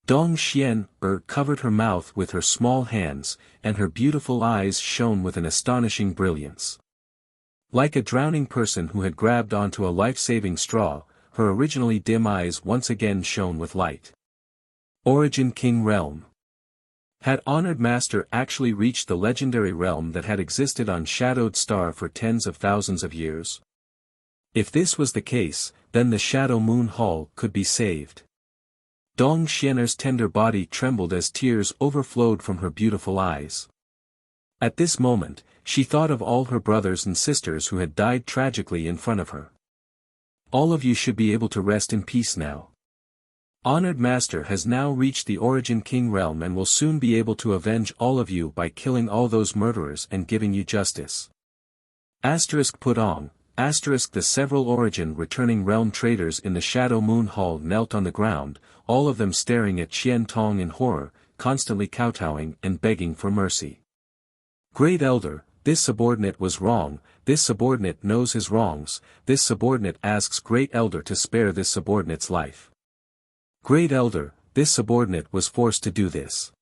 Dong Xian covered her mouth with her small hands, and her beautiful eyes shone with an astonishing brilliance. Like a drowning person who had grabbed onto a life-saving straw, her originally dim eyes once again shone with light. Origin King Realm. Had Honored Master actually reached the legendary realm that had existed on Shadowed Star for tens of thousands of years? If this was the case, then the Shadow Moon Hall could be saved. Dong Xianer's tender body trembled as tears overflowed from her beautiful eyes. At this moment, she thought of all her brothers and sisters who had died tragically in front of her. All of you should be able to rest in peace now. Honored Master has now reached the Origin King realm and will soon be able to avenge all of you by killing all those murderers and giving you justice. Asterisk Pudong, asterisk the several Origin returning realm traders in the Shadow Moon Hall knelt on the ground, all of them staring at Qian Tong in horror, constantly kowtowing and begging for mercy. Great Elder, this subordinate was wrong, this subordinate knows his wrongs, this subordinate asks Great Elder to spare this subordinate's life. Great Elder, this subordinate was forced to do this.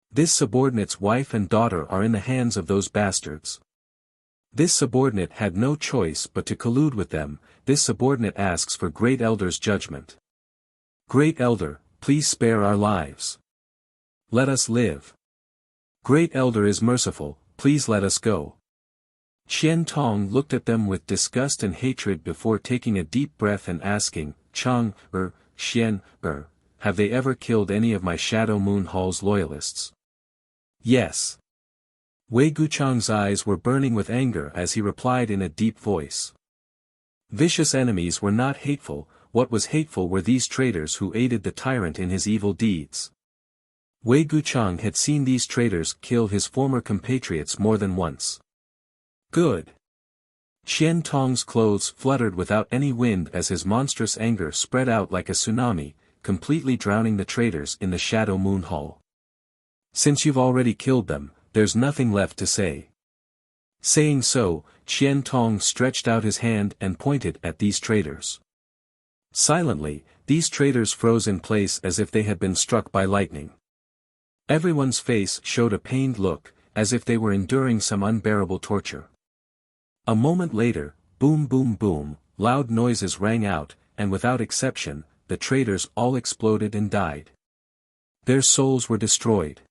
This subordinate's wife and daughter are in the hands of those bastards. This subordinate had no choice but to collude with them, this subordinate asks for Great Elder's judgment. Great Elder, please spare our lives. Let us live. Great Elder is merciful, please let us go. Qian Tong looked at them with disgust and hatred before taking a deep breath and asking, Qian, have they ever killed any of my Shadow Moon Hall's loyalists? Yes. Wei Guchang's eyes were burning with anger as he replied in a deep voice. Vicious enemies were not hateful, what was hateful were these traitors who aided the tyrant in his evil deeds. Wei Guchang had seen these traitors kill his former compatriots more than once. Good. Qian Tong's clothes fluttered without any wind as his monstrous anger spread out like a tsunami, completely drowning the traitors in the Shadow Moon Hall. Since you've already killed them, there's nothing left to say. Saying so, Qian Tong stretched out his hand and pointed at these traitors. Silently, these traitors froze in place as if they had been struck by lightning. Everyone's face showed a pained look, as if they were enduring some unbearable torture. A moment later, boom boom boom, loud noises rang out, and without exception, the traitors all exploded and died. Their souls were destroyed.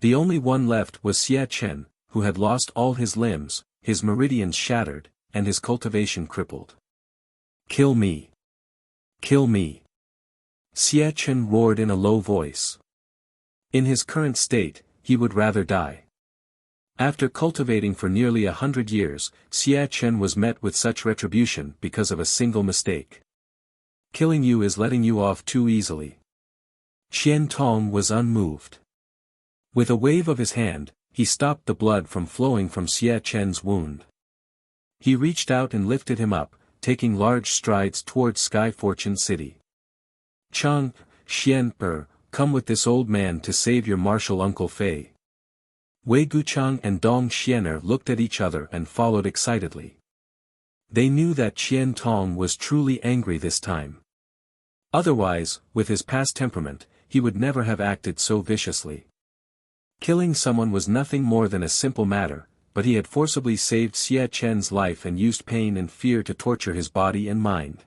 The only one left was Xia Chen, who had lost all his limbs, his meridians shattered, and his cultivation crippled. Kill me! Kill me! Xia Chen roared in a low voice. In his current state, he would rather die. After cultivating for nearly 100 years, Xia Chen was met with such retribution because of a single mistake. Killing you is letting you off too easily. Qian Tong was unmoved. With a wave of his hand, he stopped the blood from flowing from Xia Chen's wound. He reached out and lifted him up, taking large strides towards Sky Fortune City. Chang, Xian, come with this old man to save your martial uncle Fei. Wei Guchang and Dong Xianer looked at each other and followed excitedly. They knew that Qian Tong was truly angry this time. Otherwise, with his past temperament, he would never have acted so viciously. Killing someone was nothing more than a simple matter, but he had forcibly saved Xia Chen's life and used pain and fear to torture his body and mind.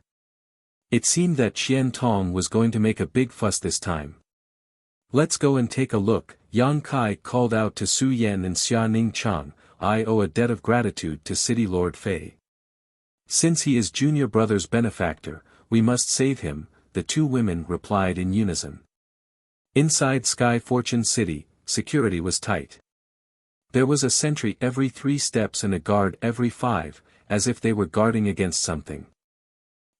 It seemed that Qian Tong was going to make a big fuss this time. Let's go and take a look, Yang Kai called out to Su Yan and Xia Ning Chang. I owe a debt of gratitude to City Lord Fei. Since he is junior brother's benefactor, we must save him, the two women replied in unison. Inside Sky Fortune City, security was tight. There was a sentry every 3 steps and a guard every 5, as if they were guarding against something.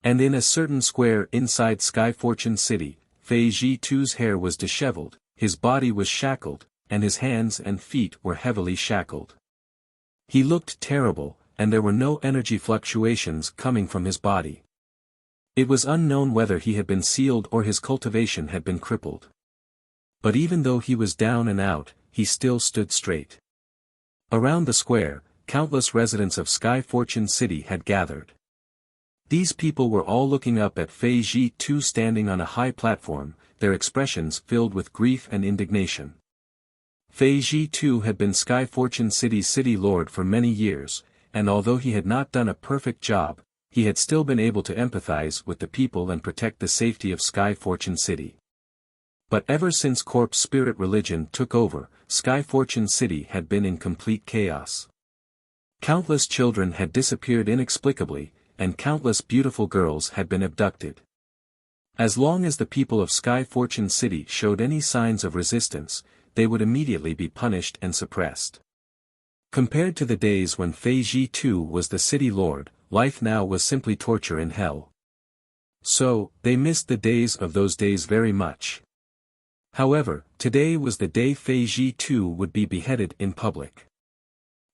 And in a certain square inside Sky Fortune City, Fei Zhi-Tu's hair was disheveled, his body was shackled, and his hands and feet were heavily shackled. He looked terrible, and there were no energy fluctuations coming from his body. It was unknown whether he had been sealed or his cultivation had been crippled. But even though he was down and out, he still stood straight. Around the square, countless residents of Sky Fortune City had gathered. These people were all looking up at Fei Zhi-Tu standing on a high platform, their expressions filled with grief and indignation. Fei Zhi-Tu had been Sky Fortune City's city lord for many years, and although he had not done a perfect job, he had still been able to empathize with the people and protect the safety of Sky Fortune City. But ever since corpse spirit religion took over, Sky Fortune City had been in complete chaos. Countless children had disappeared inexplicably, and countless beautiful girls had been abducted. As long as the people of Sky Fortune City showed any signs of resistance, they would immediately be punished and suppressed. Compared to the days when Fei Zhi-Tu was the city lord, life now was simply torture in hell. So, they missed the days of those days very much. However, today was the day Fei Zhi-Tu would be beheaded in public.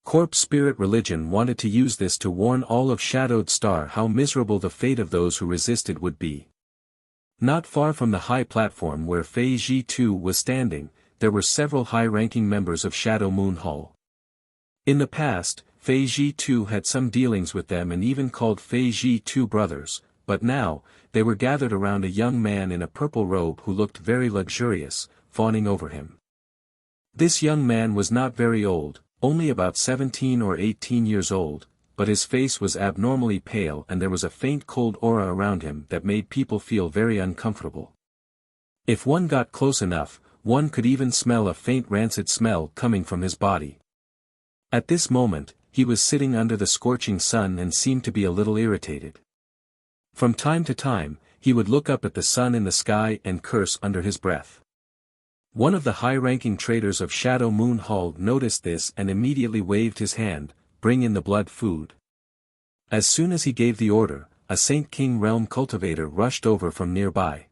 Corpse Spirit Religion wanted to use this to warn all of Shadowed Star how miserable the fate of those who resisted would be. Not far from the high platform where Fei Zhi-Tu was standing, there were several high-ranking members of Shadow Moon Hall. In the past, Fei Zhi-Tu had some dealings with them and even called Fei Zhi-Tu brothers, but now, they were gathered around a young man in a purple robe who looked very luxurious, fawning over him. This young man was not very old, only about 17 or 18 years old, but his face was abnormally pale and there was a faint cold aura around him that made people feel very uncomfortable. If one got close enough, one could even smell a faint rancid smell coming from his body. At this moment, he was sitting under the scorching sun and seemed to be a little irritated. From time to time, he would look up at the sun in the sky and curse under his breath. One of the high-ranking traders of Shadow Moon Hall noticed this and immediately waved his hand, "Bring in the blood food." As soon as he gave the order, a Saint King Realm cultivator rushed over from nearby.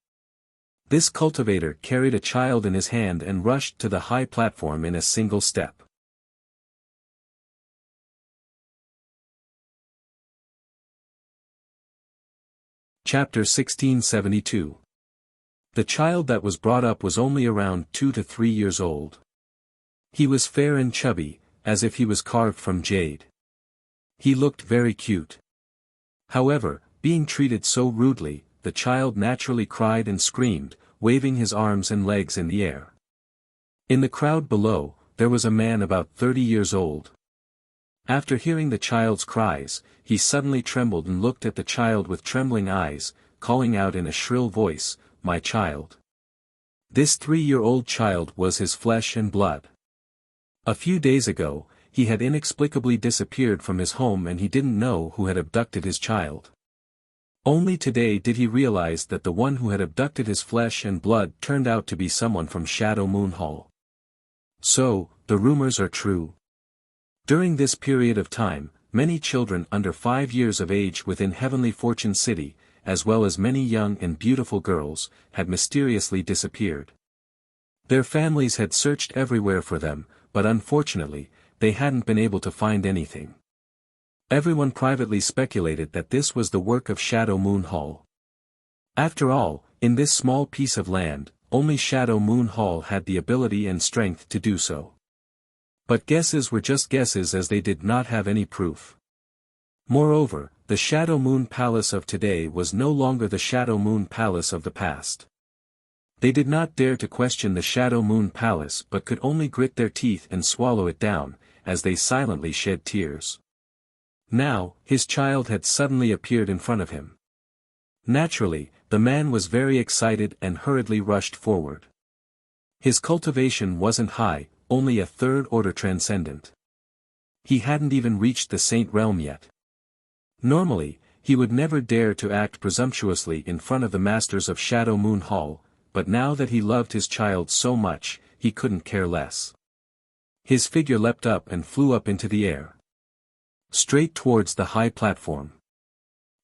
This cultivator carried a child in his hand and rushed to the high platform in a single step. Chapter 1672. The child that was brought up was only around 2 to 3 years old. He was fair and chubby, as if he was carved from jade. He looked very cute. However, being treated so rudely, the child naturally cried and screamed, waving his arms and legs in the air. In the crowd below, there was a man about 30 years old. After hearing the child's cries, he suddenly trembled and looked at the child with trembling eyes, calling out in a shrill voice, "My child." This 3-year-old child was his flesh and blood. A few days ago, he had inexplicably disappeared from his home and he didn't know who had abducted his child. Only today did he realize that the one who had abducted his flesh and blood turned out to be someone from Shadow Moon Hall. So, the rumors are true. During this period of time, many children under 5 years of age within Heavenly Fortune City, as well as many young and beautiful girls, had mysteriously disappeared. Their families had searched everywhere for them, but unfortunately, they hadn't been able to find anything. Everyone privately speculated that this was the work of Shadow Moon Hall. After all, in this small piece of land, only Shadow Moon Hall had the ability and strength to do so. But guesses were just guesses as they did not have any proof. Moreover, the Shadow Moon Palace of today was no longer the Shadow Moon Palace of the past. They did not dare to question the Shadow Moon Palace but could only grit their teeth and swallow it down, as they silently shed tears. Now, his child had suddenly appeared in front of him. Naturally, the man was very excited and hurriedly rushed forward. His cultivation wasn't high, only a 3rd order transcendent. He hadn't even reached the Saint Realm yet. Normally, he would never dare to act presumptuously in front of the masters of Shadow Moon Hall, but now that he loved his child so much, he couldn't care less. His figure leapt up and flew up into the air. Straight towards the high platform.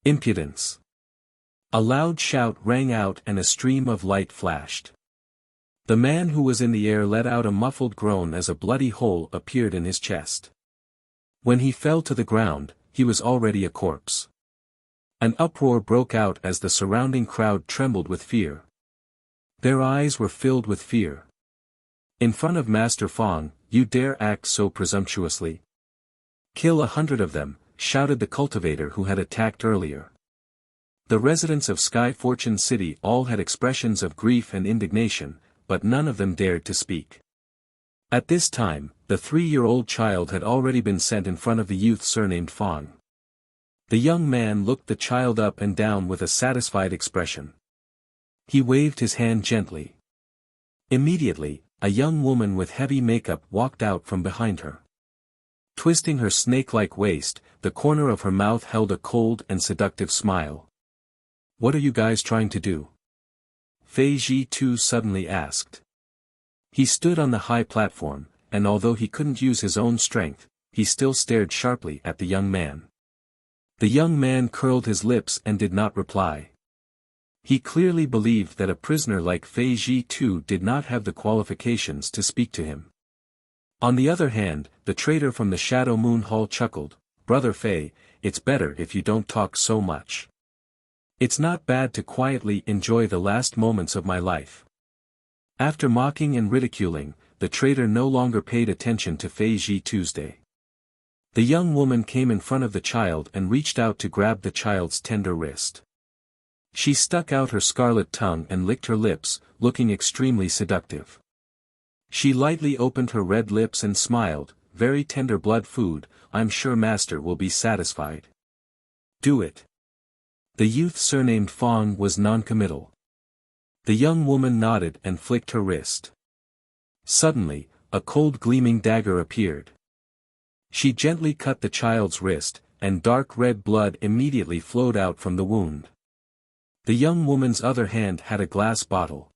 Impudence! A loud shout rang out and a stream of light flashed. The man who was in the air let out a muffled groan as a bloody hole appeared in his chest. When he fell to the ground, he was already a corpse. An uproar broke out as the surrounding crowd trembled with fear. Their eyes were filled with fear. In front of Master Fong, you dare act so presumptuously? Kill 100 of them, shouted the cultivator who had attacked earlier. The residents of Sky Fortune City all had expressions of grief and indignation, but none of them dared to speak. At this time, the 3-year-old child had already been sent in front of the youth surnamed Fong. The young man looked the child up and down with a satisfied expression. He waved his hand gently. Immediately, a young woman with heavy makeup walked out from behind her. Twisting her snake-like waist, the corner of her mouth held a cold and seductive smile. "What are you guys trying to do?" Fei Ji Tu suddenly asked. He stood on the high platform, and although he couldn't use his own strength, he still stared sharply at the young man. The young man curled his lips and did not reply. He clearly believed that a prisoner like Fei Ji Tu did not have the qualifications to speak to him. On the other hand, the traitor from the Shadow Moon Hall chuckled, "Brother Fei, it's better if you don't talk so much. It's not bad to quietly enjoy the last moments of my life." After mocking and ridiculing, the traitor no longer paid attention to Fei Ji Tuesday. The young woman came in front of the child and reached out to grab the child's tender wrist. She stuck out her scarlet tongue and licked her lips, looking extremely seductive. She lightly opened her red lips and smiled, "Very tender blood food, I'm sure master will be satisfied." "Do it." The youth surnamed Fong was non-committal. The young woman nodded and flicked her wrist. Suddenly, a cold gleaming dagger appeared. She gently cut the child's wrist, and dark red blood immediately flowed out from the wound. The young woman's other hand had a glass bottle.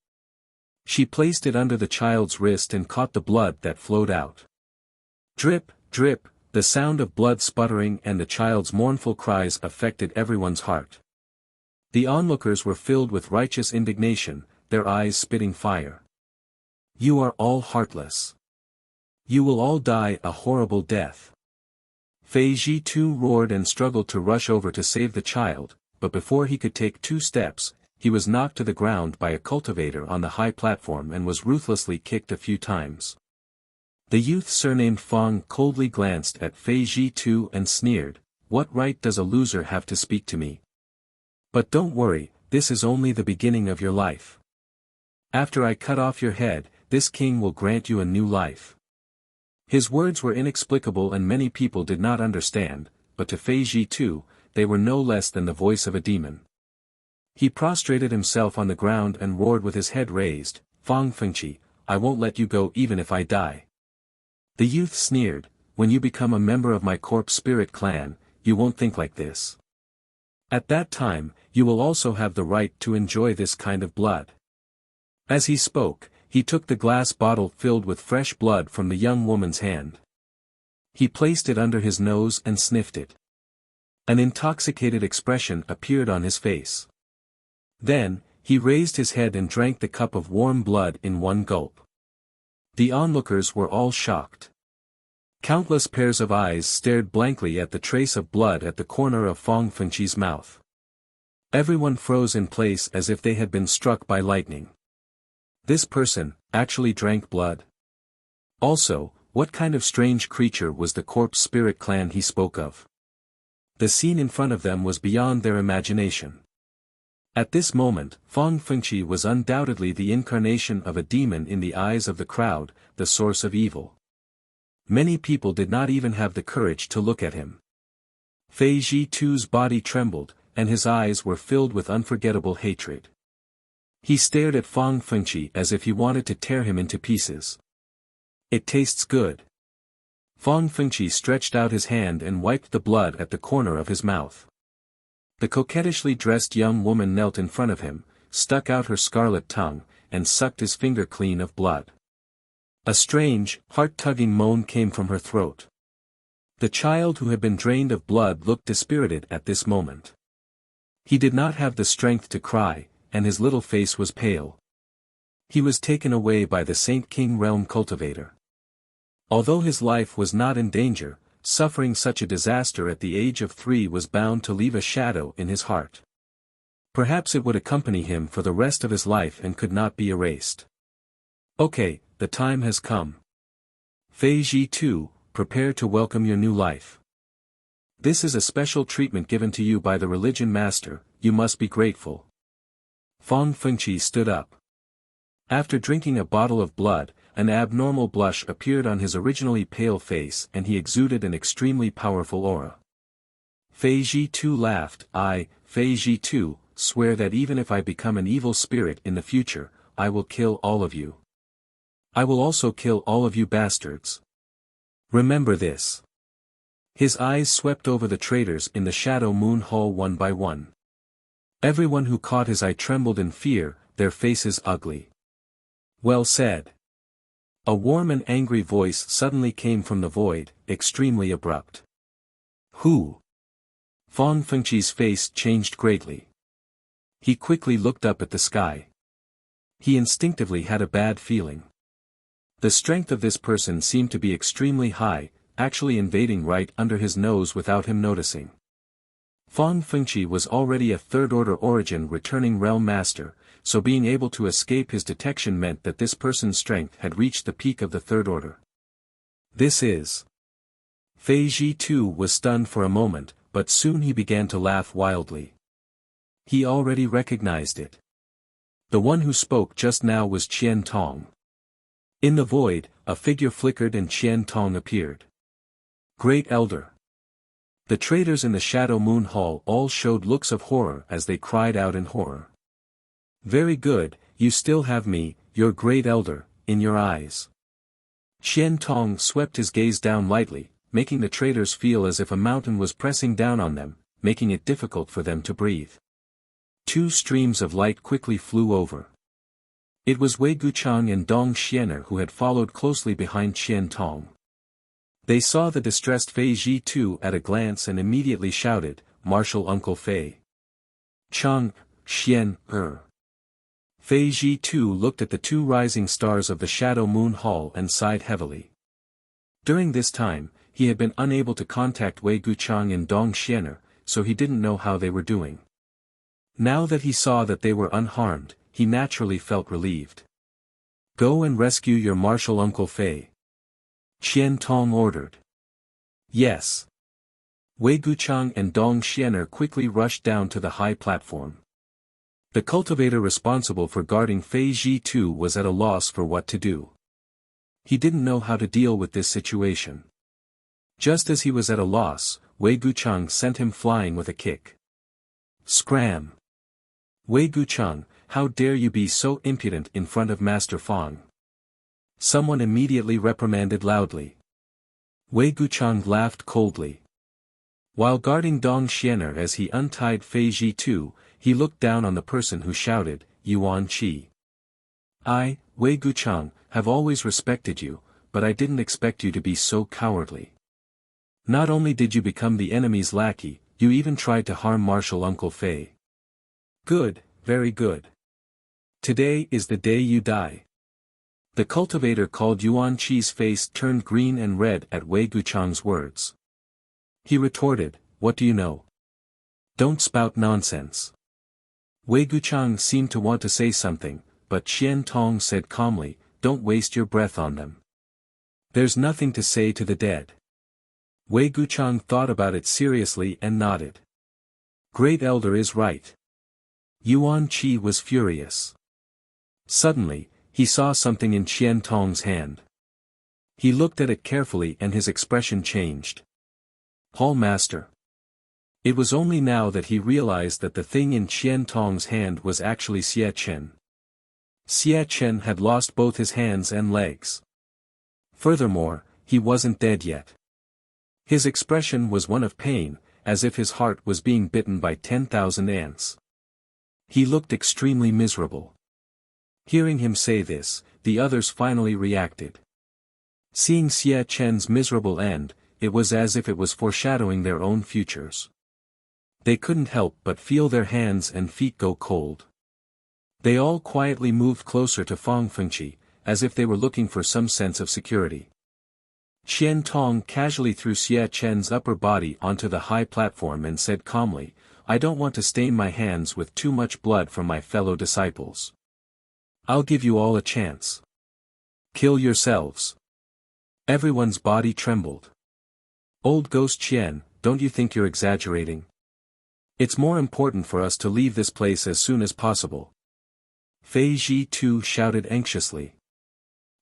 She placed it under the child's wrist and caught the blood that flowed out. Drip, drip, The sound of blood sputtering and the child's mournful cries affected everyone's heart. The onlookers were filled with righteous indignation, their eyes spitting fire. You are all heartless. You will all die a horrible death. Fei Ji too roared and struggled to rush over to save the child, but before he could take 2 steps, he was knocked to the ground by a cultivator on the high platform and was ruthlessly kicked a few times. The youth surnamed Fong coldly glanced at Fei Ji too and sneered, "What right does a loser have to speak to me? But don't worry, this is only the beginning of your life. After I cut off your head, this king will grant you a new life." His words were inexplicable and many people did not understand, but to Fei Ji too, they were no less than the voice of a demon. He prostrated himself on the ground and roared with his head raised, "Fong Fengqi, I won't let you go even if I die." The youth sneered, "When you become a member of my corpse spirit clan, you won't think like this. At that time, you will also have the right to enjoy this kind of blood." As he spoke, he took the glass bottle filled with fresh blood from the young woman's hand. He placed it under his nose and sniffed it. An intoxicated expression appeared on his face. Then, he raised his head and drank the cup of warm blood in one gulp. The onlookers were all shocked. Countless pairs of eyes stared blankly at the trace of blood at the corner of Fong Fengqi's mouth. Everyone froze in place as if they had been struck by lightning. This person actually drank blood. Also, what kind of strange creature was the corpse spirit clan he spoke of? The scene in front of them was beyond their imagination. At this moment, Fong Fengqi was undoubtedly the incarnation of a demon in the eyes of the crowd, the source of evil. Many people did not even have the courage to look at him. Fei Ji too's body trembled, and his eyes were filled with unforgettable hatred. He stared at Fong Fengqi as if he wanted to tear him into pieces. "It tastes good." Fong Fengqi stretched out his hand and wiped the blood at the corner of his mouth. The coquettishly dressed young woman knelt in front of him, stuck out her scarlet tongue, and sucked his finger clean of blood. A strange, heart-tugging moan came from her throat. The child who had been drained of blood looked dispirited at this moment. He did not have the strength to cry, and his little face was pale. He was taken away by the Saint King Realm cultivator. Although his life was not in danger, suffering such a disaster at the age of 3 was bound to leave a shadow in his heart. Perhaps it would accompany him for the rest of his life and could not be erased. Okay, the time has come. Fei Ji too, prepare to welcome your new life. This is a special treatment given to you by the religion master, you must be grateful. Fong Fengqi stood up. After drinking a bottle of blood, an abnormal blush appeared on his originally pale face and he exuded an extremely powerful aura. Fei Ji too laughed, "I, Fei Ji too, swear that even if I become an evil spirit in the future, I will kill all of you. I will also kill all of you bastards. Remember this." His eyes swept over the traitors in the Shadow Moon Hall one by one. Everyone who caught his eye trembled in fear, their faces ugly. "Well said." A warm and angry voice suddenly came from the void, extremely abrupt. "Who?" Fong Fengqi's face changed greatly. He quickly looked up at the sky. He instinctively had a bad feeling. The strength of this person seemed to be extremely high, actually invading right under his nose without him noticing. Fong Fengqi was already a third-order origin returning realm master, so being able to escape his detection meant that this person's strength had reached the peak of the third order. This is... Fei Ji too was stunned for a moment, but soon he began to laugh wildly. He already recognized it. The one who spoke just now was Qian Tong. In the void, a figure flickered and Qian Tong appeared. "Great Elder." The traders in the Shadow Moon Hall all showed looks of horror as they cried out in horror. "Very good, you still have me, your Great Elder, in your eyes." Qian Tong swept his gaze down lightly, making the traders feel as if a mountain was pressing down on them, making it difficult for them to breathe. 2 streams of light quickly flew over. It was Wei Guchang and Dong Xianer who had followed closely behind Qian Tong. They saw the distressed Fei Ji Tu at a glance and immediately shouted, "Martial Uncle Fei Chang, Xian, Fei Ji Tu looked at the two rising stars of the Shadow Moon Hall and sighed heavily. During this time, he had been unable to contact Wei Guchang and Dong Xiener, so he didn't know how they were doing. Now that he saw that they were unharmed, he naturally felt relieved. "Go and rescue your martial Uncle Fei," Qian Tong ordered. "Yes." Wei Guchang and Dong Xiener quickly rushed down to the high platform. The cultivator responsible for guarding Fei Ji Tu was at a loss for what to do. He didn't know how to deal with this situation. Just as he was at a loss, Wei Guchang sent him flying with a kick. Scram! "Wei Guchang, how dare you be so impudent in front of Master Fang?" Someone immediately reprimanded loudly. Wei Guchang laughed coldly. While guarding Dong Xiener as he untied Fei Ji Tu, he looked down on the person who shouted, "Yuan Qi. I, Wei Guchang, have always respected you, but I didn't expect you to be so cowardly. Not only did you become the enemy's lackey, you even tried to harm martial Uncle Fei. Good, very good. Today is the day you die." The cultivator called Yuan Qi's face turned green and red at Wei Guchang's words. He retorted, "What do you know? Don't spout nonsense." Wei Guchang seemed to want to say something, but Qian Tong said calmly, "Don't waste your breath on them. There's nothing to say to the dead." Wei Guchang thought about it seriously and nodded. "Great Elder is right." Yuan Qi was furious. Suddenly, he saw something in Qian Tong's hand. He looked at it carefully and his expression changed. "Hall Master." It was only now that he realized that the thing in Qian Tong's hand was actually Xie Chen. Xie Chen had lost both his hands and legs. Furthermore, he wasn't dead yet. His expression was one of pain, as if his heart was being bitten by 10,000 ants. He looked extremely miserable. Hearing him say this, the others finally reacted. Seeing Xie Chen's miserable end, it was as if it was foreshadowing their own futures. They couldn't help but feel their hands and feet go cold. They all quietly moved closer to Fang Fengqi, as if they were looking for some sense of security. Qian Tong casually threw Xie Chen's upper body onto the high platform and said calmly, "I don't want to stain my hands with too much blood from my fellow disciples. I'll give you all a chance. Kill yourselves." Everyone's body trembled. "Old Ghost Qian, don't you think you're exaggerating? It's more important for us to leave this place as soon as possible." Fei Ji Tu shouted anxiously.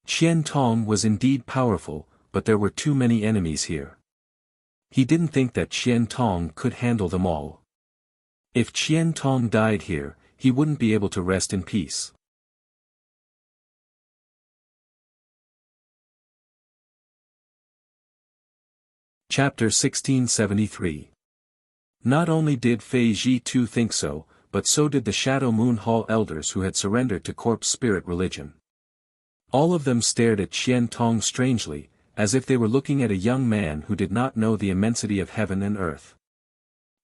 Qian Tong was indeed powerful, but there were too many enemies here. He didn't think that Qian Tong could handle them all. If Qian Tong died here, he wouldn't be able to rest in peace. Chapter 1673. Not only did Fei Ji Tu think so, but so did the Shadow Moon Hall elders who had surrendered to corpse spirit religion. All of them stared at Qian Tong strangely, as if they were looking at a young man who did not know the immensity of heaven and earth.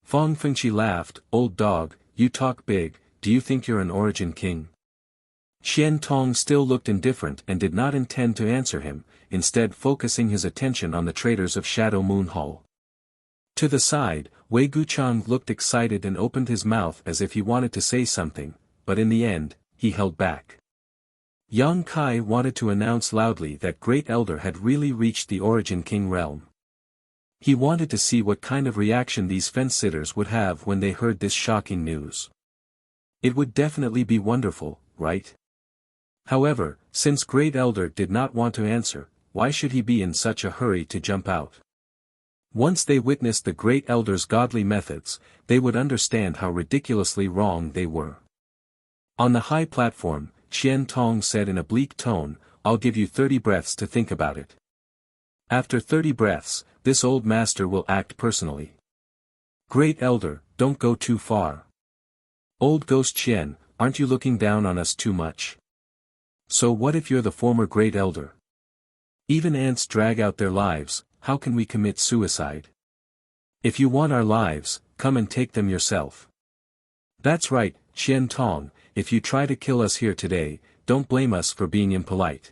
Fang Fengqi laughed, "Old dog, you talk big, do you think you're an origin king?" Qian Tong still looked indifferent and did not intend to answer him, instead focusing his attention on the traders of Shadow Moon Hall. To the side, Wei Guchang looked excited and opened his mouth as if he wanted to say something, but in the end, he held back. Yang Kai wanted to announce loudly that Great Elder had really reached the Origin King realm. He wanted to see what kind of reaction these fence-sitters would have when they heard this shocking news. It would definitely be wonderful, right? However, since Great Elder did not want to answer, why should he be in such a hurry to jump out? Once they witnessed the Great Elder's godly methods, they would understand how ridiculously wrong they were. On the high platform, Qian Tong said in a bleak tone, "I'll give you 30 breaths to think about it. After 30 breaths, this old master will act personally. Great Elder, don't go too far. Old Ghost Qian, aren't you looking down on us too much? So what if you're the former Great Elder? Even ants drag out their lives, how can we commit suicide? If you want our lives, come and take them yourself. That's right, Qian Tong, if you try to kill us here today, don't blame us for being impolite.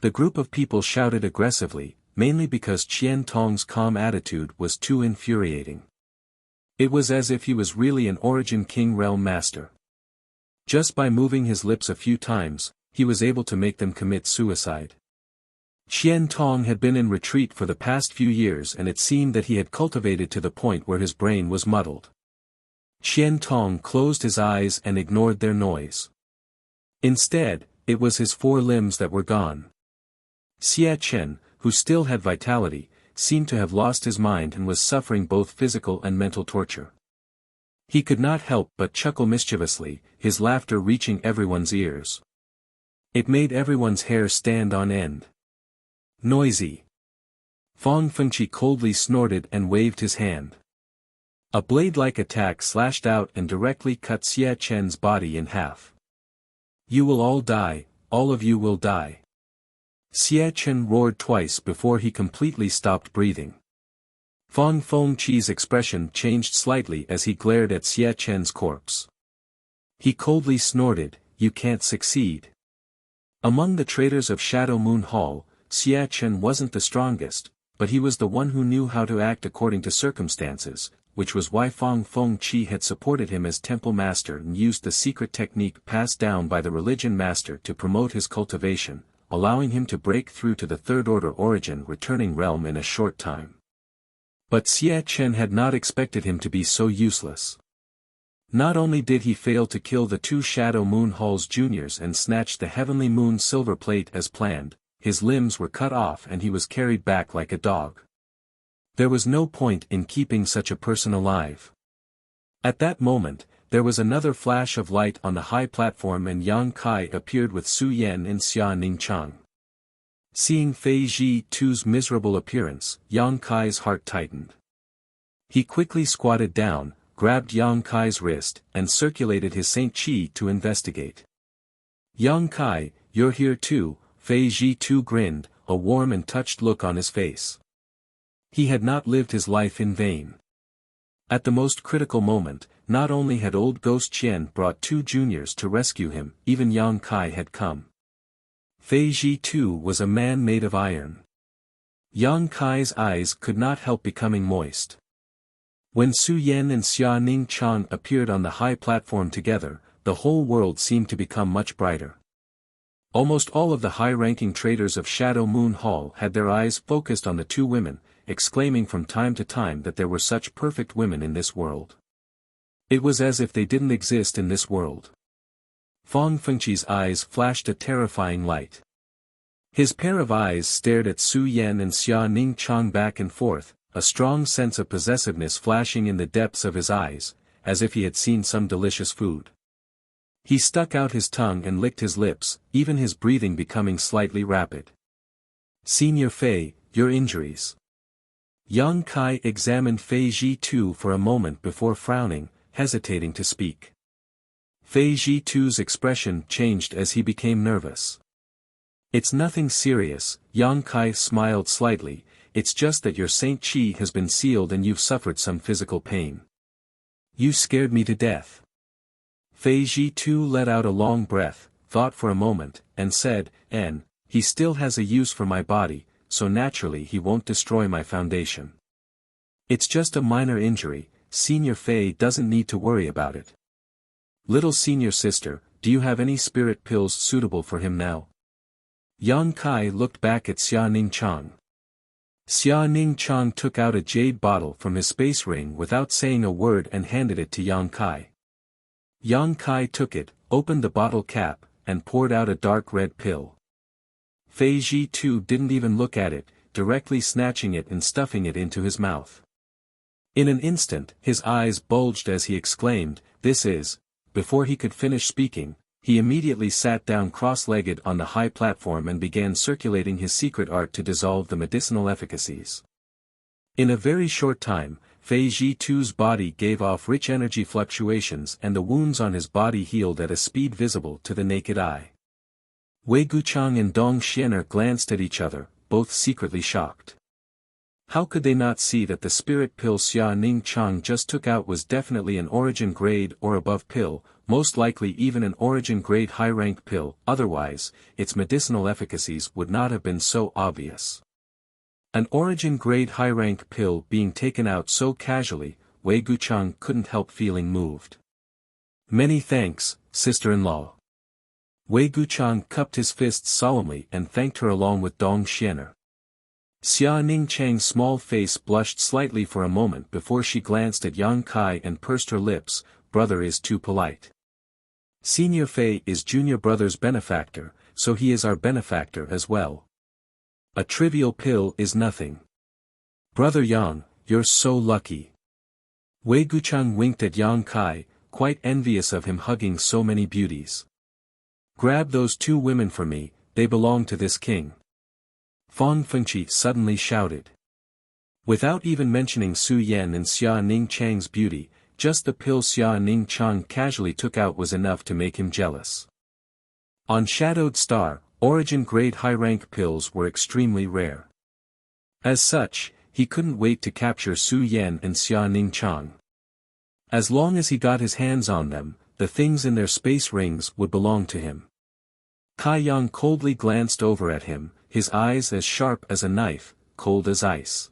The group of people shouted aggressively, mainly because Qian Tong's calm attitude was too infuriating. It was as if he was really an Origin King realm master. Just by moving his lips a few times, he was able to make them commit suicide. Qian Tong had been in retreat for the past few years, and it seemed that he had cultivated to the point where his brain was muddled. Qian Tong closed his eyes and ignored their noise. Instead, it was his 4 limbs that were gone. Xia Chen, who still had vitality, seemed to have lost his mind and was suffering both physical and mental torture. He could not help but chuckle mischievously, his laughter reaching everyone's ears. It made everyone's hair stand on end. Noisy. Fong Fengqi coldly snorted and waved his hand. A blade-like attack slashed out and directly cut Xia Chen's body in half. You will all die, all of you will die. Xia Chen roared twice before he completely stopped breathing. Fong Fengqi's expression changed slightly as he glared at Xia Chen's corpse. He coldly snorted, you can't succeed. Among the traders of Shadow Moon Hall, Xia Chen wasn't the strongest, but he was the one who knew how to act according to circumstances, which was why Fong Fengqi had supported him as temple master and used the secret technique passed down by the religion master to promote his cultivation, allowing him to break through to the third-order origin returning realm in a short time. But Xia Chen had not expected him to be so useless. Not only did he fail to kill the 2 Shadow Moon Hall's juniors and snatch the Heavenly Moon silver plate as planned, his limbs were cut off and he was carried back like a dog. There was no point in keeping such a person alive. At that moment, there was another flash of light on the high platform and Yang Kai appeared with Su Yan and Xia Ningchang. Seeing Fei Ji Tu's miserable appearance, Yang Kai's heart tightened. He quickly squatted down, grabbed Yang Kai's wrist, and circulated his Saint Qi to investigate. Yang Kai, you're here too, Fei Ji Tu grinned, a warm and touched look on his face. He had not lived his life in vain. At the most critical moment, not only had old Ghost Qian brought 2 juniors to rescue him, even Yang Kai had come. Fei Ji Tu was a man made of iron. Yang Kai's eyes could not help becoming moist. When Su Yan and Xia Ningchang appeared on the high platform together, the whole world seemed to become much brighter. Almost all of the high-ranking traders of Shadow Moon Hall had their eyes focused on the 2 women, exclaiming from time to time that there were such perfect women in this world. It was as if they didn't exist in this world. Fong Fengqi's eyes flashed a terrifying light. His pair of eyes stared at Su Yan and Xia Ningchang back and forth, a strong sense of possessiveness flashing in the depths of his eyes, as if he had seen some delicious food. He stuck out his tongue and licked his lips, even his breathing becoming slightly rapid. Senior Fei, your injuries. Yang Kai examined Fei Ji Tu for a moment before frowning, hesitating to speak. Fei Ji Tu's expression changed as he became nervous. It's nothing serious, Yang Kai smiled slightly, it's just that your Saint Qi has been sealed and you've suffered some physical pain. You scared me to death. Fei Ji Tu let out a long breath, thought for a moment, and said, he still has a use for my body, so naturally he won't destroy my foundation. It's just a minor injury, Senior Fei doesn't need to worry about it. Little senior sister, do you have any spirit pills suitable for him now? Yang Kai looked back at Xia Ningchang. Xia Ningchang took out a jade bottle from his space ring without saying a word and handed it to Yang Kai. Yang Kai took it, opened the bottle cap, and poured out a dark red pill. Fei Ji Tu didn't even look at it, directly snatching it and stuffing it into his mouth. In an instant, his eyes bulged as he exclaimed, this is. Before he could finish speaking, he immediately sat down cross-legged on the high platform and began circulating his secret art to dissolve the medicinal efficacies. In a very short time, Fei Ji Tu's body gave off rich energy fluctuations and the wounds on his body healed at a speed visible to the naked eye. Wei Guchang and Dong Xianer glanced at each other, both secretly shocked. How could they not see that the spirit pill Xia Ning Chang just took out was definitely an origin grade or above pill, most likely even an origin grade high-rank pill, otherwise, its medicinal efficacies would not have been so obvious. An origin grade high-rank pill being taken out so casually, Wei Guchang couldn't help feeling moved. Many thanks, sister-in-law. Wei Guchang cupped his fists solemnly and thanked her along with Dong Xianer. Xia Ning Chang's small face blushed slightly for a moment before she glanced at Yang Kai and pursed her lips. Brother is too polite. Senior Fei is junior brother's benefactor, so he is our benefactor as well. A trivial pill is nothing. Brother Yang, you're so lucky. Wei Guchang winked at Yang Kai, quite envious of him hugging so many beauties. Grab those 2 women for me, they belong to this king. Fang Fengqi suddenly shouted. Without even mentioning Su Yan and Xia Ning Chang's beauty, just the pill Xia Ning Chang casually took out was enough to make him jealous. On Shadowed Star, origin grade high-rank pills were extremely rare. As such, he couldn't wait to capture Su Yan and Xia Ning Chang. As long as he got his hands on them, the things in their space rings would belong to him. Kai Yang coldly glanced over at him, his eyes as sharp as a knife, cold as ice.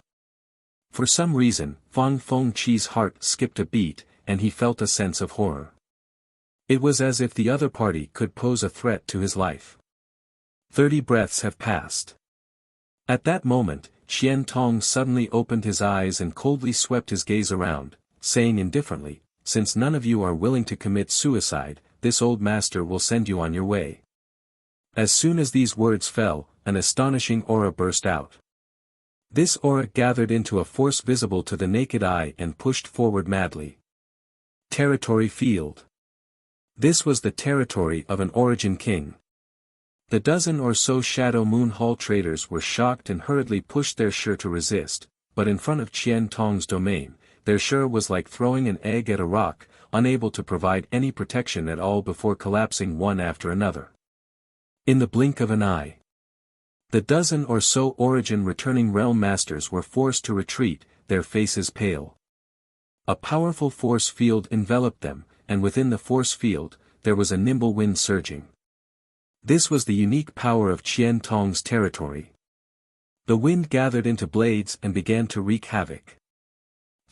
For some reason, Fang Fengqi's heart skipped a beat, and he felt a sense of horror. It was as if the other party could pose a threat to his life. 30 breaths have passed. At that moment, Qian Tong suddenly opened his eyes and coldly swept his gaze around, saying indifferently, since none of you are willing to commit suicide, this old master will send you on your way. As soon as these words fell, an astonishing aura burst out. This aura gathered into a force visible to the naked eye and pushed forward madly. Territory field. This was the territory of an origin king. The dozen or so Shadow Moon Hall traders were shocked and hurriedly pushed their Shi to resist, but in front of Qian Tong's domain, their Shi was like throwing an egg at a rock, unable to provide any protection at all before collapsing one after another. In the blink of an eye, the dozen or so origin returning realm masters were forced to retreat, their faces pale. A powerful force field enveloped them, and within the force field, there was a nimble wind surging. This was the unique power of Qian Tong's territory. The wind gathered into blades and began to wreak havoc.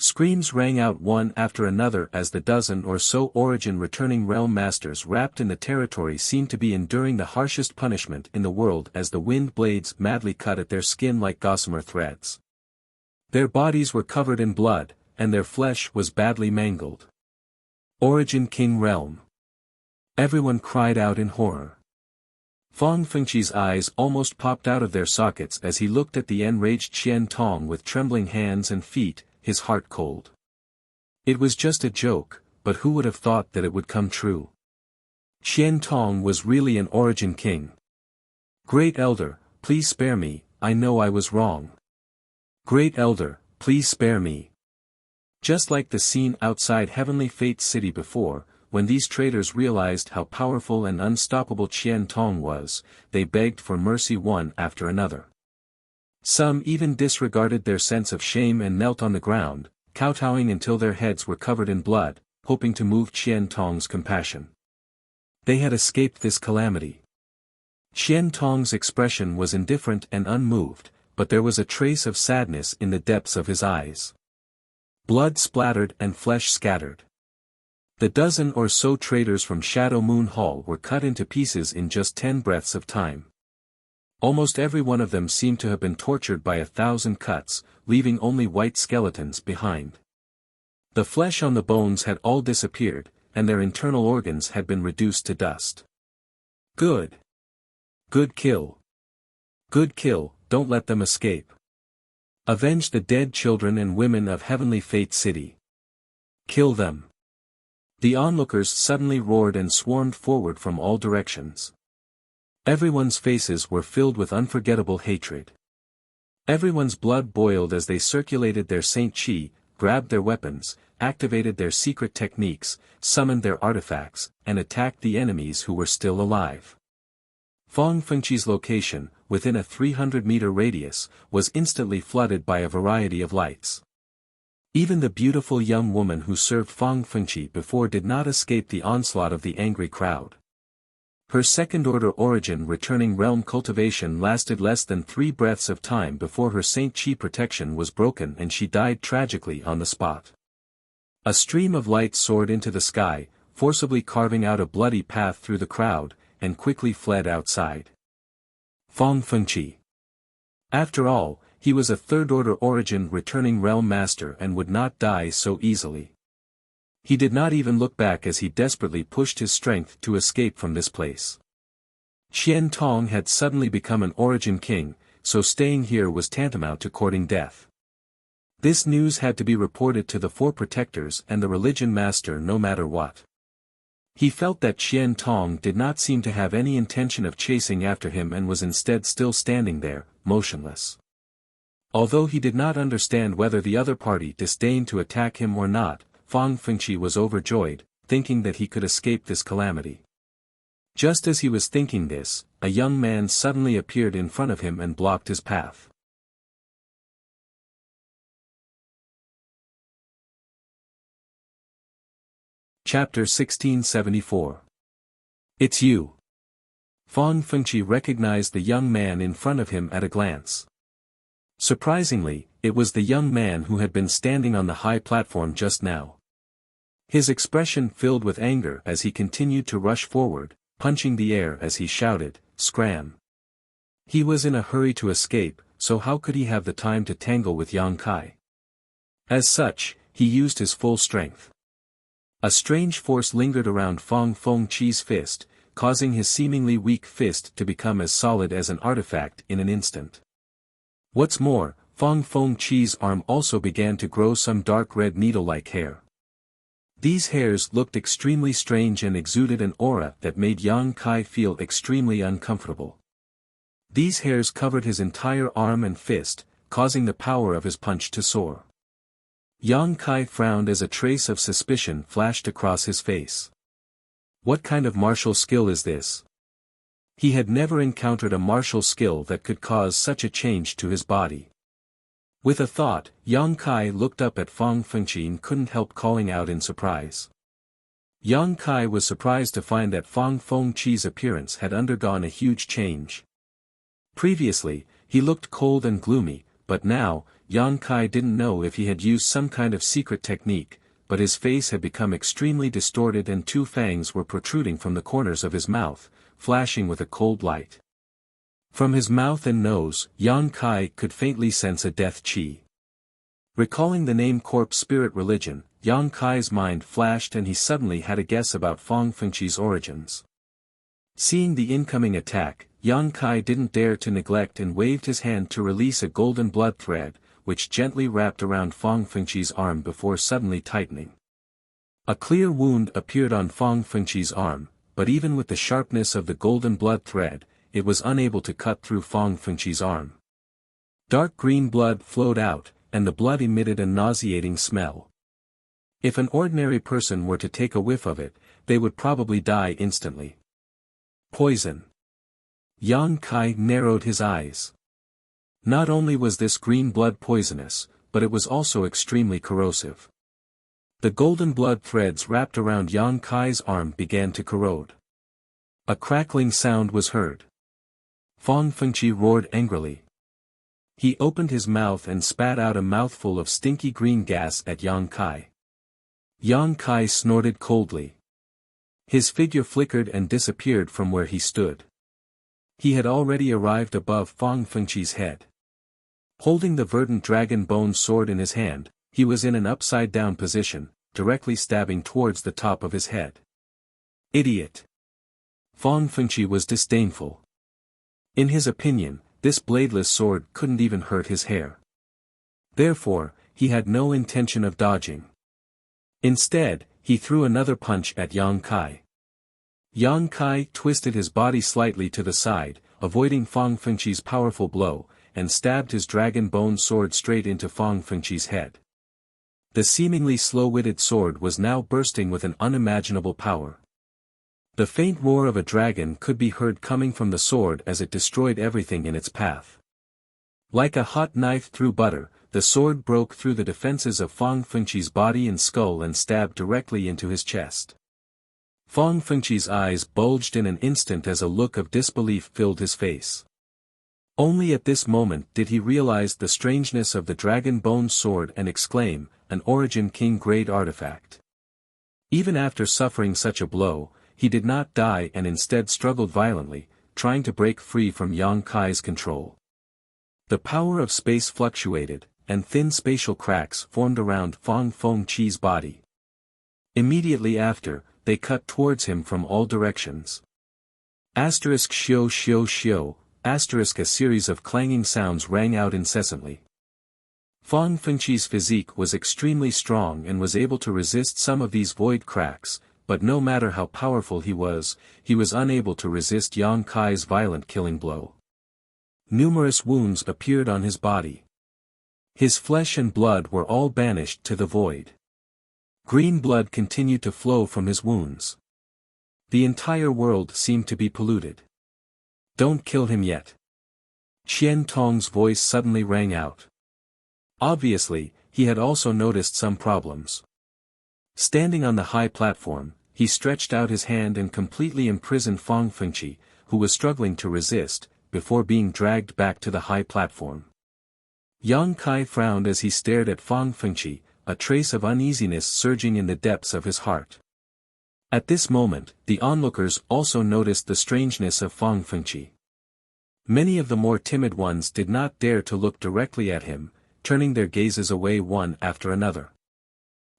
Screams rang out one after another as the dozen or so origin returning realm masters wrapped in the territory seemed to be enduring the harshest punishment in the world as the wind blades madly cut at their skin like gossamer threads. Their bodies were covered in blood, and their flesh was badly mangled. Origin King Realm. Everyone cried out in horror. Fang Fengqi's eyes almost popped out of their sockets as he looked at the enraged Qian Tong with trembling hands and feet, his heart cold. It was just a joke, but who would have thought that it would come true? Qian Tong was really an origin king. Great Elder, please spare me, I know I was wrong. Great Elder, please spare me. Just like the scene outside Heavenly Fate's city before, when these traders realized how powerful and unstoppable Qian Tong was, they begged for mercy one after another. Some even disregarded their sense of shame and knelt on the ground, kowtowing until their heads were covered in blood, hoping to move Qian Tong's compassion. They had escaped this calamity. Qian Tong's expression was indifferent and unmoved, but there was a trace of sadness in the depths of his eyes. Blood splattered and flesh scattered. The dozen or so traders from Shadow Moon Hall were cut into pieces in just 10 breaths of time. Almost every one of them seemed to have been tortured by 1,000 cuts, leaving only white skeletons behind. The flesh on the bones had all disappeared, and their internal organs had been reduced to dust. Good. Good kill. Good kill, don't let them escape. Avenge the dead children and women of Heavenly Fate City. Kill them. The onlookers suddenly roared and swarmed forward from all directions. Everyone's faces were filled with unforgettable hatred. Everyone's blood boiled as they circulated their Saint Chi, grabbed their weapons, activated their secret techniques, summoned their artifacts, and attacked the enemies who were still alive. Fong Fengqi's location, within a 300-meter radius, was instantly flooded by a variety of lights. Even the beautiful young woman who served Fong Fengqi before did not escape the onslaught of the angry crowd. Her second-order origin returning realm cultivation lasted less than 3 breaths of time before her Saint Chi protection was broken and she died tragically on the spot. A stream of light soared into the sky, forcibly carving out a bloody path through the crowd, and quickly fled outside. Fong Fengqi. After all, he was a third-order origin returning realm master and would not die so easily. He did not even look back as he desperately pushed his strength to escape from this place. Qian Tong had suddenly become an origin king, so staying here was tantamount to courting death. This news had to be reported to the 4 protectors and the religion master no matter what. He felt that Qian Tong did not seem to have any intention of chasing after him and was instead still standing there, motionless. Although he did not understand whether the other party disdained to attack him or not, Fong Fengqi was overjoyed, thinking that he could escape this calamity. Just as he was thinking this, a young man suddenly appeared in front of him and blocked his path. Chapter 1674. It's you. Fong Fengqi recognized the young man in front of him at a glance. Surprisingly, it was the young man who had been standing on the high platform just now. His expression filled with anger as he continued to rush forward, punching the air as he shouted, "Scram!" He was in a hurry to escape, so how could he have the time to tangle with Yang Kai? As such, he used his full strength. A strange force lingered around Fong Fengqi's fist, causing his seemingly weak fist to become as solid as an artifact in an instant. What's more, Fong Fengqi's arm also began to grow some dark red needle-like hair. These hairs looked extremely strange and exuded an aura that made Yang Kai feel extremely uncomfortable. These hairs covered his entire arm and fist, causing the power of his punch to soar. Yang Kai frowned as a trace of suspicion flashed across his face. What kind of martial skill is this? He had never encountered a martial skill that could cause such a change to his body. With a thought, Yang Kai looked up at Fong Fengqi and couldn't help calling out in surprise. Yang Kai was surprised to find that Fong Fengqi's appearance had undergone a huge change. Previously, he looked cold and gloomy, but now, Yang Kai didn't know if he had used some kind of secret technique, but his face had become extremely distorted and 2 fangs were protruding from the corners of his mouth, flashing with a cold light. From his mouth and nose, Yang Kai could faintly sense a death chi. Recalling the name Corpse Spirit Religion, Yang Kai's mind flashed and he suddenly had a guess about Fong Fengqi's origins. Seeing the incoming attack, Yang Kai didn't dare to neglect and waved his hand to release a golden blood thread, which gently wrapped around Fong Fengqi's arm before suddenly tightening. A clear wound appeared on Fong Fengqi's arm, but even with the sharpness of the golden blood thread, it was unable to cut through Fong Fengqi's arm. Dark green blood flowed out, and the blood emitted a nauseating smell. If an ordinary person were to take a whiff of it, they would probably die instantly. Poison. Yang Kai narrowed his eyes. Not only was this green blood poisonous, but it was also extremely corrosive. The golden blood threads wrapped around Yang Kai's arm began to corrode. A crackling sound was heard. Fong Fengqi roared angrily. He opened his mouth and spat out a mouthful of stinky green gas at Yang Kai. Yang Kai snorted coldly. His figure flickered and disappeared from where he stood. He had already arrived above Fong Fengqi's head. Holding the verdant dragon bone sword in his hand, he was in an upside-down position, directly stabbing towards the top of his head. Idiot! Fong Fengqi was disdainful. In his opinion, this bladeless sword couldn't even hurt his hair. Therefore, he had no intention of dodging. Instead, he threw another punch at Yang Kai. Yang Kai twisted his body slightly to the side, avoiding Fong Fengqi's powerful blow, and stabbed his dragon bone sword straight into Fong Fengqi's head. The seemingly slow-witted sword was now bursting with an unimaginable power. The faint roar of a dragon could be heard coming from the sword as it destroyed everything in its path. Like a hot knife through butter, the sword broke through the defenses of Fang Fengqi's body and skull and stabbed directly into his chest. Fang Fengqi's eyes bulged in an instant as a look of disbelief filled his face. Only at this moment did he realize the strangeness of the dragon-bone sword and exclaim, an Origin King-grade artifact. Even after suffering such a blow, he did not die and instead struggled violently, trying to break free from Yang Kai's control. The power of space fluctuated, and thin spatial cracks formed around Fang Fengqi's body. Immediately after, they cut towards him from all directions. Asterisk shio shio shio, asterisk a series of clanging sounds rang out incessantly. Fang Fengqi's physique was extremely strong and was able to resist some of these void cracks, but no matter how powerful he was unable to resist Yang Kai's violent killing blow. Numerous wounds appeared on his body. His flesh and blood were all banished to the void. Green blood continued to flow from his wounds. The entire world seemed to be polluted. Don't kill him yet. Qian Tong's voice suddenly rang out. Obviously, he had also noticed some problems. Standing on the high platform, he stretched out his hand and completely imprisoned Fang Fengqi, who was struggling to resist, before being dragged back to the high platform. Yang Kai frowned as he stared at Fang Fengqi, a trace of uneasiness surging in the depths of his heart. At this moment, the onlookers also noticed the strangeness of Fang Fengqi. Many of the more timid ones did not dare to look directly at him, turning their gazes away one after another.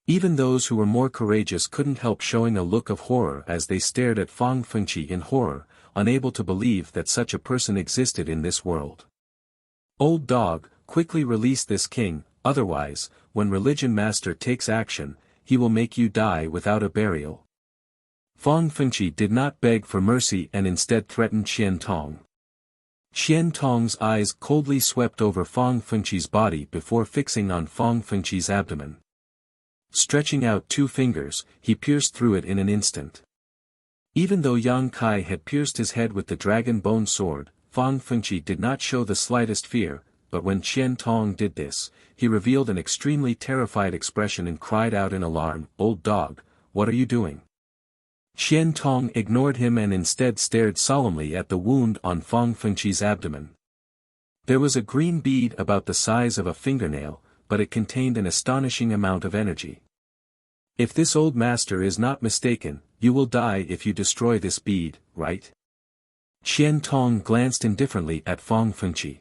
Even those who were more courageous couldn't help showing a look of horror as they stared at Fang Fengqi in horror, unable to believe that such a person existed in this world. Old dog, quickly release this king, otherwise, when Religion Master takes action, he will make you die without a burial. Fang Fengqi did not beg for mercy and instead threatened Qian Tong. Qian Tong's eyes coldly swept over Fang Fengqi's body before fixing on Fang Fengqi's abdomen. Stretching out 2 fingers, he pierced through it in an instant. Even though Yang Kai had pierced his head with the dragon bone sword, Fang Fengqi did not show the slightest fear, but when Qian Tong did this, he revealed an extremely terrified expression and cried out in alarm, "Old dog, what are you doing?" Qian Tong ignored him and instead stared solemnly at the wound on Fang Fengqi's abdomen. There was a green bead about the size of a fingernail, but it contained an astonishing amount of energy. If this old master is not mistaken, you will die if you destroy this bead, right? Qian Tong glanced indifferently at Fang Fengqi.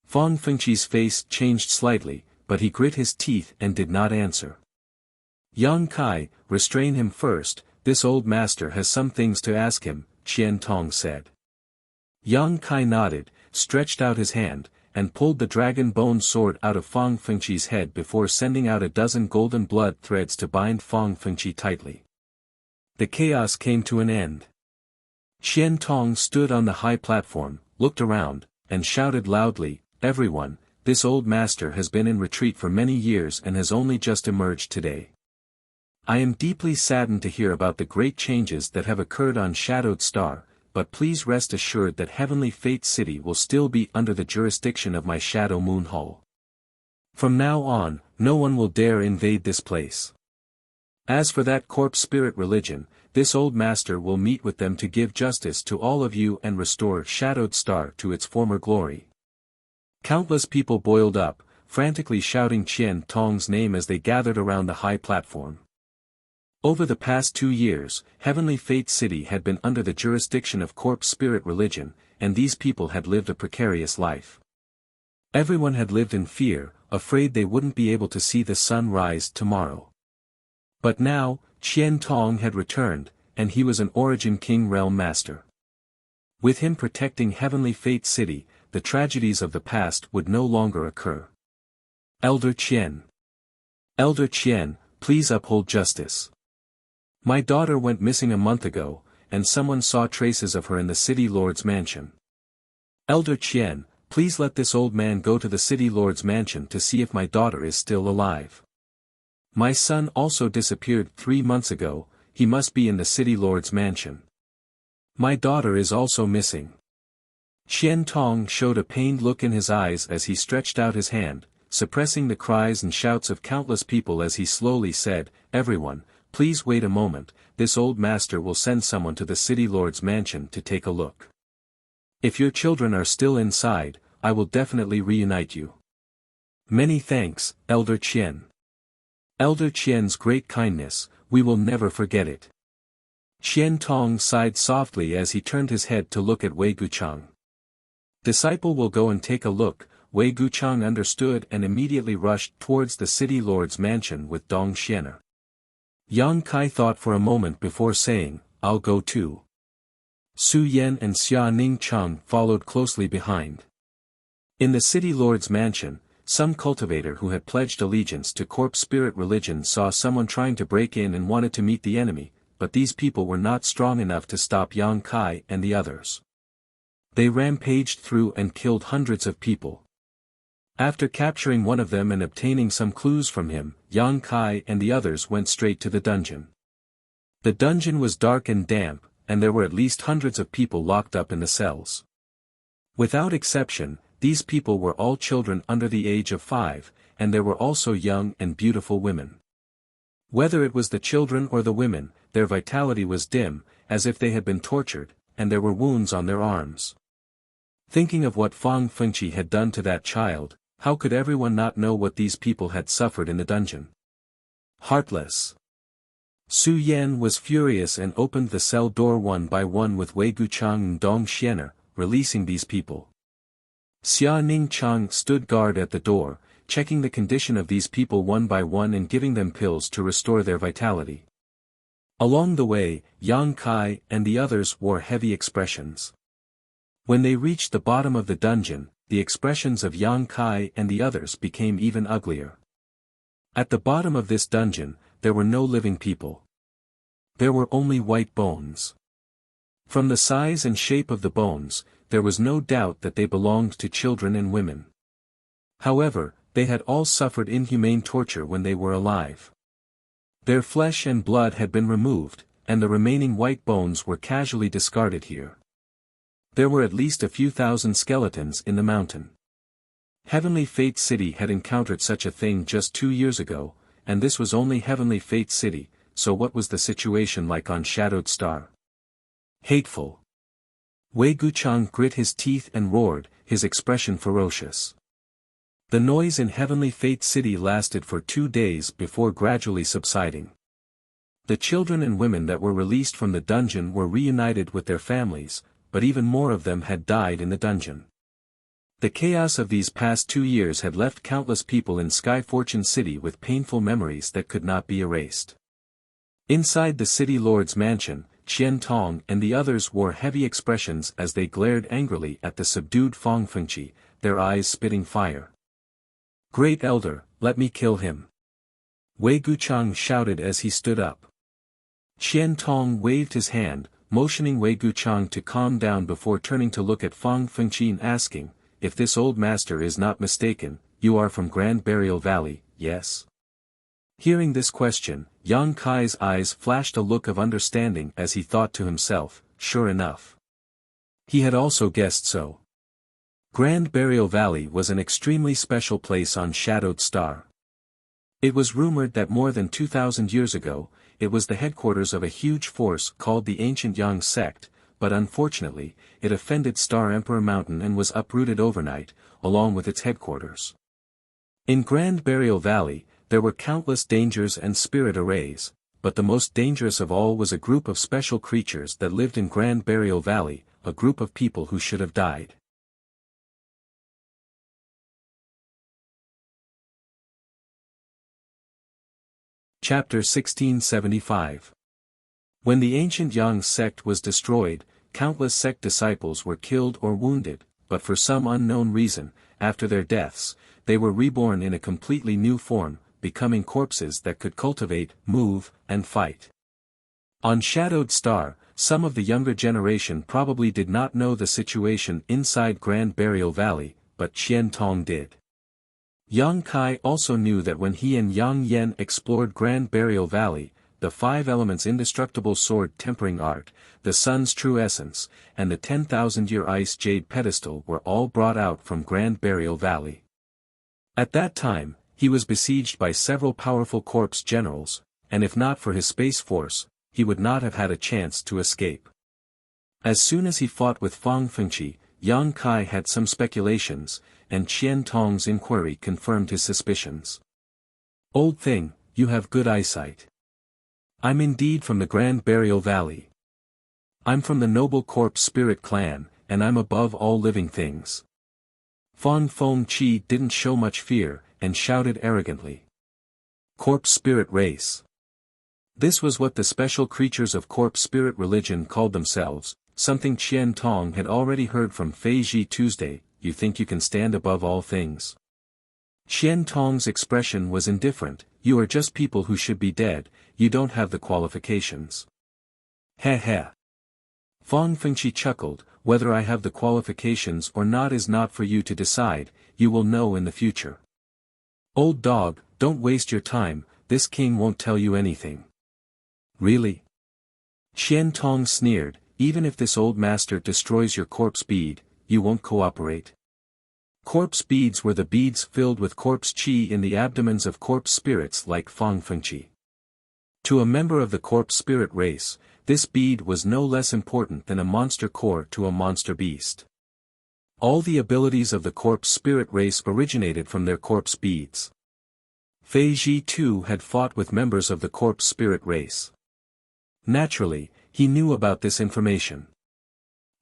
Fang Fengqi's face changed slightly, but he grit his teeth and did not answer. Yang Kai, restrain him first, this old master has some things to ask him, Qian Tong said. Yang Kai nodded, stretched out his hand, and pulled the dragon bone sword out of Fang Fengqi's head before sending out a dozen golden blood threads to bind Fang Fengqi tightly. The chaos came to an end. Qian Tong stood on the high platform, looked around, and shouted loudly, "Everyone, this old master has been in retreat for many years and has only just emerged today. I am deeply saddened to hear about the great changes that have occurred on Shadowed Star, but please rest assured that Heavenly Fate City will still be under the jurisdiction of my Shadow Moon Hall. From now on, no one will dare invade this place. As for that corpse spirit religion, this old master will meet with them to give justice to all of you and restore Shadowed Star to its former glory." Countless people boiled up, frantically shouting Qian Tong's name as they gathered around the high platform. Over the past 2 years, Heavenly Fate City had been under the jurisdiction of corpse spirit religion, and these people had lived a precarious life. Everyone had lived in fear, afraid they wouldn't be able to see the sun rise tomorrow. But now, Qian Tong had returned, and he was an Origin King Realm Master. With him protecting Heavenly Fate City, the tragedies of the past would no longer occur. Elder Qian. Elder Qian, please uphold justice. My daughter went missing a month ago, and someone saw traces of her in the City Lord's mansion. Elder Qian, please let this old man go to the City Lord's mansion to see if my daughter is still alive. My son also disappeared 3 months ago, he must be in the city lord's mansion. My daughter is also missing. Qian Tong showed a pained look in his eyes as he stretched out his hand, suppressing the cries and shouts of countless people as he slowly said, "Everyone, please wait a moment, this old master will send someone to the city lord's mansion to take a look. If your children are still inside, I will definitely reunite you." Many thanks, Elder Qian. Elder Qian's great kindness, we will never forget it. Qian Tong sighed softly as he turned his head to look at Wei Guchang. Disciple will go and take a look. Wei Guchang understood and immediately rushed towards the city lord's mansion with Dong Xianer. Yang Kai thought for a moment before saying, "I'll go too." Su Yan and Xia Ning Cheng followed closely behind. In the city lord's mansion, some cultivator who had pledged allegiance to corpse spirit religion saw someone trying to break in and wanted to meet the enemy, but these people were not strong enough to stop Yang Kai and the others. They rampaged through and killed hundreds of people. After capturing one of them and obtaining some clues from him, Yang Kai and the others went straight to the dungeon. The dungeon was dark and damp, and there were at least hundreds of people locked up in the cells. Without exception, these people were all children under the age of 5, and there were also young and beautiful women. Whether it was the children or the women, their vitality was dim, as if they had been tortured, and there were wounds on their arms. Thinking of what Fang Fengqi had done to that child, how could everyone not know what these people had suffered in the dungeon? Heartless. Su Yan was furious and opened the cell door one by one with Wei Guchang and Dong Xianer, releasing these people. Xia Ning Cheng stood guard at the door, checking the condition of these people one by one and giving them pills to restore their vitality. Along the way, Yang Kai and the others wore heavy expressions. When they reached the bottom of the dungeon, the expressions of Yang Kai and the others became even uglier. At the bottom of this dungeon, there were no living people. There were only white bones. From the size and shape of the bones, there was no doubt that they belonged to children and women. However, they had all suffered inhumane torture when they were alive. Their flesh and blood had been removed, and the remaining white bones were casually discarded here. There were at least a few thousand skeletons in the mountain. Heavenly Fate City had encountered such a thing just 2 years ago, and this was only Heavenly Fate City, so what was the situation like on Shadowed Star? Hateful. Wei Guchang grit his teeth and roared, his expression ferocious. The noise in Heavenly Fate City lasted for 2 days before gradually subsiding. The children and women that were released from the dungeon were reunited with their families, but even more of them had died in the dungeon. The chaos of these past 2 years had left countless people in Sky Fortune City with painful memories that could not be erased. Inside the city lord's mansion, Qian Tong and the others wore heavy expressions as they glared angrily at the subdued Fang Fengqi, their eyes spitting fire. "Great Elder, let me kill him!" Wei Guchang shouted as he stood up. Qian Tong waved his hand, motioning Wei Guchang to calm down before turning to look at Fang Fengqi and asking, "If this old master is not mistaken, you are from Grand Burial Valley, yes?" Hearing this question, Yang Kai's eyes flashed a look of understanding as he thought to himself, sure enough. He had also guessed so. Grand Burial Valley was an extremely special place on Shadowed Star. It was rumored that more than 2,000 years ago, it was the headquarters of a huge force called the Ancient Yang Sect, but unfortunately, it offended Star Emperor Mountain and was uprooted overnight, along with its headquarters. In Grand Burial Valley, there were countless dangers and spirit arrays, but the most dangerous of all was a group of special creatures that lived in Grand Burial Valley, a group of people who should have died. Chapter 1675. When the ancient Yang sect was destroyed, countless sect disciples were killed or wounded, but for some unknown reason, after their deaths, they were reborn in a completely new form, becoming corpses that could cultivate, move, and fight. On Shadowed Star, some of the younger generation probably did not know the situation inside Grand Burial Valley, but Qian Tong did. Yang Kai also knew that when he and Yang Yen explored Grand Burial Valley, the 5 elements' indestructible sword tempering art, the sun's true essence, and the 10,000-year ice jade pedestal were all brought out from Grand Burial Valley. At that time, he was besieged by several powerful corpse generals, and if not for his space force, he would not have had a chance to escape. As soon as he fought with Fang Fengqi, Yang Kai had some speculations, and Qian Tong's inquiry confirmed his suspicions. "Old thing, you have good eyesight. I'm indeed from the Grand Burial Valley. I'm from the noble corpse spirit clan, and I'm above all living things." Fang Fengqi didn't show much fear, and shouted arrogantly. "Corpse spirit race." This was what the special creatures of corpse spirit religion called themselves, something Qian Tong had already heard from Fei Ji Tuesday. "You think you can stand above all things?" Qian Tong's expression was indifferent. "You are just people who should be dead, you don't have the qualifications." "Heh heh." Fang Fengqi chuckled. "Whether I have the qualifications or not is not for you to decide, you will know in the future. Old dog, don't waste your time, this king won't tell you anything." "Really?" Qian Tong sneered. "Even if this old master destroys your corpse bead, you won't cooperate?" Corpse beads were the beads filled with corpse qi in the abdomens of corpse spirits like Fang Fengqi. To a member of the corpse spirit race, this bead was no less important than a monster core to a monster beast. All the abilities of the corpse spirit race originated from their corpse beads. Fei Ji too had fought with members of the corpse spirit race. Naturally, he knew about this information.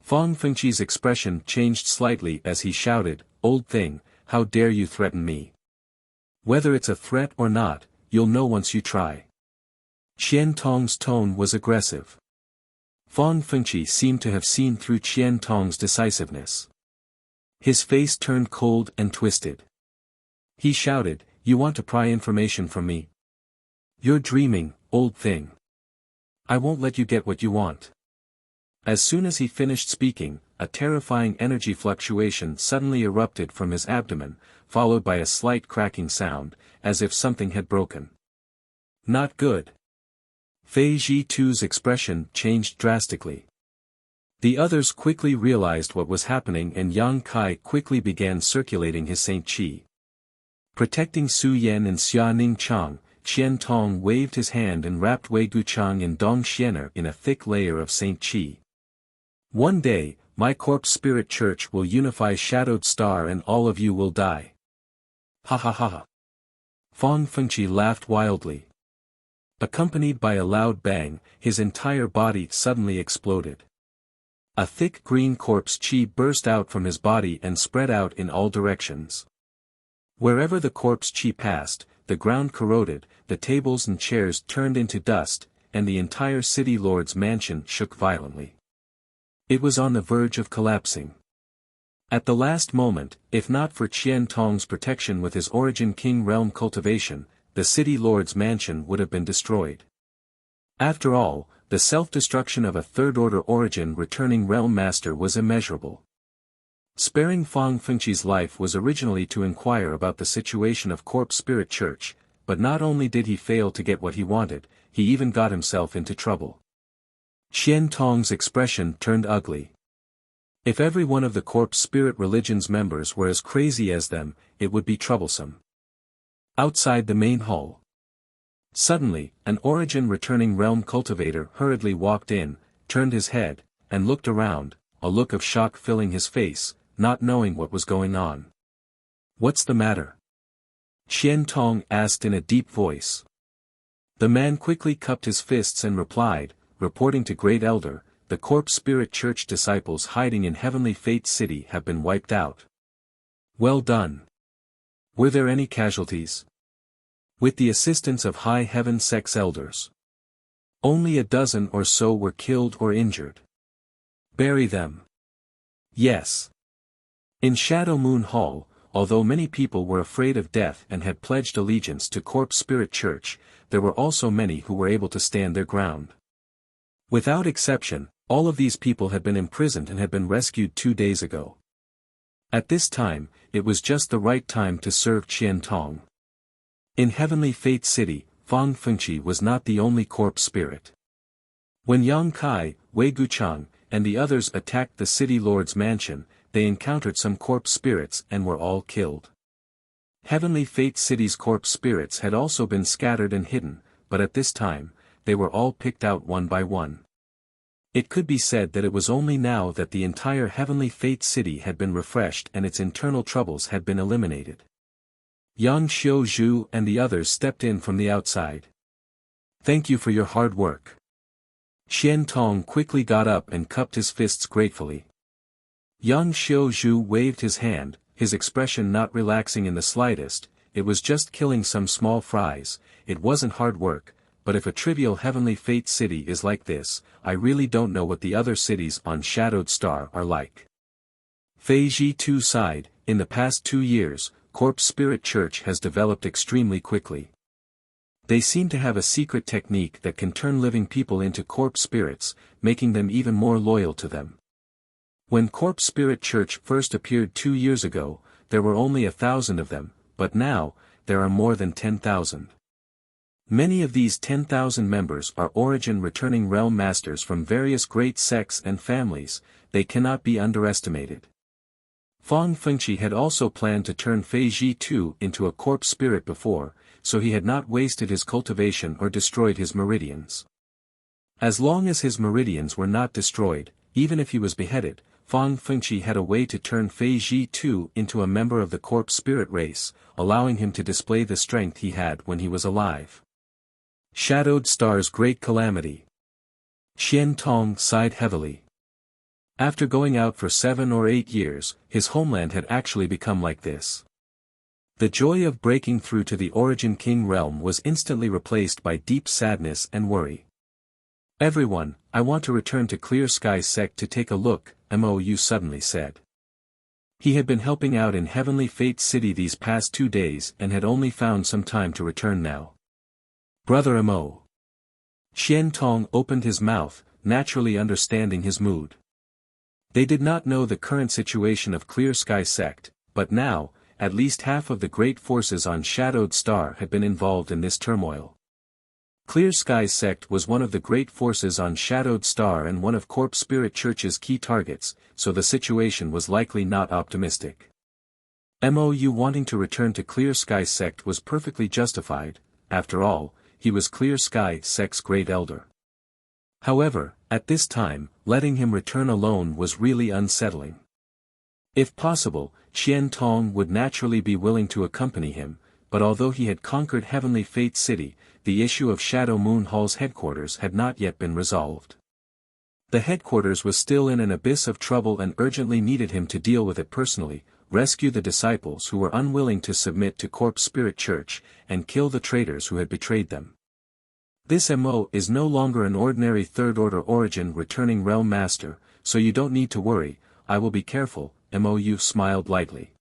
Fang Fengqi's expression changed slightly as he shouted, "Old thing, how dare you threaten me? Whether it's a threat or not, you'll know once you try." Qian Tong's tone was aggressive. Fang Fengqi seemed to have seen through Qian Tong's decisiveness. His face turned cold and twisted. He shouted, "You want to pry information from me? You're dreaming, old thing. I won't let you get what you want." As soon as he finished speaking, a terrifying energy fluctuation suddenly erupted from his abdomen, followed by a slight cracking sound, as if something had broken. "Not good." Fei Ji Tu's expression changed drastically. The others quickly realized what was happening, and Yang Kai quickly began circulating his Saint Qi. Protecting Su Yan and Xia Ning Chang, Qian Tong waved his hand and wrapped Wei Guchang and Dong Xiener in a thick layer of Saint Qi. "One day, my corpse spirit church will unify Shadowed Star and all of you will die." "Ha ha ha ha." Fang Fengqi laughed wildly. Accompanied by a loud bang, his entire body suddenly exploded. A thick green corpse qi burst out from his body and spread out in all directions. Wherever the corpse qi passed, the ground corroded, the tables and chairs turned into dust, and the entire city lord's mansion shook violently. It was on the verge of collapsing. At the last moment, if not for Qian Tong's protection with his Origin King realm cultivation, the city lord's mansion would have been destroyed. After all, the self-destruction of a third-order origin returning realm master was immeasurable. Sparing Fang Fengqi's life was originally to inquire about the situation of Corpse Spirit Church, but not only did he fail to get what he wanted, he even got himself into trouble. Qian Tong's expression turned ugly. If every one of the Corpse Spirit Religion's members were as crazy as them, it would be troublesome. Outside the main hall. Suddenly, an Origin returning realm cultivator hurriedly walked in, turned his head, and looked around, a look of shock filling his face, not knowing what was going on. "What's the matter?" Qian Tong asked in a deep voice. The man quickly cupped his fists and replied, reporting to Great Elder, "The Corpse Spirit Church disciples hiding in Heavenly Fate City have been wiped out." "Well done. Were there any casualties?" "With the assistance of High Heaven Sex Elders. Only a dozen or so were killed or injured." "Bury them." "Yes." In Shadow Moon Hall, although many people were afraid of death and had pledged allegiance to Corpse Spirit Church, there were also many who were able to stand their ground. Without exception, all of these people had been imprisoned and had been rescued 2 days ago. At this time, it was just the right time to serve Qian Tong. In Heavenly Fate City, Fang Fengqi was not the only corpse spirit. When Yang Kai, Wei Guchang, and the others attacked the city lord's mansion, they encountered some corpse spirits and were all killed. Heavenly Fate City's corpse spirits had also been scattered and hidden, but at this time, they were all picked out one by one. It could be said that it was only now that the entire Heavenly Fate City had been refreshed and its internal troubles had been eliminated. Yang Xiuzhu and the others stepped in from the outside. "Thank you for your hard work." Xian Tong quickly got up and cupped his fists gratefully. Yang Xiuzhu waved his hand, his expression not relaxing in the slightest. "It was just killing some small fries, it wasn't hard work, but if a trivial Heavenly Fate City is like this, I really don't know what the other cities on Shadowed Star are like." Fei Ji Tu sighed. In the past 2 years, Corpse Spirit Church has developed extremely quickly. They seem to have a secret technique that can turn living people into corpse spirits, making them even more loyal to them. When Corpse Spirit Church first appeared 2 years ago, there were only 1,000 of them, but now, there are more than 10,000. Many of these 10,000 members are origin returning realm masters from various great sects and families. They cannot be underestimated. Fang Fengqi had also planned to turn Fei Ji Tu into a corpse spirit before, so he had not wasted his cultivation or destroyed his meridians. As long as his meridians were not destroyed, even if he was beheaded, Fang Fengqi had a way to turn Fei Ji Tu into a member of the corpse spirit race, allowing him to display the strength he had when he was alive. Shadowed Star's Great Calamity. Xian Tong sighed heavily. After going out for 7 or 8 years, his homeland had actually become like this. The joy of breaking through to the Origin King realm was instantly replaced by deep sadness and worry. "Everyone, I want to return to Clear Sky Sect to take a look," Mou suddenly said. He had been helping out in Heavenly Fate City these past 2 days and had only found some time to return now. "Brother Mo." Xian Tong opened his mouth, naturally understanding his mood. They did not know the current situation of Clear Sky Sect, but now, at least half of the great forces on Shadowed Star had been involved in this turmoil. Clear Sky Sect was one of the great forces on Shadowed Star and one of Corpse Spirit Church's key targets, so the situation was likely not optimistic. Mou wanting to return to Clear Sky Sect was perfectly justified. After all, he was Clear Sky Sect's great elder. However, at this time, letting him return alone was really unsettling. If possible, Xian Tong would naturally be willing to accompany him, but although he had conquered Heavenly Fate City, the issue of Shadow Moon Hall's headquarters had not yet been resolved. The headquarters was still in an abyss of trouble and urgently needed him to deal with it personally, rescue the disciples who were unwilling to submit to Corpse Spirit Church, and kill the traitors who had betrayed them. This Mo is no longer an ordinary third-order origin returning realm master, so you don't need to worry, I will be careful, Mou smiled lightly.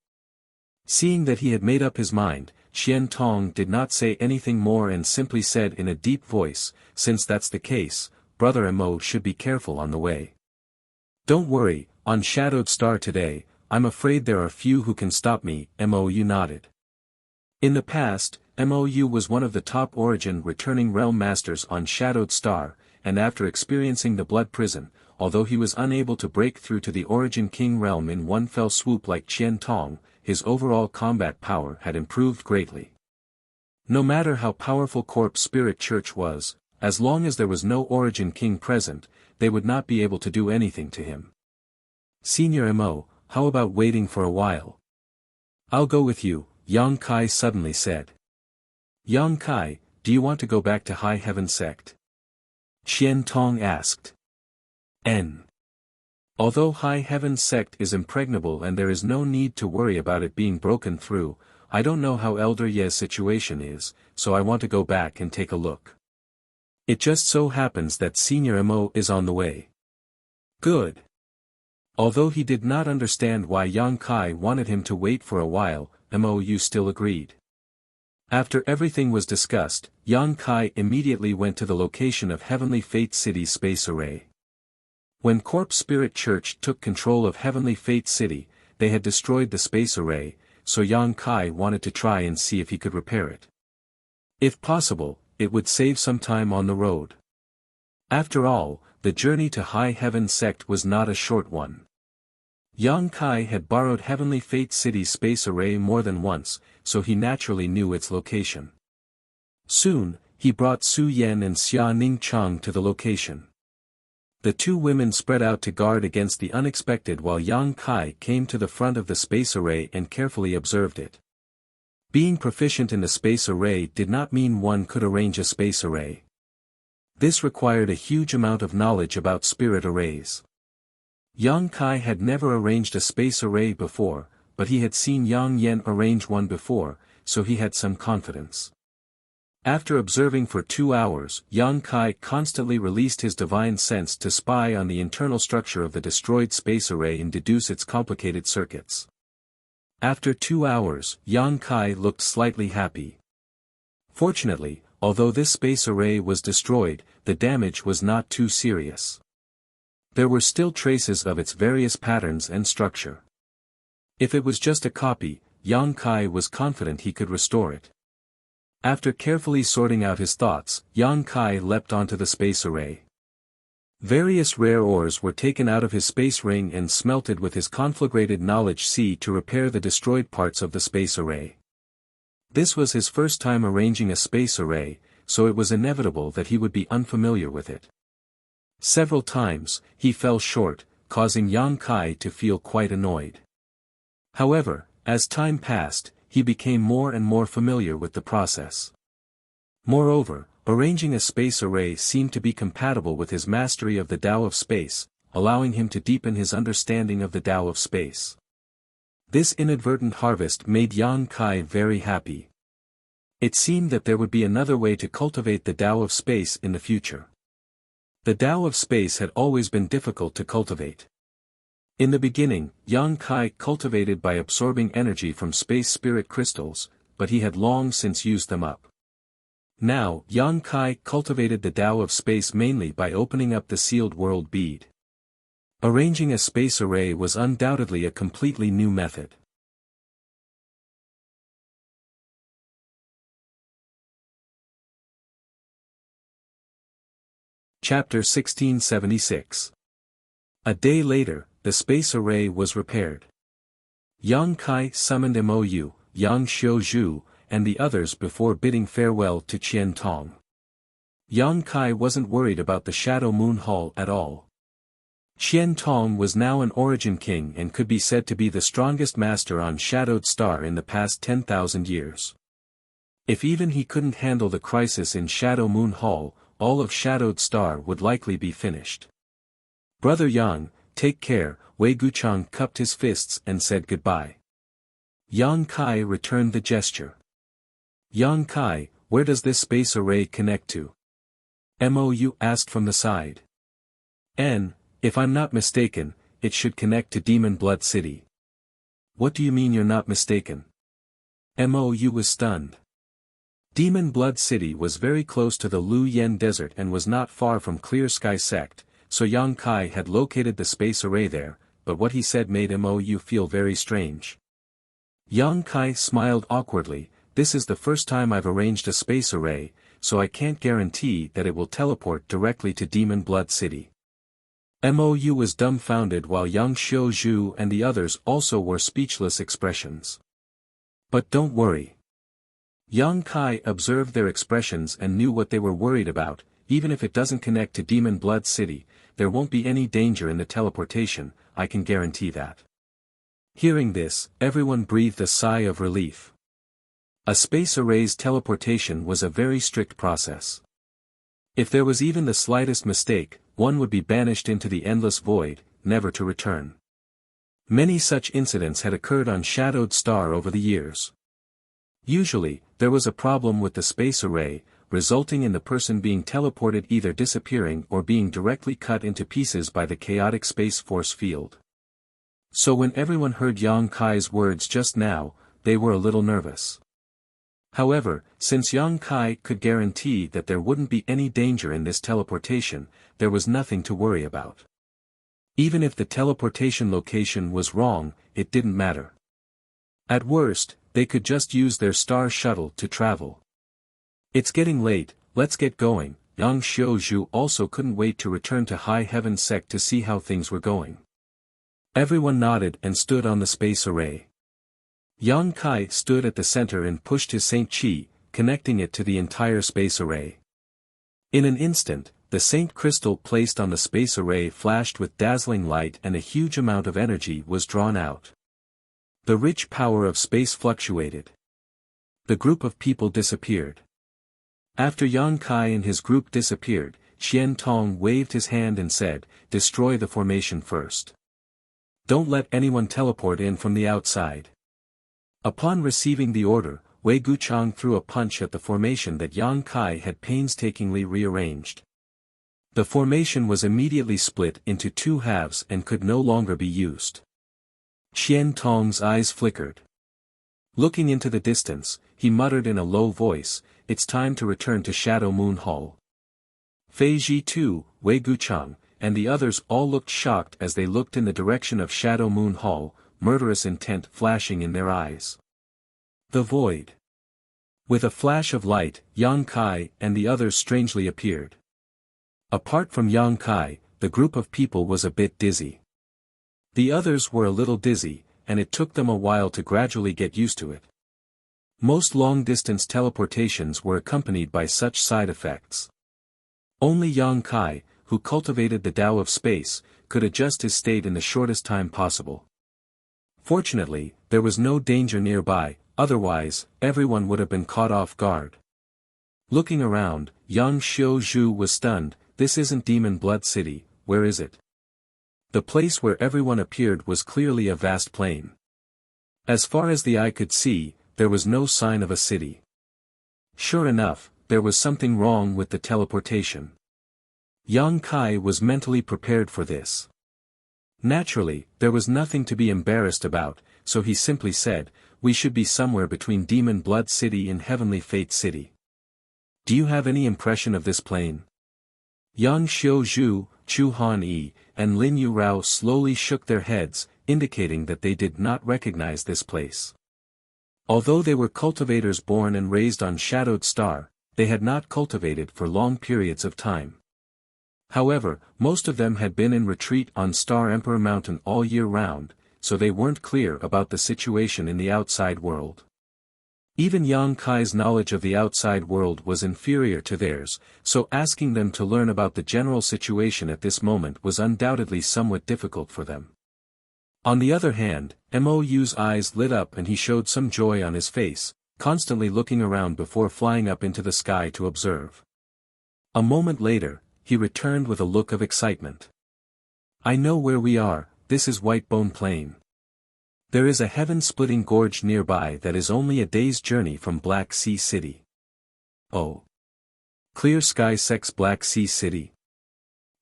Seeing that he had made up his mind, Xian Tong did not say anything more and simply said in a deep voice, "Since that's the case, Brother Mo should be careful on the way. Don't worry, on Shadowed Star today, I'm afraid there are few who can stop me." Mou nodded. In the past, Mou was one of the top origin returning realm masters on Shadowed Star, and after experiencing the Blood Prison, although he was unable to break through to the Origin King realm in one fell swoop like Xian Tong, his overall combat power had improved greatly. No matter how powerful Corpse Spirit Church was, as long as there was no Origin King present, they would not be able to do anything to him. "Senior Mo, how about waiting for a while?" "I'll go with you," Yang Kai suddenly said. "Yang Kai, do you want to go back to High Heaven Sect?" Xian Tong asked. Although High Heaven Sect is impregnable and there is no need to worry about it being broken through, I don't know how Elder Ye's situation is, so I want to go back and take a look. It just so happens that Senior Mo is on the way. Good. Although he did not understand why Yang Kai wanted him to wait for a while, Mou still agreed. After everything was discussed, Yang Kai immediately went to the location of Heavenly Fate City's space array. When Corpse Spirit Church took control of Heavenly Fate City, they had destroyed the space array, so Yang Kai wanted to try and see if he could repair it. If possible, it would save some time on the road. After all, the journey to High Heaven Sect was not a short one. Yang Kai had borrowed Heavenly Fate City's space array more than once, so he naturally knew its location. Soon, he brought Su Yan and Xia Ning Chang to the location. The two women spread out to guard against the unexpected while Yang Kai came to the front of the space array and carefully observed it. Being proficient in the space array did not mean one could arrange a space array. This required a huge amount of knowledge about spirit arrays. Yang Kai had never arranged a space array before, but he had seen Yang Yan arrange one before, so he had some confidence. After observing for 2 hours, Yang Kai constantly released his divine sense to spy on the internal structure of the destroyed space array and deduce its complicated circuits. After 2 hours, Yang Kai looked slightly happy. Fortunately, although this space array was destroyed, the damage was not too serious. There were still traces of its various patterns and structure. If it was just a copy, Yang Kai was confident he could restore it. After carefully sorting out his thoughts, Yang Kai leapt onto the space array. Various rare ores were taken out of his space ring and smelted with his conflagrated knowledge C to repair the destroyed parts of the space array. This was his first time arranging a space array, so it was inevitable that he would be unfamiliar with it. Several times, he fell short, causing Yang Kai to feel quite annoyed. However, as time passed, he became more and more familiar with the process. Moreover, arranging a space array seemed to be compatible with his mastery of the Tao of space, allowing him to deepen his understanding of the Tao of space. This inadvertent harvest made Yang Kai very happy. It seemed that there would be another way to cultivate the Tao of space in the future. The Tao of space had always been difficult to cultivate. In the beginning, Yang Kai cultivated by absorbing energy from space spirit crystals, but he had long since used them up. Now, Yang Kai cultivated the Tao of space mainly by opening up the sealed world bead. Arranging a space array was undoubtedly a completely new method. Chapter 1676. A day later, the space array was repaired. Yang Kai summoned Mo, Yang Xiuzhu, and the others before bidding farewell to Qian Tong. Yang Kai wasn't worried about the Shadow Moon Hall at all. Qian Tong was now an Origin King and could be said to be the strongest master on Shadowed Star in the past 10,000 years. If even he couldn't handle the crisis in Shadow Moon Hall, all of Shadowed Star would likely be finished. Brother Yang, take care, Wei Guchang cupped his fists and said goodbye. Yang Kai returned the gesture. Yang Kai, where does this space array connect to? Mou asked from the side. If I'm not mistaken, it should connect to Demon Blood City. What do you mean you're not mistaken? Mou was stunned. Demon Blood City was very close to the Lu Yen Desert and was not far from Clear Sky Sect, so Yang Kai had located the space array there, but what he said made Mou feel very strange. Yang Kai smiled awkwardly. This is the first time I've arranged a space array, so I can't guarantee that it will teleport directly to Demon Blood City. Mou was dumbfounded while Yang Xiuzhu and the others also wore speechless expressions. But don't worry. Yang Kai observed their expressions and knew what they were worried about. Even if it doesn't connect to Demon Blood City, there won't be any danger in the teleportation, I can guarantee that. Hearing this, everyone breathed a sigh of relief. A space array's teleportation was a very strict process. If there was even the slightest mistake, one would be banished into the endless void, never to return. Many such incidents had occurred on Shadowed Star over the years. Usually, there was a problem with the space array, resulting in the person being teleported either disappearing or being directly cut into pieces by the chaotic space force field. So when everyone heard Yang Kai's words just now, they were a little nervous. However, since Yang Kai could guarantee that there wouldn't be any danger in this teleportation, there was nothing to worry about. Even if the teleportation location was wrong, it didn't matter. At worst, they could just use their star shuttle to travel. It's getting late, let's get going. Yang Xiuzhu also couldn't wait to return to High Heaven Sect to see how things were going. Everyone nodded and stood on the space array. Yang Kai stood at the center and pushed his Saint Chi, connecting it to the entire space array. In an instant, the Saint Crystal placed on the space array flashed with dazzling light and a huge amount of energy was drawn out. The rich power of space fluctuated. The group of people disappeared. After Yang Kai and his group disappeared, Xian Tong waved his hand and said, "Destroy the formation first. Don't let anyone teleport in from the outside." Upon receiving the order, Wei Guchang threw a punch at the formation that Yang Kai had painstakingly rearranged. The formation was immediately split into two halves and could no longer be used. Xian Tong's eyes flickered. Looking into the distance, he muttered in a low voice, "It's time to return to Shadow Moon Hall." Fei Ji too, Wei Guchang, and the others all looked shocked as they looked in the direction of Shadow Moon Hall, murderous intent flashing in their eyes. The void. With a flash of light, Yang Kai and the others strangely appeared. Apart from Yang Kai, the group of people was a bit dizzy. The others were a little dizzy, and it took them a while to gradually get used to it. Most long-distance teleportations were accompanied by such side effects. Only Yang Kai, who cultivated the Tao of space, could adjust his state in the shortest time possible. Fortunately, there was no danger nearby, otherwise, everyone would have been caught off guard. Looking around, Yang Xiuzhu was stunned. "This isn't Demon Blood City, where is it?" The place where everyone appeared was clearly a vast plain. As far as the eye could see, there was no sign of a city. Sure enough, there was something wrong with the teleportation. Yang Kai was mentally prepared for this. Naturally, there was nothing to be embarrassed about, so he simply said, "We should be somewhere between Demon Blood City and Heavenly Fate City. Do you have any impression of this plane?" Yang Xiuzhu, Chu Han-yi, and Lin Yu Rao slowly shook their heads, indicating that they did not recognize this place. Although they were cultivators born and raised on Shadowed Star, they had not cultivated for long periods of time. However, most of them had been in retreat on Star Emperor Mountain all year round, so they weren't clear about the situation in the outside world. Even Yang Kai's knowledge of the outside world was inferior to theirs, so asking them to learn about the general situation at this moment was undoubtedly somewhat difficult for them. On the other hand, Mou's eyes lit up and he showed some joy on his face, constantly looking around before flying up into the sky to observe. A moment later, he returned with a look of excitement. "I know where we are, this is Whitebone Plain. There is a heaven-splitting gorge nearby that is only a day's journey from Black Sea City." "Oh. Clear Sky Sect's Black Sea City?"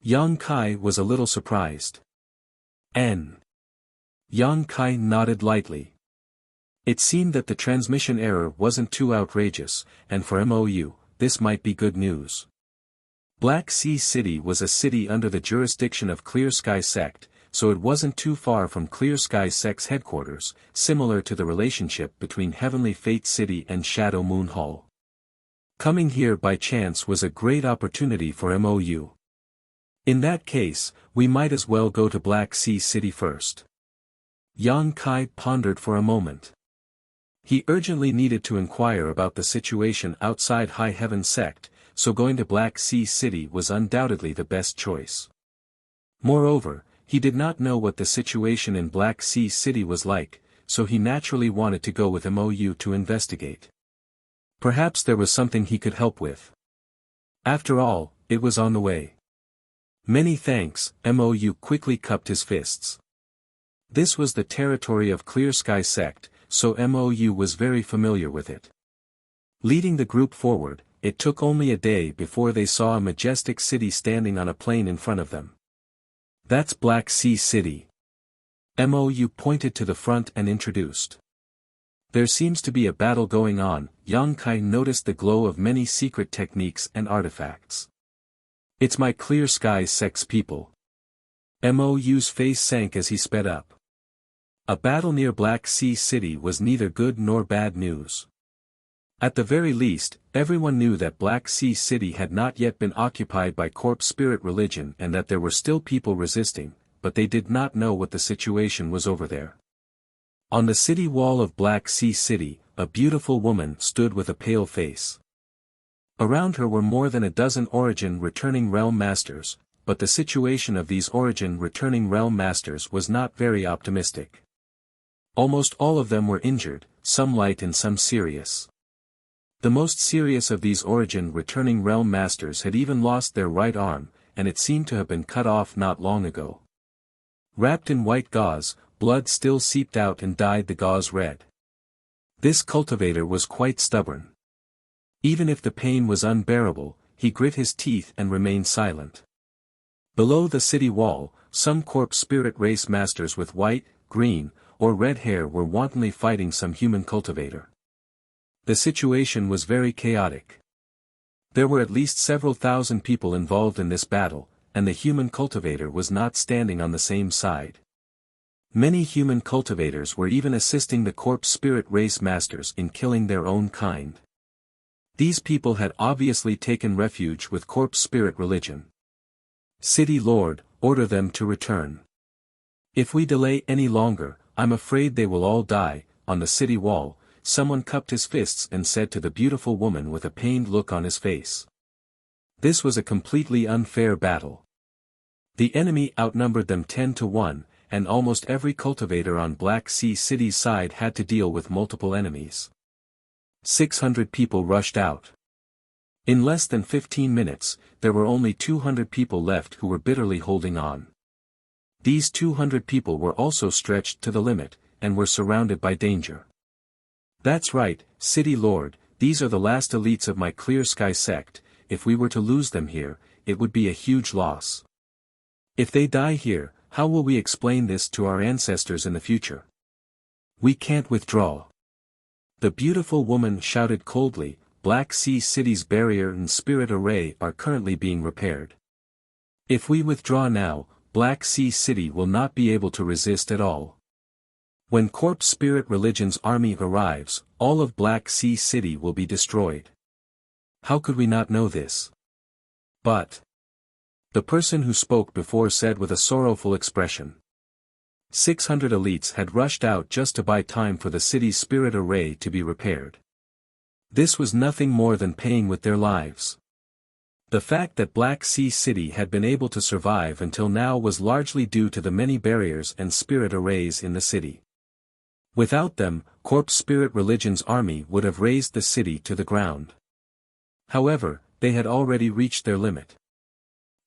Yang Kai was a little surprised. Yang Kai nodded lightly. It seemed that the transmission error wasn't too outrageous, and for Mou, this might be good news. Black Sea City was a city under the jurisdiction of Clear Sky Sect, so it wasn't too far from Clear Sky Sect's headquarters, similar to the relationship between Heavenly Fate City and Shadow Moon Hall. Coming here by chance was a great opportunity for Mou. In that case, we might as well go to Black Sea City first. Yang Kai pondered for a moment. He urgently needed to inquire about the situation outside High Heaven Sect, so going to Black Sea City was undoubtedly the best choice. Moreover, he did not know what the situation in Black Sea City was like, so he naturally wanted to go with Mou to investigate. Perhaps there was something he could help with. After all, it was on the way. "Many thanks," Mou quickly cupped his fists. This was the territory of Clear Sky Sect, so Mou was very familiar with it. Leading the group forward, it took only a day before they saw a majestic city standing on a plain in front of them. "That's Black Sea City." Mou pointed to the front and introduced. "There seems to be a battle going on." Yang Kai noticed the glow of many secret techniques and artifacts. "It's my Clear Sky Sect's people." Mou's face sank as he sped up. A battle near Black Sea City was neither good nor bad news. At the very least, everyone knew that Black Sea City had not yet been occupied by corpse spirit religion and that there were still people resisting, but they did not know what the situation was over there. On the city wall of Black Sea City, a beautiful woman stood with a pale face. Around her were more than a dozen Origin returning realm masters, but the situation of these Origin returning realm masters was not very optimistic. Almost all of them were injured, some light and some serious. The most serious of these Origin returning realm masters had even lost their right arm, and it seemed to have been cut off not long ago. Wrapped in white gauze, blood still seeped out and dyed the gauze red. This cultivator was quite stubborn. Even if the pain was unbearable, he grit his teeth and remained silent. Below the city wall, some corpse spirit race masters with white, green, or red hair were wantonly fighting some human cultivator. The situation was very chaotic. There were at least several thousand people involved in this battle, and the human cultivator was not standing on the same side. Many human cultivators were even assisting the corpse spirit race masters in killing their own kind. These people had obviously taken refuge with corpse spirit religion. City Lord, order them to return. If we delay any longer, I'm afraid they will all die. On the city wall, someone cupped his fists and said to the beautiful woman with a pained look on his face. This was a completely unfair battle. The enemy outnumbered them 10-1, and almost every cultivator on Black Sea City's side had to deal with multiple enemies. 600 people rushed out. In less than 15 minutes, there were only 200 people left who were bitterly holding on. These 200 people were also stretched to the limit, and were surrounded by danger. That's right, City Lord, these are the last elites of my Clear Sky sect. If we were to lose them here, it would be a huge loss. If they die here, how will we explain this to our ancestors in the future? We can't withdraw. The beautiful woman shouted coldly, Black Sea City's barrier and spirit array are currently being repaired. If we withdraw now, Black Sea City will not be able to resist at all. When Corpse Spirit Religion's army arrives, all of Black Sea City will be destroyed. How could we not know this? But the person who spoke before said with a sorrowful expression. 600 elites had rushed out just to buy time for the city's spirit array to be repaired. This was nothing more than paying with their lives. The fact that Black Sea City had been able to survive until now was largely due to the many barriers and spirit arrays in the city. Without them, Corpse Spirit Religion's army would have razed the city to the ground. However, they had already reached their limit.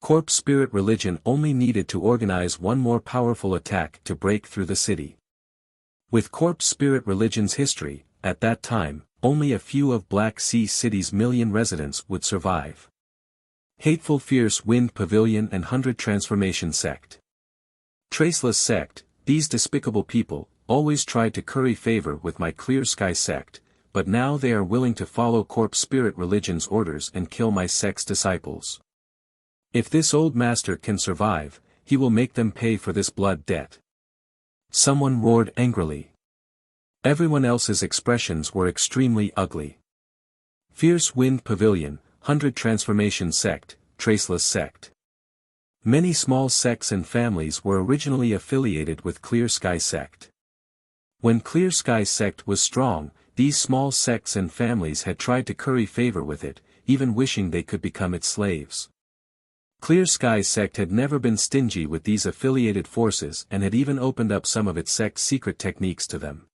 Corpse Spirit Religion only needed to organize one more powerful attack to break through the city. With Corpse Spirit Religion's history, at that time, only a few of Black Sea City's million residents would survive. Hateful Fierce Wind Pavilion and 100 Transformation Sect. Traceless Sect, these despicable people, always tried to curry favor with my Clear Sky sect, but now they are willing to follow Corpse Spirit Religion's orders and kill my sect's disciples. If this old master can survive, he will make them pay for this blood debt. Someone roared angrily. Everyone else's expressions were extremely ugly. Fierce Wind Pavilion, 100 Transformation Sect, Traceless Sect. Many small sects and families were originally affiliated with Clear Sky sect. When Clear Sky sect was strong, these small sects and families had tried to curry favor with it, even wishing they could become its slaves. Clear Sky sect had never been stingy with these affiliated forces and had even opened up some of its sect's secret techniques to them.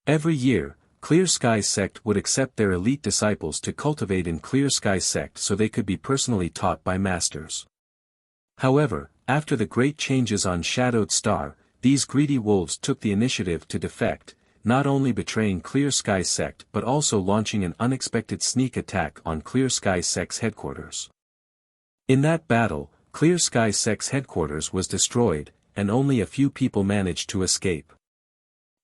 Every year, Clear Sky sect would accept their elite disciples to cultivate in Clear Sky sect so they could be personally taught by masters. However, after the great changes on Shadowed Star, these greedy wolves took the initiative to defect, not only betraying Clear Sky sect but also launching an unexpected sneak attack on Clear Sky sect's headquarters. In that battle, Clear Sky sect's headquarters was destroyed, and only a few people managed to escape.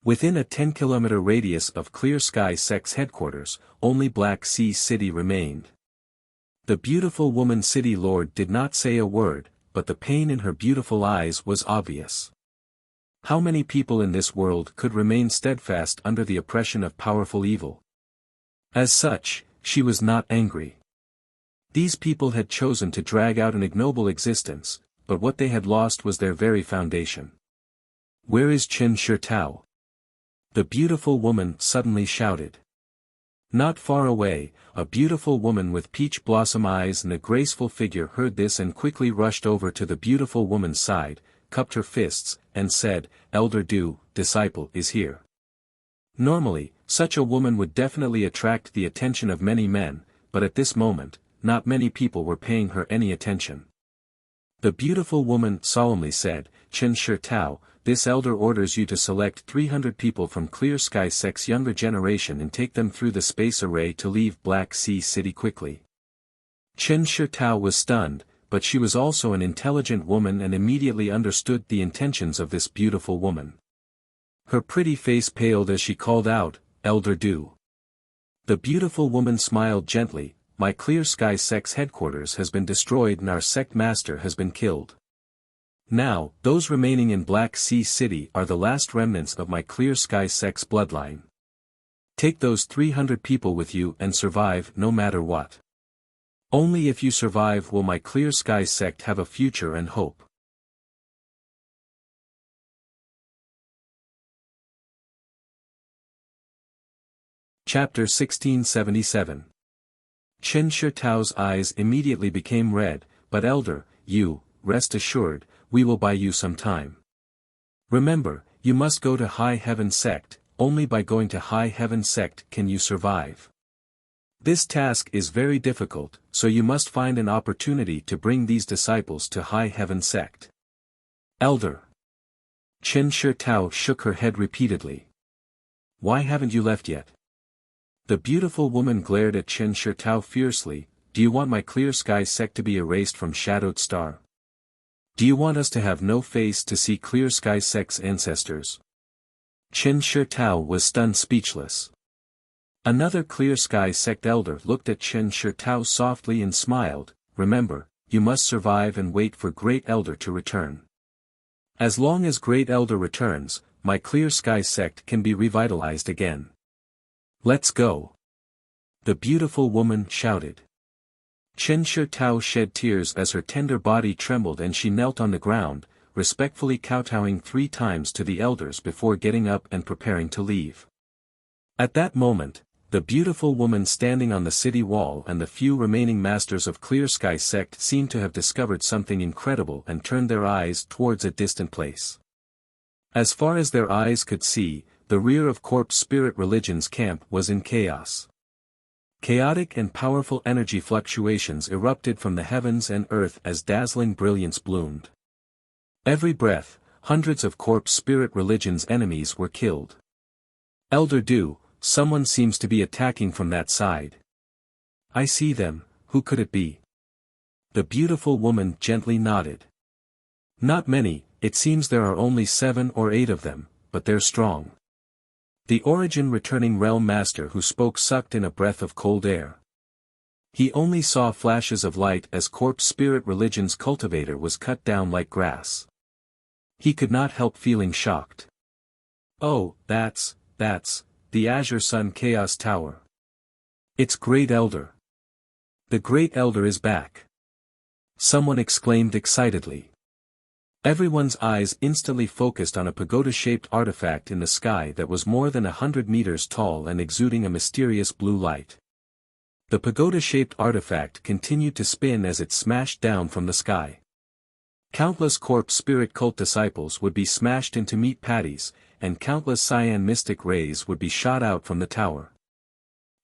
Within a 10-kilometer radius of Clear Sky sect's headquarters, only Black Sea City remained. The beautiful woman City Lord did not say a word, but the pain in her beautiful eyes was obvious. How many people in this world could remain steadfast under the oppression of powerful evil? As such, she was not angry. These people had chosen to drag out an ignoble existence, but what they had lost was their very foundation. "Where is Qin Shi Tao?" the beautiful woman suddenly shouted. Not far away, a beautiful woman with peach blossom eyes and a graceful figure heard this and quickly rushed over to the beautiful woman's side, cupped her fists, and said, "Elder Du, disciple is here." Normally, such a woman would definitely attract the attention of many men, but at this moment, not many people were paying her any attention. The beautiful woman solemnly said, "Qin Shi Tao, this elder orders you to select 300 people from Clear Sky Sect's younger generation and take them through the space array to leave Black Sea City quickly." Qin Shi Tao was stunned, but she was also an intelligent woman and immediately understood the intentions of this beautiful woman. Her pretty face paled as she called out, "Elder Du." The beautiful woman smiled gently, "My Clear Sky Sect's headquarters has been destroyed and our sect master has been killed. Now, those remaining in Black Sea City are the last remnants of my Clear Sky Sect's bloodline. Take those 300 people with you and survive no matter what. Only if you survive will my Clear Sky Sect have a future and hope." Chapter 1677. Qin Shi Tao's eyes immediately became red, "But Elder, you, rest assured, we will buy you some time. Remember, you must go to High Heaven Sect, only by going to High Heaven Sect can you survive. This task is very difficult, so you must find an opportunity to bring these disciples to High Heaven Sect." "Elder." Qin Shi Tao shook her head repeatedly. "Why haven't you left yet?" The beautiful woman glared at Qin Shi Tao fiercely, "Do you want my Clear Sky Sect to be erased from Shadowed Star? Do you want us to have no face to see Clear Sky Sect's ancestors?" Qin Shi Tao was stunned speechless. Another Clear Sky Sect elder looked at Qin Shi Tao softly and smiled, "Remember, you must survive and wait for Great Elder to return. As long as Great Elder returns, my Clear Sky Sect can be revitalized again. Let's go." The beautiful woman shouted. Qin Shi Tao shed tears as her tender body trembled and she knelt on the ground, respectfully kowtowing 3 times to the elders before getting up and preparing to leave. At that moment, the beautiful woman standing on the city wall and the few remaining masters of Clear Sky Sect seemed to have discovered something incredible and turned their eyes towards a distant place. As far as their eyes could see, the rear of Corpse Spirit Religion's camp was in chaos. Chaotic and powerful energy fluctuations erupted from the heavens and earth as dazzling brilliance bloomed. Every breath, hundreds of Corpse Spirit Religion's enemies were killed. "Elder Du, someone seems to be attacking from that side." "I see them, who could it be?" The beautiful woman gently nodded. "Not many, it seems there are only 7 or 8 of them, but they're strong." The Origin returning Realm Master who spoke sucked in a breath of cold air. He only saw flashes of light as Corpse Spirit Religion's cultivator was cut down like grass. He could not help feeling shocked. "Oh, that's the Azure Sun Chaos Tower. It's Great Elder. The Great Elder is back!" someone exclaimed excitedly. Everyone's eyes instantly focused on a pagoda-shaped artifact in the sky that was more than 100 meters tall and exuding a mysterious blue light. The pagoda-shaped artifact continued to spin as it smashed down from the sky. Countless Corpse Spirit Cult disciples would be smashed into meat patties, and countless cyan mystic rays would be shot out from the tower.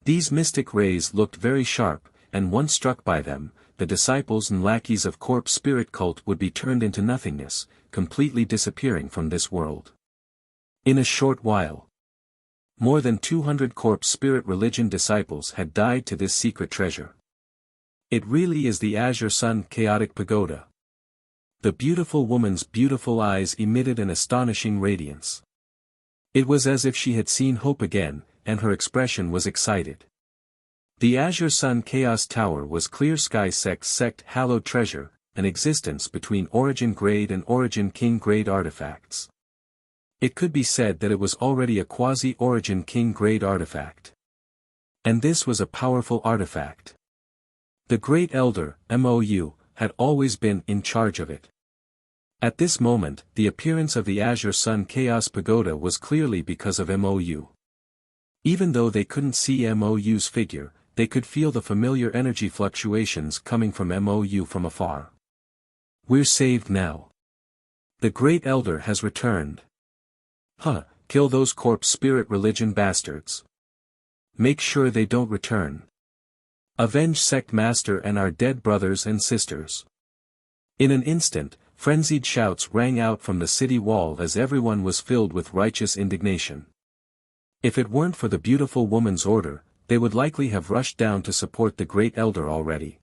These mystic rays looked very sharp, and once struck by them, the disciples and lackeys of Corpse Spirit Cult would be turned into nothingness, completely disappearing from this world. In a short while, more than 200 Corpse Spirit Religion disciples had died to this secret treasure. It really is the Azure Sun Chaotic Pagoda. The beautiful woman's beautiful eyes emitted an astonishing radiance. It was as if she had seen hope again, and her expression was excited. The Azure Sun Chaos Tower was Clear Sky Sect's hallowed treasure, an existence between Origin Grade and Origin King Grade artifacts. It could be said that it was already a quasi-Origin King Grade artifact. And this was a powerful artifact. The Great Elder, Mou, had always been in charge of it. At this moment, the appearance of the Azure Sun Chaos Pagoda was clearly because of Mou. Even though they couldn't see Mou's figure, they could feel the familiar energy fluctuations coming from Mou from afar. We're saved now. The Great Elder has returned. Kill those corpse spirit religion bastards. Make sure they don't return. Avenge Sect Master and our dead brothers and sisters. In an instant, frenzied shouts rang out from the city wall as everyone was filled with righteous indignation. If it weren't for the beautiful woman's order, they would likely have rushed down to support the Great Elder already.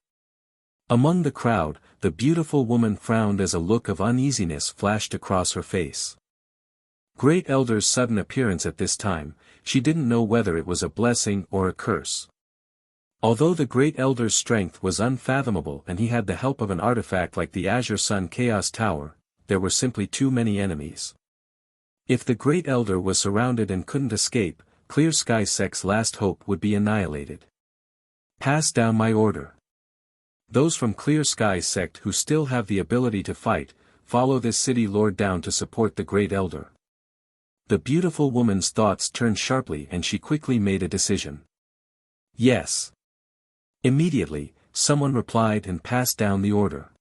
Among the crowd, the beautiful woman frowned as a look of uneasiness flashed across her face. Great Elder's sudden appearance at this time, she didn't know whether it was a blessing or a curse. Although the Great Elder's strength was unfathomable and he had the help of an artifact like the Azure Sun Chaos Tower, there were simply too many enemies. If the Great Elder was surrounded and couldn't escape, Clear Sky Sect's last hope would be annihilated. Pass down my order. Those from Clear Sky Sect who still have the ability to fight, follow this city lord down to support the Great Elder. The beautiful woman's thoughts turned sharply and she quickly made a decision. Yes. Immediately, someone replied and passed down the order.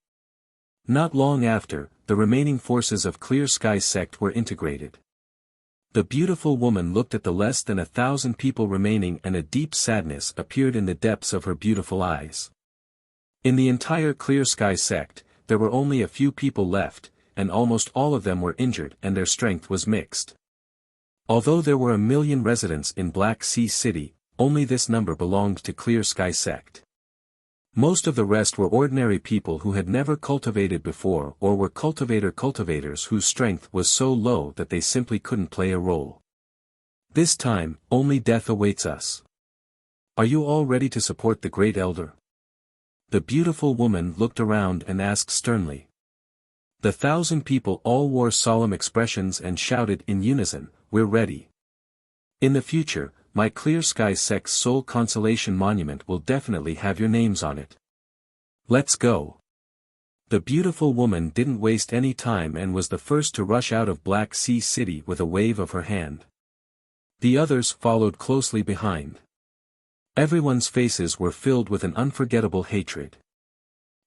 Not long after, the remaining forces of Clear Sky Sect were integrated. The beautiful woman looked at the less than 1,000 people remaining and a deep sadness appeared in the depths of her beautiful eyes. In the entire Clear Sky Sect, there were only a few people left, and almost all of them were injured and their strength was mixed. Although there were 1 million residents in Black Sea City, only this number belonged to Clear Sky Sect. Most of the rest were ordinary people who had never cultivated before or were cultivators whose strength was so low that they simply couldn't play a role. This time, only death awaits us. Are you all ready to support the Great Elder? The beautiful woman looked around and asked sternly. The 1,000 people all wore solemn expressions and shouted in unison, "We're ready. In the future, my Clear Sky Sect's Soul Consolation Monument will definitely have your names on it. Let's go." The beautiful woman didn't waste any time and was the first to rush out of Black Sea City with a wave of her hand. The others followed closely behind. Everyone's faces were filled with an unforgettable hatred.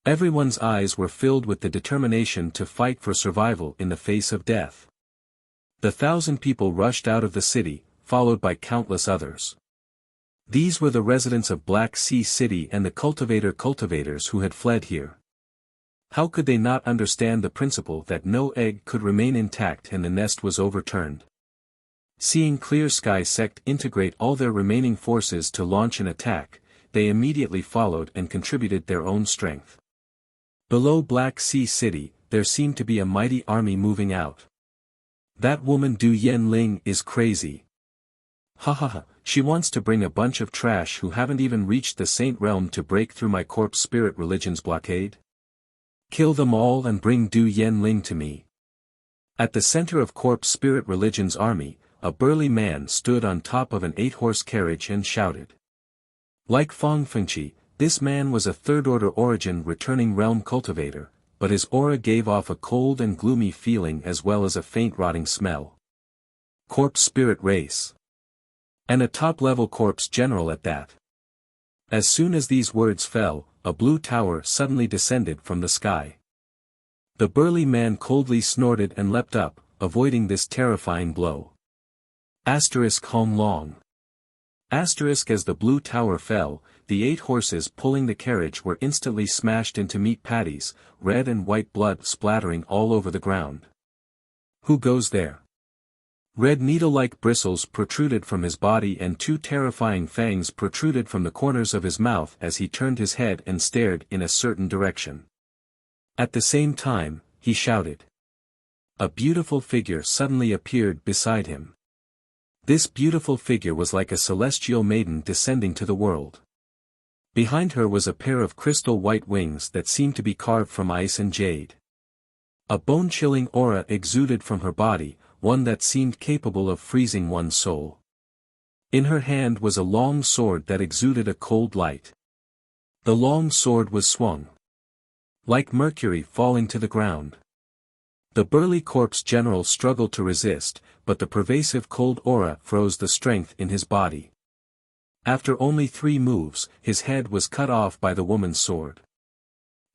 Everyone's eyes were filled with the determination to fight for survival in the face of death. The 1,000 people rushed out of the city, followed by countless others. These were the residents of Black Sea City and the cultivators who had fled here. How could they not understand the principle that no egg could remain intact and the nest was overturned? Seeing Clear Sky Sect integrate all their remaining forces to launch an attack, they immediately followed and contributed their own strength. Below Black Sea City, there seemed to be a mighty army moving out. That woman Du Yenling is crazy. She wants to bring a bunch of trash who haven't even reached the Saint Realm to break through my corpse spirit religion's blockade. Kill them all and bring Du Yenling to me. At the center of corpse spirit religion's army, a burly man stood on top of an 8-horse carriage and shouted. Like Fong Fengqi, this man was a third-order origin returning realm cultivator, but his aura gave off a cold and gloomy feeling as well as a faint rotting smell. Corpse spirit race. And a top-level corpse general at that. As soon as these words fell, a blue tower suddenly descended from the sky. The burly man coldly snorted and leapt up, avoiding this terrifying blow. Hong Long. As the blue tower fell, the 8 horses pulling the carriage were instantly smashed into meat patties, red and white blood splattering all over the ground. Who goes there? Red needle-like bristles protruded from his body and 2 terrifying fangs protruded from the corners of his mouth as he turned his head and stared in a certain direction. At the same time, he shouted. A beautiful figure suddenly appeared beside him. This beautiful figure was like a celestial maiden descending to the world. Behind her was a pair of crystal white wings that seemed to be carved from ice and jade. A bone-chilling aura exuded from her body, one that seemed capable of freezing one's soul. In her hand was a long sword that exuded a cold light. The long sword was swung like mercury falling to the ground. The burly corpse general struggled to resist, but the pervasive cold aura froze the strength in his body. After only 3 moves, his head was cut off by the woman's sword.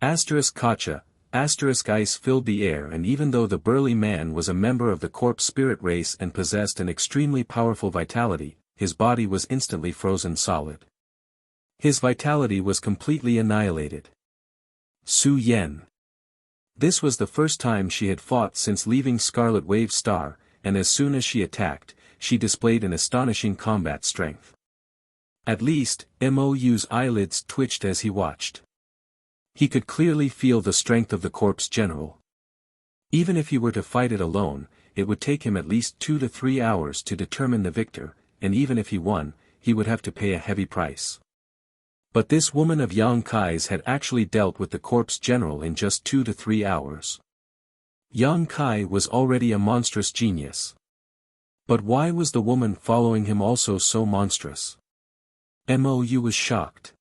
Kacha, ice filled the air, and even though the burly man was a member of the corpse spirit race and possessed an extremely powerful vitality, his body was instantly frozen solid. His vitality was completely annihilated. Su Yen. This was the first time she had fought since leaving Scarlet Wave Star, and as soon as she attacked, she displayed an astonishing combat strength. At least, Mou's eyelids twitched as he watched. He could clearly feel the strength of the corpse general. Even if he were to fight it alone, it would take him at least 2 to 3 hours to determine the victor, and even if he won, he would have to pay a heavy price. But this woman of Yang Kai's had actually dealt with the corpse general in just 2 to 3 hours. Yang Kai was already a monstrous genius. But why was the woman following him also so monstrous? Mou was shocked.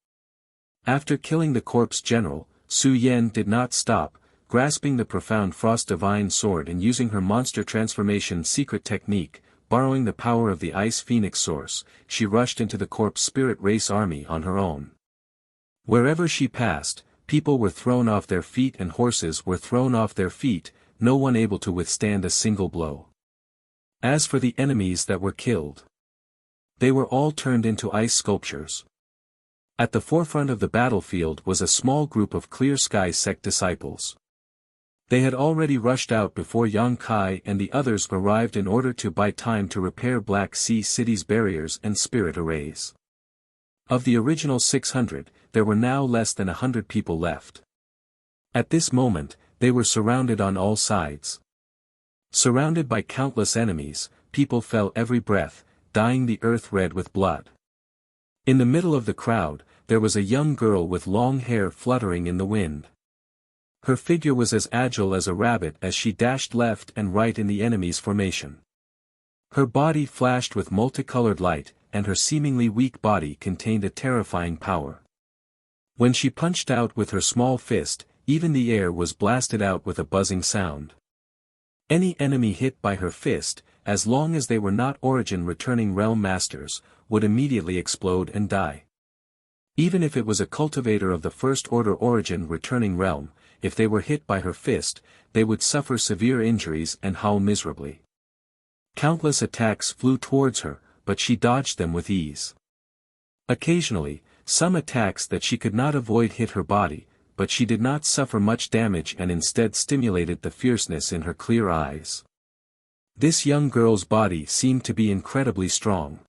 After killing the corpse general, Su Yen did not stop, grasping the profound frost divine sword and using her monster transformation secret technique, borrowing the power of the ice phoenix source, she rushed into the corpse spirit race army on her own. Wherever she passed, people were thrown off their feet and horses were thrown off their feet, no one able to withstand a single blow. As for the enemies that were killed, they were all turned into ice sculptures. At the forefront of the battlefield was a small group of Clear Sky sect disciples. They had already rushed out before Yang Kai and the others arrived in order to buy time to repair Black Sea City's barriers and spirit arrays. Of the original 600, there were now less than 100 people left. At this moment, they were surrounded on all sides. Surrounded by countless enemies, people fell every breath, dyeing the earth red with blood. In the middle of the crowd, there was a young girl with long hair fluttering in the wind. Her figure was as agile as a rabbit as she dashed left and right in the enemy's formation. Her body flashed with multicolored light, and her seemingly weak body contained a terrifying power. When she punched out with her small fist, even the air was blasted out with a buzzing sound. Any enemy hit by her fist, as long as they were not origin-returning realm masters, would immediately explode and die. Even if it was a cultivator of the first-order origin-returning realm, if they were hit by her fist, they would suffer severe injuries and howl miserably. Countless attacks flew towards her, but she dodged them with ease. Occasionally, some attacks that she could not avoid hit her body, but she did not suffer much damage and instead stimulated the fierceness in her clear eyes. This young girl's body seemed to be incredibly strong.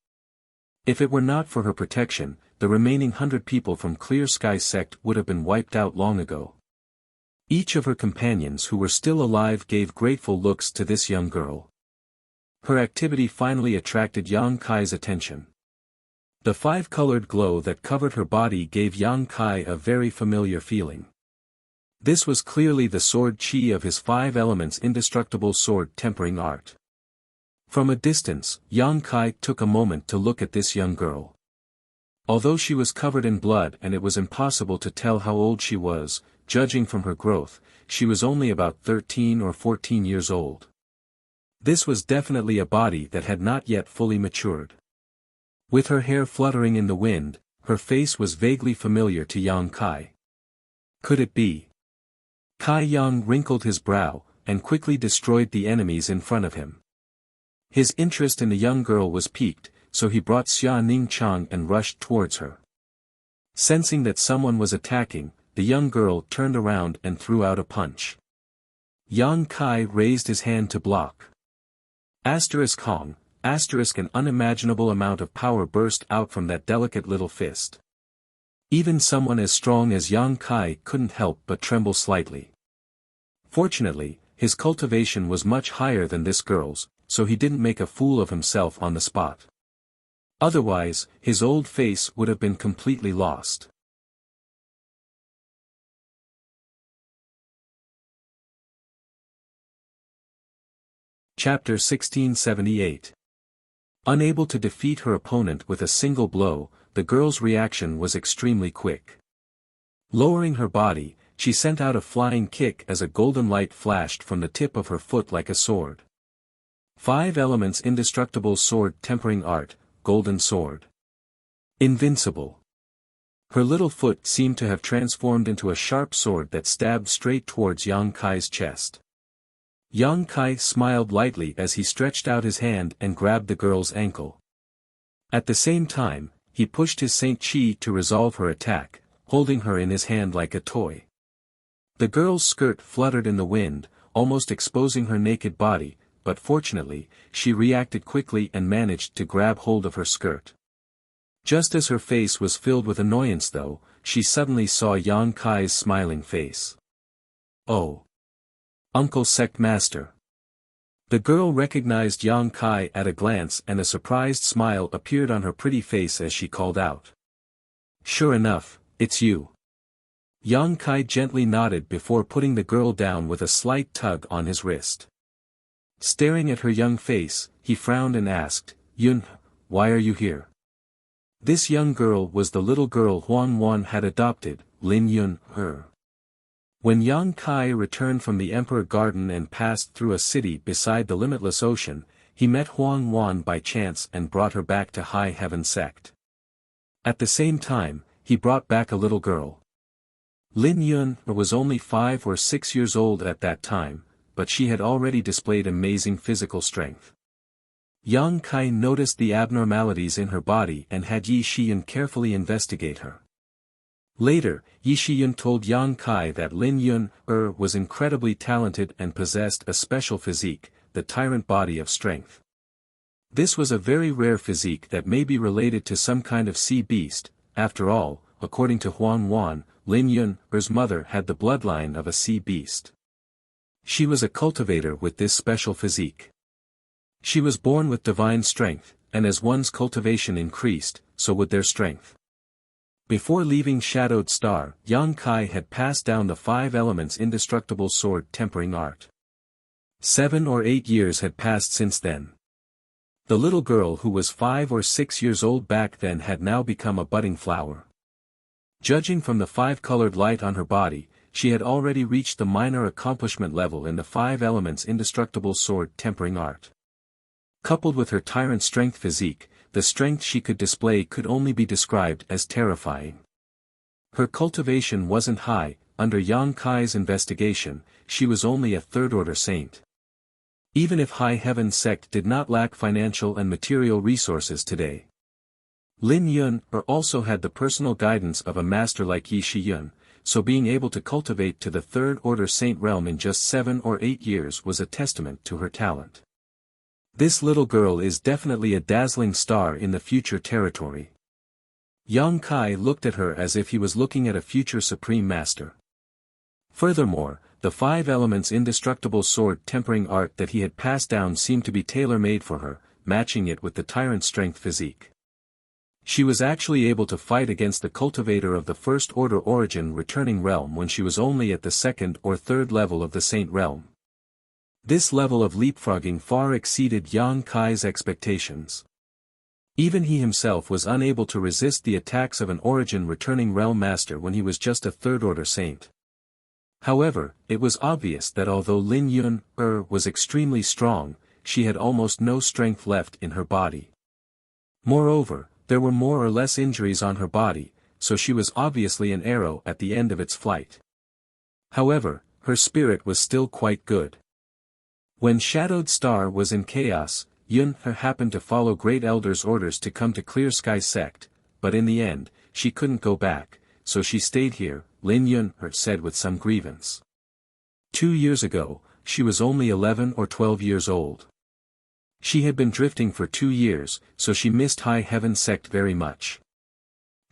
If it were not for her protection, the remaining 100 people from Clear Sky sect would have been wiped out long ago. Each of her companions who were still alive gave grateful looks to this young girl. Her activity finally attracted Yang Kai's attention. The 5-colored glow that covered her body gave Yang Kai a very familiar feeling. This was clearly the sword chi of his 5 elements indestructible sword tempering art. From a distance, Yang Kai took a moment to look at this young girl. Although she was covered in blood and it was impossible to tell how old she was, judging from her growth, she was only about 13 or 14 years old. This was definitely a body that had not yet fully matured. With her hair fluttering in the wind, her face was vaguely familiar to Yang Kai. Could it be? Kai Yang wrinkled his brow, and quickly destroyed the enemies in front of him. His interest in the young girl was piqued, so he brought Xia Ning Chang and rushed towards her. Sensing that someone was attacking, the young girl turned around and threw out a punch. Yang Kai raised his hand to block. Hong, an unimaginable amount of power burst out from that delicate little fist. Even someone as strong as Yang Kai couldn't help but tremble slightly. Fortunately, his cultivation was much higher than this girl's, so he didn't make a fool of himself on the spot. Otherwise, his old face would have been completely lost. Chapter 1678. Unable to defeat her opponent with a single blow, the girl's reaction was extremely quick. Lowering her body, she sent out a flying kick as a golden light flashed from the tip of her foot like a sword. 5 elements indestructible sword tempering art, golden sword. Invincible. Her little foot seemed to have transformed into a sharp sword that stabbed straight towards Yang Kai's chest. Yang Kai smiled lightly as he stretched out his hand and grabbed the girl's ankle. At the same time, he pushed his Saint Chi to resolve her attack, holding her in his hand like a toy. The girl's skirt fluttered in the wind, almost exposing her naked body, but fortunately, she reacted quickly and managed to grab hold of her skirt. Just as her face was filled with annoyance though, she suddenly saw Yang Kai's smiling face. Oh! Uncle Sect Master! The girl recognized Yang Kai at a glance and a surprised smile appeared on her pretty face as she called out. Sure enough, it's you. Yang Kai gently nodded before putting the girl down with a slight tug on his wrist. Staring at her young face, he frowned and asked, Yun, why are you here? This young girl was the little girl Huang Wan had adopted, Lin Yun, her. When Yang Kai returned from the Emperor Garden and passed through a city beside the limitless ocean, he met Huang Wan by chance and brought her back to High Heaven Sect. At the same time, he brought back a little girl. Lin Yun was only 5 or 6 years old at that time, but she had already displayed amazing physical strength. Yang Kai noticed the abnormalities in her body and had Yi Shiyun carefully investigate her. Later, Yi Shiyun told Yang Kai that Lin Yun was incredibly talented and possessed a special physique, the tyrant body of strength. This was a very rare physique that may be related to some kind of sea beast. After all, according to Huang Wan, Lin Yun's mother had the bloodline of a sea beast. She was a cultivator with this special physique. She was born with divine strength, and as one's cultivation increased, so would their strength. Before leaving Shadowed Star, Yang Kai had passed down the 5 elements indestructible sword tempering art. 7 or 8 years had passed since then. The little girl who was 5 or 6 years old back then had now become a budding flower. Judging from the 5-colored light on her body, she had already reached the minor accomplishment level in the 5 elements indestructible sword tempering art. Coupled with her tyrant strength physique, the strength she could display could only be described as terrifying. Her cultivation wasn't high. Under Yang Kai's investigation, she was only a 3rd-order saint. Even if High Heaven Sect did not lack financial and material resources today. Lin Yun also had the personal guidance of a master like Yi Shiyun, so being able to cultivate to the 3rd-order saint realm in just 7 or 8 years was a testament to her talent. This little girl is definitely a dazzling star in the future territory. Yang Kai looked at her as if he was looking at a future supreme master. Furthermore, the 5 elements indestructible sword tempering art that he had passed down seemed to be tailor-made for her, matching it with the tyrant strength physique. She was actually able to fight against the cultivator of the 1st-order origin returning realm when she was only at the 2nd or 3rd level of the saint realm. This level of leapfrogging far exceeded Yang Kai's expectations. Even he himself was unable to resist the attacks of an origin returning realm master when he was just a 3rd-order saint. However, it was obvious that although Lin Yun was extremely strong, she had almost no strength left in her body. Moreover, there were more or less injuries on her body, so she was obviously an arrow at the end of its flight. However, her spirit was still quite good. When Shadowed Star was in chaos, Yun happened to follow Great Elder's orders to come to Clear Sky Sect, but in the end, she couldn't go back, so she stayed here, Lin Yun said with some grievance. 2 years ago, she was only 11 or 12 years old. She had been drifting for 2 years, so she missed High Heaven Sect very much.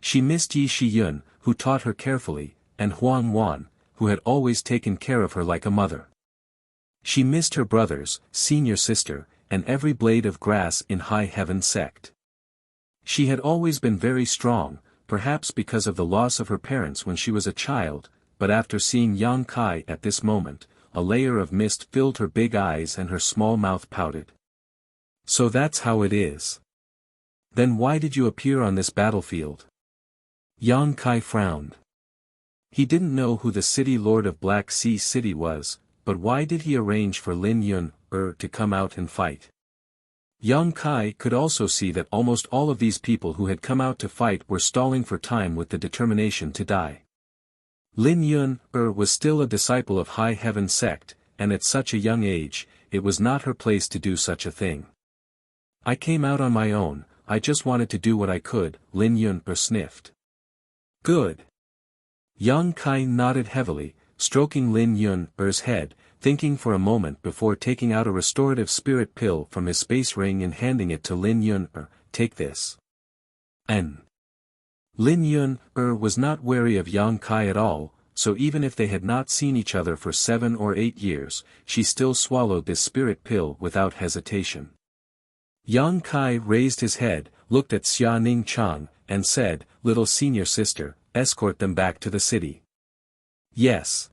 She missed Yi Shiyun, who taught her carefully, and Huang Wan, who had always taken care of her like a mother. She missed her brothers, senior sister, and every blade of grass in High Heaven Sect. She had always been very strong, perhaps because of the loss of her parents when she was a child, but after seeing Yang Kai at this moment, a layer of mist filled her big eyes and her small mouth pouted. So that's how it is. Then why did you appear on this battlefield? Yang Kai frowned. He didn't know who the city lord of Black Sea City was, but why did he arrange for Lin Yun to come out and fight? Yang Kai could also see that almost all of these people who had come out to fight were stalling for time with the determination to die. Lin Yun was still a disciple of High Heaven sect, and at such a young age, it was not her place to do such a thing. I came out on my own, I just wanted to do what I could, Lin Yun sniffed. Good. Yang Kai nodded heavily, stroking Lin Yun's head, thinking for a moment before taking out a restorative spirit pill from his space ring and handing it to Lin Yun. Take this. N. Lin Yun was not wary of Yang Kai at all, so even if they had not seen each other for 7 or 8 years, she still swallowed this spirit pill without hesitation. Yang Kai raised his head, looked at Xia Ning Chang, and said, "Little senior sister, escort them back to the city." Yes.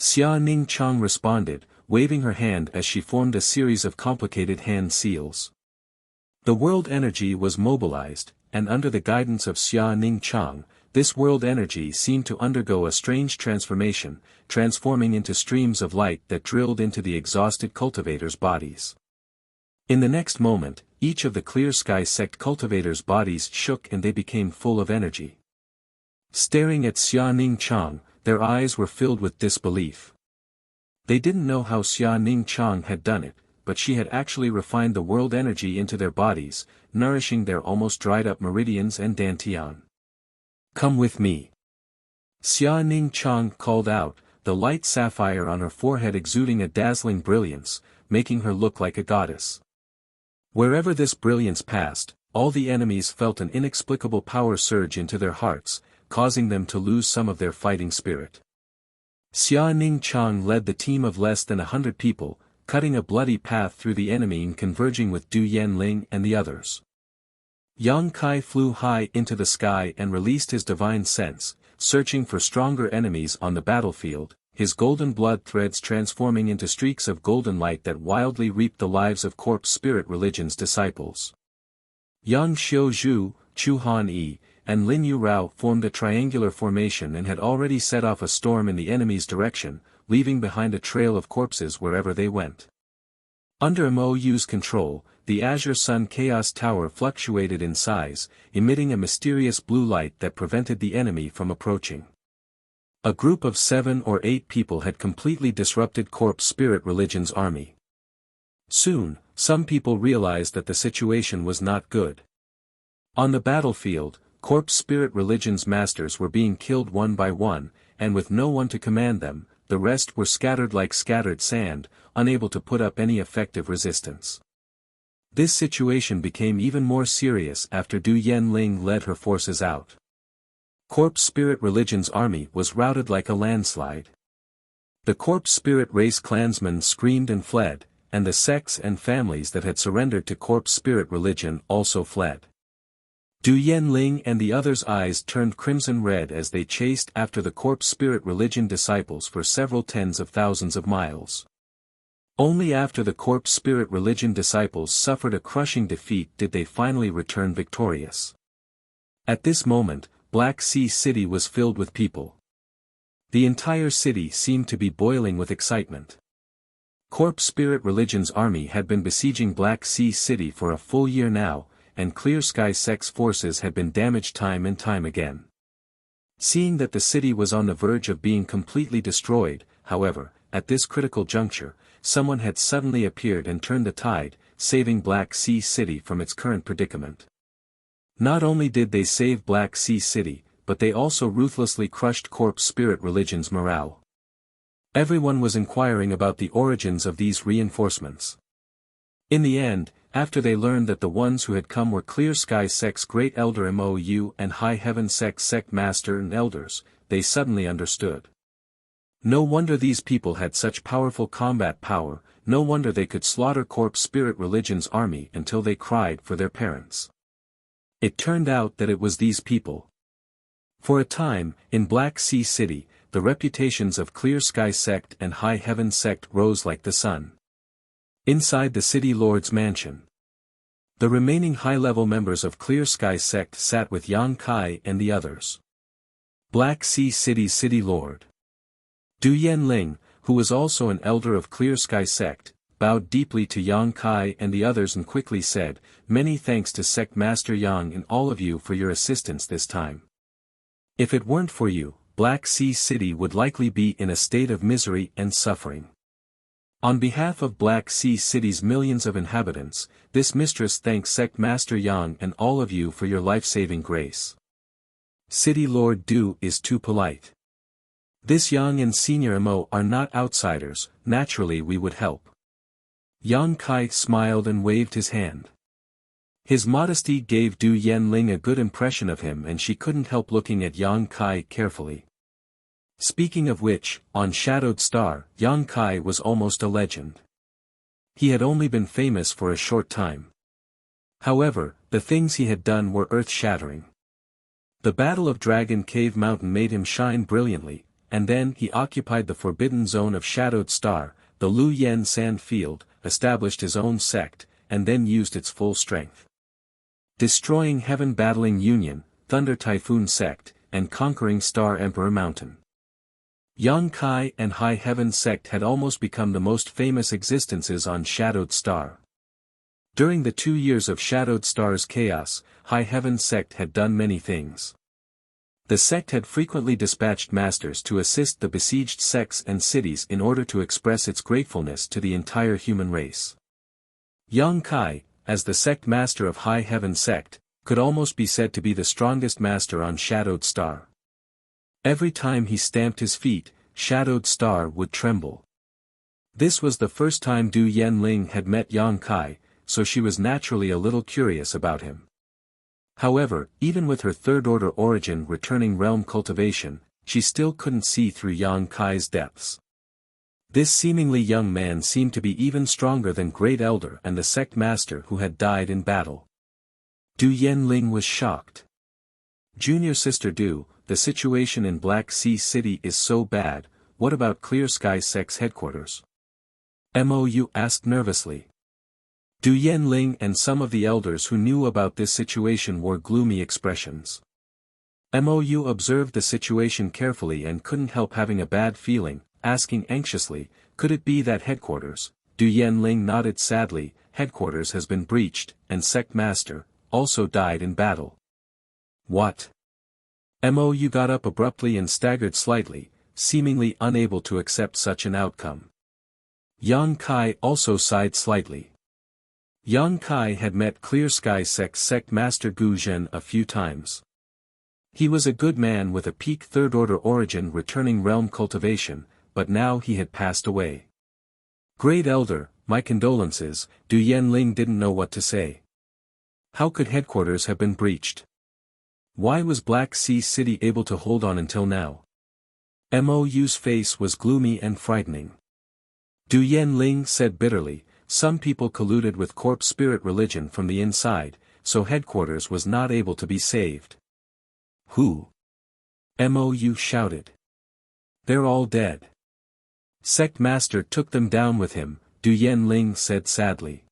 Xia Ning Chang responded, waving her hand as she formed a series of complicated hand seals. The world energy was mobilized, and under the guidance of Xia Ning Chang, this world energy seemed to undergo a strange transformation, transforming into streams of light that drilled into the exhausted cultivators' bodies. In the next moment, each of the Clear Sky sect cultivators' bodies shook and they became full of energy. Staring at Xia Ning Chang, their eyes were filled with disbelief. They didn't know how Xia Ning Chang had done it, but she had actually refined the world energy into their bodies, nourishing their almost dried-up meridians and dantian. "Come with me." Xia Ning Chang called out, the light sapphire on her forehead exuding a dazzling brilliance, making her look like a goddess. Wherever this brilliance passed, all the enemies felt an inexplicable power surge into their hearts, causing them to lose some of their fighting spirit. Xia Ning Chang led the team of less than 100 people, cutting a bloody path through the enemy and converging with Du Yanling and the others. Yang Kai flew high into the sky and released his divine sense, searching for stronger enemies on the battlefield, his golden blood threads transforming into streaks of golden light that wildly reaped the lives of corpse spirit religion's disciples. Yang Xiuzhu, Chu Han Yi, and Lin Yu Rao formed a triangular formation and had already set off a storm in the enemy's direction, leaving behind a trail of corpses wherever they went. Under MOU's control, the Azure Sun Chaos Tower fluctuated in size, emitting a mysterious blue light that prevented the enemy from approaching. A group of 7 or 8 people had completely disrupted Corpse Spirit Religion's army. Soon, some people realized that the situation was not good. On the battlefield, Corpse Spirit Religion's masters were being killed one by one, and with no one to command them, the rest were scattered like scattered sand, unable to put up any effective resistance. This situation became even more serious after Du Yanling led her forces out. Corpse Spirit Religion's army was routed like a landslide. The Corpse Spirit race clansmen screamed and fled, and the sects and families that had surrendered to Corpse Spirit Religion also fled. Du Yanling and the others' eyes turned crimson red as they chased after the Corpse Spirit Religion disciples for several tens of thousands of miles. Only after the Corpse Spirit Religion disciples suffered a crushing defeat did they finally return victorious. At this moment, Black Sea City was filled with people. The entire city seemed to be boiling with excitement. Corpse Spirit Religion's army had been besieging Black Sea City for a full year now, and Clear Sky Sect's forces had been damaged time and time again. Seeing that the city was on the verge of being completely destroyed, however, at this critical juncture, someone had suddenly appeared and turned the tide, saving Black Sea City from its current predicament. Not only did they save Black Sea City, but they also ruthlessly crushed Corpse Spirit Religion's morale. Everyone was inquiring about the origins of these reinforcements. In the end, after they learned that the ones who had come were Clear Sky Sect's Great Elder MOU and High Heaven Sect Master and Elders, they suddenly understood. No wonder these people had such powerful combat power, no wonder they could slaughter Corpse Spirit Religion's army until they cried for their parents. It turned out that it was these people. For a time, in Black Sea City, the reputations of Clear Sky Sect and High Heaven Sect rose like the sun. Inside the city lord's mansion, The remaining high-level members of Clear Sky sect sat with Yang Kai and the others. Black Sea City's City Lord Du Yenling, who was also an elder of Clear Sky sect, bowed deeply to Yang Kai and the others and quickly said, "Many thanks to Sect Master Yang and all of you for your assistance this time. If it weren't for you, Black Sea City would likely be in a state of misery and suffering. On behalf of Black Sea City's millions of inhabitants, this mistress thanks Sect Master Yang and all of you for your life-saving grace. City Lord Du is too polite. This Yang and Senior Mo are not outsiders, naturally we would help." Yang Kai smiled and waved his hand. His modesty gave Du Yenling a good impression of him and she couldn't help looking at Yang Kai carefully. Speaking of which, on Shadowed Star, Yang Kai was almost a legend. He had only been famous for a short time. However, the things he had done were earth-shattering. The Battle of Dragon Cave Mountain made him shine brilliantly, and then he occupied the forbidden zone of Shadowed Star, the Lu Yen Sand Field, established his own sect, and then used its full strength. Destroying Heaven Battling Union, Thunder Typhoon Sect, and conquering Star Emperor Mountain. Yang Kai and High Heaven Sect had almost become the most famous existences on Shadowed Star. During the 2 years of Shadowed Star's chaos, High Heaven Sect had done many things. The sect had frequently dispatched masters to assist the besieged sects and cities in order to express its gratefulness to the entire human race. Yang Kai, as the sect master of High Heaven Sect, could almost be said to be the strongest master on Shadowed Star. Every time he stamped his feet, Shadowed Star would tremble. This was the first time Du Yenling had met Yang Kai, so she was naturally a little curious about him. However, even with her third-order origin returning realm cultivation, she still couldn't see through Yang Kai's depths. This seemingly young man seemed to be even stronger than Great Elder and the sect master who had died in battle. Du Yenling was shocked. "Junior Sister Du, the situation in Black Sea City is so bad, what about Clear Sky Sect's headquarters?" Mou asked nervously. Du Yenling and some of the elders who knew about this situation wore gloomy expressions. Mou observed the situation carefully and couldn't help having a bad feeling, asking anxiously, "Could it be that headquarters?" Du Yenling nodded sadly, "Headquarters has been breached, and Sect Master, also died in battle." "What?" Mou got up abruptly and staggered slightly, seemingly unable to accept such an outcome. Yang Kai also sighed slightly. Yang Kai had met Clear Sky Sect's sect master Gu Zhen a few times. He was a good man with a peak third-order origin returning realm cultivation, but now he had passed away. "Great Elder, my condolences," Du Yenling didn't know what to say. How could headquarters have been breached? Why was Black Sea City able to hold on until now? Mou's face was gloomy and frightening. Du Yenling said bitterly, "Some people colluded with corpse spirit religion from the inside, so headquarters was not able to be saved." "Who?" Mou shouted. "They're all dead. Sect Master took them down with him," Du Yenling said sadly.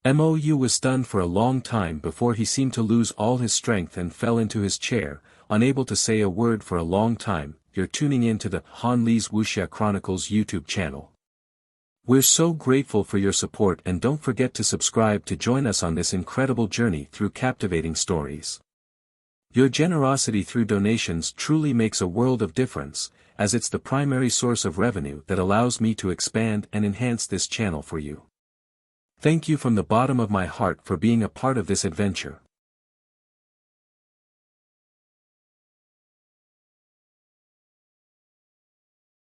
Mou was stunned for a long time before he seemed to lose all his strength and fell into his chair, unable to say a word for a long time. You're tuning in to the Han Li's Wuxia Chronicles YouTube channel. We're so grateful for your support and don't forget to subscribe to join us on this incredible journey through captivating stories. Your generosity through donations truly makes a world of difference, as it's the primary source of revenue that allows me to expand and enhance this channel for you. Thank you from the bottom of my heart for being a part of this adventure.